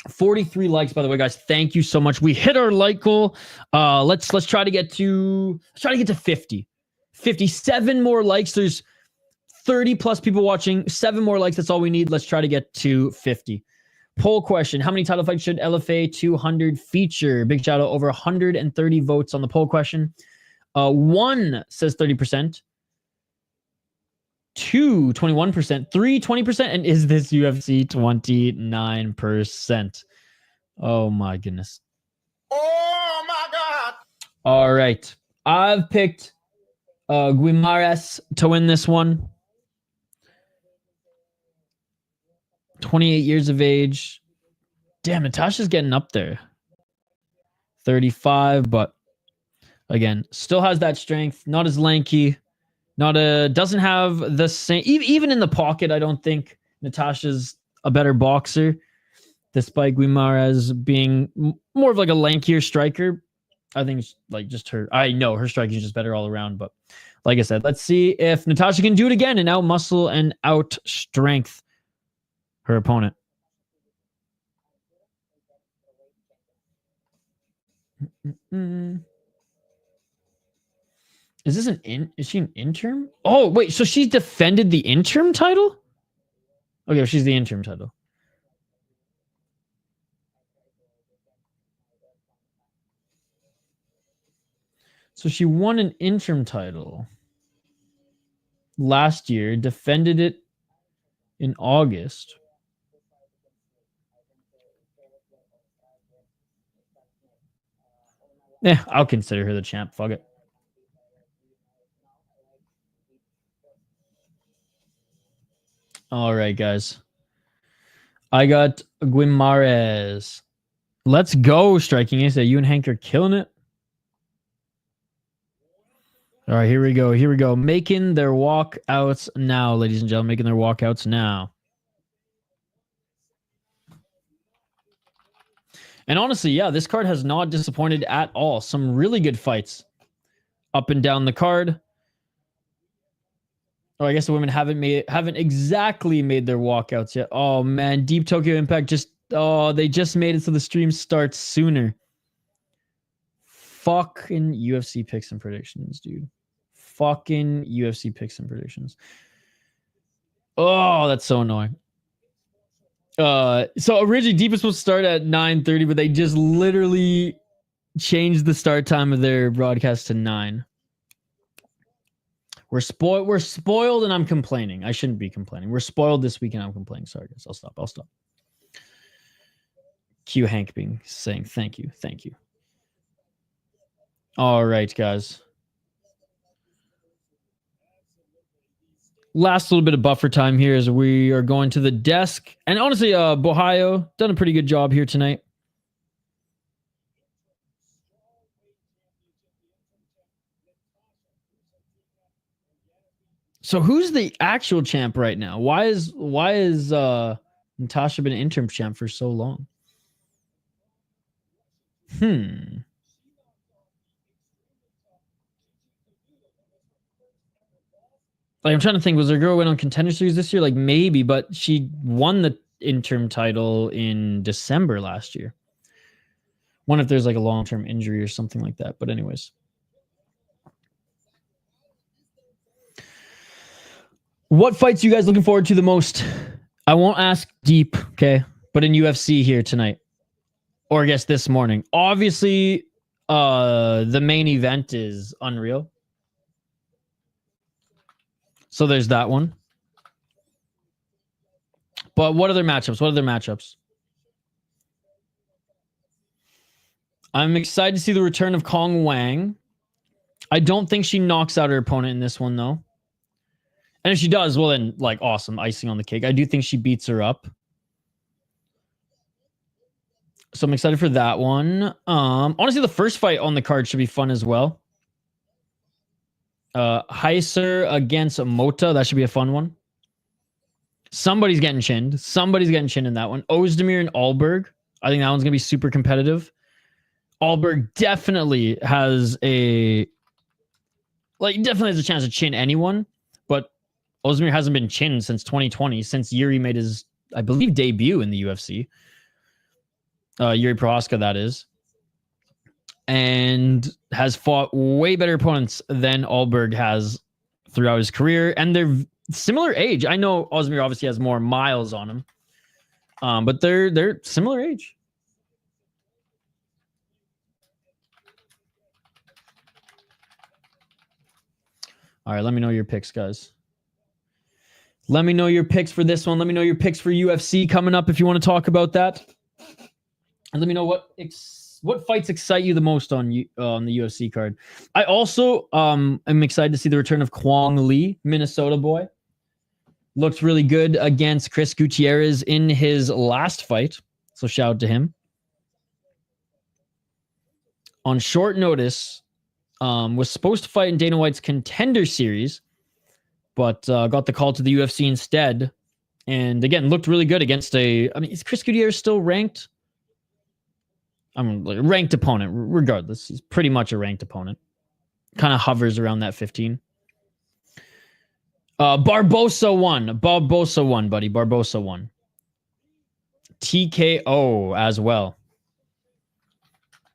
43 likes, by the way, guys. Thank you so much. We hit our like goal. Let's try to get to 50. 57 more likes. There's 30 plus people watching. 7 more likes. That's all we need. Let's try to get to 50. Poll question: how many title fights should LFA 200 feature? Big shout out, over 130 votes on the poll question. 1 says 30%. 2, 21%, 3, 20%, and is this UFC 29%? Oh my goodness. Oh my God. All right. I've picked Guimarães to win this one. 28 years of age. Damn, Natasha's getting up there. 35, but again, still has that strength, not as lanky. Doesn't have the same, even in the pocket. I don't think Natasha's a better boxer, despite Guimarães being more of like a lankier striker. I think like just I know her striking is just better all around. But like I said, let's see if Natasha can do it again and out muscle and out strength her opponent. Is this is she an interim? Oh, wait, so she defended the interim title? Okay, she's the interim title. So she won an interim title last year, defended it in August. Yeah, I'll consider her the champ. Fuck it. All right, guys. I got Guimarães. Let's go, striking ace. You and Hank are killing it. All right, here we go. Making their walkouts now, ladies and gentlemen. Making their walkouts now. And honestly, yeah, this card has not disappointed at all. Some really good fights up and down the card. Oh, I guess the women haven't exactly made their walkouts yet. Oh man, Deep Tokyo Impact they just made it so the stream starts sooner. Fucking UFC picks and predictions, dude. Fucking UFC picks and predictions. Oh, that's so annoying. So originally Deep was supposed to start at 9:30, but they just literally changed the start time of their broadcast to 9. We're spoiled, and I'm complaining. I shouldn't be complaining. We're spoiled this week, and I'm complaining. Sorry, guys. I'll stop. Q Hank saying thank you. All right, guys. Last little bit of buffer time here as we are going to the desk. And honestly, Bohio done a pretty good job here tonight. So who's the actual champ right now? Why is Natasha been an interim champ for so long? Like, I'm trying to think, was there a girl who went on Contender Series this year? Like maybe, but she won the interim title in December last year. Wonder if there's like a long-term injury or something like that. But anyways. What fights are you guys looking forward to the most? I won't ask Deep, okay? But in UFC here tonight. Or I guess this morning. Obviously, The main event is unreal. So there's that one. But what other matchups? What other matchups? I'm excited to see the return of Kong Wang. I don't think she knocks out her opponent in this one, though. And if she does, well then, like, awesome. Icing on the cake. I do think she beats her up. So I'm excited for that one. Honestly, the first fight on the card should be fun as well. Heiser against Mota. That should be a fun one. Somebody's getting chinned. Somebody's getting chinned in that one. Ozdemir and Alberg. I think that one's going to be super competitive. Alberg definitely has a... definitely has a chance to chin anyone. But Ozdemir hasn't been chinned since 2020. Since Yuri made his, I believe, debut in the UFC. Yuri Prohaska, that is. And has fought way better opponents than Alberg has throughout his career. And they're similar age. I know Ozdemir obviously has more miles on him. But they're similar age. All right, let me know your picks, guys. Let me know your picks for this one. Let me know your picks for UFC coming up if you want to talk about that. And let me know what fights excite you the most on the UFC card. I also am excited to see the return of Kwong Lee, Minnesota boy. Looked really good against Chris Gutierrez in his last fight. So shout out to him. On short notice, was supposed to fight in Dana White's Contender Series, but got the call to the UFC instead. And again, looked really good against is Chris Gutierrez still ranked? A ranked opponent, regardless. He's pretty much a ranked opponent. Kind of hovers around that 15. Barbosa won. Barbosa won, buddy. Barbosa won. TKO as well.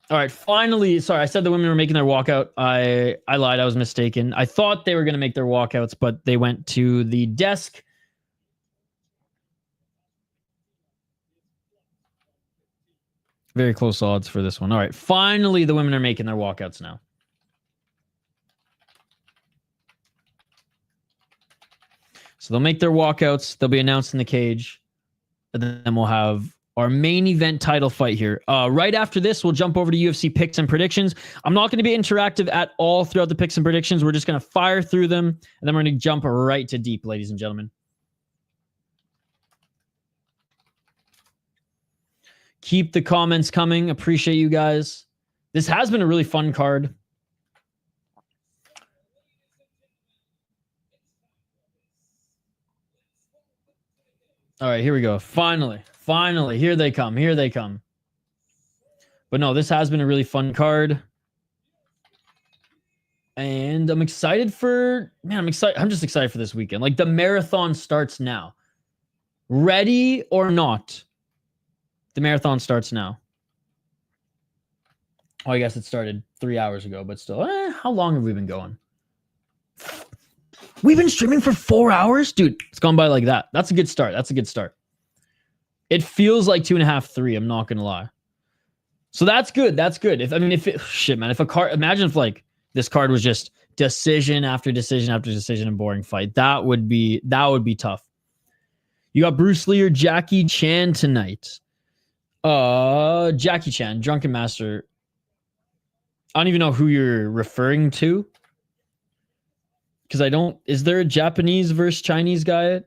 All right, finally. Sorry, I said the women were making their walkout. I lied. I was mistaken. I thought they were going to make their walkouts, but they went to the desk. Very close odds for this one. All right, finally the women are making their walkouts now. So they'll make their walkouts. They'll be announced in the cage. And then we'll have our main event title fight here. Right after this, we'll jump over to UFC picks and predictions. I'm not going to be interactive at all throughout the picks and predictions. We're just going to fire through them, and then we're going to jump right to deep, ladies and gentlemen. Keep the comments coming. Appreciate you guys. This has been a really fun card. All right, here we go. Finally, here they come. Here they come. But no, this has been a really fun card. And I'm excited for... Man, I'm excited. I'm just excited for this weekend. Like, the marathon starts now. Ready or not, the marathon starts now. Oh, I guess it started 3 hours ago, but still. How long have we been going? We've been streaming for 4 hours? Dude, it's gone by like that. That's a good start. That's a good start. It feels like 2.5, 3. I'm not going to lie. So that's good. That's good. If a card, imagine if like this card was just decision after decision after decision and boring fight. That would be tough. You got Bruce Lee or Jackie Chan tonight. Jackie Chan, Drunken Master. I don't even know who you're referring to. Because is there a Japanese versus Chinese guy?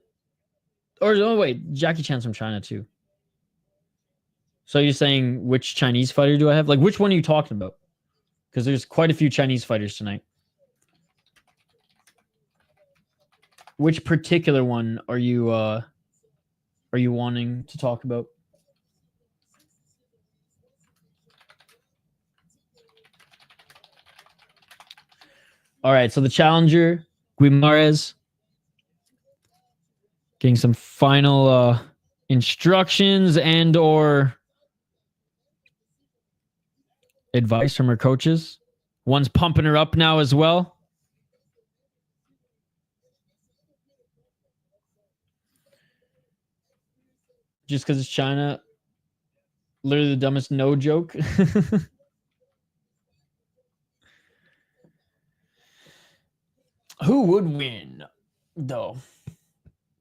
Or, oh wait, Jackie Chan's from China too. So you're saying which Chinese fighter do I have? Like, which one are you talking about? Because there's quite a few Chinese fighters tonight. Which particular one are you wanting to talk about? All right, so the challenger, Guimarães, getting some final instructions and or advice from her coaches. One's pumping her up now as well. Just because it's China, literally the dumbest no joke. Who would win, though?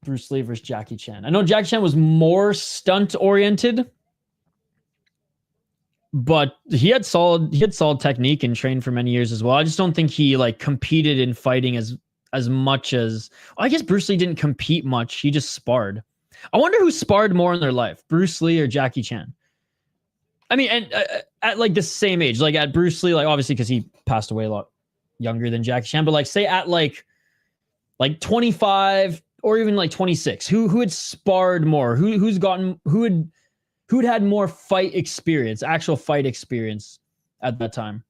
Bruce Lee versus Jackie Chan. I know Jackie Chan was more stunt-oriented, but he had solid technique and trained for many years as well. I just don't think he like competed in fighting as much as, well, I guess Bruce Lee didn't compete much. He just sparred. I wonder who sparred more in their life, Bruce Lee or Jackie Chan. I mean, and at like the same age, like at Bruce Lee, like obviously because he passed away a lot younger than Jackie Chan, but like say at like 25 or even like 26, who had sparred more, who'd had more fight experience, actual fight experience at that time.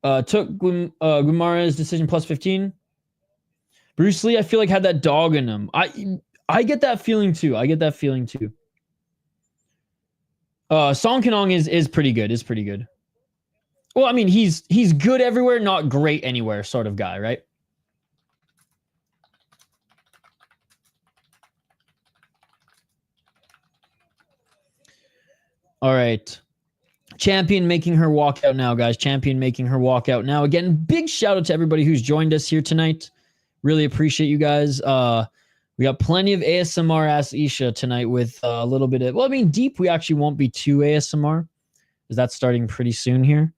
Took Guimarães decision plus 15. Bruce Lee, I feel like had that dog in him. I get that feeling too. Song Kanong is pretty good. Is pretty good. Well, I mean, he's good everywhere, not great anywhere, sort of guy, right? All right. Champion making her walk out now, guys. Champion making her walk out now. Again, big shout out to everybody who's joined us here tonight. Really appreciate you guys. We got plenty of ASMR Ask Isha tonight with a little bit of, well, I mean, deep, we actually won't be too ASMR because that's starting pretty soon here.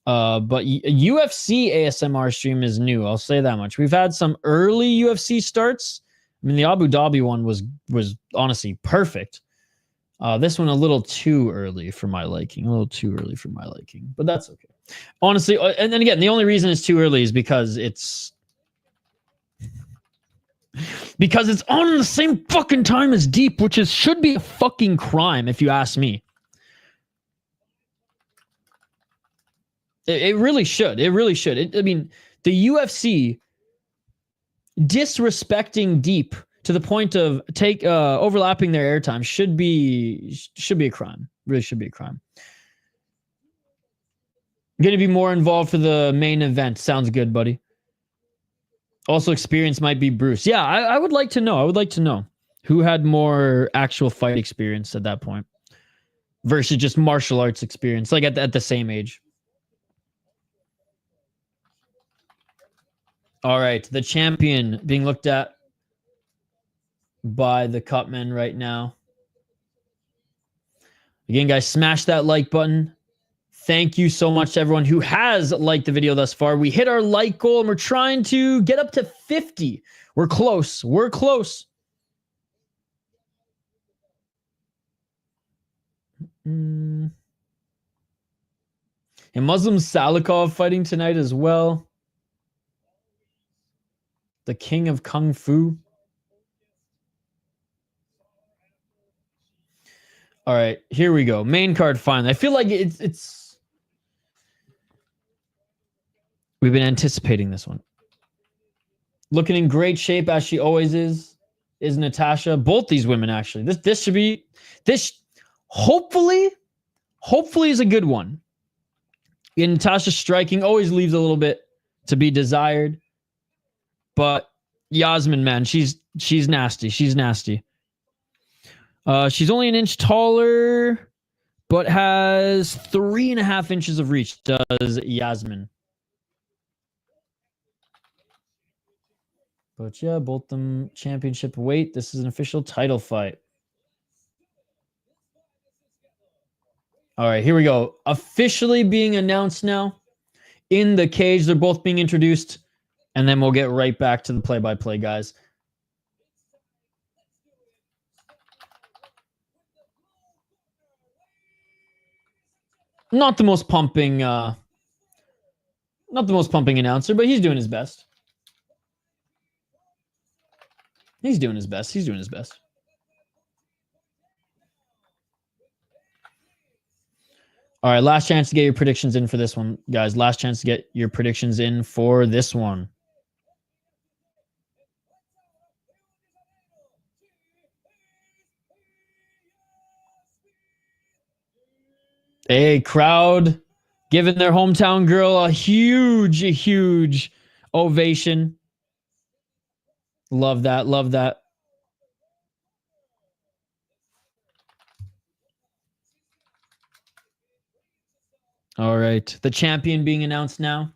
But UFC ASMR stream is new. I'll say that much. We've had some early UFC starts. I mean, the Abu Dhabi one was honestly perfect. This one a little too early for my liking. But that's okay. Honestly, and then again, the only reason it's too early is because it's on the same fucking time as Deep, which should be a fucking crime if you ask me. It really should. I mean, the UFC disrespecting Deep to the point of overlapping their airtime should be a crime. Really should be a crime. Going to be more involved for the main event. Sounds good, buddy. Also, experience might be Bruce. Yeah, I would like to know. Who had more actual fight experience at that point versus just martial arts experience, like at the same age. All right, the champion being looked at by the Cutmen right now. Again, guys, smash that like button. Thank you so much to everyone who has liked the video thus far. We hit our like goal and we're trying to get up to 50. We're close. And Muslim Salikov fighting tonight as well. The king of Kung Fu. All right, here we go. Main card finally. I feel like it's we've been anticipating this one. Looking in great shape as she always is Natasha. Both these women actually. This should be hopefully is a good one. And Natasha's striking always leaves a little bit to be desired. But Yasmin, man, she's nasty. She's nasty. She's only an inch taller, but has 3.5 inches of reach, does Yasmin. But yeah, both them championship weight. This is an official title fight. All right, here we go. Officially being announced now. In the cage, they're both being introduced. And then we'll get right back to the play-by-play, guys. Not the most pumping announcer, but he's doing his best. He's doing his best. All right, last chance to get your predictions in for this one, guys. Last chance to get your predictions in for this one. Hey, crowd giving their hometown girl a huge ovation. Love that. All right. The champion being announced now.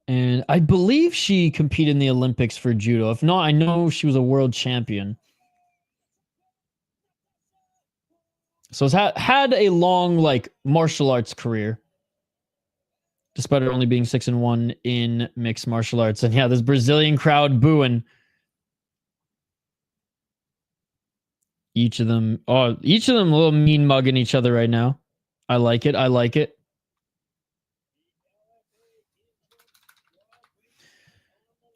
And I believe she competed in the Olympics for judo. If not, I know she was a world champion. So has had a long like martial arts career, despite her only being 6-1 in mixed martial arts. And yeah, this Brazilian crowd booing. Each of them a little mean mugging each other right now. I like it. I like it.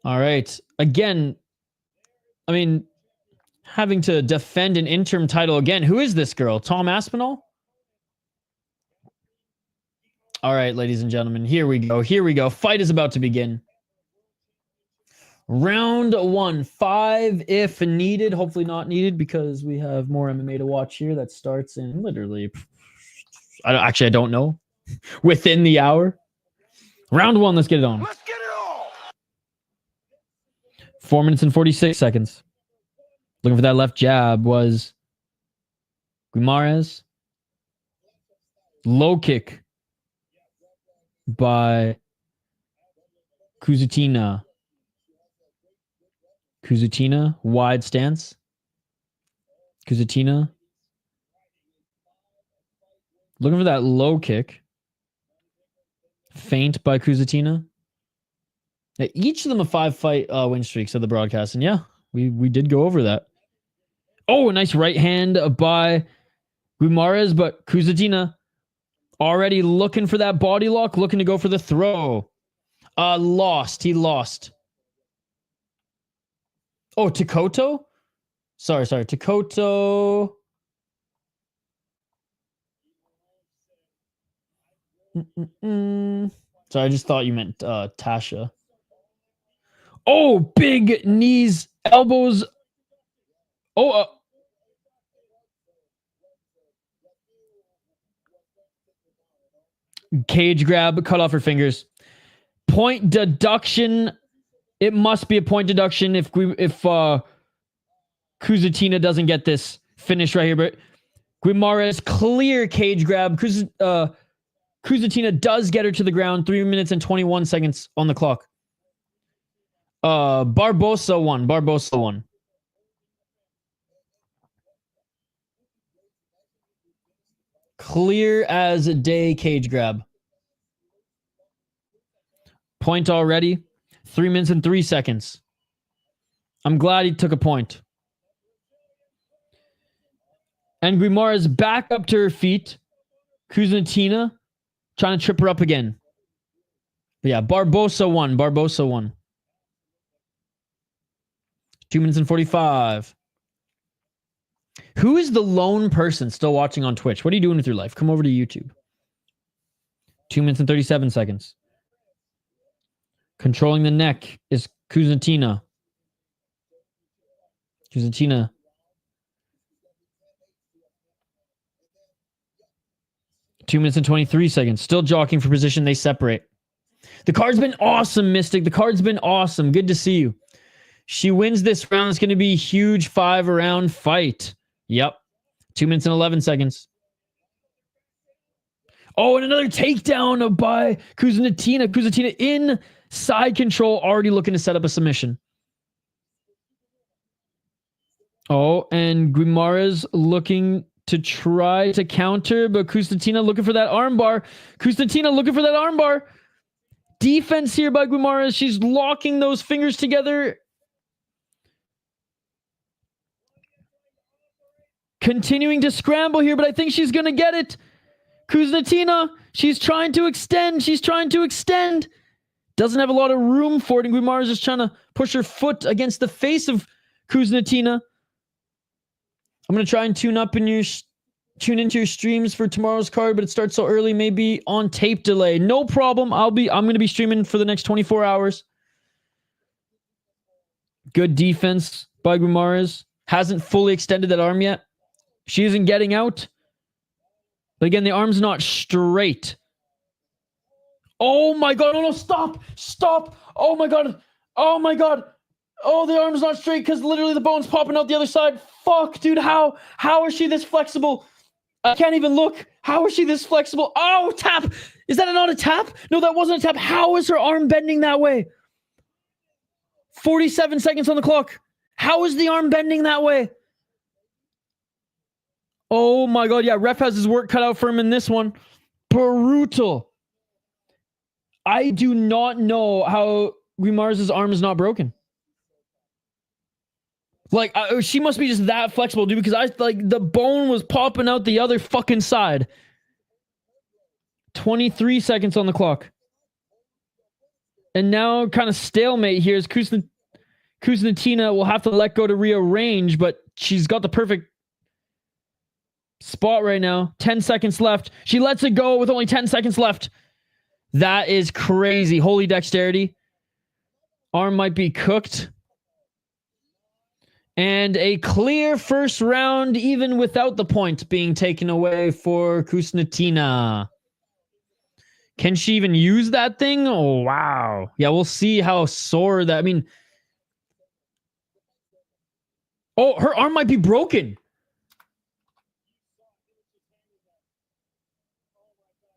All right. Again, I mean, having to defend an interim title again. Who is this girl? Tom Aspinall? All right, ladies and gentlemen, here we go. Here we go. Fight is about to begin. Round 1, 5 if needed. Hopefully not needed because we have more MMA to watch here. That starts in literally, I don't know, within the hour. Round 1, let's get it on. Let's get it on. 4 minutes and 46 seconds. Looking for that left jab was Guimarães. Low kick by Kuziutina. Kuziutina, wide stance. Kuziutina. Looking for that low kick. Feint by Kuziutina. Yeah, each of them a 5-fight win streak, said the broadcast. And yeah, we did go over that. Oh, a nice right hand by Guimarães, but Kuziutina already looking for that body lock, looking to go for the throw. Lost. He lost. Oh, Takoto? Sorry. Takoto. Sorry, I just thought you meant Tasha. Oh, big knees, elbows. Oh, cage grab, cut off her fingers. Point deduction. It must be a point deduction if Kuziutina doesn't get this finish right here. But Guimarães clear cage grab. Kuziutina does get her to the ground. 3 minutes and 21 seconds on the clock. Barbosa won. Clear as a day cage grab. Point already. 3 minutes and 3 seconds. I'm glad he took a point. And Guimarães back up to her feet. Kuziutina trying to trip her up again. But yeah, Barbosa won. 2 minutes and 45. Who is the lone person still watching on Twitch? What are you doing with your life? Come over to YouTube. 2 minutes and 37 seconds. Controlling the neck is Kuziutina. 2 minutes and 23 seconds. Still jockeying for position. They separate. The card's been awesome, Mystic. The card's been awesome. Good to see you. She wins this round. It's going to be a huge 5-round fight. Yep. 2 minutes and 11 seconds. Oh, and another takedown by Kuziutina. Kuziutina in side control, already looking to set up a submission. Oh, and Guimarães looking to try to counter, but Kuziutina looking for that armbar. Defense here by Guimarães. She's locking those fingers together. Continuing to scramble here, but I think she's going to get it. Kuziutina, she's trying to extend. Doesn't have a lot of room for it, and Guimarães is trying to push her foot against the face of Kuziutina. I'm going to try and tune into your streams for tomorrow's card, but it starts so early, maybe on tape delay. No problem. I'm going to be streaming for the next 24 hours. Good defense by Guimarães. Hasn't fully extended that arm yet. She isn't getting out. But again, the arm's not straight. Oh my God. Oh no, stop. Oh my God. Oh, the arm's not straight because literally the bone's popping out the other side. Fuck, dude. How is she this flexible? I can't even look. How is she this flexible? Oh, tap. Is that not a tap? No, that wasn't a tap. How is her arm bending that way? 47 seconds on the clock. How is the arm bending that way? Oh my God. Yeah, ref has his work cut out for him in this one. Brutal. I do not know how Guimarães' arm is not broken. Like, she must be just that flexible, dude, because the bone was popping out the other fucking side. 23 seconds on the clock. And now kind of stalemate here is Kuziutina will have to let go to rearrange, but she's got the perfect spot right now. 10 seconds left. She lets it go with only 10 seconds left. That is crazy. Holy dexterity. Arm might be cooked. And a clear first round, even without the point being taken away for Kuziutina. Can she even use that thing? Oh, wow. Yeah, we'll see how sore that... I mean... Oh, her arm might be broken.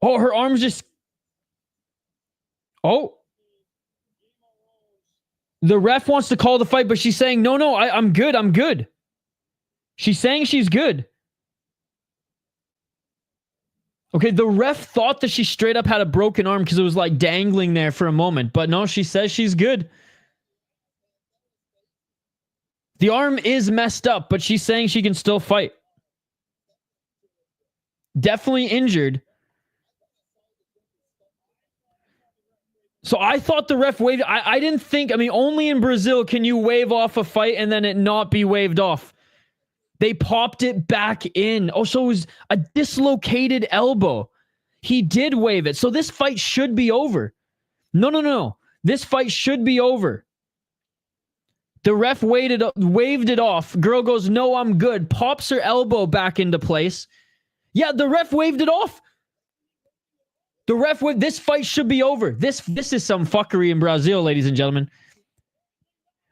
Oh, her arm's just... Oh. The ref wants to call the fight, but she's saying, no, I'm good, I'm good. She's saying she's good. Okay, the ref thought that she straight up had a broken arm because it was like dangling there for a moment. But no, she says she's good. The arm is messed up, but she's saying she can still fight. Definitely injured. So I thought the ref waved. I didn't think, I mean, only in Brazil can you wave off a fight and then it not be waved off. They popped it back in. Oh, so it was a dislocated elbow. He did wave it. So this fight should be over. No. This fight should be over. The ref waved it off. Girl goes, no, I'm good. Pops her elbow back into place. Yeah, the ref waved it off. The ref waved. This fight should be over. This is some fuckery in Brazil, ladies and gentlemen.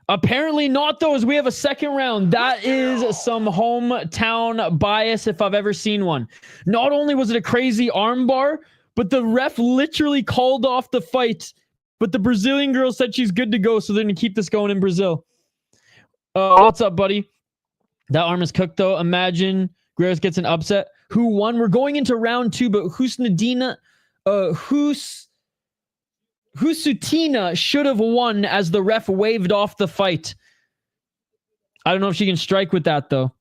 Apparently not, though, as we have a second round. That is some hometown bias if I've ever seen one. Not only was it a crazy armbar, but the ref literally called off the fight. But the Brazilian girl said she's good to go, so they're going to keep this going in Brazil. What's up, buddy? That arm is cooked, though. Imagine Guerrero gets an upset. Who won? We're going into round 2, but Kuziutina should have won as the ref waved off the fight. I don't know if she can strike with that, though.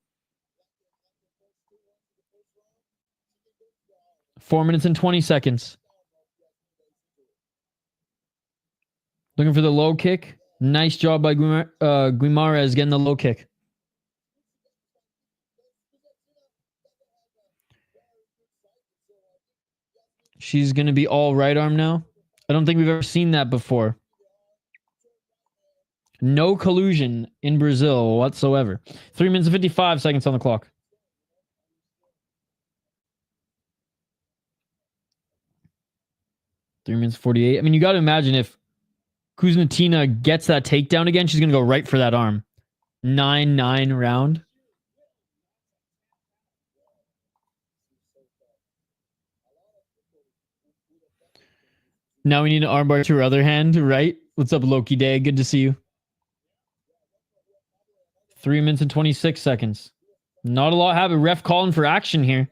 4 minutes and 20 seconds. Looking for the low kick. Nice job by Guimarães getting the low kick. She's going to be all right arm now. I don't think we've ever seen that before. No collusion in Brazil whatsoever. 3 minutes and 55 seconds on the clock. Three minutes 48. I mean, you got to imagine if Kuziutina gets that takedown again, she's going to go right for that arm. 9-9 round. Now we need an armbar to her other hand, right? What's up, Loki Day? Good to see you. 3 minutes and 26 seconds. Not a lot happened. Ref calling for action here.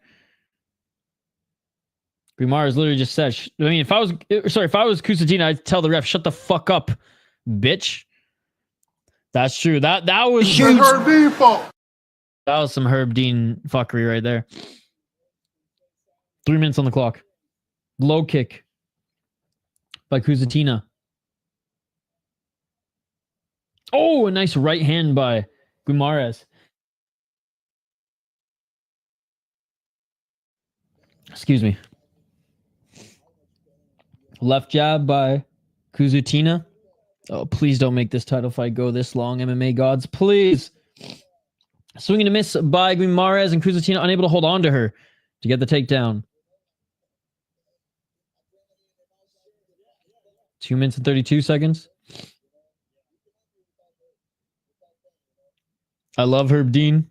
Guimarães literally just said, I mean, if I was Kuziutina, I'd tell the ref, shut the fuck up, bitch. That's true. That was huge. That was some Herb Dean fuckery right there. 3 minutes on the clock. Low kick by Kuziutina. Oh, a nice right hand by Guimarães. Excuse me. Left jab by Kuziutina. Oh, please don't make this title fight go this long, MMA gods. Please. Swing and a miss by Guimarães, and Kuziutina unable to hold on to her to get the takedown. 2 minutes and 32 seconds. I love Herb Dean.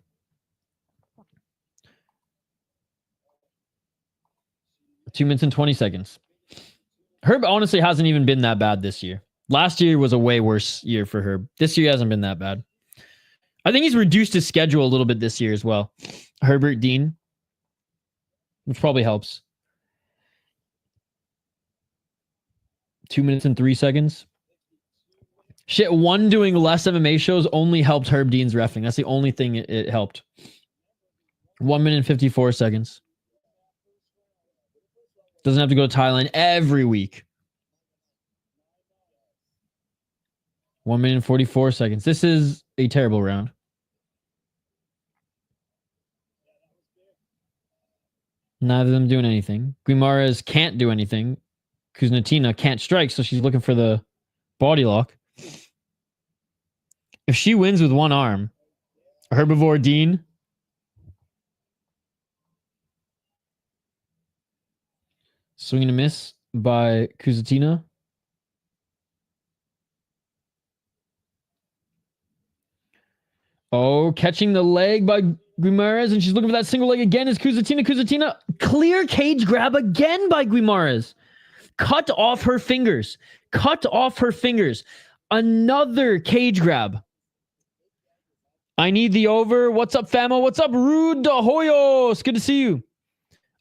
2 minutes and 20 seconds. Herb honestly hasn't even been that bad this year. Last year was a way worse year for Herb. This year hasn't been that bad. I think he's reduced his schedule a little bit this year as well. Herbert Dean, which probably helps. 2 minutes and 3 seconds. Shit, one doing less MMA shows only helped Herb Dean's reffing. That's the only thing it helped. 1 minute and 54 seconds. Doesn't have to go to Thailand every week. 1 minute and 44 seconds. This is a terrible round. Neither of them doing anything. Guimarães can't do anything. Kuziutina can't strike, so she's looking for the body lock. If she wins with one arm, Herbivore Dean. Swing and a miss by Kuziutina. Oh, catching the leg by Guimarães, and she's looking for that single leg again. Is Kuziutina. Kuziutina, clear cage grab again by Guimarães. Cut off her fingers. Cut off her fingers. Another cage grab. I need the over. What's up, famo? What's up, Rude Hoyos? Good to see you.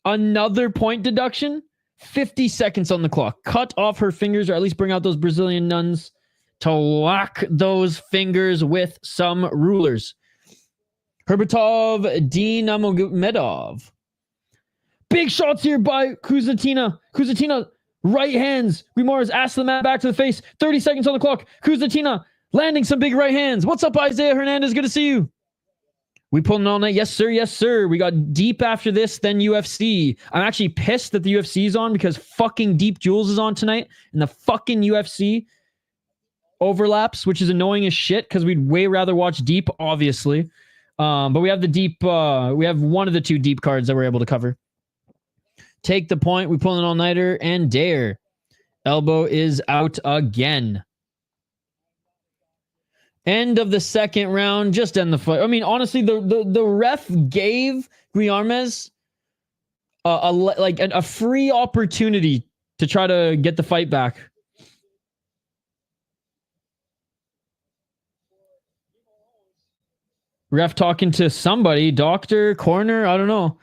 Another point deduction. 50 seconds on the clock. Cut off her fingers, or at least bring out those Brazilian nuns to whack those fingers with some rulers. Herbertov Dinamogomedov. Big shots here by Kuziutina. Kuziutina, right hands. Guimarães ass the mat back to the face. 30 seconds on the clock. Kuziutina landing some big right hands. What's up, Isaiah Hernandez? Good to see you. We pulling all night. Yes, sir. Yes, sir. We got Deep after this, then UFC. I'm actually pissed that the UFC is on because fucking Deep Jules is on tonight and the fucking UFC overlaps, which is annoying as shit because we'd way rather watch Deep, obviously. But we have the Deep, we have one of the two Deep cards that we're able to cover. Take the point. We pull an all-nighter and dare. Elbow is out again. End of the second round. Just end the fight. I mean, honestly, the ref gave Guimarães a free opportunity to try to get the fight back. Ref talking to somebody, doctor, coroner, I don't know.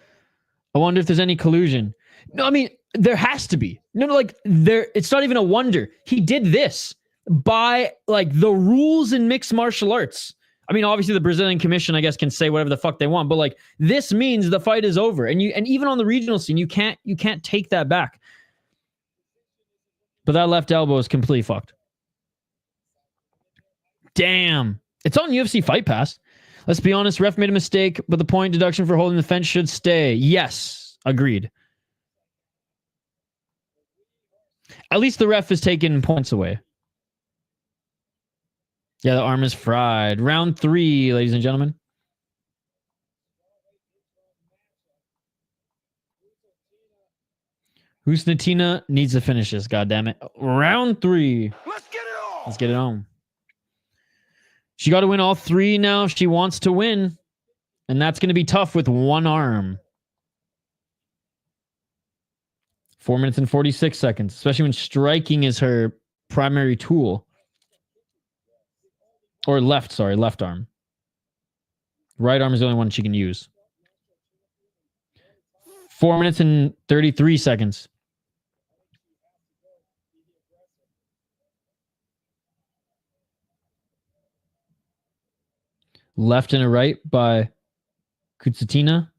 I wonder if there's any collusion. No, I mean, there has to be. No, like it's not even a wonder. He did this by like the rules in mixed martial arts. I mean, obviously the Brazilian Commission, I guess, can say whatever the fuck they want, but like this means the fight is over. And even on the regional scene, you can't take that back. But that left elbow is completely fucked. Damn. It's on UFC Fight Pass. Let's be honest, ref made a mistake, but the point deduction for holding the fence should stay. Yes, agreed. At least the ref is taking points away. Yeah, the arm is fried. Round 3, ladies and gentlemen. Kuziutina needs to finish this, goddammit. Round 3. Let's get it on. Let's get it on. She got to win all 3 now if she wants to win. And that's going to be tough with one arm. 4 minutes and 46 seconds, especially when striking is her primary tool. Or left arm. Right arm is the only one she can use. 4 minutes and 33 seconds. Left and a right by Kuziutina.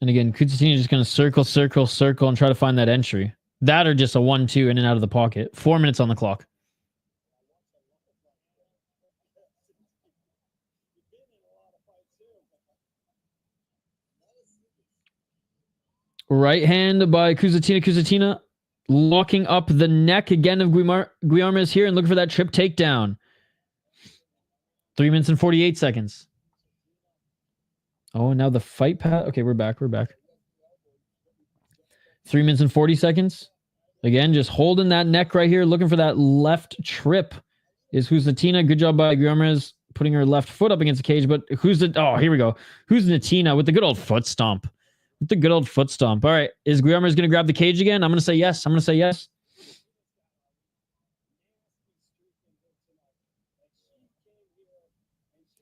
And again, Kuziutina is just going to circle, and try to find that entry. That or just a 1-2 in and out of the pocket. 4 minutes on the clock. Right hand by Kuziutina. Kuziutina locking up the neck again of Guimarães here and looking for that trip takedown. 3 minutes and 48 seconds. Oh, now the fight path. Okay, we're back. 3 minutes and 40 seconds. Again, just holding that neck right here, looking for that left trip. Is Kuziutina. Good job by Guimarães putting her left foot up against the cage. But who's the... Oh, here we go. Who's Natina with the good old foot stomp? With the good old foot stomp. All right. Is Guimarães going to grab the cage again? I'm going to say yes. I'm going to say yes.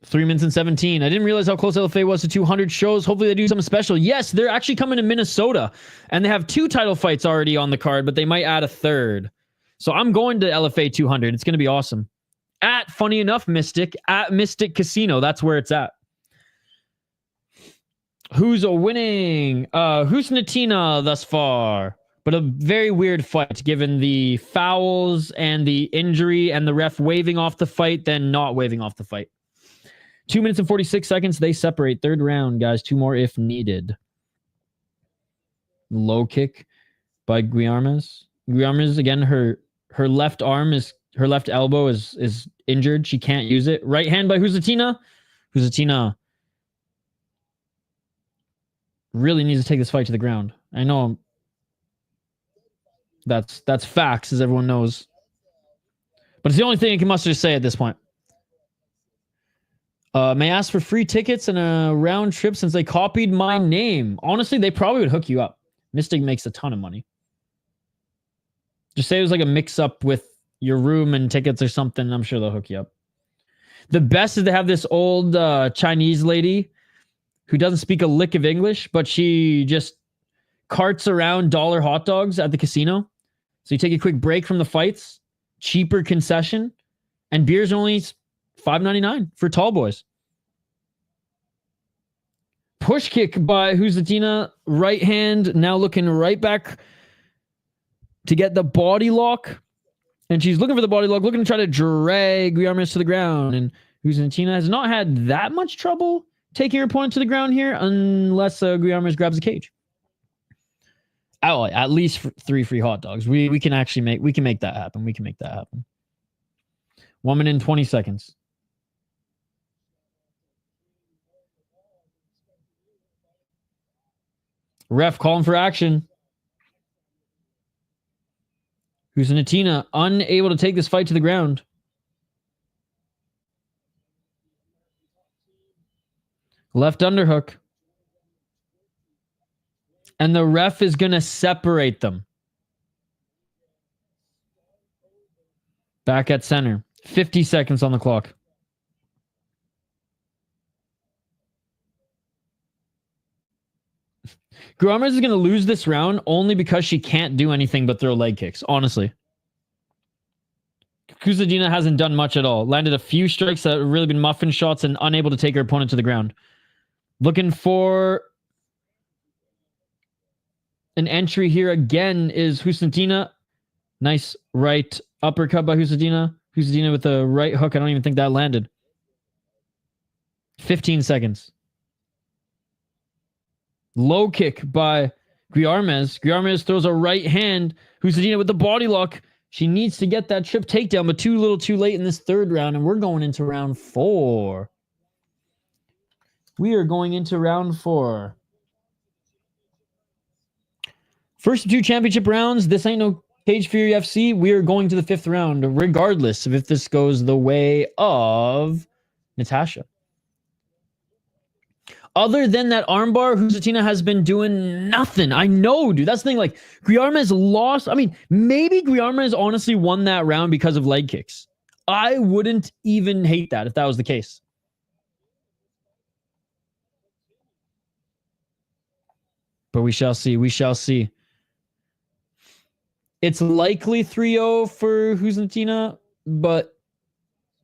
3 minutes and 17. I didn't realize how close LFA was to 200 shows. Hopefully they do something special. Yes, they're actually coming to Minnesota. And they have 2 title fights already on the card, but they might add a 3rd. So I'm going to LFA 200. It's going to be awesome. At, funny enough, Mystic. At Mystic Casino. That's where it's at. Who's winning? Who's Natina thus far? But a very weird fight given the fouls and the injury and the ref waving off the fight, then not waving off the fight. 2 minutes and 46 seconds. They separate. 3rd round, guys. 2 more if needed. Low kick by Guimarães. Guimarães, again, her left arm is... Her left elbow is injured. She can't use it. Right hand by Kuziutina. Kuziutina really needs to take this fight to the ground. I know that's facts, as everyone knows. But it's the only thing I can muster to say at this point. May I ask for free tickets and a round trip since they copied my name? Honestly, they probably would hook you up. Mystic makes a ton of money. Just say it was like a mix-up with your room and tickets or something. I'm sure they'll hook you up. The best is to have this old Chinese lady who doesn't speak a lick of English, but she just carts around dollar hot dogs at the casino. So you take a quick break from the fights, cheaper concession, and beer's only $5.99 for tall boys. Push kick by Kuziutina, right hand, now looking right back to get the body lock. And she's looking for the body lock, looking to try to drag Guimarães to the ground. And Kuziutina has not had that much trouble taking her opponent to the ground here, unless Guimarães grabs the cage. Oh, at least 3 free hot dogs. We can actually make that happen. We can make that happen. 1 minute and 20 seconds. Ref calling for action. Kuziutina unable to take this fight to the ground. Left underhook. And the ref is going to separate them. Back at center. 50 seconds on the clock. Guimarães is going to lose this round only because she can't do anything but throw leg kicks, honestly. Kuziutina hasn't done much at all. Landed a few strikes that have really been muffin shots and unable to take her opponent to the ground. Looking for an entry here again is Kuziutina. Nice right uppercut by Kuziutina. Kuziutina with a right hook. I don't even think that landed. 15 seconds. Low kick by Guimarães. Guimarães throws a right hand. Kuziutina with the body lock. She needs to get that trip takedown, but too little too late in this 3rd round, and we're going into round 4. We are going into round 4. First of 2 championship rounds. This ain't no Cage Fury FC. We are going to the 5th round, regardless of if this goes the way of Natasha. Other than that armbar, Kuziutina has been doing nothing. I know, dude. That's the thing. Like, Guimarães lost. I mean, maybe Guimarães honestly won that round because of leg kicks. I wouldn't even hate that if that was the case. But we shall see. We shall see. It's likely 3-0 for Kuziutina, but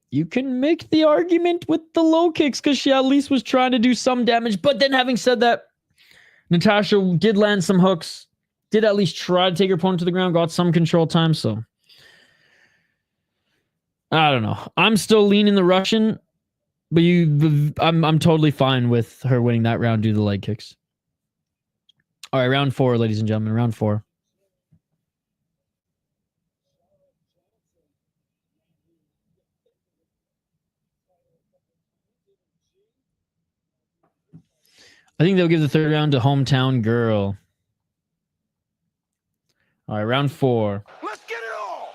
you can make the argument with the low kicks because she at least was trying to do some damage. But then having said that, Natasha did land some hooks, did at least try to take her opponent to the ground, got some control time. So I don't know. I'm still leaning the Russian, but I'm totally fine with her winning that round due to the leg kicks. All right, round 4, ladies and gentlemen, round 4. I think they'll give the 3rd round to Hometown Girl. All right, round 4. Let's get it on.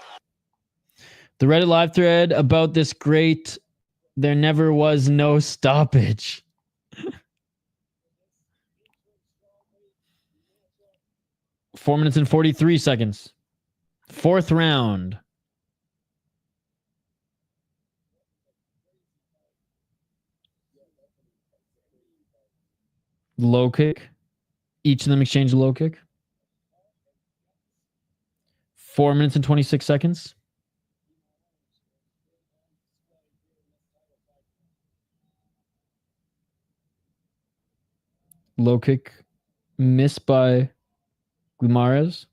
The Reddit live thread about this great There never was no stoppage. 4 minutes and 43 seconds. Fourth round. Low kick. Each of them exchange a low kick. 4 minutes and 26 seconds. Low kick missed by Guimarães.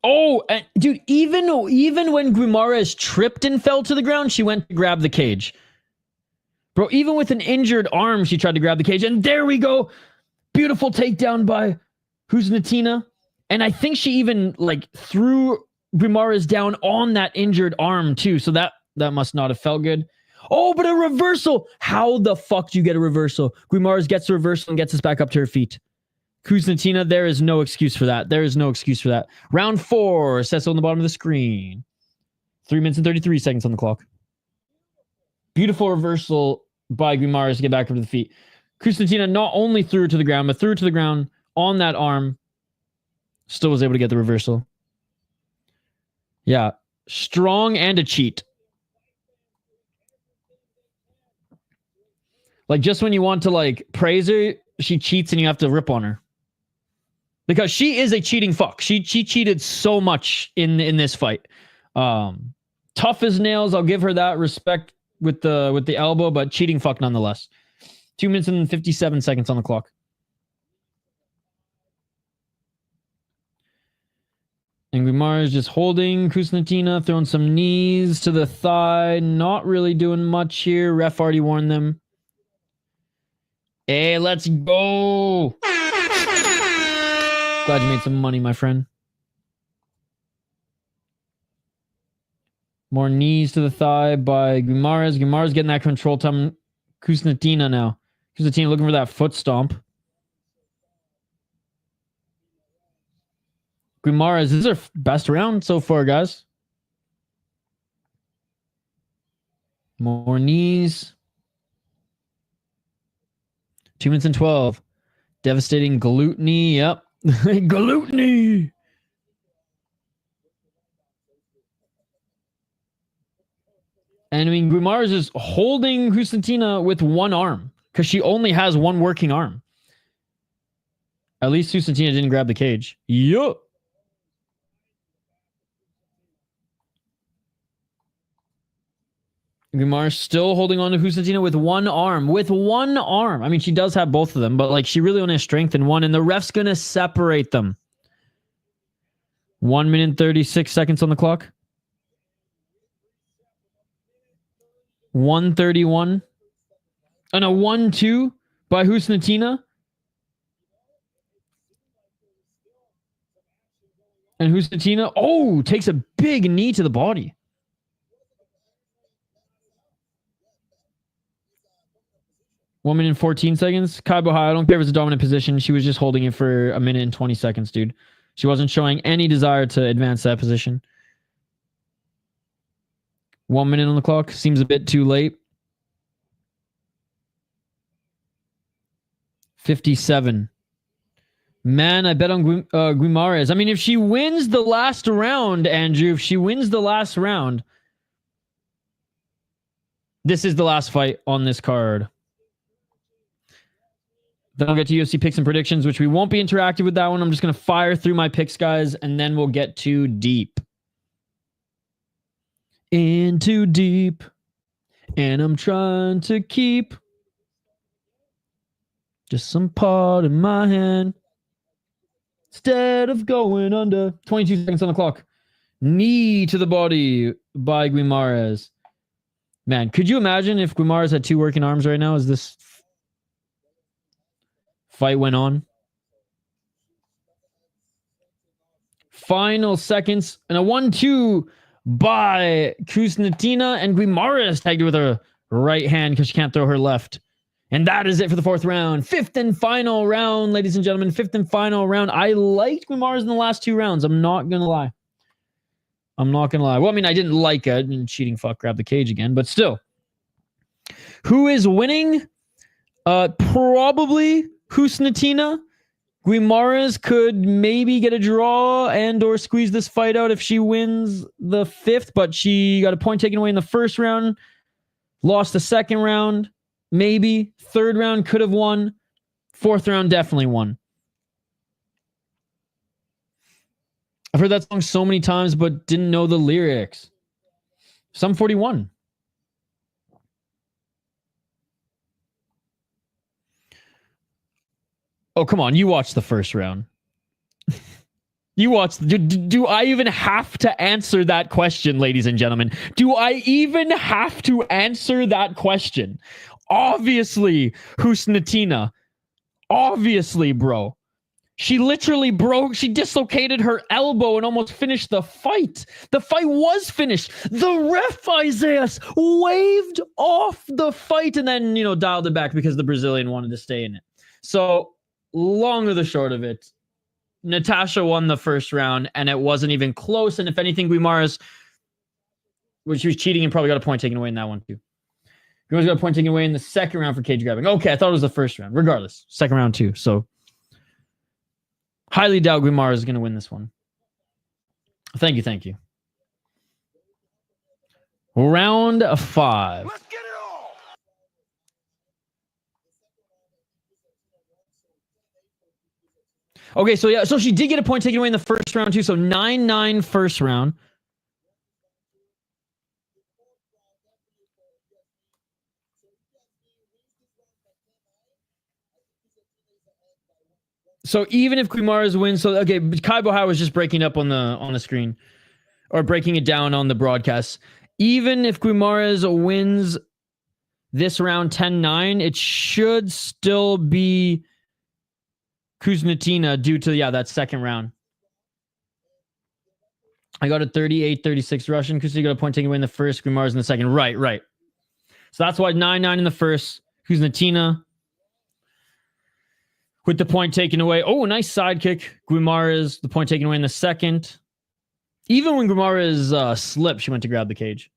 Oh, and dude, even when Guimarães tripped and fell to the ground, she went to grab the cage. Bro, even with an injured arm, she tried to grab the cage. And there we go. Beautiful takedown by Kuziutina. And I think she even like threw Guimarães down on that injured arm too. So that must not have felt good. Oh, but a reversal. How the fuck do you get a reversal? Guimarães gets a reversal and gets us back up to her feet. Kuziutina, there is no excuse for that. There is no excuse for that. Round 4, says on the bottom of the screen. 3 minutes and 33 seconds on the clock. Beautiful reversal by Guimarães to get back up to the feet. Kuziutina not only threw it to the ground, but threw it to the ground on that arm. Still was able to get the reversal. Yeah. Strong and a cheat. Like, just when you want to, like, praise her, she cheats and you have to rip on her. Because she is a cheating fuck. She cheated so much in this fight. Tough as nails. I'll give her that respect with the elbow, but cheating fuck nonetheless. 2 minutes and 57 seconds on the clock. And Guimarães just holding Kuziutina, throwing some knees to the thigh. Not really doing much here. Ref already warned them. Hey, let's go. Glad you made some money, my friend. More knees to the thigh by Guimarães. Guimarães getting that control time. Kuziutina now. Kuziutina looking for that foot stomp. Guimarães, this is her best round so far, guys. More knees. 2 minutes and 12. Devastating glute knee. Yep. Glute knee. And I mean, Guimarães is holding Kuziutina with one arm because she only has one working arm. At least Kuziutina didn't grab the cage. Yup. Guimarães still holding on to Kuziutina with one arm. With one arm. I mean, she does have both of them, but like she really only has strength in one, and the ref's going to separate them. 1 minute 36 seconds on the clock. 1:31. And a 1-2 by Kuziutina. And Kuziutina, oh, takes a big knee to the body. One minute and 14 seconds. Kaibohai, I don't care if it's a dominant position. She was just holding it for a minute and 20 seconds, dude. She wasn't showing any desire to advance that position. 1 minute on the clock. Seems a bit too late. 57. Man, I bet on Guimarães. I mean, if she wins the last round, Andrew, if she wins the last round, this is the last fight on this card. Then I'll get to UFC picks and predictions, which we won't be interactive with that one. I'm just going to fire through my picks, guys, and then we'll get too deep. Into deep. And I'm trying to keep just some part in my hand instead of going under. 22 seconds on the clock. Knee to the body by Guimarães. Man, could you imagine if Guimarães had two working arms right now as this fight went on? Final seconds. And a 1-2 by Kuziutina, and Guimarães tagged with her right hand because she can't throw her left. And that is it for the fourth round. Fifth and final round, ladies and gentlemen. Fifth and final round. I liked Guimarães in the last 2 rounds. I'm not going to lie. Well, I mean, I didn't like it. And cheating fuck grabbed the cage again. But still. Who is winning? Probably Kuziutina. Guimarães could maybe get a draw and or squeeze this fight out if she wins the 5th, but she got a point taken away in the 1st round, lost the 2nd round, maybe. 3rd round could have won. 4th round definitely won. I've heard that song so many times, but didn't know the lyrics. Sum 41. Oh, come on. You watched the 1st round. You watched. Do I even have to answer that question, ladies and gentlemen? Do I even have to answer that question? Obviously, Kuziutina. Obviously, bro. She literally she dislocated her elbow and almost finished the fight. The fight was finished. The ref, Isaiah, waved off the fight and then, dialed it back because the Brazilian wanted to stay in it. So, long or the short of it, Natasha won the 1st round, and it wasn't even close. And if anything, Guimarães, she was cheating and probably got a point taken away in that one too. Guimarães got a point taken away in the 2nd round for cage grabbing. Okay, I thought it was the 1st round. Regardless, 2nd round too. So, highly doubt Guimarães is going to win this one. Thank you. Round 5. Let's get it on. Okay, so she did get a point taken away in the 1st round too. So 9-9 1st round. So even if Guimarães wins, so okay, Kai Bohai was just breaking up on the screen, or breaking it down on the broadcast. Even if Guimarães wins this round 10-9, it should still be Kuziutina due to that 2nd round. I got a 38-36 Russian. Kuziutina got a point taken away in the 1st, Guimarães in the 2nd. Right. So that's why 9-9 in the 1st. Kuziutina with the point taken away. Oh, nice sidekick. Guimarães, the point taken away in the 2nd. Even when Guimarães slipped, she went to grab the cage.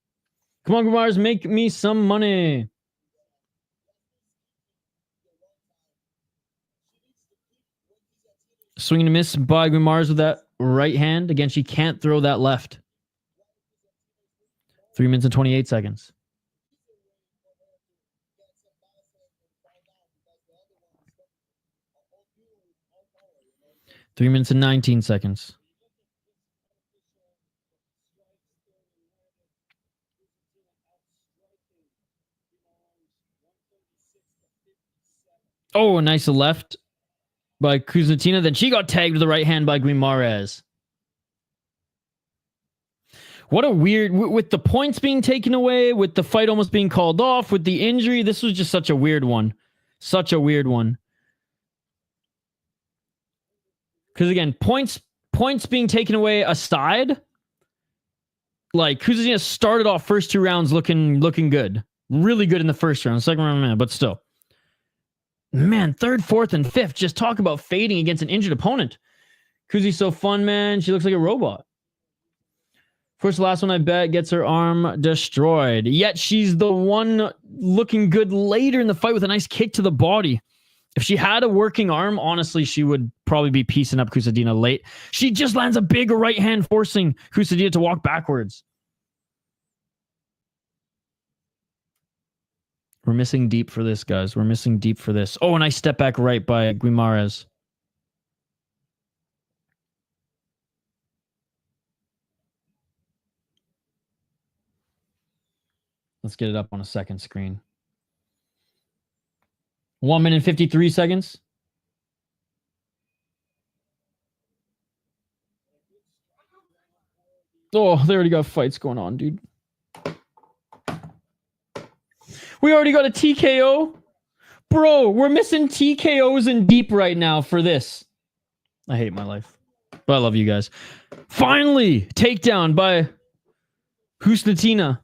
Come on, Guimarães, make me some money. Swing and a miss by Guimarães with that right hand. Again, she can't throw that left. 3 minutes and 28 seconds. Three minutes and 19 seconds. Oh, a nice left by Kuziutina. Then she got tagged with the right hand by Guimarães. What a weird... With the points being taken away, with the fight almost being called off, with the injury, this was just such a weird one. Such a weird one. Because again, points being taken away aside, like Kuziutina started off first 2 rounds looking good. Really good in the 1st round. 2nd round, but still. Man, 3rd, 4th, and 5th. Just talk about fading against an injured opponent. Kuzi's so fun, man. She looks like a robot. First, last one, I bet, gets her arm destroyed. Yet she's the one looking good later in the fight with a nice kick to the body. If she had a working arm, honestly, she would probably be piecing up Kuziutina late. She just lands a big right hand, forcing Kuziutina to walk backwards. We're missing deep for this, guys. We're missing deep for this. Oh, and I step back right by Guimarães. Let's get it up on a second screen. 1 minute and 53 seconds. Oh, they already got fights going on, dude. We already got a TKO. Bro, we're missing TKOs in deep right now for this. I hate my life. But I love you guys. Finally, takedown by Kuziutina.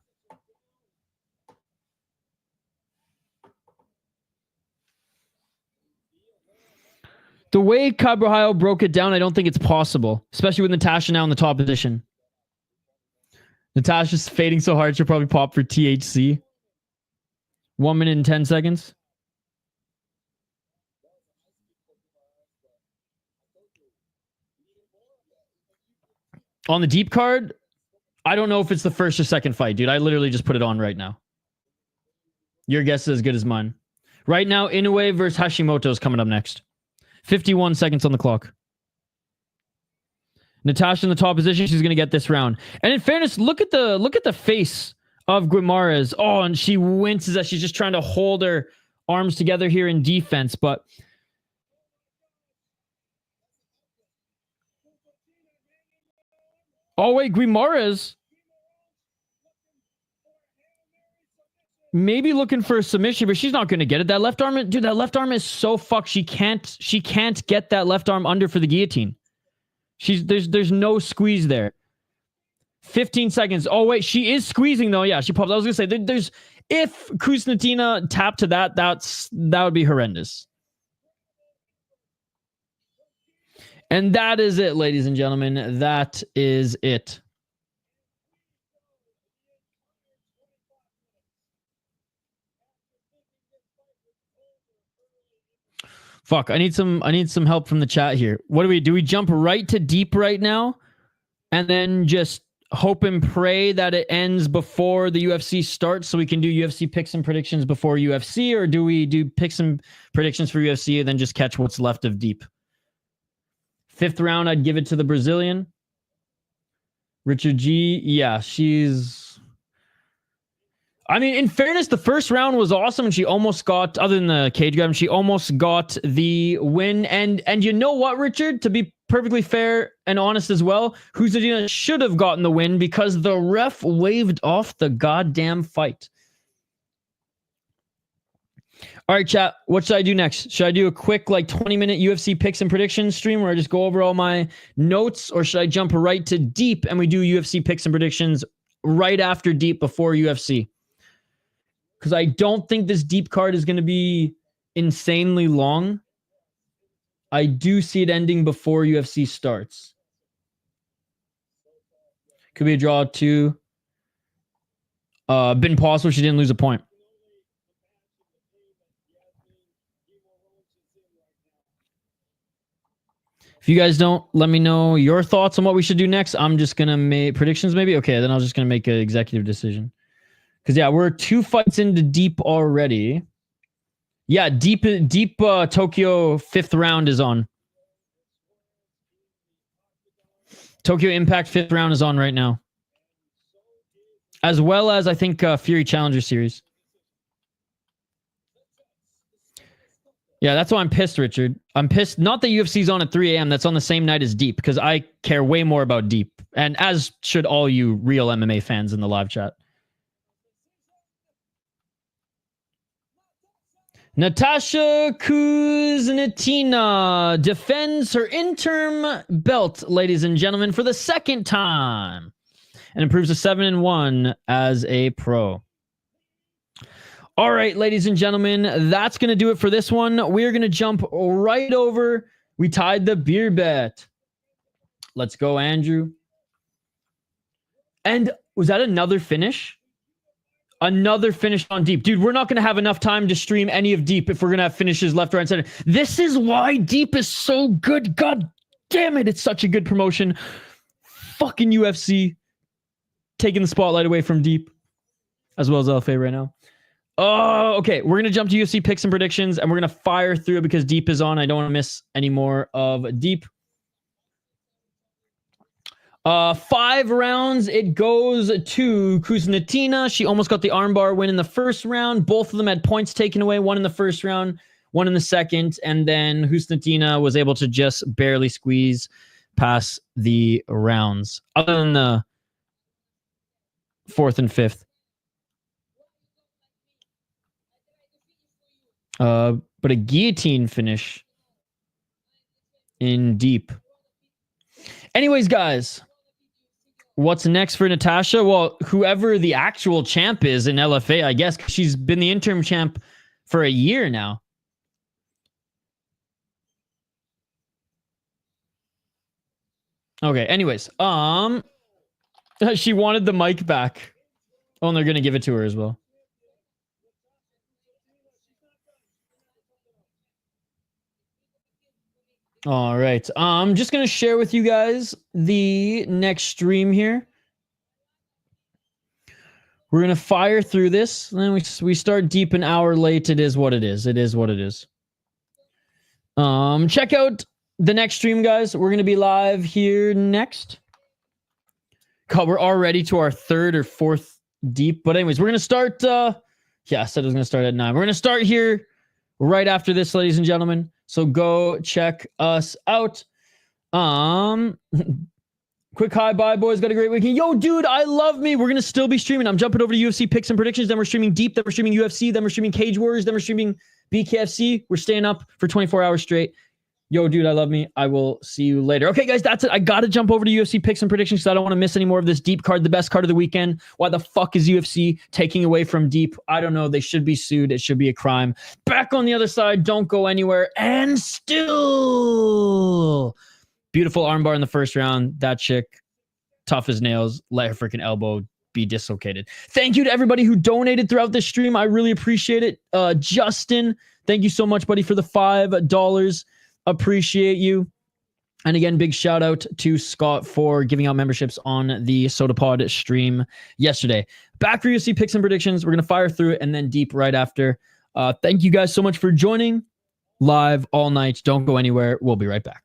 The way Cabral broke it down, I don't think it's possible, especially with Natasha now in the top position. Natasha's fading so hard, she'll probably pop for THC. 1 minute and 10 seconds. On the deep card, I don't know if it's the first or second fight, dude. I literally just put it on right now. Your guess is as good as mine. Right now, Inoue versus Hashimoto is coming up next. 51 seconds on the clock. Natasha in the top position. She's going to get this round. And in fairness, look at the face of Guimarães. Oh, and she winces as she's just trying to hold her arms together here in defense. But oh, wait, Guimarães maybe looking for a submission, but she's not going to get it. That left arm, dude, that left arm is so fucked. She can't get that left arm under for the guillotine. There's no squeeze there. 15 seconds. Oh, wait, she is squeezing though. Yeah, she popped. I was going to say, if Kuziutina tapped to that would be horrendous. And that is it, ladies and gentlemen. That is it. Fuck, I need some help from the chat here. What do? We jump right to deep right now and then just hope and pray that it ends before the UFC starts so we can do UFC picks and predictions before UFC, or do we do picks and predictions for UFC and then just catch what's left of deep? 5th round, I'd give it to the Brazilian. Richard G, yeah, I mean, in fairness, the first round was awesome, and she almost got, other than the cage grab, she almost got the win. And you know what, Richard? To be perfectly fair and honest as well, Kuziutina should have gotten the win because the ref waved off the goddamn fight. All right, chat, what should I do next? Should I do a quick, 20-minute UFC picks and predictions stream where I just go over all my notes, or should I jump right to deep and we do UFC picks and predictions right after deep before UFC? Because I don't think this deep card is going to be insanely long. I do see it ending before UFC starts. Could be a draw too. Been possible she didn't lose a point. If you guys don't let me know your thoughts on what we should do next, I'm just going to make predictions maybe. Okay, then I was just going to make an executive decision. Because, yeah, we're 2 fights into deep already. Yeah, deep Tokyo 5th round is on. Tokyo Impact 5th round is on right now. As well as, I think, Fury Challenger Series. Yeah, that's why I'm pissed, Richard. I'm pissed. Not that UFC's on at 3 a.m. That's on the same night as deep, because I care way more about deep. And as should all you real MMA fans in the live chat. Natasha Kuziutina defends her interim belt, ladies and gentlemen, for the 2nd time and improves to 7-1 as a pro. All right, ladies and gentlemen, that's going to do it for this one. We're going to jump right over. We tied the beer bet. Let's go, Andrew. And was that another finish? Another finish on deep. Dude, we're not going to have enough time to stream any of deep if we're going to have finishes left, right, and center. This is why deep is so good. God damn it. It's such a good promotion. Fucking UFC. Taking the spotlight away from deep. As well as LFA right now. Oh, okay. We're going to jump to UFC picks and predictions, and we're going to fire through it because deep is on. I don't want to miss any more of deep. 5 rounds. It goes to Kuziutina. She almost got the armbar win in the first round. Both of them had points taken away. One in the first round, one in the second. And then Kuziutina was able to just barely squeeze past the rounds. Other than the 4th and 5th. But a guillotine finish in deep. Anyways, guys. What's next for Natasha? Well, whoever the actual champ is in LFA, I guess, 'cause she's been the interim champ for a year now. Okay, anyways. She wanted the mic back. Oh, and they're going to give it to her as well. All right. I'm just going to share with you guys the next stream here. We're going to fire through this. And then we start deep an hour late. It is what it is. It is what it is. Check out the next stream, guys. We're going to be live here next. God, we're already to our third or fourth deep. But anyways, we're going to start. Yeah, I said it was going to start at 9. We're going to start here right after this, ladies and gentlemen. So go check us out. Quick hi, bye, boys. Got a great weekend. Yo, dude, I love me. We're going to still be streaming. I'm jumping over to UFC picks and predictions. Then we're streaming Deep. Then we're streaming UFC. Then we're streaming Cage Warriors. Then we're streaming BKFC. We're staying up for 24 hours straight. Yo, dude, I love me. I will see you later. Okay, guys, that's it. I got to jump over to UFC picks and predictions because I don't want to miss any more of this Deep card, the best card of the weekend. Why the fuck is UFC taking away from Deep? I don't know. They should be sued. It should be a crime. Back on the other side. Don't go anywhere. And still, beautiful armbar in the first round. That chick, tough as nails. Let her freaking elbow be dislocated. Thank you to everybody who donated throughout this stream. I really appreciate it. Justin, thank you so much, buddy, for the $5. Appreciate you. And again, big shout out to Scott for giving out memberships on the SodaPod stream yesterday. Back for UFC picks and predictions. We're going to fire through it and then Deep right after. Thank you guys so much for joining live all night. Don't go anywhere. We'll be right back.